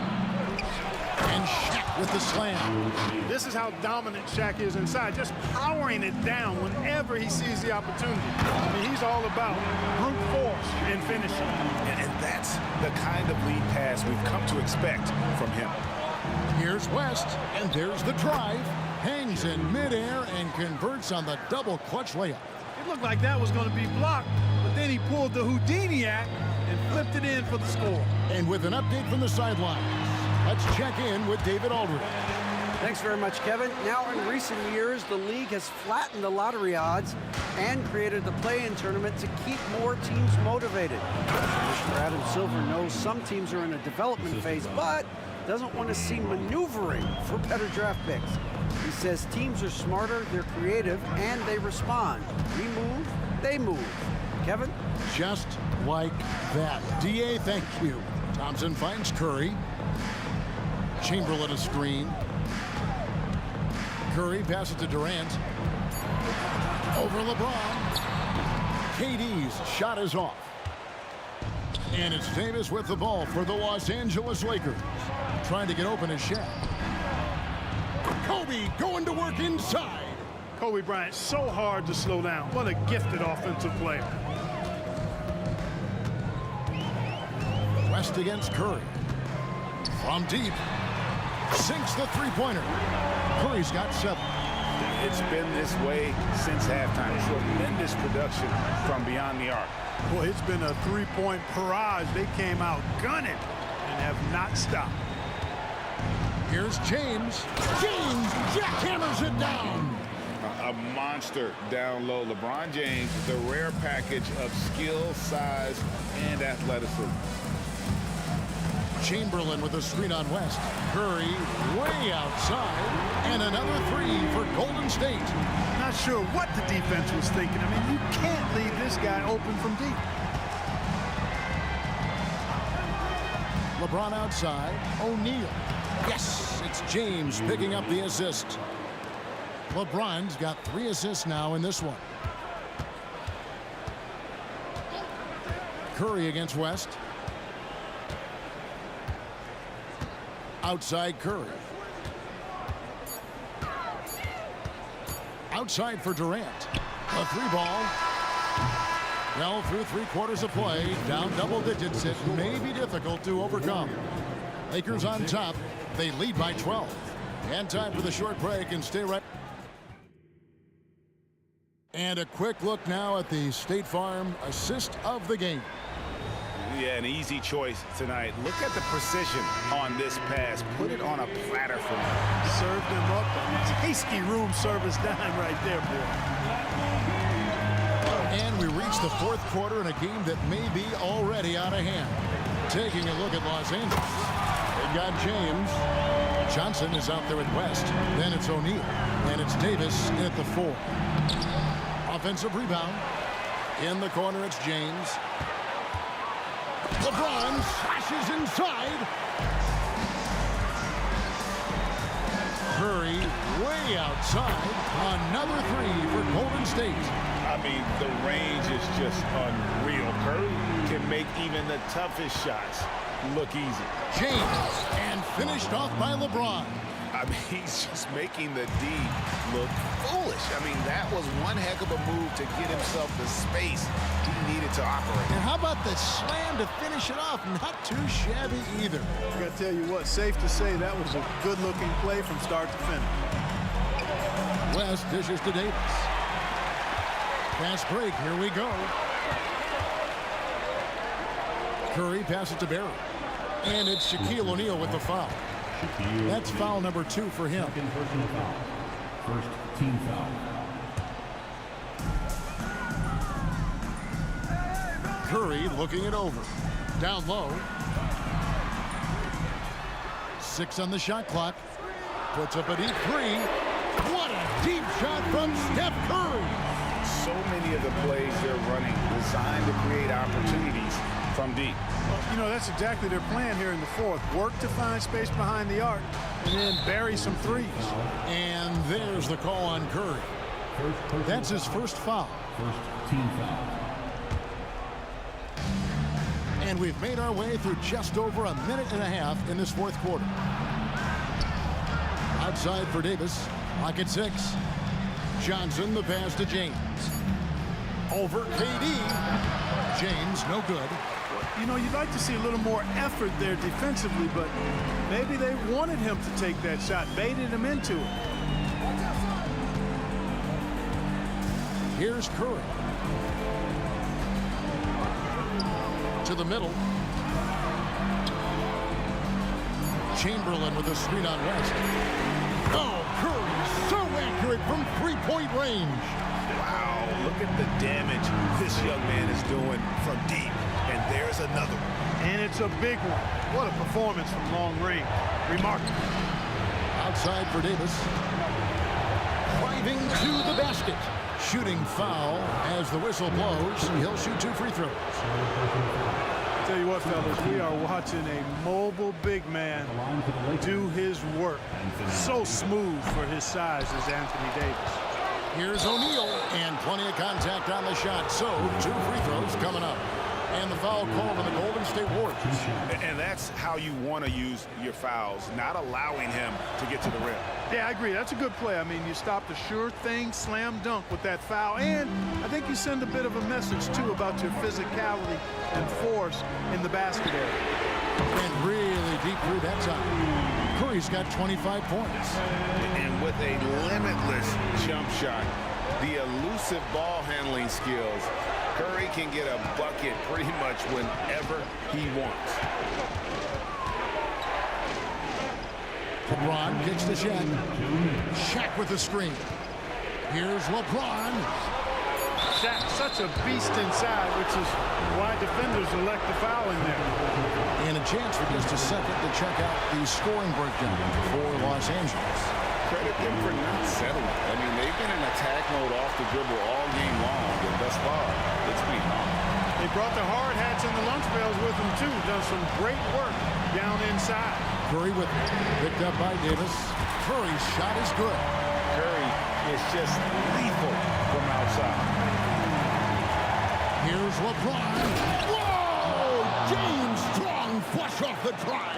And Shaq with the slam. This is how dominant Shaq is inside, just powering it down whenever he sees the opportunity. I mean, he's all about brute force and finishing. And that's the kind of lead pass we've come to expect from him. Here's West, and there's the drive. Hangs in midair and converts on the double clutch layup. It looked like that was going to be blocked, but then he pulled the Houdini act and flipped it in for the score. And with an update from the sideline, let's check in with David Aldridge. Thanks very much, Kevin. Now, in recent years, the league has flattened the lottery odds and created the play-in tournament to keep more teams motivated. Mr. Adam Silver knows some teams are in a development phase, but doesn't want to see maneuvering for better draft picks. He says teams are smarter, they're creative, and they respond. We move, they move. Kevin? Just like that. D.A., thank you. Thompson finds Curry. Chamberlain a screen. Curry passes to Durant. Over LeBron. KD's shot is off. And it's Davis with the ball for the Los Angeles Lakers. Trying to get open is Shaq. Kobe going to work inside. Kobe Bryant, so hard to slow down. What a gifted offensive player. West against Curry. From deep. Sinks the three-pointer. Curry's got 7. It's been this way since halftime. Tremendous production from beyond the arc. Boy, it's been a three-point barrage. They came out gunning and have not stopped. Here's James. James jackhammers it down. A monster down low. LeBron James, the rare package of skill, size, and athleticism. Chamberlain with a screen on West. Curry way outside. And another 3 for Golden State. Not sure what the defense was thinking. I mean, you can't leave this guy open from deep. LeBron outside. O'Neal. Yes, it's James picking up the assist. LeBron's got 3 assists now in this one. Curry against West. Outside Curry. Outside for Durant. A 3-ball. Well, through 3/4 of play, down double digits, it may be difficult to overcome. Lakers on top. They lead by 12. And time for the short break, and stay right. And a quick look now at the State Farm assist of the game. Yeah, an easy choice tonight. Look at the precision on this pass. Put it on a platter for him. Served him up a tasty room service dime right there, boy. And we reach the 4th quarter in a game that may be already out of hand. Taking a look at Los Angeles. They've got James. Johnson is out there at West. Then it's O'Neal. And it's Davis in at the 4. Offensive rebound. In the corner, it's James. LeBron slashes inside. Curry way outside. Another 3 for Golden State. I mean, the range is just unreal. Curry can make even the toughest shots look easy. James, and finished off by LeBron. I mean, he's just making the D look foolish. I mean, that was one heck of a move to get himself the space he needed to operate. And how about the slam to finish it off? Not too shabby either. I got to tell you what, safe to say that was a good-looking play from start to finish. West dishes to Davis. Fast break, here we go. Curry passes to Barry. And it's Shaquille O'Neal with the foul. That's foul number 2 for him. Second personal foul. First team foul. Curry looking it over. Down low. 6 on the shot clock. Puts up a deep 3. What a deep shot from Steph Curry. So many of the plays they're running designed to create opportunities from deep. Well, you know, that's exactly their plan here in the 4th. Work to find space behind the arc and then bury some 3s. And there's the call on Curry. That's his first foul. First team foul. And we've made our way through just over a minute and a half in this 4th quarter. Outside for Davis. Lock at 6. Johnson, the pass to James. Over KD. James, no good. You know, you'd like to see a little more effort there defensively, but maybe they wanted him to take that shot, baited him into it. Here's Curry. To the middle. Chamberlain with a screen on West. Oh, Curry, so accurate from 3-point range. Wow, look at the damage this young man is doing from deep. And there's another one. And it's a big one. What a performance from long range. Remarkable. Outside for Davis. Driving to the basket. Shooting foul as the whistle blows. He'll shoot 2 free throws. Tell you what, fellas, we are watching a mobile big man do his work. So smooth for his size as Anthony Davis. Here's O'Neal, and plenty of contact on the shot. So 2 free throws coming up. And the foul called on the Golden State Warriors. And that's how you want to use your fouls, not allowing him to get to the rim. Yeah, I agree. That's a good play. I mean, you stop the sure thing, slam dunk with that foul. And I think you send a bit of a message, too, about your physicality and force in the basket area. And really deep through that time. Curry's got 25 points. And with a limitless jump shot, the elusive ball handling skills, Curry can get a bucket pretty much whenever he wants. LeBron kicks to Shaq. Shaq with the screen. Here's LeBron. Shaq, such a beast inside, which is why defenders elect the foul in there. And a chance for just a second to check out the scoring breakdown for Los Angeles. Credit them for not settling. I mean, they've been in attack mode off the dribble all game long, and thus far, it's been on. They brought the hard hats and the lunch pails with them, too. Done some great work down inside. Curry with it. Picked up by Davis. Curry's shot is good. Curry is just lethal from outside. Here's LeBron. Whoa! James Strong flush off the drive.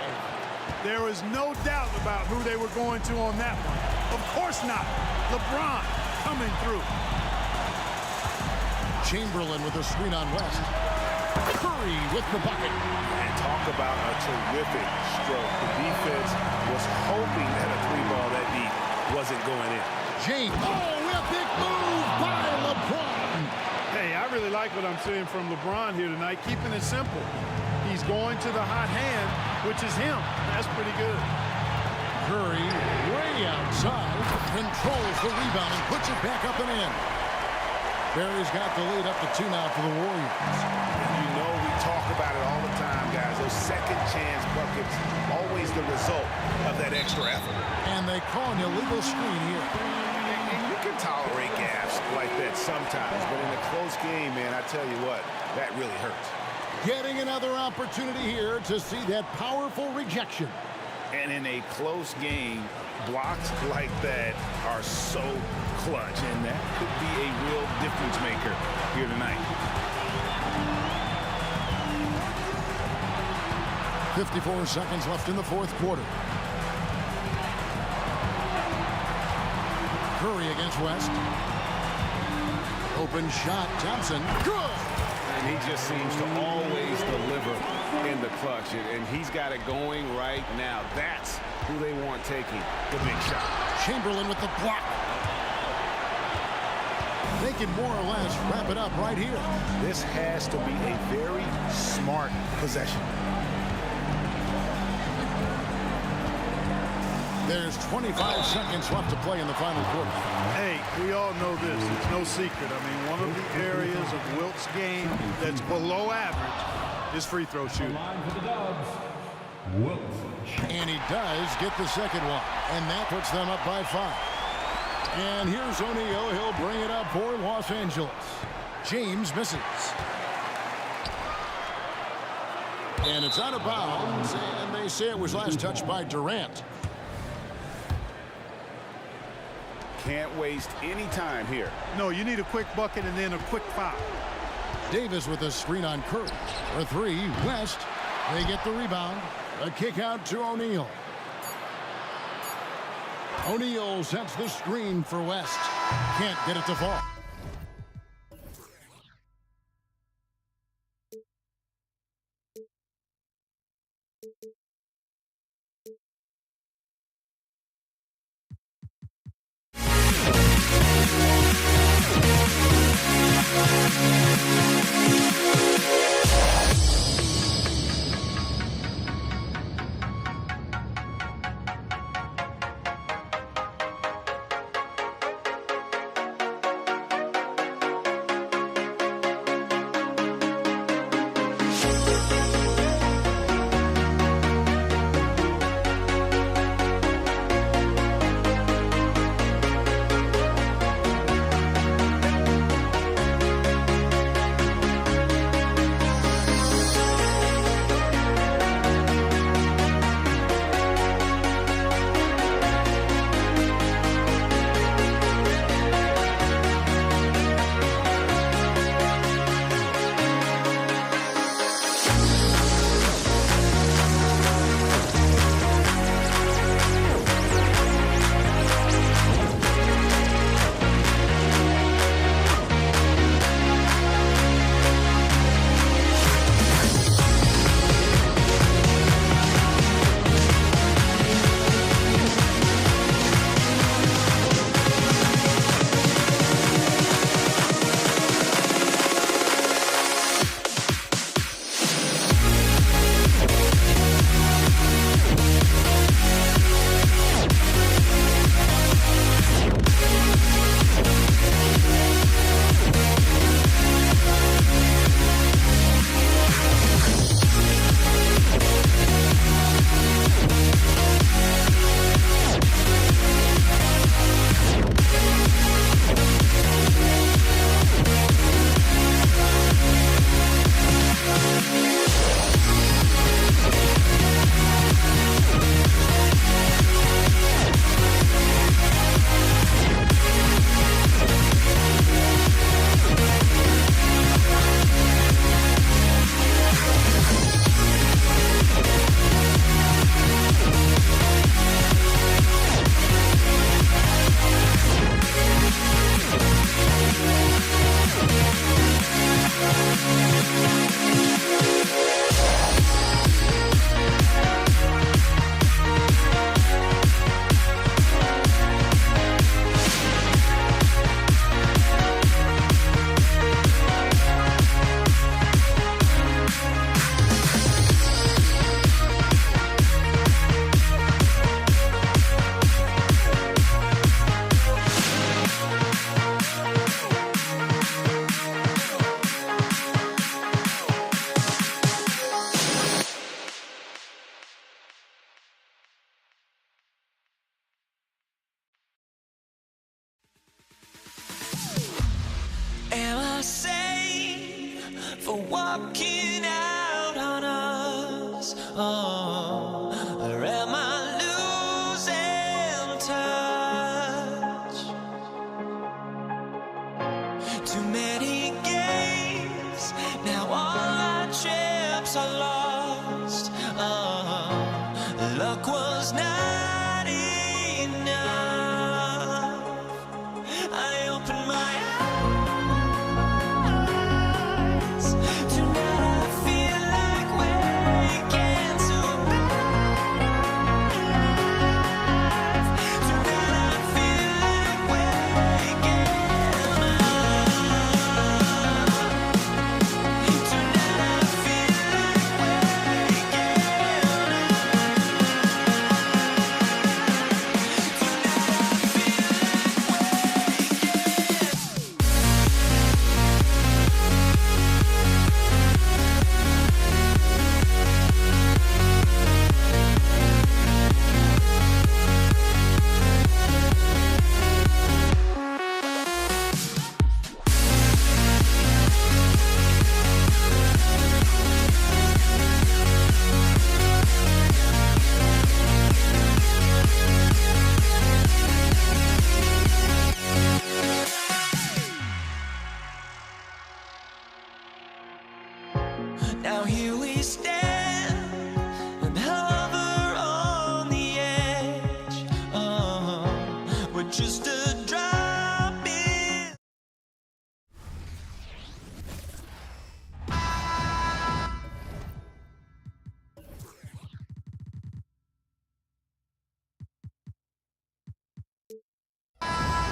There was no doubt about who they were going to on that one. Of course not. LeBron coming through. Chamberlain with a screen on West. Curry with the bucket. And talk about a terrific stroke. The defense was hoping that a 3-ball that deep wasn't going in. James. Oh, epic move by LeBron. Hey, I really like what I'm seeing from LeBron here tonight. Keeping it simple. He's going to the hot hand, which is him. That's pretty good. Curry way outside. Controls the rebound and puts it back up and in. Barry's got the lead up to 2 now for the Warriors. You know we talk about it all the time, guys. Those second chance buckets, always the result of that extra effort. And they call an illegal screen here. And you can tolerate gaffes like that sometimes, but in a close game, man, I tell you what, that really hurts. Getting another opportunity here to see that powerful rejection. And in a close game, blocks like that are so clutch, and that could be a real difference maker here tonight. 54 seconds left in the fourth quarter. Curry against West. Open shot, Thompson. Good! And he just seems to always deliver in the clutch, and he's got it going right now. That's who they want taking the big shot. Chamberlain with the block. They can more or less wrap it up right here. This has to be a very smart possession. There's 25 seconds left to play in the final quarter. Hey, we all know this. It's no secret. I mean, one of the areas of Wilt's game that's below average is free throw shooting. And he does get the second one. And that puts them up by 5. And here's O'Neal. He'll bring it up for Los Angeles. James misses. And it's out of bounds. And they say it was last touched by Durant. Can't waste any time here. No, you need a quick bucket and then a quick foul. Davis with a screen on Curry. For 3, West. They get the rebound. A kick out to O'Neal. O'Neal sets the screen for West. Can't get it to fall. walking out on us? Oh, or am I losing touch? Too many games, now all our chips are lost. Oh, luck was not enough. I opened my eyes. Tonight I feel like waking to a better life. Tonight I feel like waking up. Tonight I feel like waking Now here we stand and hover on the edge. Oh, we're just a drop in.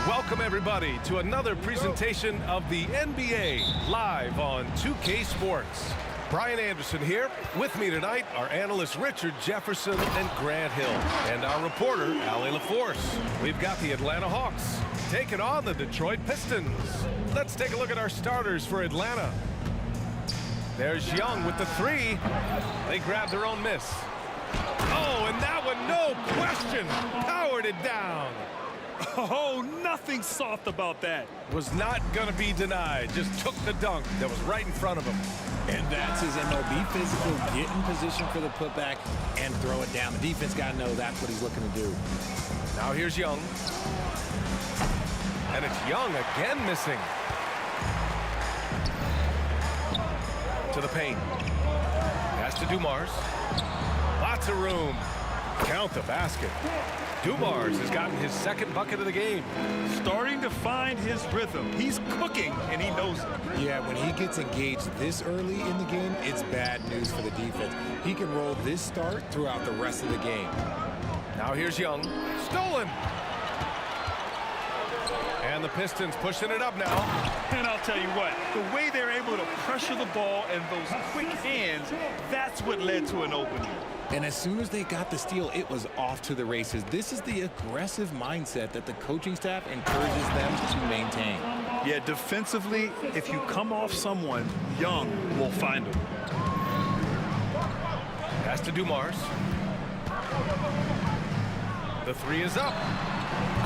Welcome, everybody, to another presentation of the NBA live on 2K Sports. Brian Anderson here. With me tonight are analysts Richard Jefferson and Grant Hill, and our reporter, Allie LaForce. We've got the Atlanta Hawks taking on the Detroit Pistons. Let's take a look at our starters for Atlanta. There's Young with the three. They grabbed their own miss. Oh, and that one, no question, powered it down. Oh, nothing soft about that. Was not going to be denied. Just took the dunk that was right in front of him. And that's his MO. Be physical, get in position for the putback, and throw it down. The defense got to know that's what he's looking to do. Now here's Young. And it's Young again missing. To the paint. Pass to Dumars. Lots of room. Count the basket. Dumars has gotten his second bucket of the game. Starting to find his rhythm. He's cooking, and he knows it. Yeah, when he gets engaged this early in the game, it's bad news for the defense. He can roll this start throughout the rest of the game. Now here's Young. Stolen. And the Pistons pushing it up now. And I'll tell you what, the way they're able to pressure the ball and those quick hands, that's what led to an opening. And as soon as they got the steal, it was off to the races. This is the aggressive mindset that the coaching staff encourages them to maintain. Yeah, defensively, if you come off someone, Young will find him. Pass to Dumars. The three is up.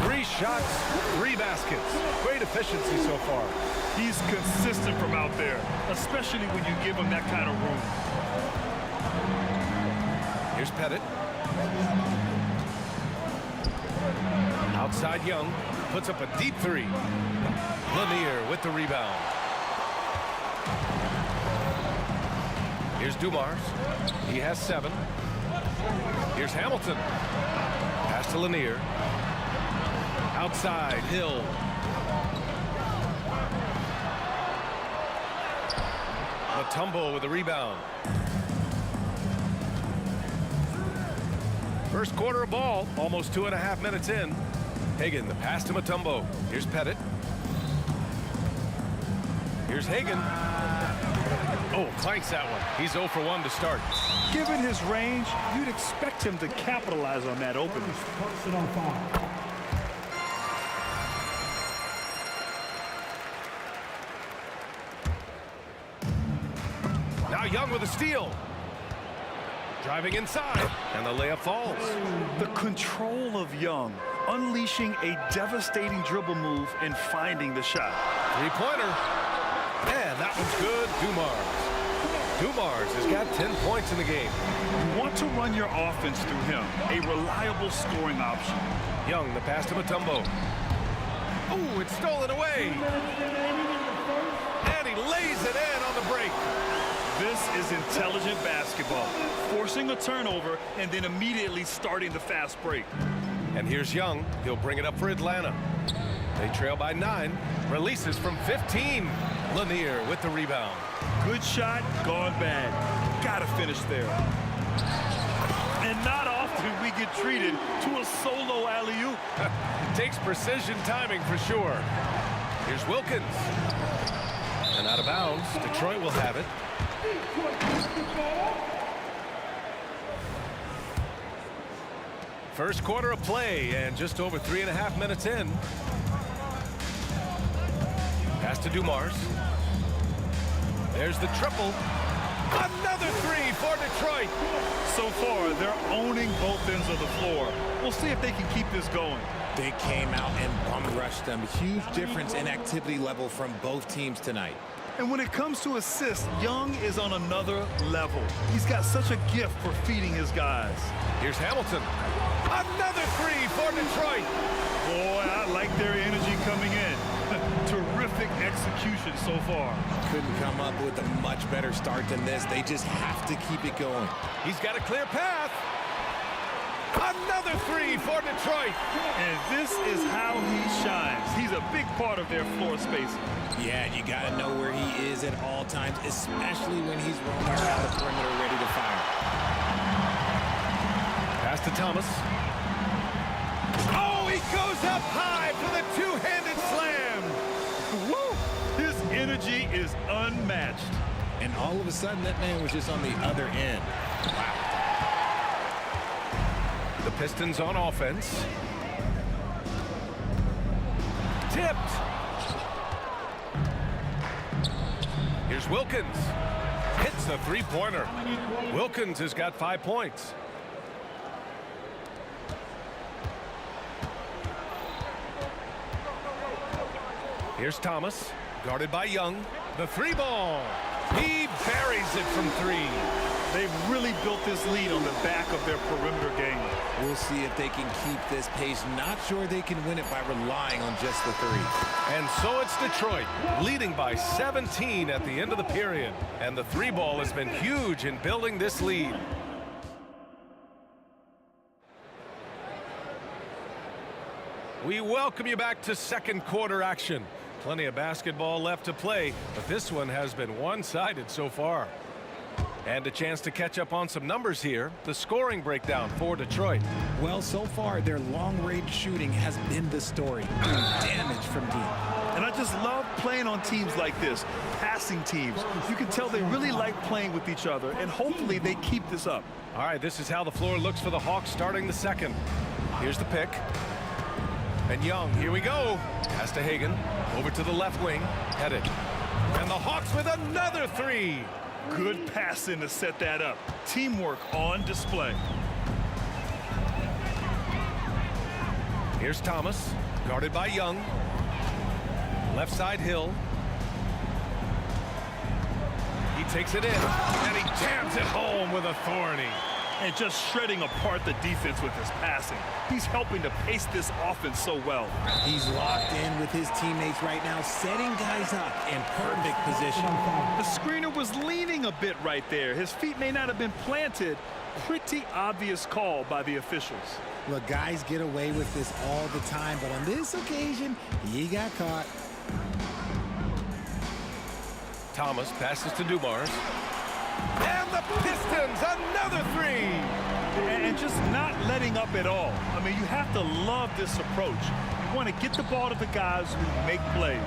3 shots, 3 baskets. Great efficiency so far. He's consistent from out there, especially when you give him that kind of room. Here's Pettit. Outside Young. Puts up a deep 3. Lanier with the rebound. Here's Dumars. He has 7. Here's Hamilton. Pass to Lanier. Outside, Hill. Mutombo with the rebound. First quarter of ball, almost 2.5 minutes in. Hagan, the pass to Mutombo. Here's Pettit. Here's Hagan. Oh, clanks that one. He's 0 for 1 to start. Given his range, you'd expect him to capitalize on that opening. Now Young with a steal. Driving inside, and the layup falls. The control of Young, unleashing a devastating dribble move and finding the shot. 3-pointer. And that one's good. Dumars. Dumars has got 10 points in the game. You want to run your offense through him, a reliable scoring option. Young, the pass to Mutombo. Oh, it's stolen away. And he lays it in on the break. This is intelligent basketball, forcing a turnover and then immediately starting the fast break. And here's Young. He'll bring it up for Atlanta. They trail by 9. Releases from 15. Lanier with the rebound. Good shot, gone bad. Gotta finish there. And not often we get treated to a solo alley-oop. Takes precision timing for sure. Here's Wilkins. And out of bounds. Detroit will have it. First quarter of play and just over 3.5 minutes in. Pass to Dumars. There's the triple. Another 3 for Detroit. So far, they're owning both ends of the floor. We'll see if they can keep this going. They came out and bum rushed them. Huge difference in activity level from both teams tonight. And when it comes to assists, Young is on another level. He's got such a gift for feeding his guys. Here's Hamilton. Another 3 for Detroit. Boy, I like their energy coming in. Terrific execution so far. Couldn't come up with a much better start than this. They just have to keep it going. He's got a clear path. Another 3 for Detroit. And this is how he shines. He's a big part of their floor spacing. Yeah, you got to know where he is at all times, especially when he's roaming around the perimeter ready to fire. Pass to Thomas. Oh, he goes up high for the two-handed slam. Woo! His energy is unmatched. And all of a sudden, that man was just on the other end. Wow. The Pistons on offense. Tipped. Here's Wilkins. Hits the three-pointer. Wilkins has got 5 points. Here's Thomas, guarded by Young. The 3-ball. He buries it from 3. They've really built this lead on the back of their perimeter game. We'll see if they can keep this pace. Not sure they can win it by relying on just the 3. And so it's Detroit, leading by 17 at the end of the period. And the 3-ball has been huge in building this lead. We welcome you back to second quarter action. Plenty of basketball left to play, but this one has been one-sided so far. And a chance to catch up on some numbers here. The scoring breakdown for Detroit. Well, so far, their long-range shooting has been the story. Damage from deep. And I just love playing on teams like this, passing teams. You can tell they really like playing with each other, and hopefully they keep this up. All right, this is how the floor looks for the Hawks starting the second. Here's the pick. And Young, here we go. Pass to Hagan. Over to the left wing. Headed. And the Hawks with another 3. Good passing to set that up. Teamwork on display. Here's Thomas, guarded by Young. Left side Hill. He takes it in, and he jams it home with authority. And just shredding apart the defense with his passing. He's helping to pace this offense so well. He's locked in with his teammates right now, setting guys up in perfect position. The screener was leaning a bit right there. His feet may not have been planted. Pretty obvious call by the officials. Look, guys get away with this all the time, but on this occasion, he got caught. Thomas passes to Dumars. And the Pistons, another 3. And just not letting up at all. I mean, you have to love this approach. You want to get the ball to the guys who make plays.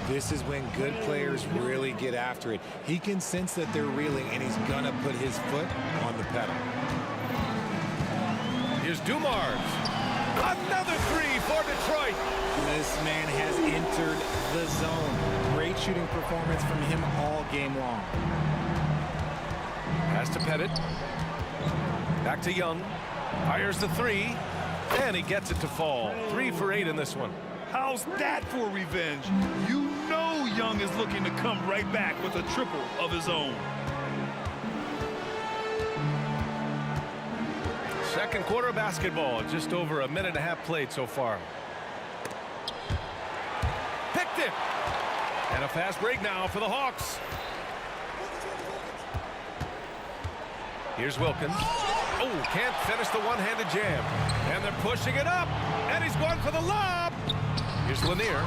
This is when good players really get after it. He can sense that they're reeling, and he's going to put his foot on the pedal. Here's Dumars. Another 3 for Detroit. This man has entered the zone. Great shooting performance from him all game long. Pass to Pettit. Back to Young. Fires the 3. And he gets it to fall. 3 for 8 in this one. How's that for revenge? You know Young is looking to come right back with a triple of his own. Second quarter of basketball, just over a minute and a half played so far. Picked it. And a fast break now for the Hawks. Here's Wilkins. Oh, can't finish the one-handed jam. And they're pushing it up. And he's going for the lob. Here's Lanier.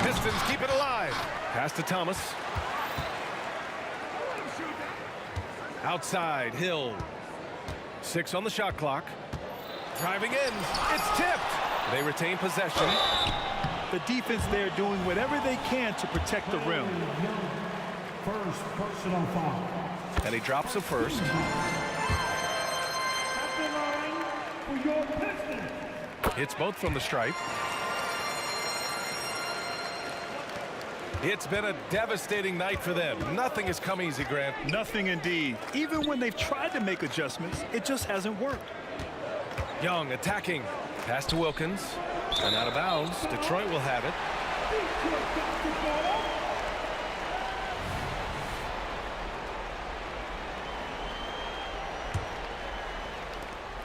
Pistons keep it alive. Pass to Thomas. Outside, Hill. 6 on the shot clock. Driving in. It's tipped. They retain possession. The defense there doing whatever they can to protect the rim. First personal foul. And he drops the first. Hits both from the stripe. It's been a devastating night for them. Nothing has come easy, Grant. Nothing indeed. Even when they've tried to make adjustments, it just hasn't worked. Young attacking. Pass to Wilkins. And out of bounds. Detroit will have it.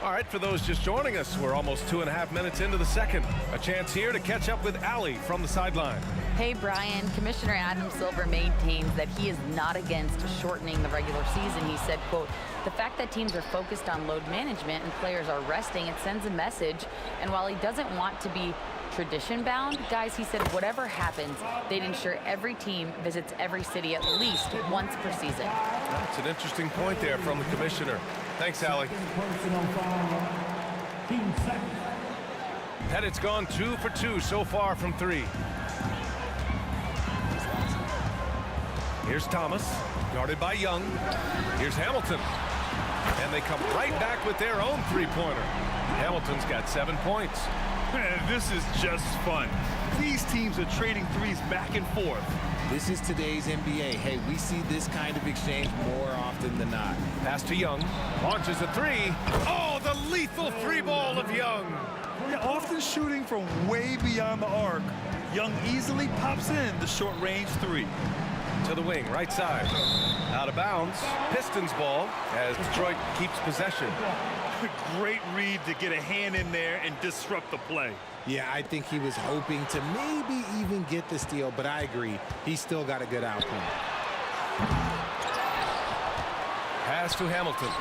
All right, for those just joining us, we're almost 2.5 minutes into the second. A chance here to catch up with Allie from the sideline. Hey, Brian. Commissioner Adam Silver maintains that he is not against shortening the regular season. He said, quote, the fact that teams are focused on load management and players are resting, it sends a message. And while he doesn't want to be tradition bound, guys, he said whatever happens, they'd ensure every team visits every city at least once per season. That's an interesting point there from the commissioner. Thanks, Allie. Pettit's gone 2 for 2 so far from 3. Here's Thomas, guarded by Young. Here's Hamilton. And they come right back with their own three-pointer. Hamilton's got 7 points. Man, this is just fun. These teams are trading threes back and forth. This is today's NBA. Hey, we see this kind of exchange more often than not. Pass to Young. Launches a 3. Oh, the lethal 3-ball of Young. Yeah, often shooting from way beyond the arc. Young easily pops in the short-range 3. To the wing, right side. Out of bounds. Pistons ball as Detroit keeps possession. Great read to get a hand in there and disrupt the play. Yeah, I think he was hoping to maybe even get the steal, but I agree. He's still got a good outcome. Pass to Hamilton.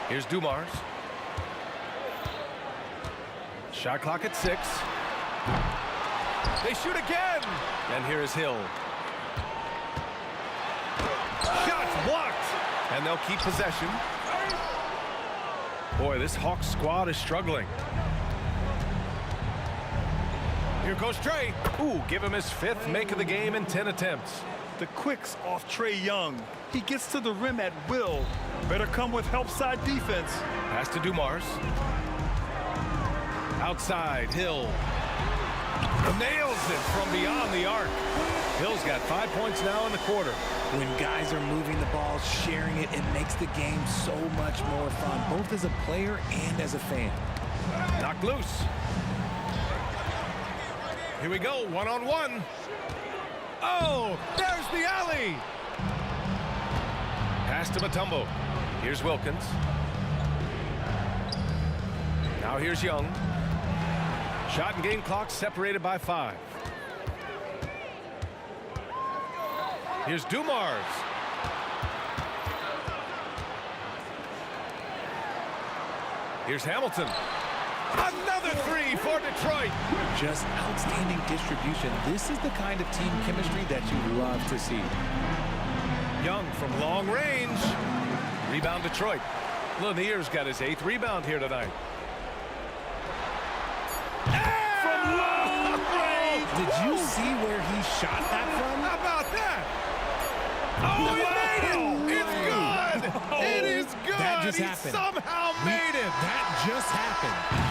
Here's Dumars. Shot clock at 6. They shoot again. And here is Hill. Shots blocked. And they'll keep possession. Boy, this Hawks squad is struggling. Here goes Trey. Ooh, give him his 5th make of the game in 10 attempts. The quicks off Trey Young. He gets to the rim at will. Better come with help side defense. Pass to Dumars. Outside, Hill. Nails it from beyond the arc. Hill's got 5 points now in the quarter. When guys are moving the ball, sharing it, it makes the game so much more fun, both as a player and as a fan. Knocked loose. Here we go, one-on-one. Oh, there's the alley. Pass to Mutombo. Here's Wilkins. Now here's Young. Shot and game clock separated by 5. Here's Dumars. Here's Hamilton. Another 3 for Detroit. Just outstanding distribution. This is the kind of team chemistry that you love to see. Young from long range. Rebound Detroit. Lanier's got his 8th rebound here tonight. From long range. Did you see where he shot that from? How about that? Oh, he made it! It's good! Oh, it is good! That just he happened. somehow made it! That just happened.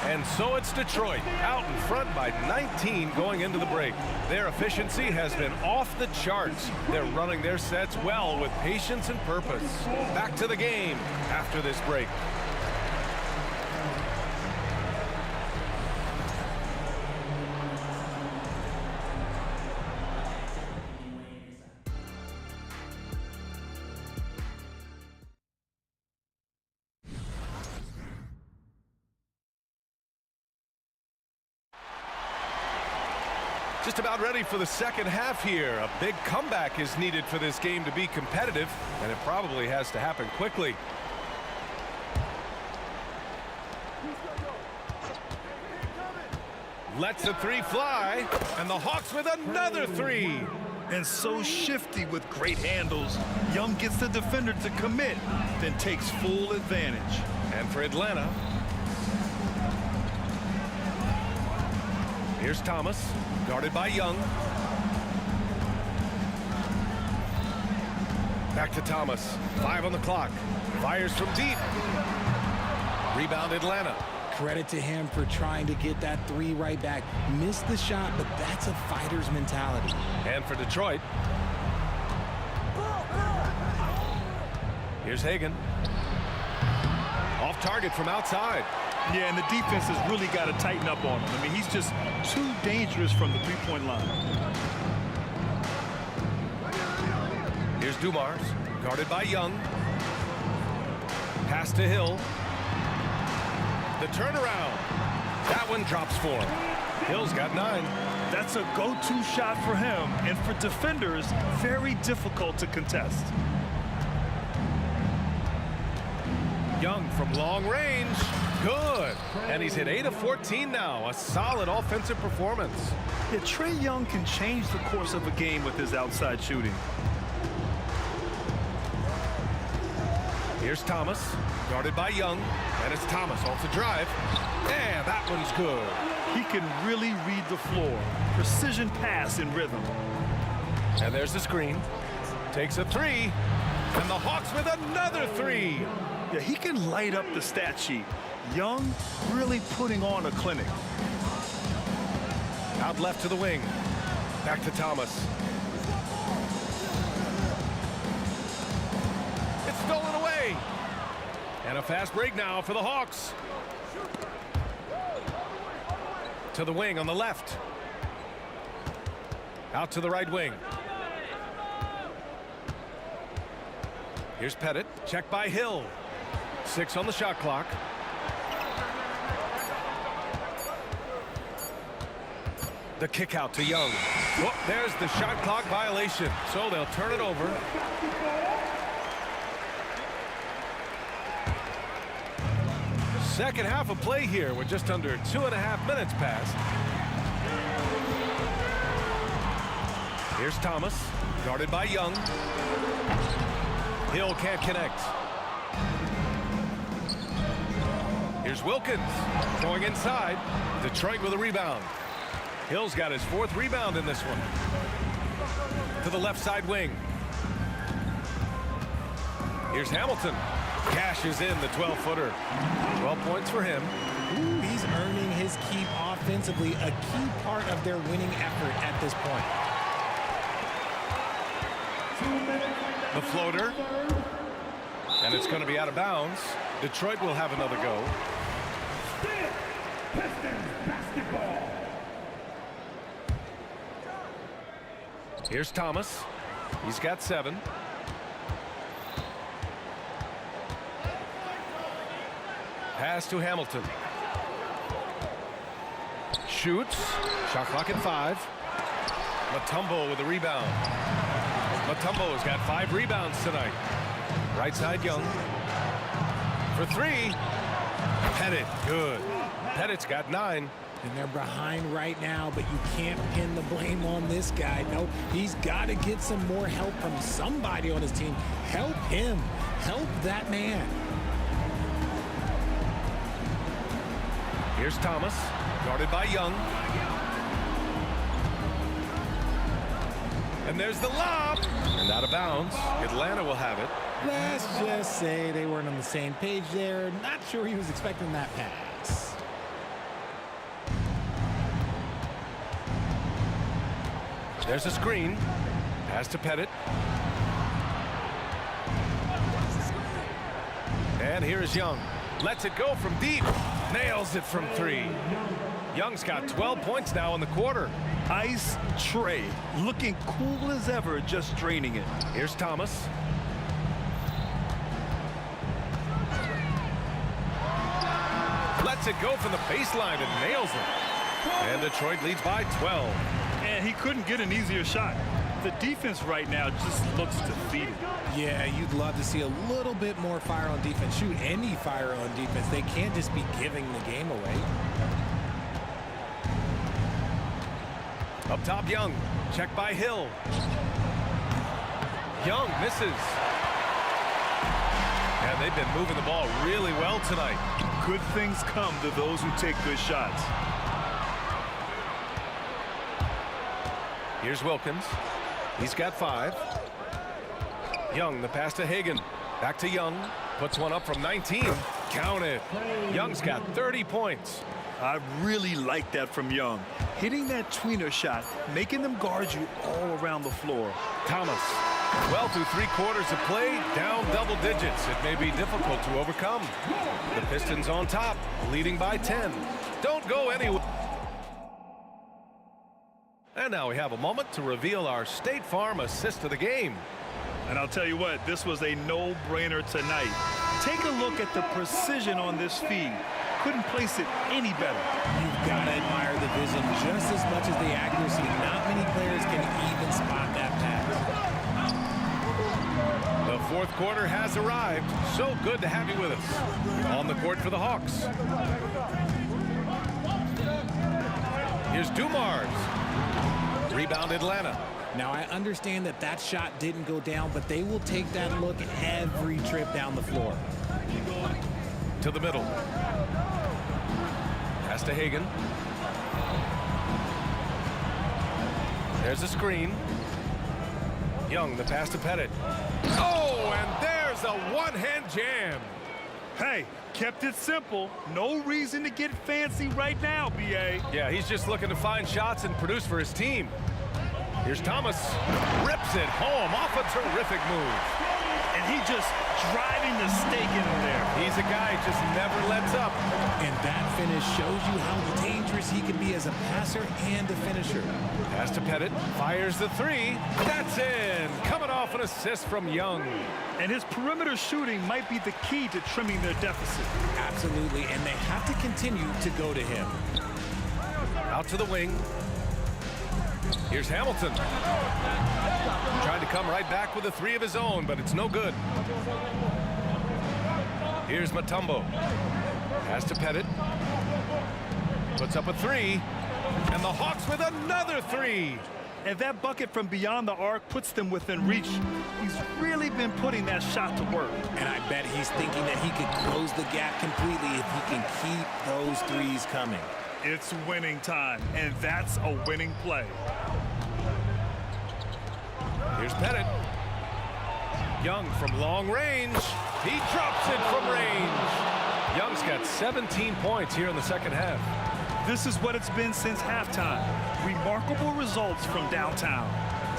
And so it's Detroit, out in front by 19 going into the break. Their efficiency has been off the charts. They're running their sets well with patience and purpose. Back to the game after this break. Just about ready for the second half here. A big comeback is needed for this game to be competitive, and it probably has to happen quickly. Lets the three fly, and the Hawks with another three. And so shifty with great handles. Young gets the defender to commit, then takes full advantage. And for Atlanta, here's Thomas, guarded by Young. Back to Thomas, 5 on the clock. Fires from deep. Rebound Atlanta. Credit to him for trying to get that three right back. Missed the shot, but that's a fighter's mentality. And for Detroit, here's Hagan. Off target from outside. Yeah, and the defense has really got to tighten up on him. I mean, he's just too dangerous from the three-point line. Here's Dumars, guarded by Young. Pass to Hill. The turnaround. That one drops for him. Hill's got 9. That's a go-to shot for him, and for defenders, very difficult to contest. Young from long range. Good. And he's hit 8 of 14 now. A solid offensive performance. Yeah, Trae Young can change the course of a game with his outside shooting. Here's Thomas, guarded by Young, and it's Thomas off the drive. And that one's good. He can really read the floor. Precision pass in rhythm. And there's the screen. Takes a 3, and the Hawks with another 3. Yeah, he can light up the stat sheet. Young really putting on a clinic. Out left to the wing. Back to Thomas. It's stolen away. And a fast break now for the Hawks. To the wing on the left. Out to the right wing. Here's Pettit. Checked by Hill. 6 on the shot clock. The kick out to Young. Oh, there's the shot clock violation. So they'll turn it over. Second half of play here with just under 2.5 minutes passed. Here's Thomas, guarded by Young. Hill can't connect. Here's Wilkins going inside. Detroit with a rebound. Hill's got his 4th rebound in this one. To the left side wing. Here's Hamilton. Cashes in the 12-footer. 12 points for him. Ooh, he's earning his keep offensively, a key part of their winning effort at this point. The floater. And it's going to be out of bounds. Detroit will have another go. Here's Thomas. He's got 7. Pass to Hamilton. Shoots. Shot clock at 5. Mutombo with a rebound. Mutombo's got 5 rebounds tonight. Right side Young. For 3. Pettit. Good. Pettit's got 9. And they're behind right now, but you can't pin the blame on this guy. No, he's got to get some more help from somebody on his team. Help him. Help that man. Here's Thomas, guarded by Young. And there's the lob. And out of bounds. Atlanta will have it. Let's just say they weren't on the same page there. Not sure he was expecting that pass. There's a screen. Pass to Pettit. And here is Young. Lets it go from deep. Nails it from 3. Young's got 12 points now in the quarter. Ice Trae, looking cool as ever, just draining it. Here's Thomas. Lets it go from the baseline and nails it. And Detroit leads by 12. And he couldn't get an easier shot. The defense right now just looks defeated. Yeah, you'd love to see a little bit more fire on defense. Shoot, any fire on defense. They can't just be giving the game away. Up top, Young. Check by Hill. Young misses. Yeah, they've been moving the ball really well tonight. Good things come to those who take good shots. Here's Wilkins. He's got 5. Young, the pass to Hagan. Back to Young. Puts one up from 19. Count it. Young's got 30 points. I really like that from Young. Hitting that tweener shot, making them guard you all around the floor. Thomas, well through 3/4 of play, down double digits. It may be difficult to overcome. The Pistons on top, leading by 10. Don't go anywhere. And now we have a moment to reveal our State Farm assist of the game. And I'll tell you what, this was a no-brainer tonight. Take a look at the precision on this feed. Couldn't place it any better. You've got to admire the vision just as much as the accuracy. Not many players can even spot that pass. The fourth quarter has arrived. So good to have you with us. On the court for the Hawks. Here's Dumars. Rebound Atlanta. Now, I understand that that shot didn't go down, but they will take that look every trip down the floor. To the middle. Pass to Hagan. There's a screen. Young, the pass to Pettit. Oh, and there's a one-hand jam. Hey, kept it simple. No reason to get fancy right now, B.A. Yeah, he's just looking to find shots and produce for his team. Here's Thomas. Rips it home off a terrific move. And he just driving the stake in there. He's a guy who just never lets up. And that finish shows you how dangerous he can be as a passer and a finisher. Pass to Pettit. Fires the 3. That's in. Coming off an assist from Young. And his perimeter shooting might be the key to trimming their deficit. Absolutely, and they have to continue to go to him. Out to the wing. Here's Hamilton. Trying to come right back with a 3 of his own, but it's no good. Here's Mutombo. Pass to Pettit. Puts up a 3. And the Hawks with another 3. And that bucket from beyond the arc puts them within reach. He's really been putting that shot to work. And I bet he's thinking that he could close the gap completely if he can keep those 3s coming. It's winning time, and that's a winning play. Here's Pettit. Young from long range. He drops it from range. Young's got 17 points here in the second half. This is what it's been since halftime. Remarkable results from downtown.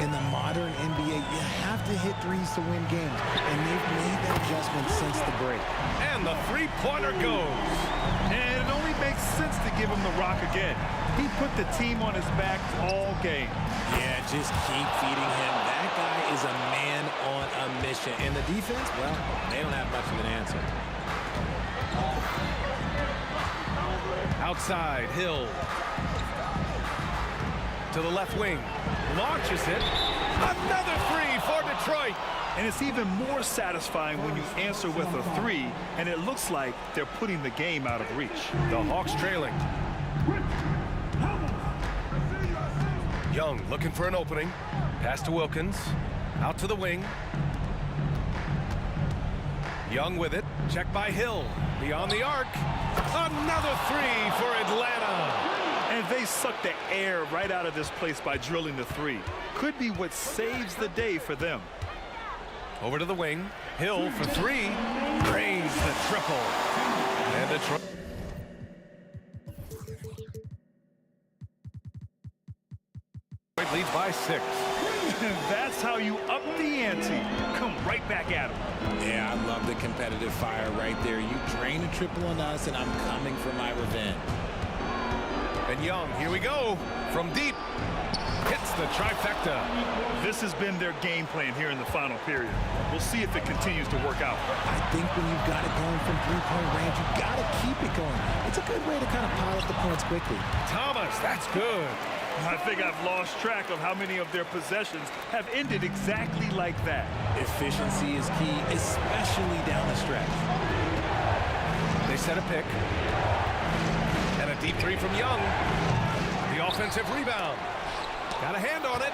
In the modern NBA, you have to hit 3s to win games, and they've made that adjustment since the break. And the 3-pointer goes. And it only makes sense to give him the rock again. He put the team on his back all game. Yeah, just keep feeding him. That guy is a man on a mission. And the defense, well, they don't have much of an answer. Outside, Hill. To the left wing. Launches it. Another 3 for Detroit. And it's even more satisfying when you answer with a 3, and it looks like they're putting the game out of reach. The Hawks trailing. Young looking for an opening. Pass to Wilkins. Out to the wing. Young with it. Check by Hill. Beyond the arc. Another 3 for Atlanta. And they suck the air right out of this place by drilling the 3. Could be what saves the day for them. Over to the wing. Hill for 3. Drains the triple. And Detroit leads by 6. That's how you up the ante. Come right back at him. Yeah, I love the competitive fire right there. You drain a triple on us, and I'm coming for my revenge. And Young, here we go. From deep. Hits the trifecta. This has been their game plan here in the final period. We'll see if it continues to work out. I think when you've got it going from 3-point range, you've got to keep it going. It's a good way to kind of pile up the points quickly. Thomas, that's good. I think I've lost track of how many of their possessions have ended exactly like that. Efficiency is key, especially down the stretch. They set a pick. And a deep three from Young. The offensive rebound. Got a hand on it.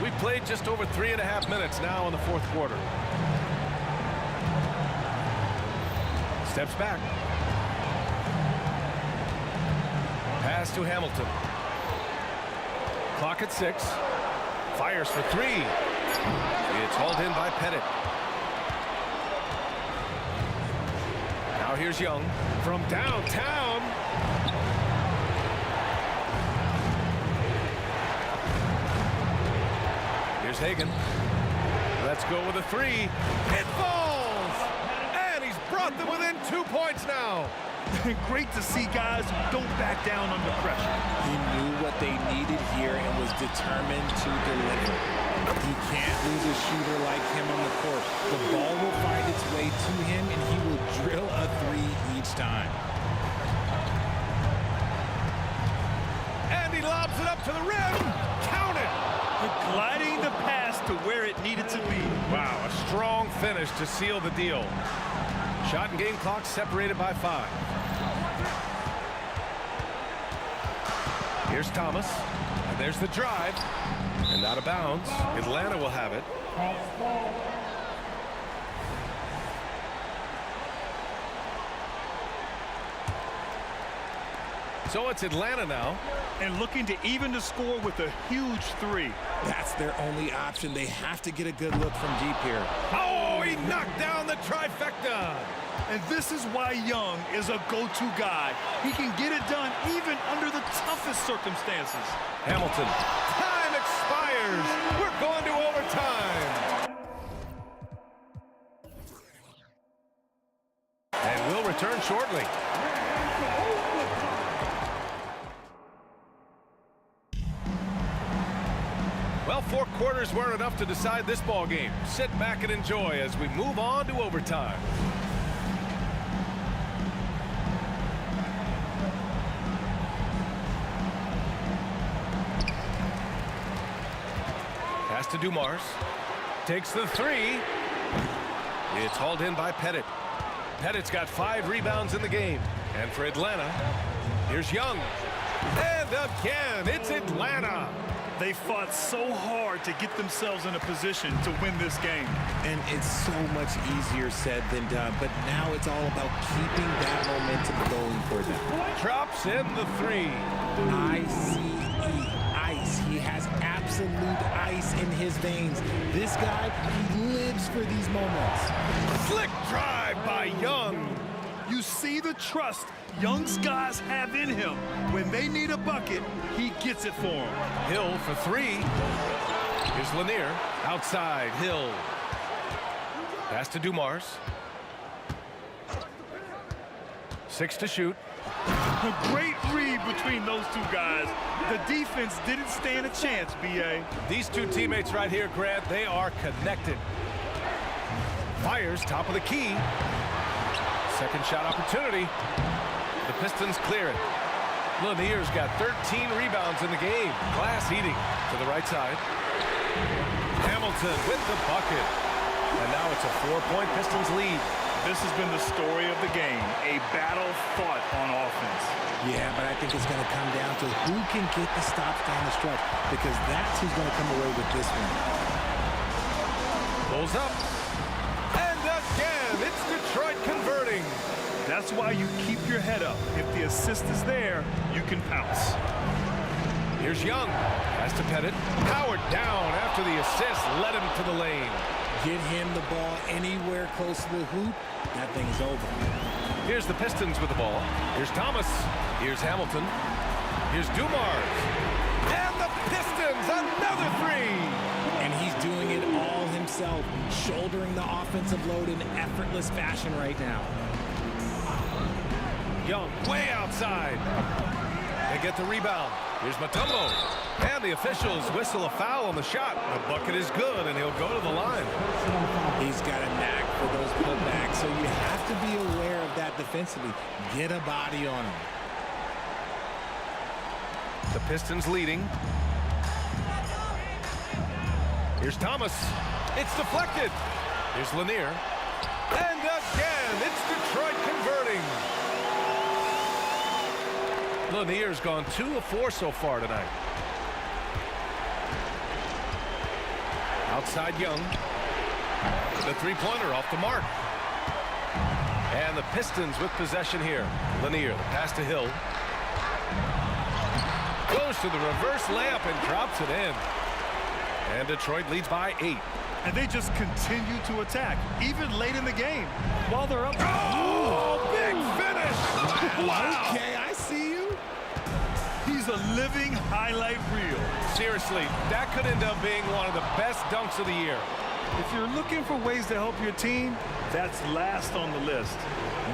We played just over 3.5 minutes now in the fourth quarter. Steps back. Pass to Hamilton. Clock at 6. Fires for 3. It's hauled in by Pettit. Now here's Young from downtown. Here's Hagan. Let's go with a 3. It falls! And he's brought them within 2 points now. Great to see guys who don't back down under pressure. He knew what they needed here and was determined to deliver. You can't lose a shooter like him on the court. The ball will find its way to him, and he will drill a 3 each time. And he lobs it up to the rim. Count it. Gliding the pass to where it needed to be. Wow, a strong finish to seal the deal. Shot and game clock separated by 5. Here's Thomas. And there's the drive. And out of bounds. Atlanta will have it. So it's Atlanta now. And looking to even the score with a huge 3. That's their only option. They have to get a good look from deep here. Oh, he knocked down the trifecta. And this is why Young is a go-to guy. He can get it done even under the toughest circumstances. Hamilton. Time expires. We're going to overtime. And we'll return shortly. Well, 4 quarters weren't enough to decide this ball game. Sit back and enjoy as we move on to overtime. Pass to Dumars. Takes the 3. It's hauled in by Pettit. Pettit's got 5 rebounds in the game. And for Atlanta, here's Young. And again, it's Atlanta. They fought so hard to get themselves in a position to win this game. And it's so much easier said than done, but now it's all about keeping that momentum going for them. Drops in the 3. ICE, ice. He has absolute ice in his veins. This guy, he lives for these moments. Slick drive by Young. You see the trust Young's guys have in him. When they need a bucket, he gets it for them. Hill for 3. Here's Lanier. Outside, Hill. Pass to Dumars. 6 to shoot. A great read between those 2 guys. The defense didn't stand a chance, B.A. These 2 teammates right here, Grant, they are connected. Fires, top of the key. Second shot opportunity. The Pistons clear it. Lanier's got 13 rebounds in the game. Glass heating to the right side. Hamilton with the bucket. And now it's a 4-point Pistons lead. This has been the story of the game. A battle fought on offense. Yeah, but I think it's going to come down to who can get the stops down the stretch, because that's who's going to come away with this one. Pulls up. And again, it's Detroit converting. That's why you keep your head up. If the assist is there, you can pounce. Here's Young. Pass to Pettit. Powered down after the assist led him to the lane. Get him the ball anywhere close to the hoop. That thing is over. Here's the Pistons with the ball. Here's Thomas. Here's Hamilton. Here's Dumars. And the Pistons, another 3. And he's doing it all himself, shouldering the offensive load in effortless fashion right now. Young way outside. They get the rebound. Here's Mutombo. And the officials whistle a foul on the shot. The bucket is good, and he'll go to the line. He's got a knack for those putbacks, so you have to be aware of that defensively. Get a body on him. The Pistons leading. Here's Thomas. It's deflected. Here's Lanier. And again, it's Detroit converting. Lanier's gone 2 of 4 so far tonight. Outside Young. The three-pointer off the mark. And the Pistons with possession here. Lanier, the pass to Hill. Goes to the reverse layup and drops it in. And Detroit leads by 8. And they just continue to attack, even late in the game, while they're up. Oh, big finish! Wow. Okay, I see you. He's a living highlight reel. Seriously, that could end up being one of the best dunks of the year. If you're looking for ways to help your team, that's last on the list.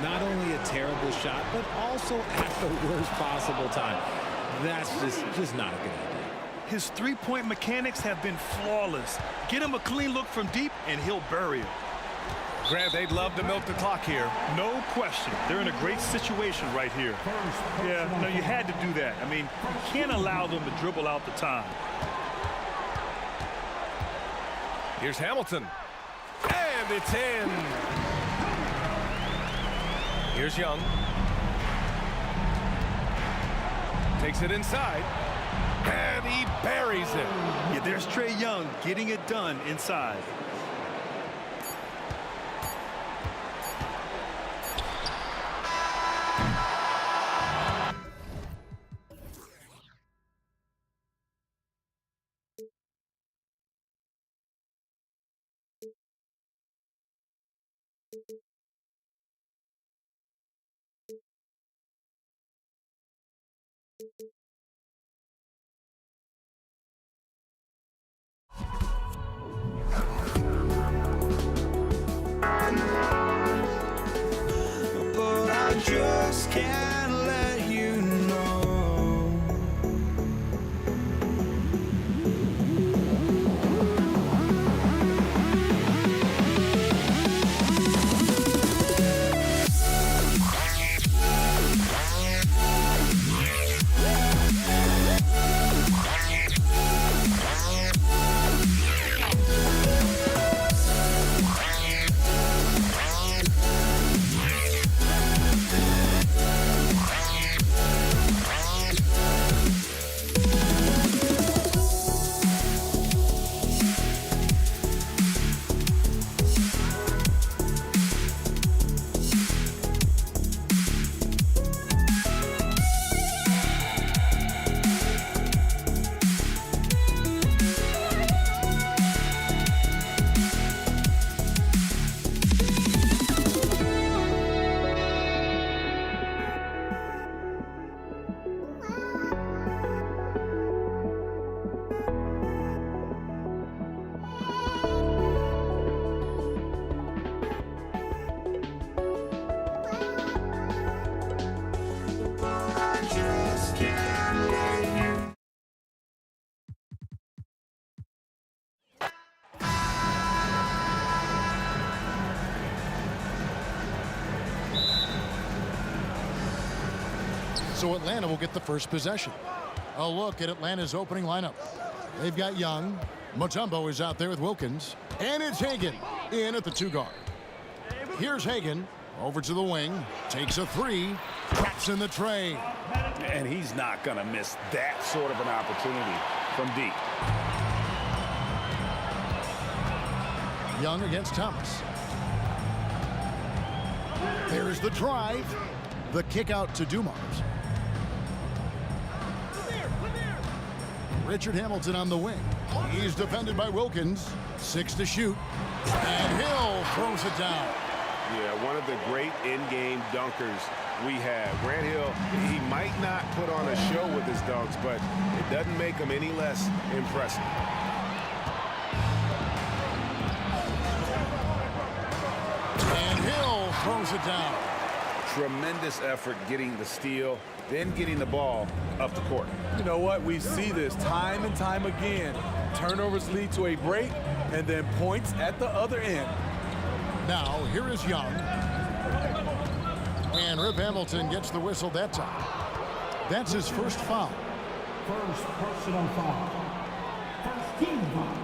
Not only a terrible shot, but also at the worst possible time. That's just not a good idea. His three-point mechanics have been flawless. Get him a clean look from deep, and he'll bury it. Grant, they'd love to milk the clock here. No question. They're in a great situation right here. Yeah, no, you had to do that. I mean, you can't allow them to dribble out the time. Here's Hamilton. And it's in. Here's Young. Takes it inside. And he buries it. Yeah, there's Trae Young getting it done inside. But I just can't let you know. So Atlanta will get the first possession. A look at Atlanta's opening lineup. They've got Young. Mutombo is out there with Wilkins. And it's Hagan in at the 2 guard. Here's Hagan over to the wing. Takes a 3. Traps in the tray. And he's not going to miss that sort of an opportunity from deep. Young against Thomas. There's the drive. The kick out to Dumars. Richard Hamilton on the wing. He's defended by Wilkins. 6 to shoot. And Hill throws it down. Yeah, one of the great in-game dunkers we have. Grant Hill, he might not put on a show with his dunks, but it doesn't make him any less impressive. And Hill throws it down. Tremendous effort getting the steal, then getting the ball up the court. You know what? We see this time and time again. Turnovers lead to a break, and then points at the other end. Now, here is Young. And Rip Hamilton gets the whistle that time. That's his first foul. First personal foul. First team foul.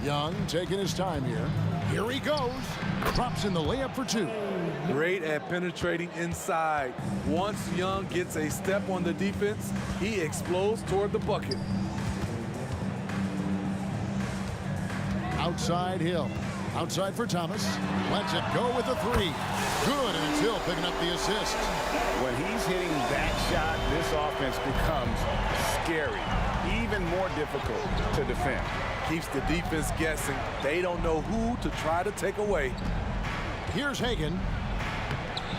Young taking his time here. Here he goes. Drops in the layup for two. Great at penetrating inside. Once Young gets a step on the defense, he explodes toward the bucket. Outside Hill. Outside for Thomas. Lets it go with the three. Good, and it's Hill picking up the assist. When he's hitting that shot, this offense becomes scary, even more difficult to defend. Keeps the defense guessing. They don't know who to try to take away. Here's Hagan.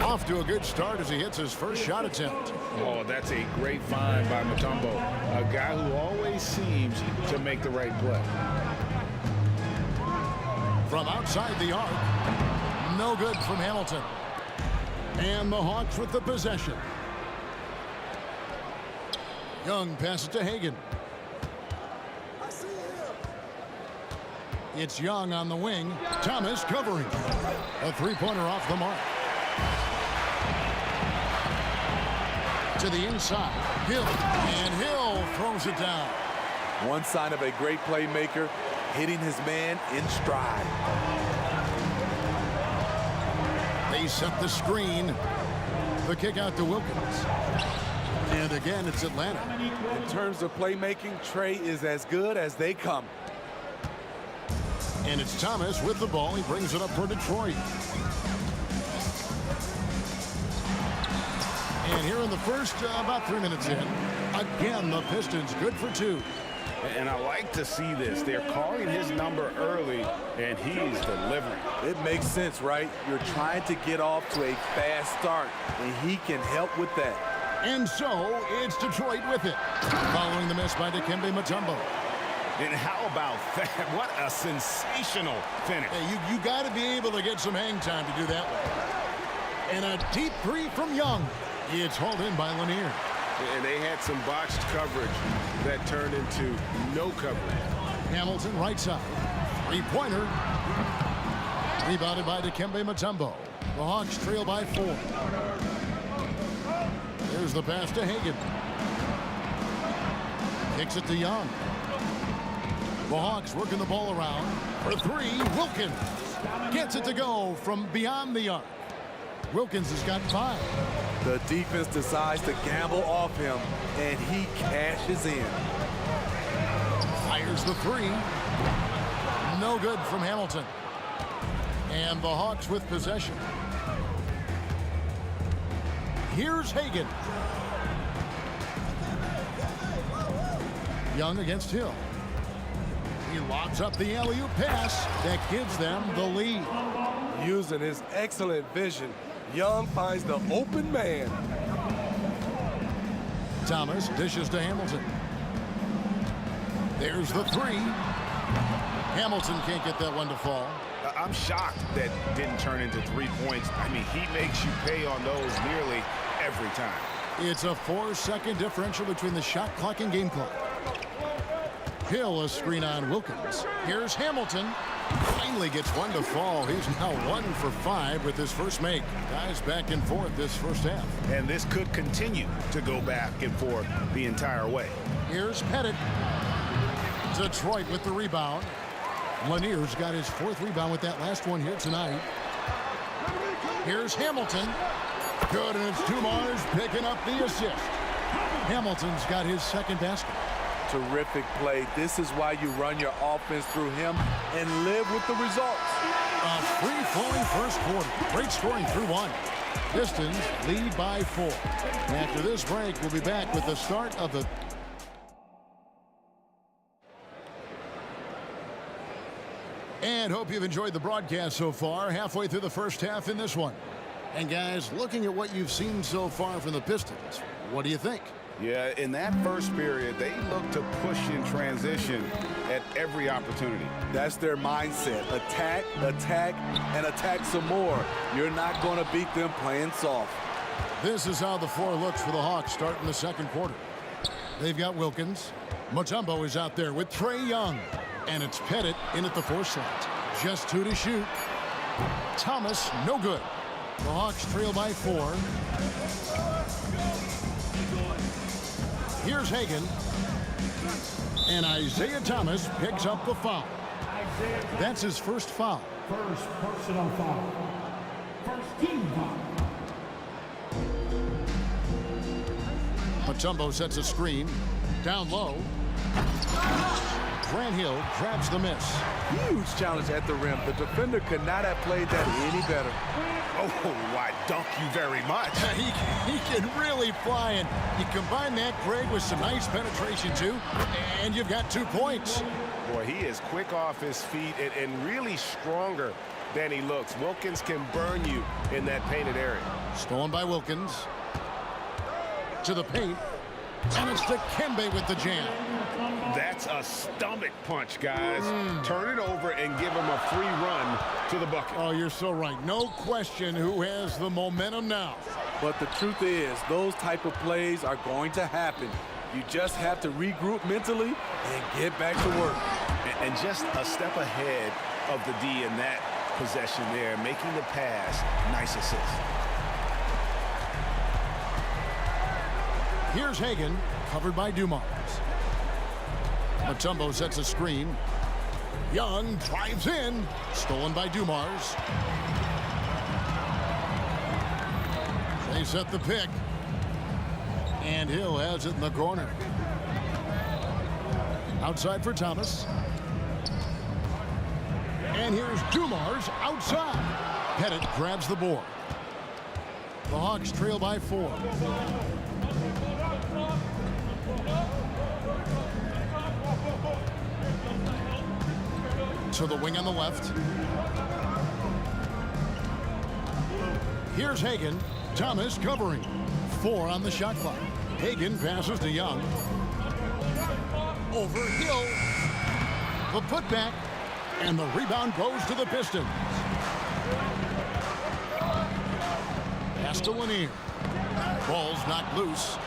Off to a good start as he hits his first shot attempt. Oh, that's a great find by Mutombo, a guy who always seems to make the right play. From outside the arc, no good from Hamilton. And the Hawks with the possession. Young passes to Hagan. It's Young on the wing. Thomas covering. A three-pointer off the mark. To the inside. Hill. And Hill throws it down. One sign of a great playmaker, hitting his man in stride. They set the screen. The kick out to Wilkins. And again, it's Atlanta. In terms of playmaking, Trey is as good as they come. And it's Thomas with the ball. He brings it up for Detroit. And here in the first, about 3 minutes in, again, the Pistons good for two. And I like to see this. They're calling his number early, and he's delivering. It makes sense, right? You're trying to get off to a fast start, and he can help with that. And so, it's Detroit with it. Following the miss by Dikembe Mutombo. And how about that? What a sensational finish. Hey, you got to be able to get some hang time to do that one. And a deep three from Young. It's hauled in by Lanier. And they had some botched coverage that turned into no coverage. Hamilton right side. Three-pointer. Rebounded by Dikembe Mutombo. The Hawks trail by 4. There's the pass to Hagan. Kicks it to Young. The Hawks working the ball around. For three, Wilkins gets it to go from beyond the arc. Wilkins has got 5. The defense decides to gamble off him, and he cashes in. Fires the three. No good from Hamilton. And the Hawks with possession. Here's Hagan. Young against Hill. He lobs up the alley-oop pass that gives them the lead. Using his excellent vision, Young finds the open man. Thomas dishes to Hamilton. There's the three. Hamilton can't get that one to fall. I'm shocked that didn't turn into 3 points. I mean, he makes you pay on those nearly every time. It's a 4-second differential between the shot clock and game clock. Hill, a screen on Wilkins. Here's Hamilton. Finally gets one to fall. He's now 1 for 5 with his first make. Guys back and forth this first half. And this could continue to go back and forth the entire way. Here's Pettit. Detroit with the rebound. Lanier's got his 4th rebound with that last one here tonight. Here's Hamilton. Good, and it's Dumars picking up the assist. Hamilton's got his 2nd basket. Terrific play. This is why you run your offense through him and live with the results. A free-flowing first quarter. Great scoring through 1. Pistons lead by 4. After this break, we'll be back with the start of the... And hope you've enjoyed the broadcast so far. Halfway through the first half in this one. And guys, looking at what you've seen so far from the Pistons, what do you think? Yeah, in that first period, they looked to push in transition at every opportunity. That's their mindset. Attack, attack, and attack some more. You're not going to beat them playing soft. This is how the floor looks for the Hawks starting the second quarter. They've got Wilkins. Mutombo is out there with Trae Young. And it's Pettit in at the 4 slot. Just 2 to shoot. Thomas, no good. The Hawks trail by 4. Here's Hagan. And Isaiah Thomas picks up the foul. That's his first foul. First personal foul. First team foul. Mutombo sets a screen. Down low. Grant Hill grabs the miss. Huge challenge at the rim. The defender could not have played that any better. Oh, why, dunk you very much. He can really fly, and you combine that, Greg, with some nice penetration, too, and you've got 2 points. Boy, he is quick off his feet and really stronger than he looks. Wilkins can burn you in that painted area. Stolen by Wilkins. To the paint. And it's Dikembe with the jam. That's a stomach punch, guys. Turn it over and give him a free run to the bucket. Oh, you're so right. No question who has the momentum now. But the truth is, those type of plays are going to happen. You just have to regroup mentally and get back to work. And just a step ahead of the D in that possession there, making the pass. Nice assist. Here's Hagan, covered by Dumars. Mutombo sets a screen. Young drives in, stolen by Dumars. They set the pick. And Hill has it in the corner. Outside for Thomas. And here's Dumars outside. Pettit grabs the board. The Hawks trail by 4. To the wing on the left. Here's Hagan. Thomas covering. 4 on the shot clock. Hagan passes to Young. Over Hill. The putback. And the rebound goes to the Pistons. Pass to Lanier. Ball's knocked loose.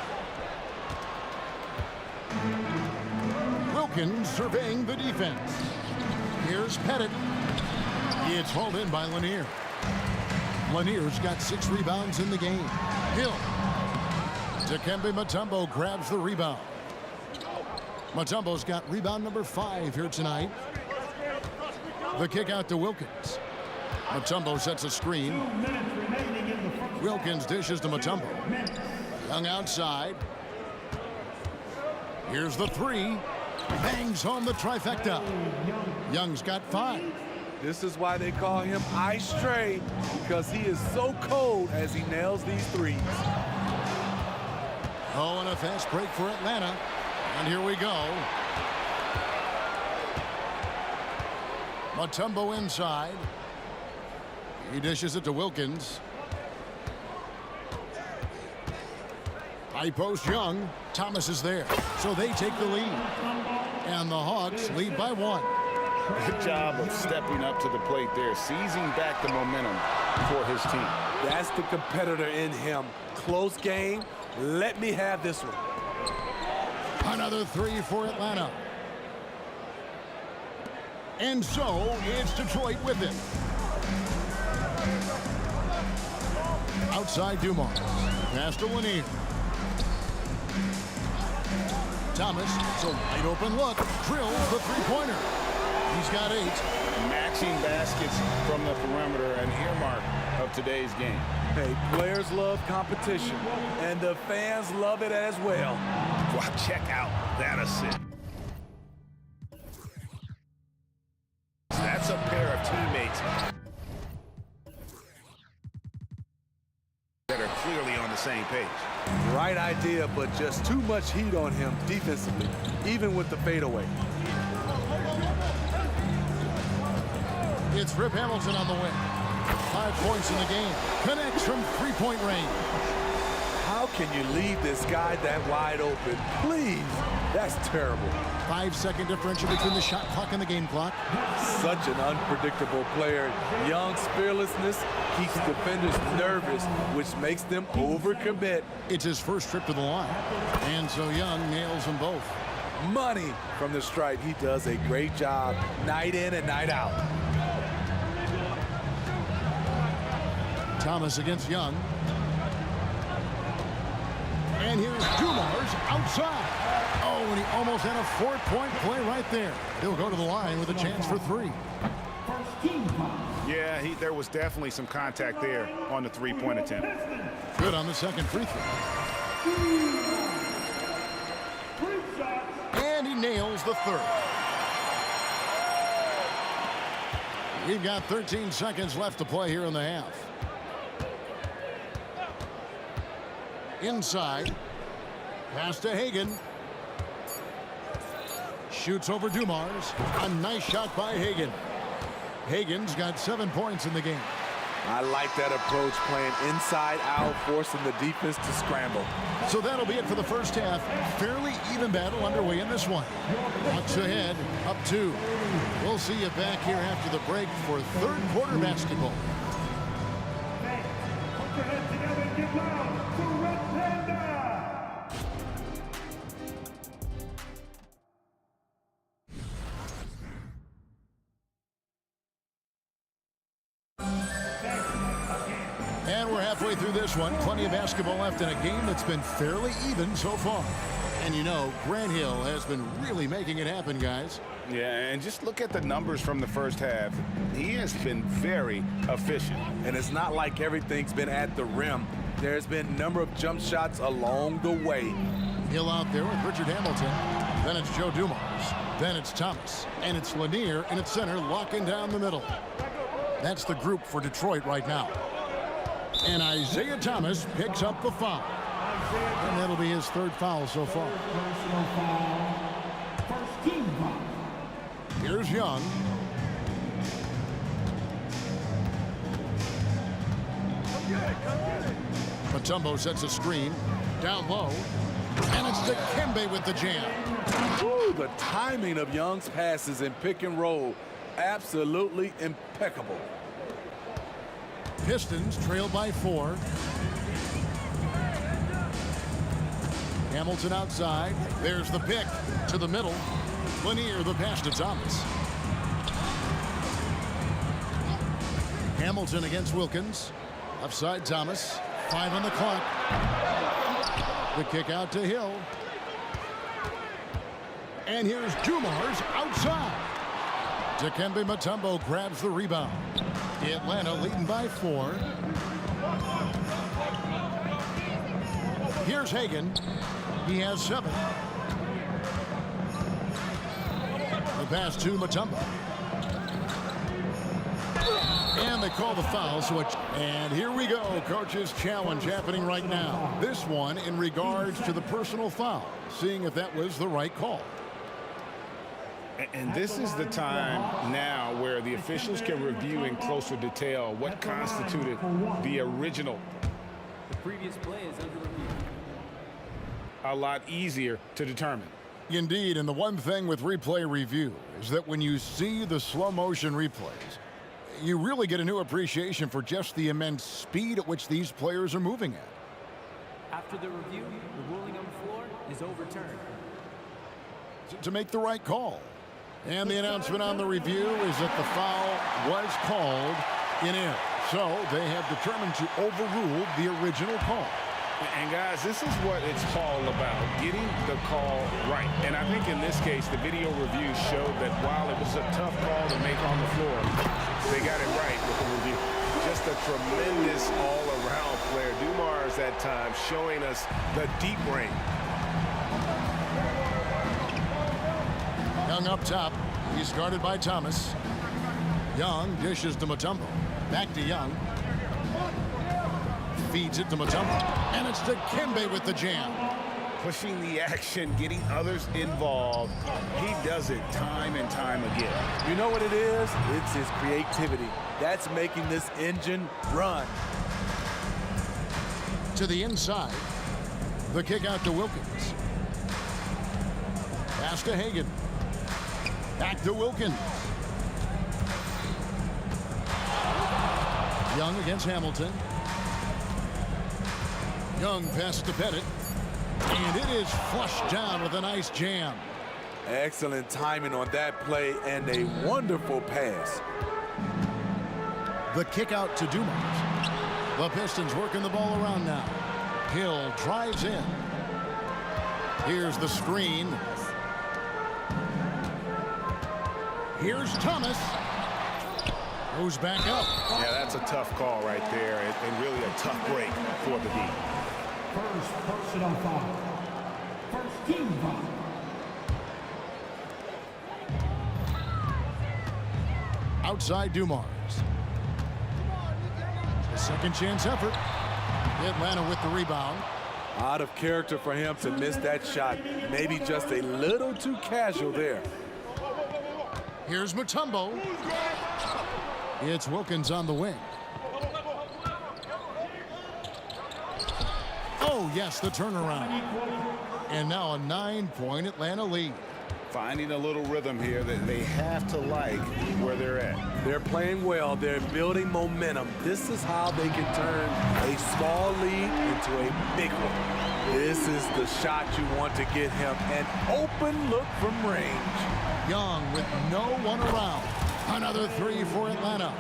Wilkins surveying the defense. Here's Pettit. It's hauled in by Lanier. Lanier's got 6 rebounds in the game. Hill. Dikembe Mutombo grabs the rebound. Mutombo's got rebound number 5 here tonight. The kick out to Wilkins. Mutombo sets a screen. Wilkins dishes to Mutombo. Young outside. Here's the 3. Bangs home the trifecta. Young's got 5. This is why they call him Ice Tray, because he is so cold as he nails these threes. Oh, and a fast break for Atlanta. And here we go. Mutombo inside. He dishes it to Wilkins. High post Young. Thomas is there. So they take the lead. And the Hawks lead by 1. Good job of stepping up to the plate there, seizing back the momentum for his team. That's the competitor in him. Close game. Let me have this one. Another 3 for Atlanta. And so it's Detroit with it. Outside Dumars. Pass to Lanier. Thomas, it's a wide open look. Drills the 3-pointer. He's got 8. Matching baskets from the perimeter, an earmark of today's game. Hey, players love competition, and the fans love it as well. Wow, check out that assist. That's a pair of teammates that are clearly on the same page. Right idea, but just too much heat on him defensively, even with the fadeaway. It's Rip Hamilton on the wing. 5 points in the game. Connects from 3-point range. How can you leave this guy that wide open? Please. That's terrible. 5-second differential between the shot clock and the game clock. Such an unpredictable player. Young's fearlessness keeps defenders nervous, which makes them overcommit. It's his first trip to the line. And so Young nails them both. Money from the stripe. He does a great job night in and night out. Thomas against Young. And here's Dumars outside. Oh, and he almost had a 4-point play right there. He'll go to the line with a chance for 3. Yeah, there was definitely some contact there on the 3-point attempt. Good on the second free throw. And he nails the third. We've got 13 seconds left to play here in the half. Inside. Pass to Hagan. Shoots over Dumars. A nice shot by Hagan. Hagan's got 7 points in the game. I like that approach, playing inside out, forcing the defense to scramble. So that'll be it for the first half. Fairly even battle underway in this one. Bucks ahead, up 2. We'll see you back here after the break for third quarter basketball. Put your heads together and get loud for Red Panda! And we're halfway through this one. Plenty of basketball left in a game that's been fairly even so far. And you know, Grant Hill has been really making it happen, guys. Yeah, and just look at the numbers from the first half. He has been very efficient. And it's not like everything's been at the rim. There's been a number of jump shots along the way. Hill out there with Richard Hamilton. Then it's Joe Dumars. Then it's Thomas. And it's Lanier in its center, locking down the middle. That's the group for Detroit right now. And Isaiah Thomas picks up the foul. And that'll be his third foul so far. Here's Young. Mutombo sets a screen. Down low. And it's Dikembe with the jam. Ooh, the timing of Young's passes in pick and roll, absolutely impeccable. Pistons trail by 4. Hamilton outside. There's the pick to the middle. Lanier the pass to Thomas. Hamilton against Wilkins. Offside Thomas. 5 on the clock. The kick out to Hill. And here's Dumars outside. Dikembe Mutombo grabs the rebound. Atlanta leading by 4. Here's Hagan. He has 7. The pass to Mutombo. And they call the foul. And here we go. Coach's challenge happening right now. This one in regards to the personal foul. Seeing if that was the right call. And this is the time now where the officials can review in closer detail what constituted the original. The previous play is under review. A lot easier to determine. Indeed, and the one thing with replay review is that when you see the slow motion replays, you really get a new appreciation for just the immense speed at which these players are moving at. After the review, the ruling on the floor is overturned. To make the right call. And the announcement on the review is that the foul was called in error. So they have determined to overrule the original call. And guys, this is what it's all about, getting the call right. And I think in this case, the video review showed that while it was a tough call to make on the floor, they got it right with the review. Just a tremendous all-around player. Dumars at times showing us the deep range. Young up top. He's guarded by Thomas. Young dishes to Mutombo. Back to Young. Feeds it to Mutombo. And it's Dikembe with the jam. Pushing the action, getting others involved. He does it time and time again. You know what it is? It's his creativity. That's making this engine run. To the inside. The kick out to Wilkins. Pass to Hagan. Back to Wilkins. Young against Hamilton. Young passes to Pettit. And it is flushed down with a nice jam. Excellent timing on that play and a wonderful pass. The kick out to Dumars. The Pistons working the ball around now. Hill drives in. Here's the screen. Here's Thomas. Goes back up. Yeah, that's a tough call right there, and really a tough break for the D. First personal foul. First team foul. Outside Dumars. A second chance effort. Atlanta with the rebound. Out of character for him to miss that shot. Maybe just a little too casual there. Here's Mutombo. It's Wilkins on the wing. Oh, yes, the turnaround. And now a 9-point Atlanta lead. Finding a little rhythm here that they have to like where they're at. They're playing well. They're building momentum. This is how they can turn a small lead into a big one. This is the shot you want to get him. An open look from range. Young with no one around. Another three for Atlanta.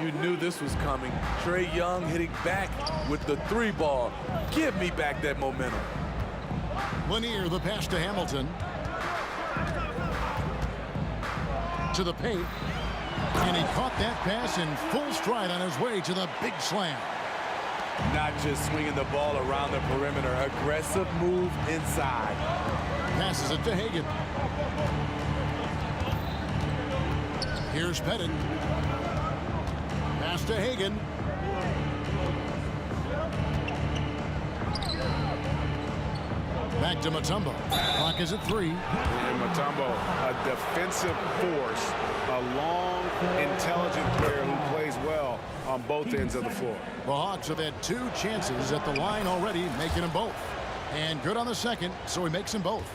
You knew this was coming. Trae Young hitting back with the 3-ball. Give me back that momentum. Lanier, the pass to Hamilton. To the paint. And he caught that pass in full stride on his way to the big slam. Not just swinging the ball around the perimeter. Aggressive move inside. Passes it to Hagan. Here's Pettit. Pass to Hagan. Back to Mutombo. Clock is at 3. And Mutombo, a defensive force, a long, intelligent player who plays well on both ends of the floor. The Hawks have had 2 chances at the line already, making them both. And good on the second, so he makes them both.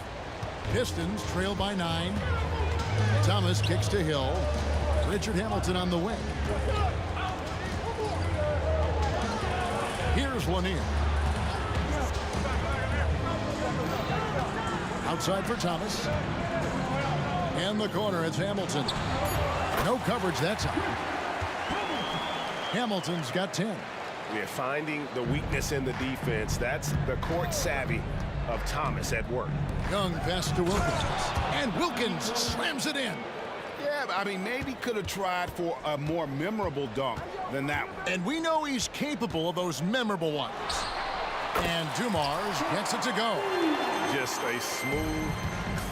Pistons trail by 9. Thomas kicks to Hill. Richard Hamilton on the wing. Here's Lanier. Outside for Thomas. In the corner, it's Hamilton. No coverage that time. Hamilton's got 10. We're finding the weakness in the defense. That's the court savvy of Thomas at work. Young pass to Wilkins. And Wilkins slams it in. Yeah, I mean, maybe could have tried for a more memorable dunk than that one. And we know he's capable of those memorable ones. And Dumars gets it to go. Just a smooth,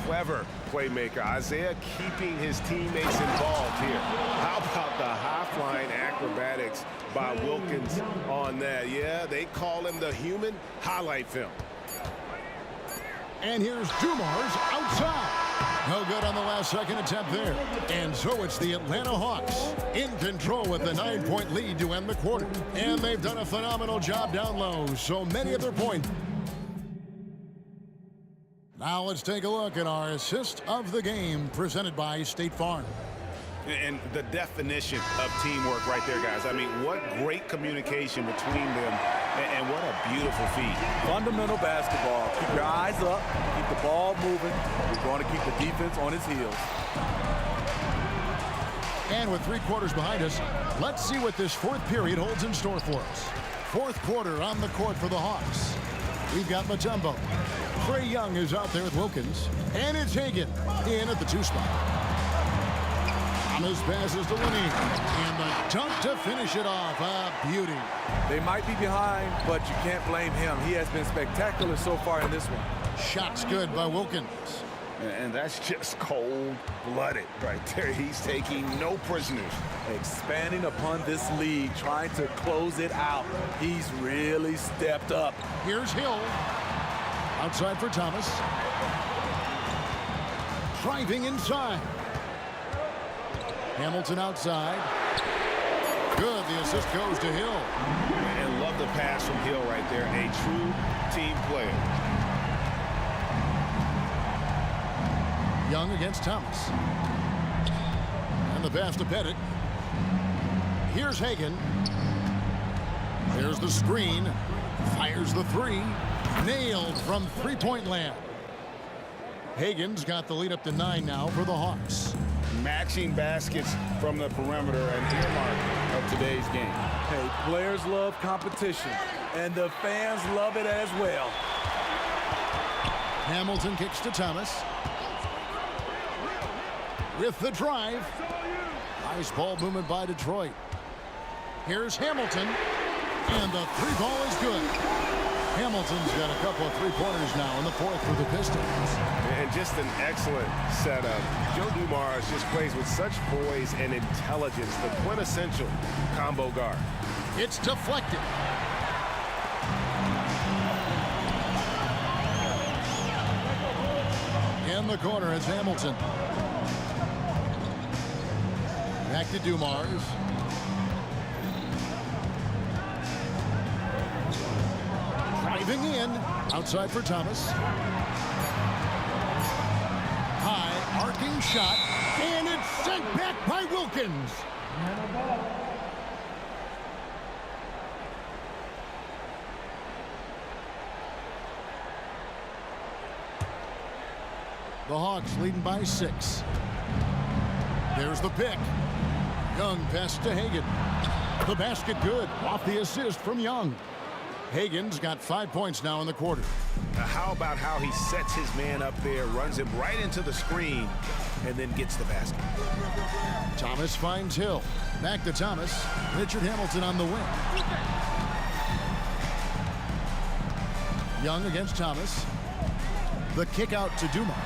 clever playmaker. Isaiah keeping his teammates involved here. How about the high-flying acrobatics by Wilkins on that? Yeah, they call him the human highlight film. And here's Dumars outside. No good on the last second attempt there. And so it's the Atlanta Hawks in control with the 9-point lead to end the quarter. And they've done a phenomenal job down low. So many of their points. Now let's take a look at our assist of the game presented by State Farm. And the definition of teamwork right there, guys. I mean, what great communication between them, and what a beautiful feat. Fundamental basketball. Keep your eyes up, keep the ball moving. We're going to keep the defense on its heels. And with 3 quarters behind us, let's see what this 4th period holds in store for us. 4th quarter on the court for the Hawks. We've got Mutombo. Trae Young is out there with Wilkins. And it's Hagan in at the 2 spot. Thomas passes to Lanier. And the dunk to finish it off. A beauty. They might be behind, but you can't blame him. He has been spectacular so far in this one. Shots good by Wilkins. And that's just cold-blooded right there. He's taking no prisoners. Expanding upon this lead, trying to close it out. He's really stepped up. Here's Hill. Outside for Thomas. Driving inside. Hamilton outside. Good. The assist goes to Hill. And love the pass from Hill right there. A true team player. Young against Thomas. And the pass to Pettit. Here's Hagan. There's the screen. Fires the 3. Nailed from 3-point land. Hagan's got the lead up to 9 now for the Hawks. Matching baskets from the perimeter, an earmark of today's game. Hey, players Players love competition, and the fans love it as well. Hamilton kicks to Thomas. With the drive. Nice ball movement by Detroit. Here's Hamilton. And the three ball is good. Hamilton's got a couple of three-pointers now in the fourth for the Pistons. And just an excellent setup. Joe Dumars just plays with such poise and intelligence, the quintessential combo guard. It's deflected. In the corner is Hamilton. Back to Dumars. Driving in. Outside for Thomas. High arcing shot. And it's sent back by Wilkins. The Hawks leading by 6. There's the pick. Young pass to Hagan. The basket good. Off the assist from Young. Hagan's got 5 points now in the quarter. How about how he sets his man up there, runs him right into the screen, and then gets the basket. Thomas finds Hill. Back to Thomas. Richard Hamilton on the wing. Young against Thomas. The kick out to Dumars.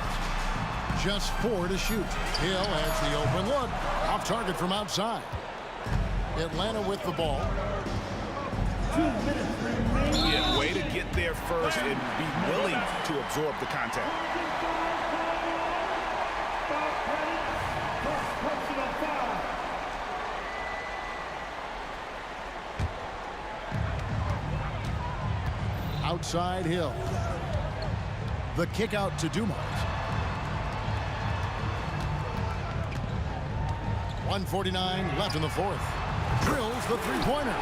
Just 4 to shoot. Hill has the open look. Off target from outside. Atlanta with the ball. 2 minutes remaining. Yeah, way to get there first and be willing to absorb the contact. Outside Hill. The kick out to Dumars. 1:49 left in the fourth. Drills the three-pointer.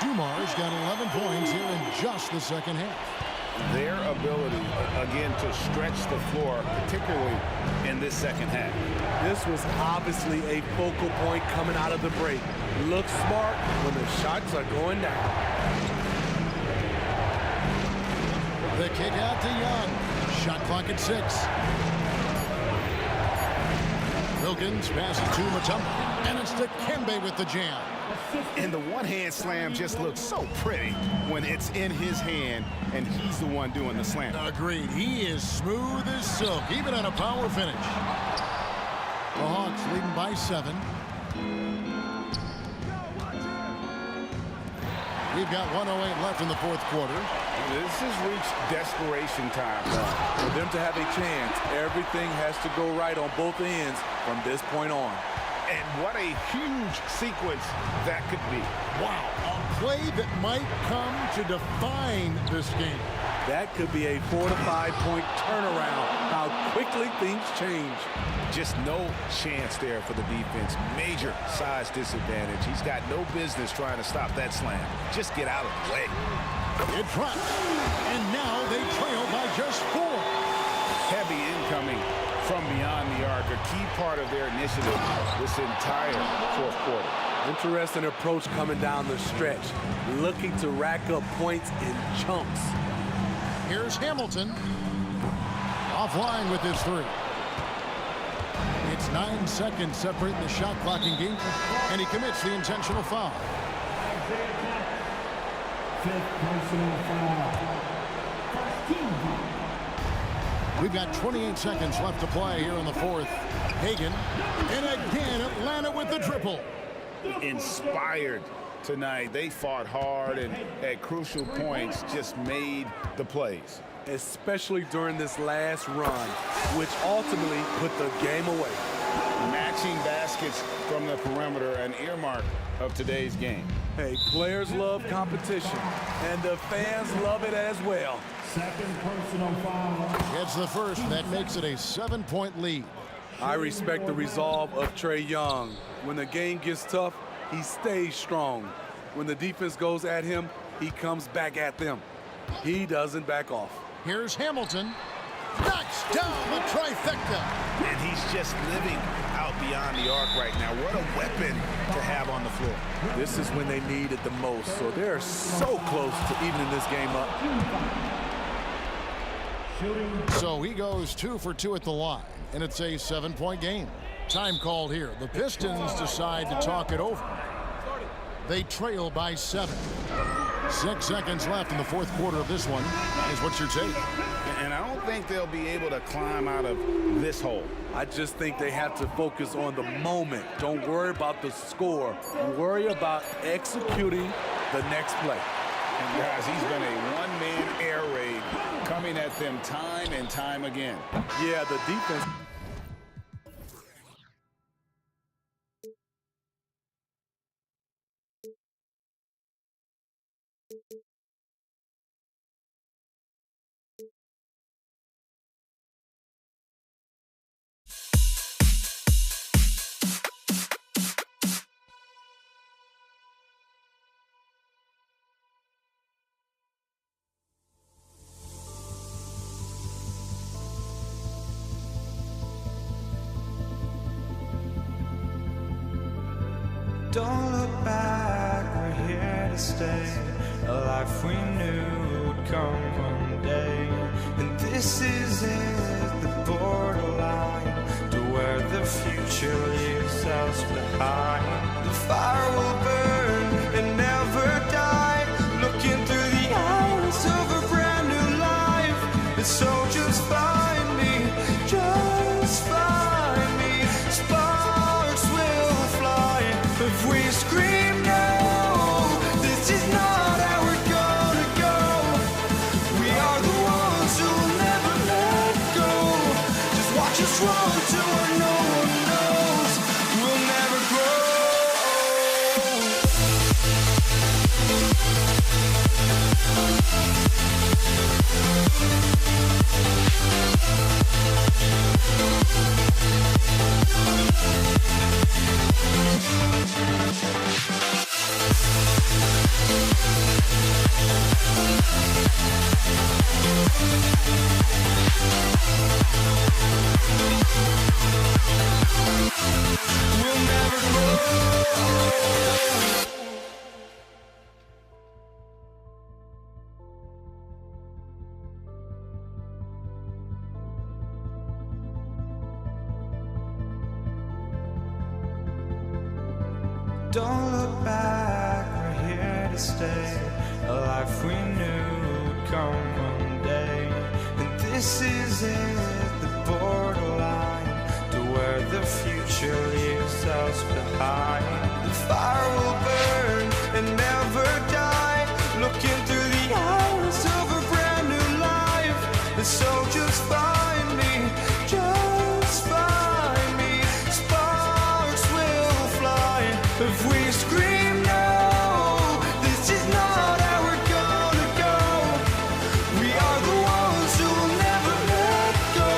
Dumars got 11 points here in just the second half. Their ability, again, to stretch the floor, particularly in this second half. This was obviously a focal point coming out of the break. Look smart when the shots are going down. The kick out to Young. Shot clock at 6. Wilkins passes to Mutombo. And it's to Kembe with the jam. And the one-hand slam just looks so pretty when it's in his hand and he's the one doing the slam. Agreed. He is smooth as silk, even on a power finish. The Hawks leading by 7. We've got 1:08 left in the fourth quarter. This has reached desperation time. For them to have a chance, everything has to go right on both ends from this point on. And what a huge sequence that could be. Wow, a play that might come to define this game. That could be a 4 to 5 point turnaround. How quickly things change. Just no chance there for the defense. Major size disadvantage. He's got no business trying to stop that slam. Just get out of the way. It drops. And now they trail by just 4. Heavy incoming from beyond the arc, a key part of their initiative this entire fourth quarter. Interesting approach coming down the stretch, looking to rack up points in chunks. Here's Hamilton. Offline with his 3. It's 9 seconds separating the shot clock and game, and he commits the intentional foul. 5th personal foul. First team foul. We've got 28 seconds left to play here in the fourth. Hagan, and again Atlanta with the triple. Inspired tonight. They fought hard and at crucial points just made the plays. Especially during this last run, which ultimately put the game away. Matching baskets from the perimeter, an earmark of today's game. Hey, players love competition, and the fans love it as well. 2nd personal foul. It's the first. That makes it a 7-point lead. I respect the resolve of Trae Young. When the game gets tough, he stays strong. When the defense goes at him, he comes back at them. He doesn't back off. Here's Hamilton. Knocks down the trifecta. And he's just living out out beyond the arc right now. What a weapon to have on the floor. This is when they need it the most, so they're so close to evening this game up. So he goes 2 for 2 at the line, and it's a 7-point game. Time called here. The Pistons decide to talk it over. They trail by 7. 6 seconds left in the fourth quarter of this one. Is what's your take? And I don't think they'll be able to climb out of this hole. I just think they have to focus on the moment. Don't worry about the score. Worry about executing the next play. And guys, he's been a one-man air raid coming at them time and time again. Yeah, the defense. Don't look back, we're here to stay. A life we knew would come one day. And this is it, the borderline to where the future leaves us behind. The fire will burn and never die. Looking through the eyes of a brand new life. And so just find me, just find me. Sparks will fly if we scream no. This is not how we're gonna go. We are the ones who will never let go. Just watch us run to where no one knows. We'll never grow. We'll never grow. Don't look back, we're here to stay. A life we knew would come one day. And this is it, the borderline to where the future leaves us behind. The fire will burn and never die. Looking through the eyes of a brand new life. And so just find me, just find me. Sparks will fly if we scream no. This is not how we're gonna go. We are the ones who will never let go.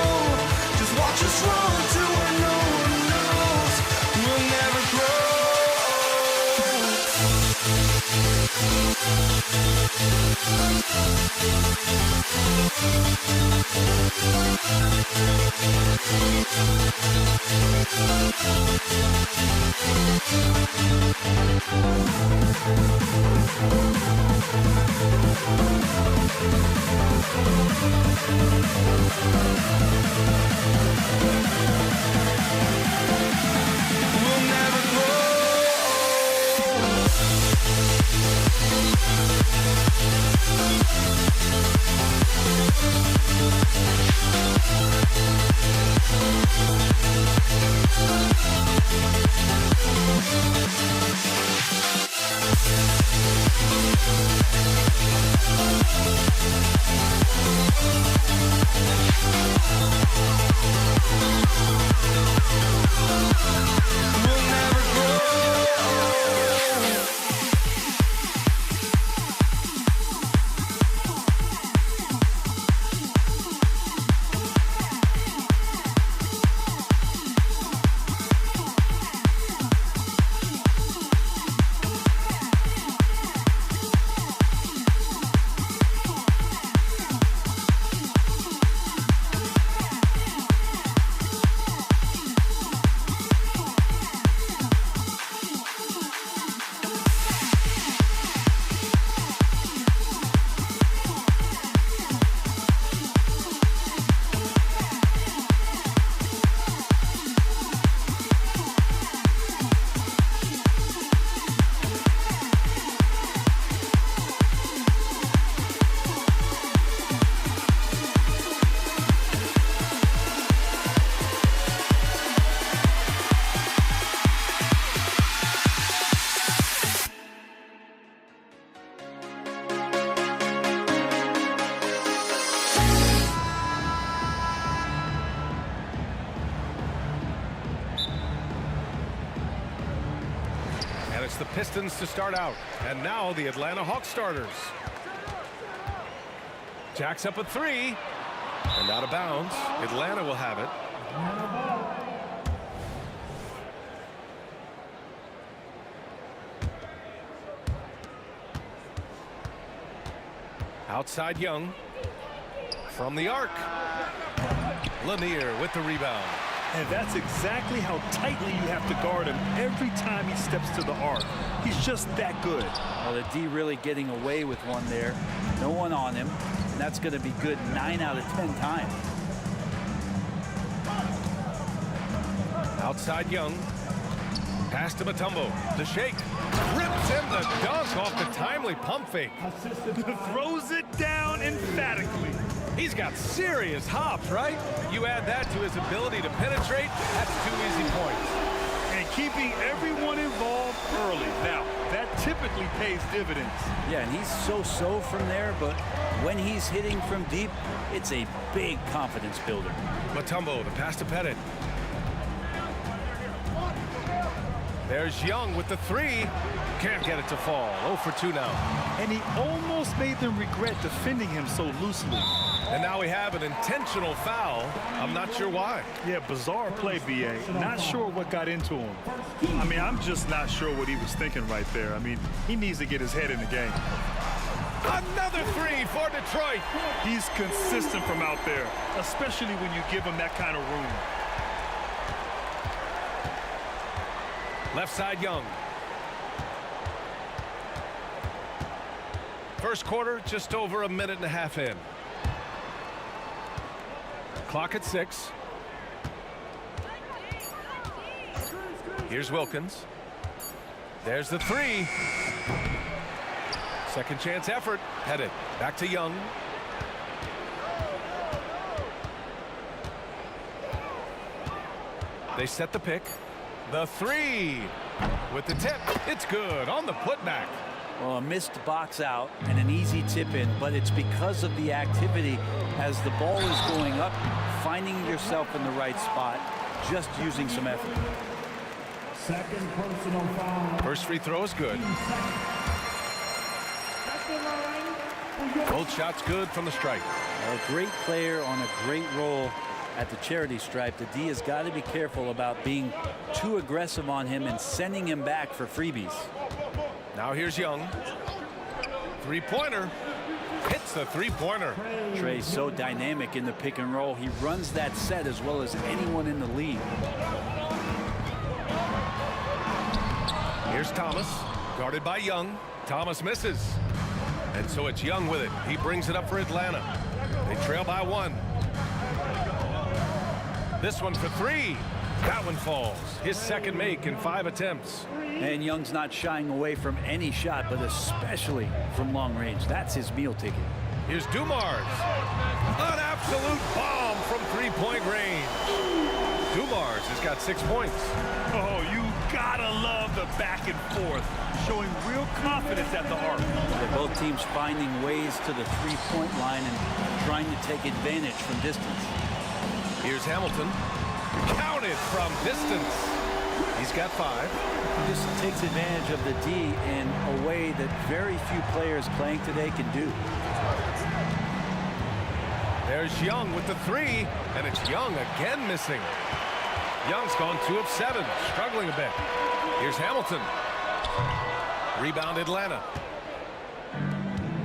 Just watch us run to where no one knows. We'll never grow. We'll never grow. We'll never grow. Pistons to start out. And now the Atlanta Hawks starters. Jacks up a three. And out of bounds. Atlanta will have it. Outside Young. From the arc. Lanier with the rebound. And that's exactly how tightly you have to guard him every time he steps to the arc. He's just that good. Well, the D really getting away with one there. No one on him. And that's going to be good 9 out of 10 times. Outside Young. Pass to Mutombo. The shake. Rips in the dunk off the timely pump fake. Throws it down emphatically. He's got serious hops, right? You add that to his ability to penetrate, that's 2 easy points. And keeping everyone involved early. Now, that typically pays dividends. Yeah, and he's so-so from there, but when he's hitting from deep, it's a big confidence builder. Mutombo, the pass to Pettit. There's Young with the three. Can't get it to fall. 0 for 2 now. And he almost made them regret defending him so loosely. And now we have an intentional foul. I'm not sure why. Yeah, bizarre play, B.A. Not sure what got into him. I mean, I'm just not sure what he was thinking right there. I mean, he needs to get his head in the game. Another three for Detroit. He's consistent from out there, especially when you give him that kind of room. Left side Young. First quarter, just over a minute and a half in. Clock at 6. Here's Wilkins. There's the three. Second chance effort. Headed back to Young. They set the pick. The three with the tip. It's good on the putback. Well, a missed box out and an easy tip in, but it's because of the activity as the ball is going up, finding yourself in the right spot, just using some effort. Second personal foul. First free throw is good. Both shots good from the stripe. A great player on a great role at the charity stripe. The D has got to be careful about being too aggressive on him and sending him back for freebies. Now here's Young. Three-pointer. Hits the three-pointer. Trey's so dynamic in the pick and roll. He runs that set as well as anyone in the league. Here's Thomas. Guarded by Young. Thomas misses. And so it's Young with it. He brings it up for Atlanta. They trail by 1. This one for 3. That one falls. His second make in 5 attempts. And Young's not shying away from any shot, but especially from long range. That's his meal ticket. Here's Dumars. An absolute bomb from three-point range. Dumars has got 6 points. Oh, you gotta love the back and forth, showing real confidence at the arc. They're both teams finding ways to the three-point line and trying to take advantage from distance. Here's Hamilton. Counted from distance. He's got 5. He just takes advantage of the D in a way that very few players playing today can do. There's Young with the 3, and it's Young again missing. Young's gone 2 of 7, struggling a bit. Here's Hamilton. Rebound Atlanta.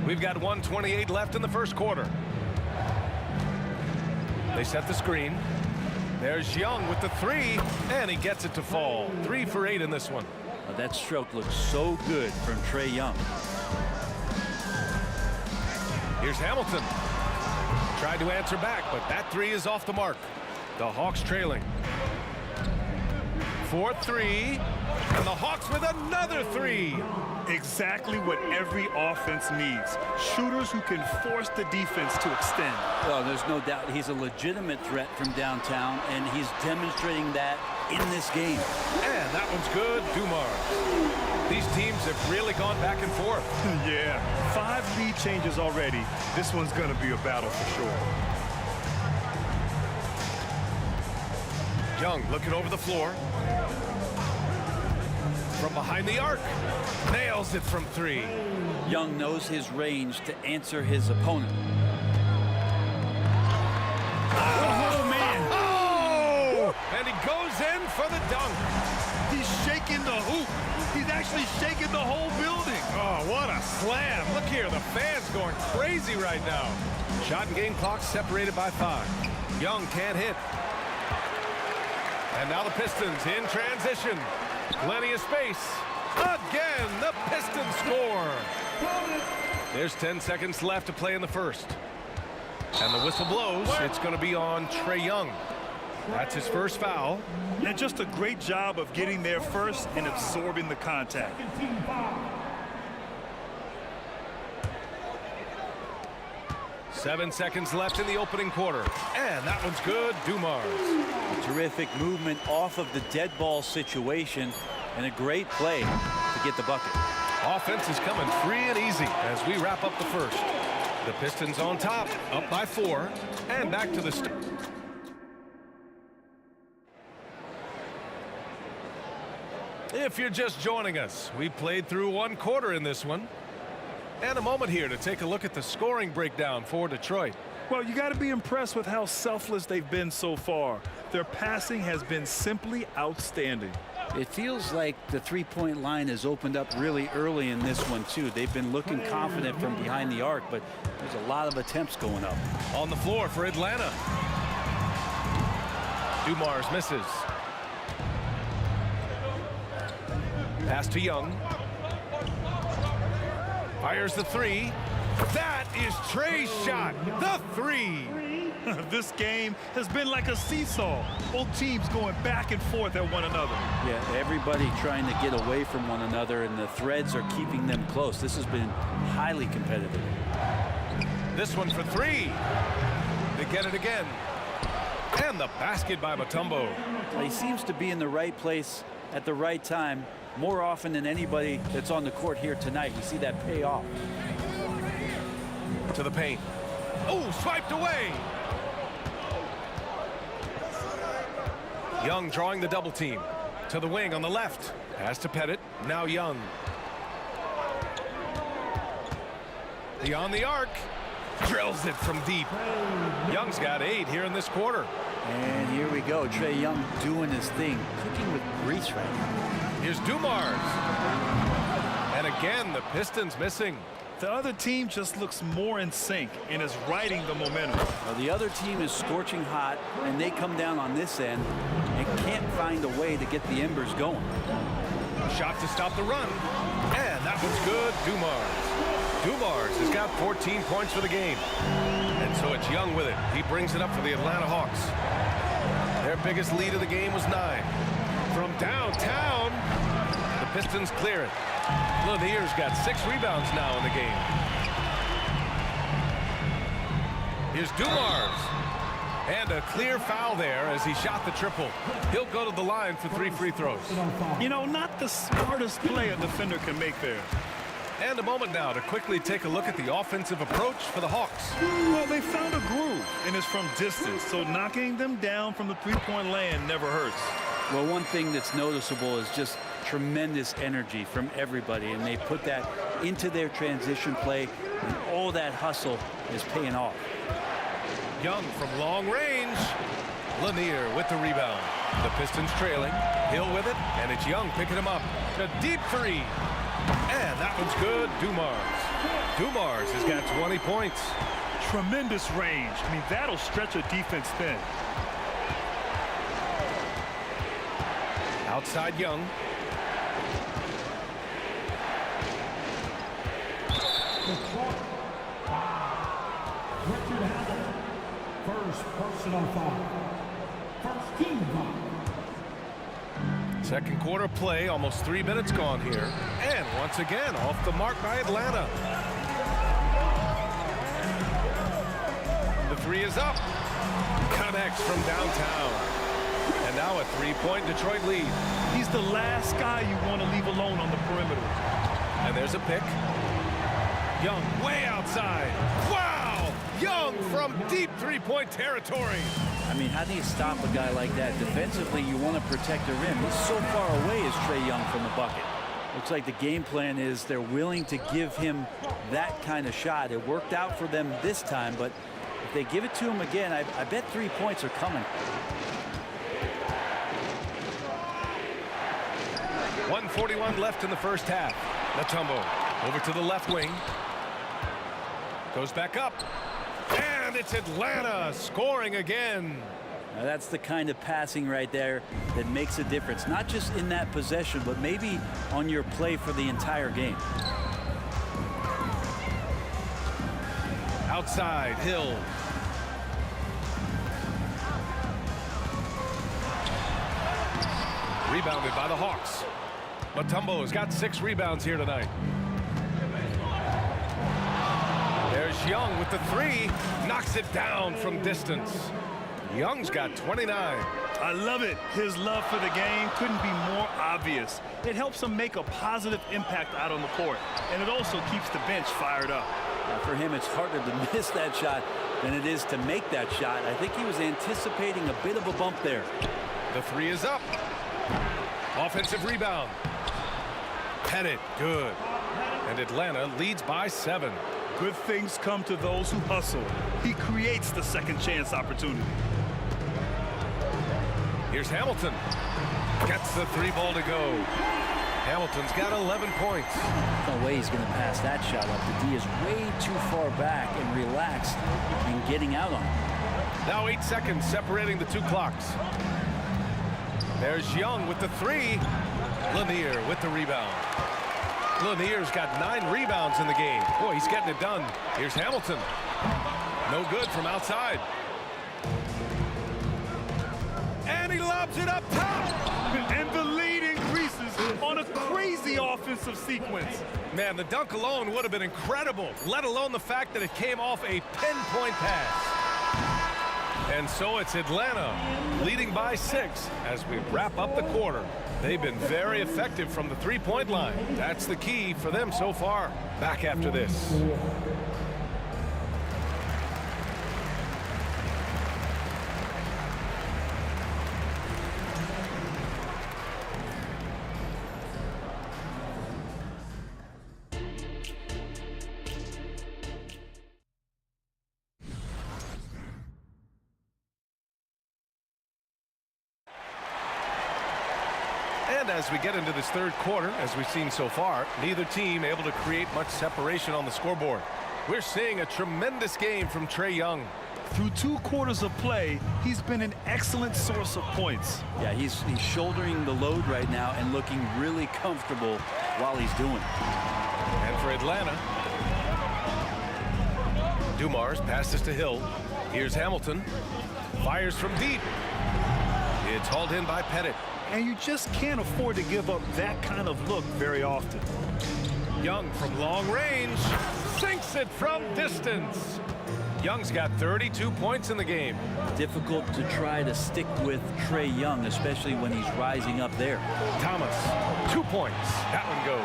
We've got 1:28 left in the first quarter. They set the screen. There's Young with the 3, and he gets it to fall. 3 for 8 in this one. Well, that stroke looks so good from Trey Young. Here's Hamilton. Tried to answer back, but that 3 is off the mark. The Hawks trailing. 4-3, and the Hawks with another 3. Exactly what every offense needs. Shooters who can force the defense to extend. Well, there's no doubt he's a legitimate threat from downtown, and he's demonstrating that in this game. And that one's good. Dumars. These teams have really gone back and forth. Yeah, 5 lead changes already. This one's going to be a battle for sure. Young looking over the floor. from behind the arc. Nails it from 3. Young knows his range to answer his opponent. Oh, man. Oh! And he goes in for the dunk. He's shaking the hoop. He's actually shaking the whole building. Oh, what a slam. Look here, the fans going crazy right now. Shot and game clock separated by 5. Young can't hit. And now the Pistons in transition. Plenty of space. Again, the Pistons score. There's 10 seconds left to play in the first. And the whistle blows. It's going to be on Trae Young. That's his first foul. And just a great job of getting there first and absorbing the contact. Seven seconds left in the opening quarter. And that one's good. Dumars. A terrific movement off of the dead ball situation and a great play to get the bucket. Offense is coming free and easy as we wrap up the first. The Pistons on top, up by 4, and back to the start. If you're just joining us, we played through one quarter in this one. And a moment here to take a look at the scoring breakdown for Detroit. Well, you got to be impressed with how selfless they've been so far. Their passing has been simply outstanding. It feels like the three-point line has opened up really early in this one, too. They've been looking confident from behind the arc, but there's a lot of attempts going up. On the floor for Atlanta. Dumars misses. Pass to Young. Fires the 3. That is Trae's shot. The 3. This game has been like a seesaw. Both teams going back and forth at one another. Yeah, everybody trying to get away from one another, and the threads are keeping them close. This has been highly competitive. This one for 3. They get it again. And the basket by Mutombo. He seems to be in the right place at the right time more often than anybody that's on the court here tonight. We see that pay off. To the paint. Oh, swiped away. Young drawing the double team. To the wing on the left. Pass to Pettit. Now Young. Beyond the arc. Drills it from deep. Young's got 8 here in this quarter. And here we go. Trae Young doing his thing. Cooking with grease right now. Here's Dumars. And again, the Pistons missing. The other team just looks more in sync and is riding the momentum. Well, the other team is scorching hot, and they come down on this end and can't find a way to get the embers going. Shot to stop the run. And that one's good. Dumars has got 14 points for the game. And so it's Young with it. He brings it up for the Atlanta Hawks. Their biggest lead of the game was 9. From downtown, the Pistons clear it. Lanier's got 6 rebounds now in the game. Here's Dumars. And a clear foul there as he shot the triple. He'll go to the line for 3 free throws. You know, not the smartest play a defender can make there. And a moment now to quickly take a look at the offensive approach for the Hawks. Well, they found a groove, and it's from distance, so knocking them down from the three-point land never hurts. Well, one thing that's noticeable is just tremendous energy from everybody, and they put that into their transition play, and all that hustle is paying off. Young from long range. Lanier with the rebound. The Pistons trailing. Hill with it, and it's Young picking him up. A deep 3. And that one's good. Dumars has got 20 points. Tremendous range. I mean, that'll stretch a defense thin. Outside Young. First personal foul. First team foul. Second quarter play, almost 3 minutes gone here. And once again, off the mark by Atlanta. The 3 is up. Connects from downtown. And now a 3-point Detroit lead. He's the last guy you want to leave alone on the perimeter. And there's a pick. Young way outside. Wow! Young from deep 3-point territory. I mean, how do you stop a guy like that? Defensively, you want to protect the rim. He's so far away as Trae Young from the bucket. Looks like the game plan is they're willing to give him that kind of shot. It worked out for them this time, but if they give it to him again, I bet 3 points are coming. 1:41 left in the first half. Mutombo over to the left wing. Goes back up. And it's Atlanta scoring again. Now that's the kind of passing right there that makes a difference, not just in that possession, but maybe on your play for the entire game. Outside, Hill. Rebounded by the Hawks. Mutombo's got 6 rebounds here tonight. There's Young with the 3. Knocks it down from distance. Young's got 29. I love it. His love for the game couldn't be more obvious. It helps him make a positive impact out on the court, and it also keeps the bench fired up. For him, it's harder to miss that shot than it is to make that shot. I think he was anticipating a bit of a bump there. The 3 is up. Offensive rebound. Pettit, good. And Atlanta leads by 7. Good things come to those who hustle. He creates the second chance opportunity. Here's Hamilton. Gets the 3 ball to go. Hamilton's got 11 points. No way he's going to pass that shot up. The D is way too far back and relaxed in getting out on it. Now 8 seconds separating the 2 clocks. There's Young with the 3. Lanier with the rebound. Lanier's got 9 rebounds in the game. Boy, he's getting it done. Here's Hamilton. No good from outside. And he lobs it up top. And the lead increases on a crazy offensive sequence. Man, the dunk alone would have been incredible, let alone the fact that it came off a pinpoint pass. And so it's Atlanta leading by 6 as we wrap up the quarter. They've been very effective from the 3-point line. That's the key for them so far. Back after this. And as we get into this third quarter, as we've seen so far, neither team able to create much separation on the scoreboard. We're seeing a tremendous game from Trae Young. Through 2 quarters of play, he's been an excellent source of points. Yeah, he's shouldering the load right now and looking really comfortable while he's doing it. And for Atlanta, Dumars passes to Hill. Here's Hamilton. Fires from deep. It's hauled in by Pettit. And you just can't afford to give up that kind of look very often. Young from long range sinks it from distance. Young's got 32 points in the game. Difficult to try to stick with Trae Young, especially when he's rising up there. Thomas, 2 points. That one goes.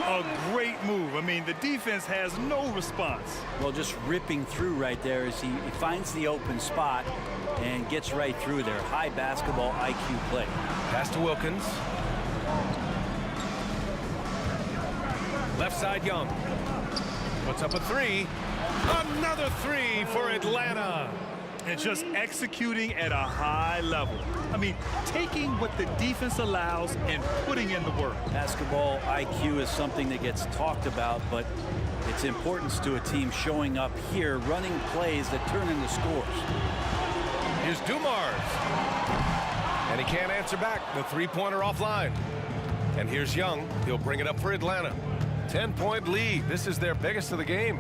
A great move. I mean, the defense has no response. Well, just ripping through right there as he finds the open spot and gets right through there. High basketball IQ play. Pass to Wilkins. Left side, Young. Puts up a 3. Another 3 for Atlanta. And just executing at a high level. I mean, taking what the defense allows and putting in the work. Basketball IQ is something that gets talked about, but its importance to a team showing up here, running plays that turn into scores. Here's Dumars. And he can't answer back. The 3-pointer offline. And here's Young. He'll bring it up for Atlanta. 10-point lead. This is their biggest of the game.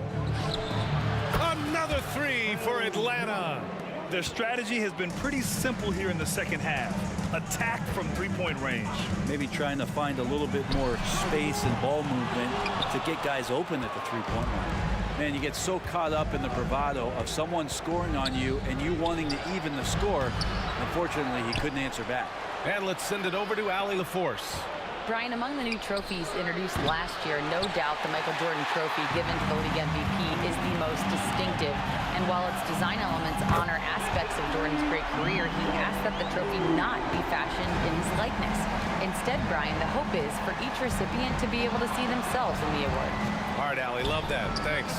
Another 3 for Atlanta. Their strategy has been pretty simple here in the second half. Attack from 3-point range. Maybe trying to find a little bit more space and ball movement to get guys open at the 3-point line. Man, you get so caught up in the bravado of someone scoring on you and you wanting to even the score. Unfortunately, he couldn't answer back. And let's send it over to Allie LaForce. Brian, among the new trophies introduced last year, no doubt the Michael Jordan Trophy given to the league MVP is the most distinctive. And while its design elements honor aspects of Jordan's great career, he asked that the trophy not be fashioned in his likeness. Instead, Brian, the hope is for each recipient to be able to see themselves in the award. All right, Allie, love that. Thanks.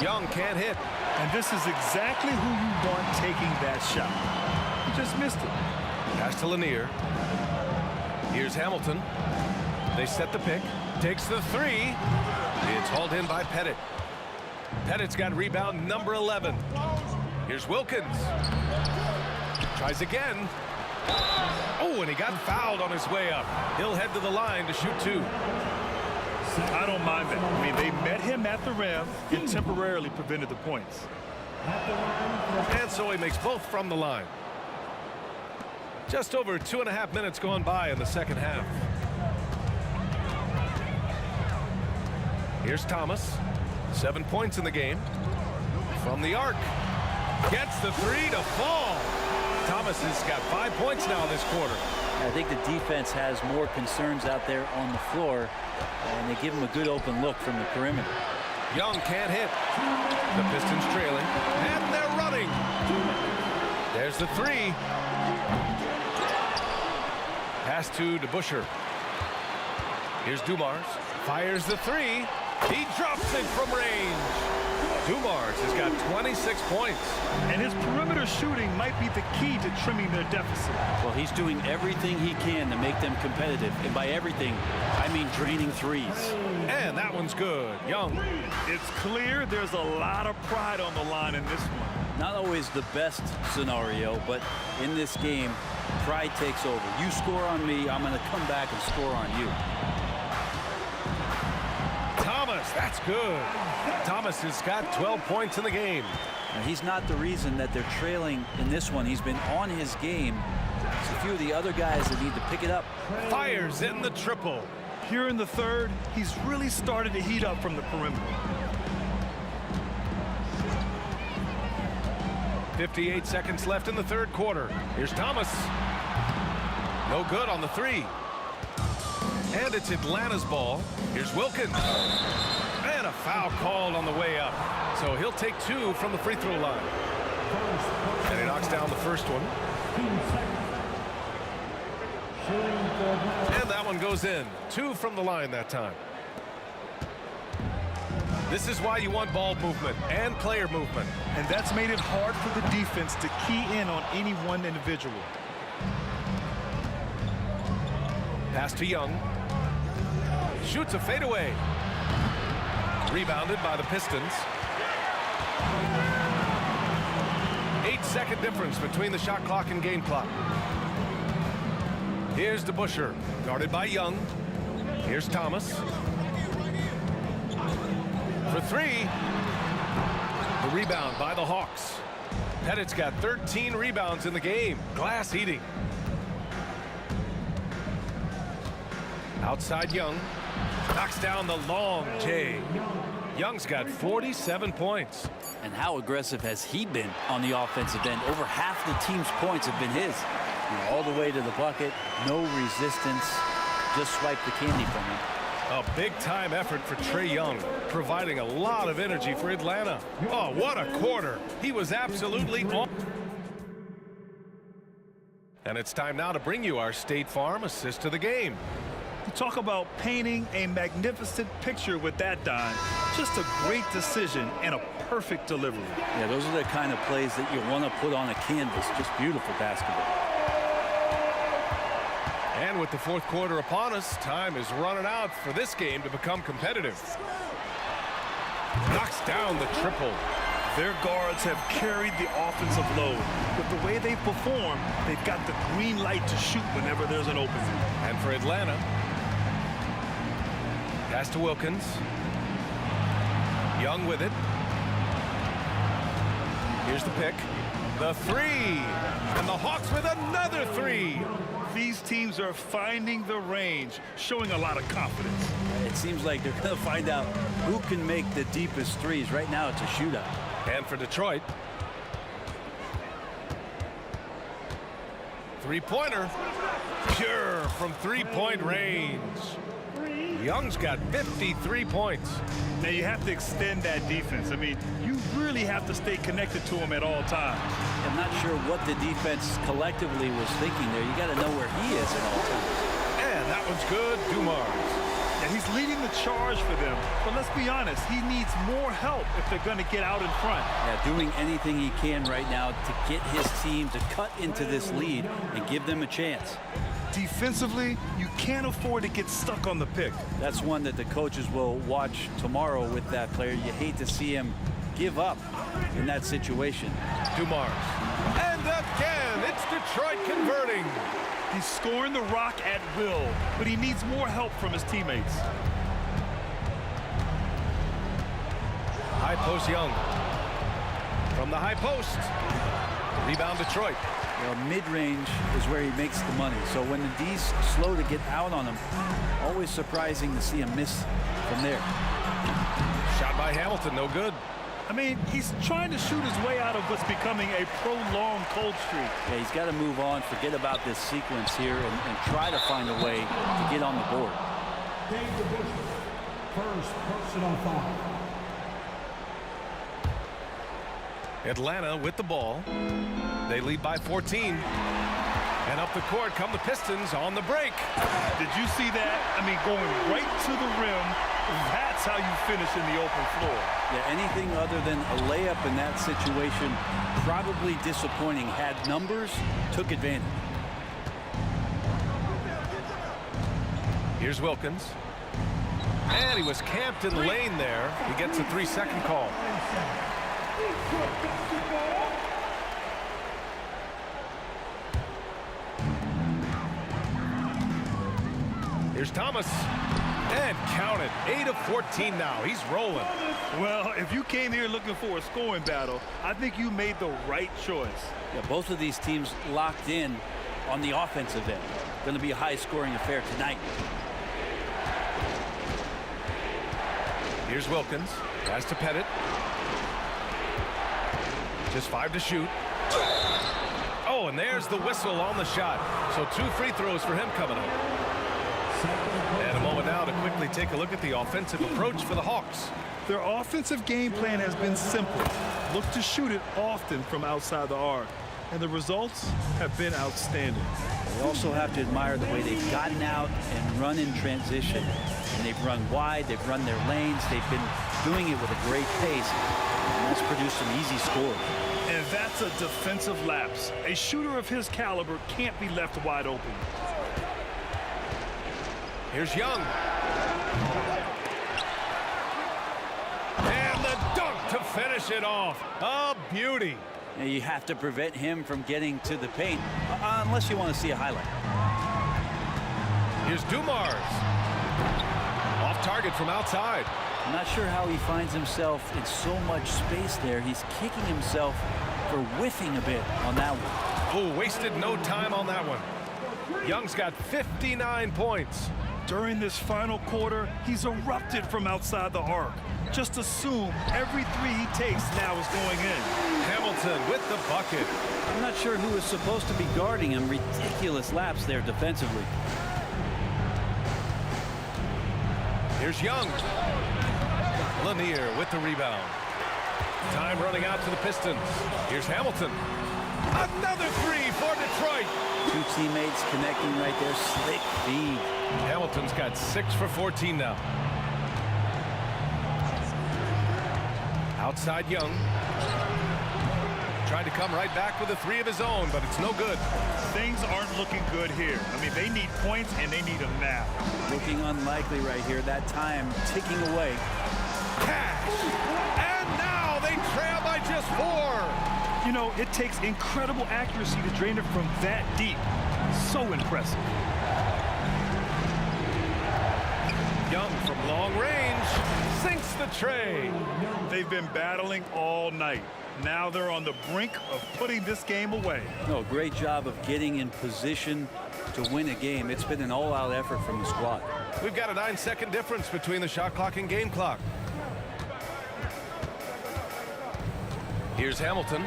Young can't hit. And this is exactly who you want taking that shot. He just missed it. Pass to Lanier. Here's Hamilton. They set the pick. Takes the three. It's hauled in by Pettit. Pettit's got rebound number 11. Here's Wilkins. Tries again. Oh, and he got fouled on his way up. He'll head to the line to shoot two. I don't mind that. I mean, they met him at the rim and temporarily prevented the points. And so he makes both from the line. Just over 2.5 minutes gone by in the second half. Here's Thomas. 7 points in the game. From the arc. Gets the three to fall. Thomas has got 5 points now this quarter. I think the defense has more concerns out there on the floor, and they give him a good open look from the perimeter. Young can't hit. The Pistons trailing, and they're running. There's the three. Pass to DeBusschere. Here's Dumars. Fires the three. He drops it from range. Dumars has got 26 points. And his perimeter shooting might be the key to trimming their deficit. Well, he's doing everything he can to make them competitive. And by everything, I mean draining threes. And that one's good. Young. It's clear there's a lot of pride on the line in this one. Not always the best scenario, but in this game, pride takes over. You score on me, I'm going to come back and score on you. Thomas, that's good. Thomas has got 12 points in the game. Now, he's not the reason that they're trailing in this one. He's been on his game. There's a few of the other guys that need to pick it up. Fires in the triple. Here in the third, he's really started to heat up from the perimeter. 58 seconds left in the third quarter. Here's Thomas. No good on the three. And it's Atlanta's ball. Here's Wilkins. And a foul called on the way up. So he'll take two from the free throw line. And he knocks down the first one. And that one goes in. Two from the line that time. This is why you want ball movement and player movement. And that's made it hard for the defense to key in on any one individual. Pass to Young. Shoots a fadeaway. Rebounded by the Pistons. 8-second difference between the shot clock and game clock. Here's DeBusschere, guarded by Young. Here's Thomas. For three. The rebound by the Hawks. Pettit's got 13 rebounds in the game. Glass eating. Outside Young. Knocks down the long J. Young's got 47 points. And how aggressive has he been on the offensive end? Over half the team's points have been his. All the way to the bucket, no resistance, just swipe the candy from him. A big-time effort for Trae Young, providing a lot of energy for Atlanta. Oh, what a quarter. He was absolutely on. And it's time now to bring you our State Farm assist of the game. You talk about painting a magnificent picture with that dime. Just a great decision and a perfect delivery. Yeah, those are the kind of plays that you want to put on a canvas. Just beautiful basketball. And with the fourth quarter upon us, time is running out for this game to become competitive. Knocks down the triple. Their guards have carried the offensive load. With the way they've performed, they've got the green light to shoot whenever there's an opening. And for Atlanta, pass to Wilkins. Young with it. Here's the pick. The three. And the Hawks with another three. These teams are finding the range, showing a lot of confidence. It seems like they're going to find out who can make the deepest threes. Right now, it's a shootout. And for Detroit, three-pointer. Pure from three-point range. Young's got 53 points. Now you have to extend that defense. I mean, you really have to stay connected to him at all times. I'm not sure what the defense collectively was thinking there. You got to know where he is at all times. And that one's good. Dumars. And he's leading the charge for them. But let's be honest, he needs more help if they're going to get out in front. Yeah, doing anything he can right now to get his team to cut into this lead and give them a chance. Defensively, you can't afford to get stuck on the pick. That's one that the coaches will watch tomorrow with that player. You hate to see him give up in that situation. Dumars. And again, it's Detroit converting. He's scoring the rock at will, but he needs more help from his teammates. High post Young. From the high post. Rebound Detroit. Mid-range is where he makes the money. So when the D's slow to get out on him, always surprising to see him miss from there. Shot by Hamilton, no good. I mean, he's trying to shoot his way out of what's becoming a prolonged cold streak. Yeah, he's got to move on, forget about this sequence here, and try to find a way to get on the board. First personal foul. Atlanta with the ball. They lead by 14. And up the court come the Pistons on the break. Did you see that? I mean, going right to the rim. That's how you finish in the open floor. Yeah, anything other than a layup in that situation, probably disappointing. Had numbers, took advantage. Here's Wilkins. And he was camped in the lane there. He gets a 3-second call. Here's Thomas. And count it. 8 of 14 now. He's rolling. Well, if you came here looking for a scoring battle, I think you made the right choice. Yeah, both of these teams locked in on the offensive end. Going to be a high-scoring affair tonight. Here's Wilkins. Pass to Pettit. Just 5 to shoot. Oh, and there's the whistle on the shot. So 2 free throws for him coming up. And a moment now to quickly take a look at the offensive approach for the Hawks. Their offensive game plan has been simple. Look to shoot it often from outside the arc. And the results have been outstanding. We also have to admire the way they've gotten out and run in transition. And they've run wide, they've run their lanes, they've been doing it with a great pace. And that's produced some easy scores. And that's a defensive lapse. A shooter of his caliber can't be left wide open. Here's Young. And the dunk to finish it off. A beauty. And you have to prevent him from getting to the paint, unless you want to see a highlight. Here's Dumars. Off target from outside. I'm not sure how he finds himself in so much space there. He's kicking himself for whiffing a bit on that one. Oh, wasted no time on that one. Young's got 59 points. During this final quarter, he's erupted from outside the arc. Just assume every three he takes now is going in. Hamilton with the bucket. I'm not sure who is supposed to be guarding him. Ridiculous lapse there defensively. Here's Young. Lanier with the rebound. Time running out to the Pistons. Here's Hamilton. Another three for Detroit. 2 teammates connecting right there. Slick feed. Hamilton's got 6 for 14 now. Outside Young. Tried to come right back with a 3 of his own, but it's no good. Things aren't looking good here. I mean, they need points, and they need them now. Looking unlikely right here. That time ticking away. Cash! And now they trail by just 4. You know, it takes incredible accuracy to drain it from that deep. So impressive. Young from long range sinks the tray. They've been battling all night. Now they're on the brink of putting this game away. No, great job of getting in position to win a game. It's been an all-out effort from the squad. We've got a 9-second difference between the shot clock and game clock. Here's Hamilton.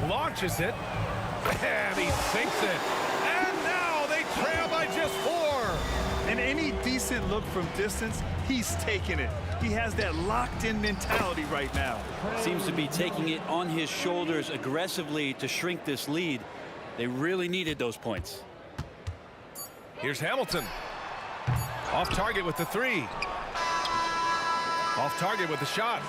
Launches it. And he sinks it. And now they trail by just 4. And any decent look from distance, he's taking it. He has that locked-in mentality right now. Seems to be taking it on his shoulders aggressively to shrink this lead. They really needed those points. Here's Hamilton. Off target with the 3. Off target with the shot.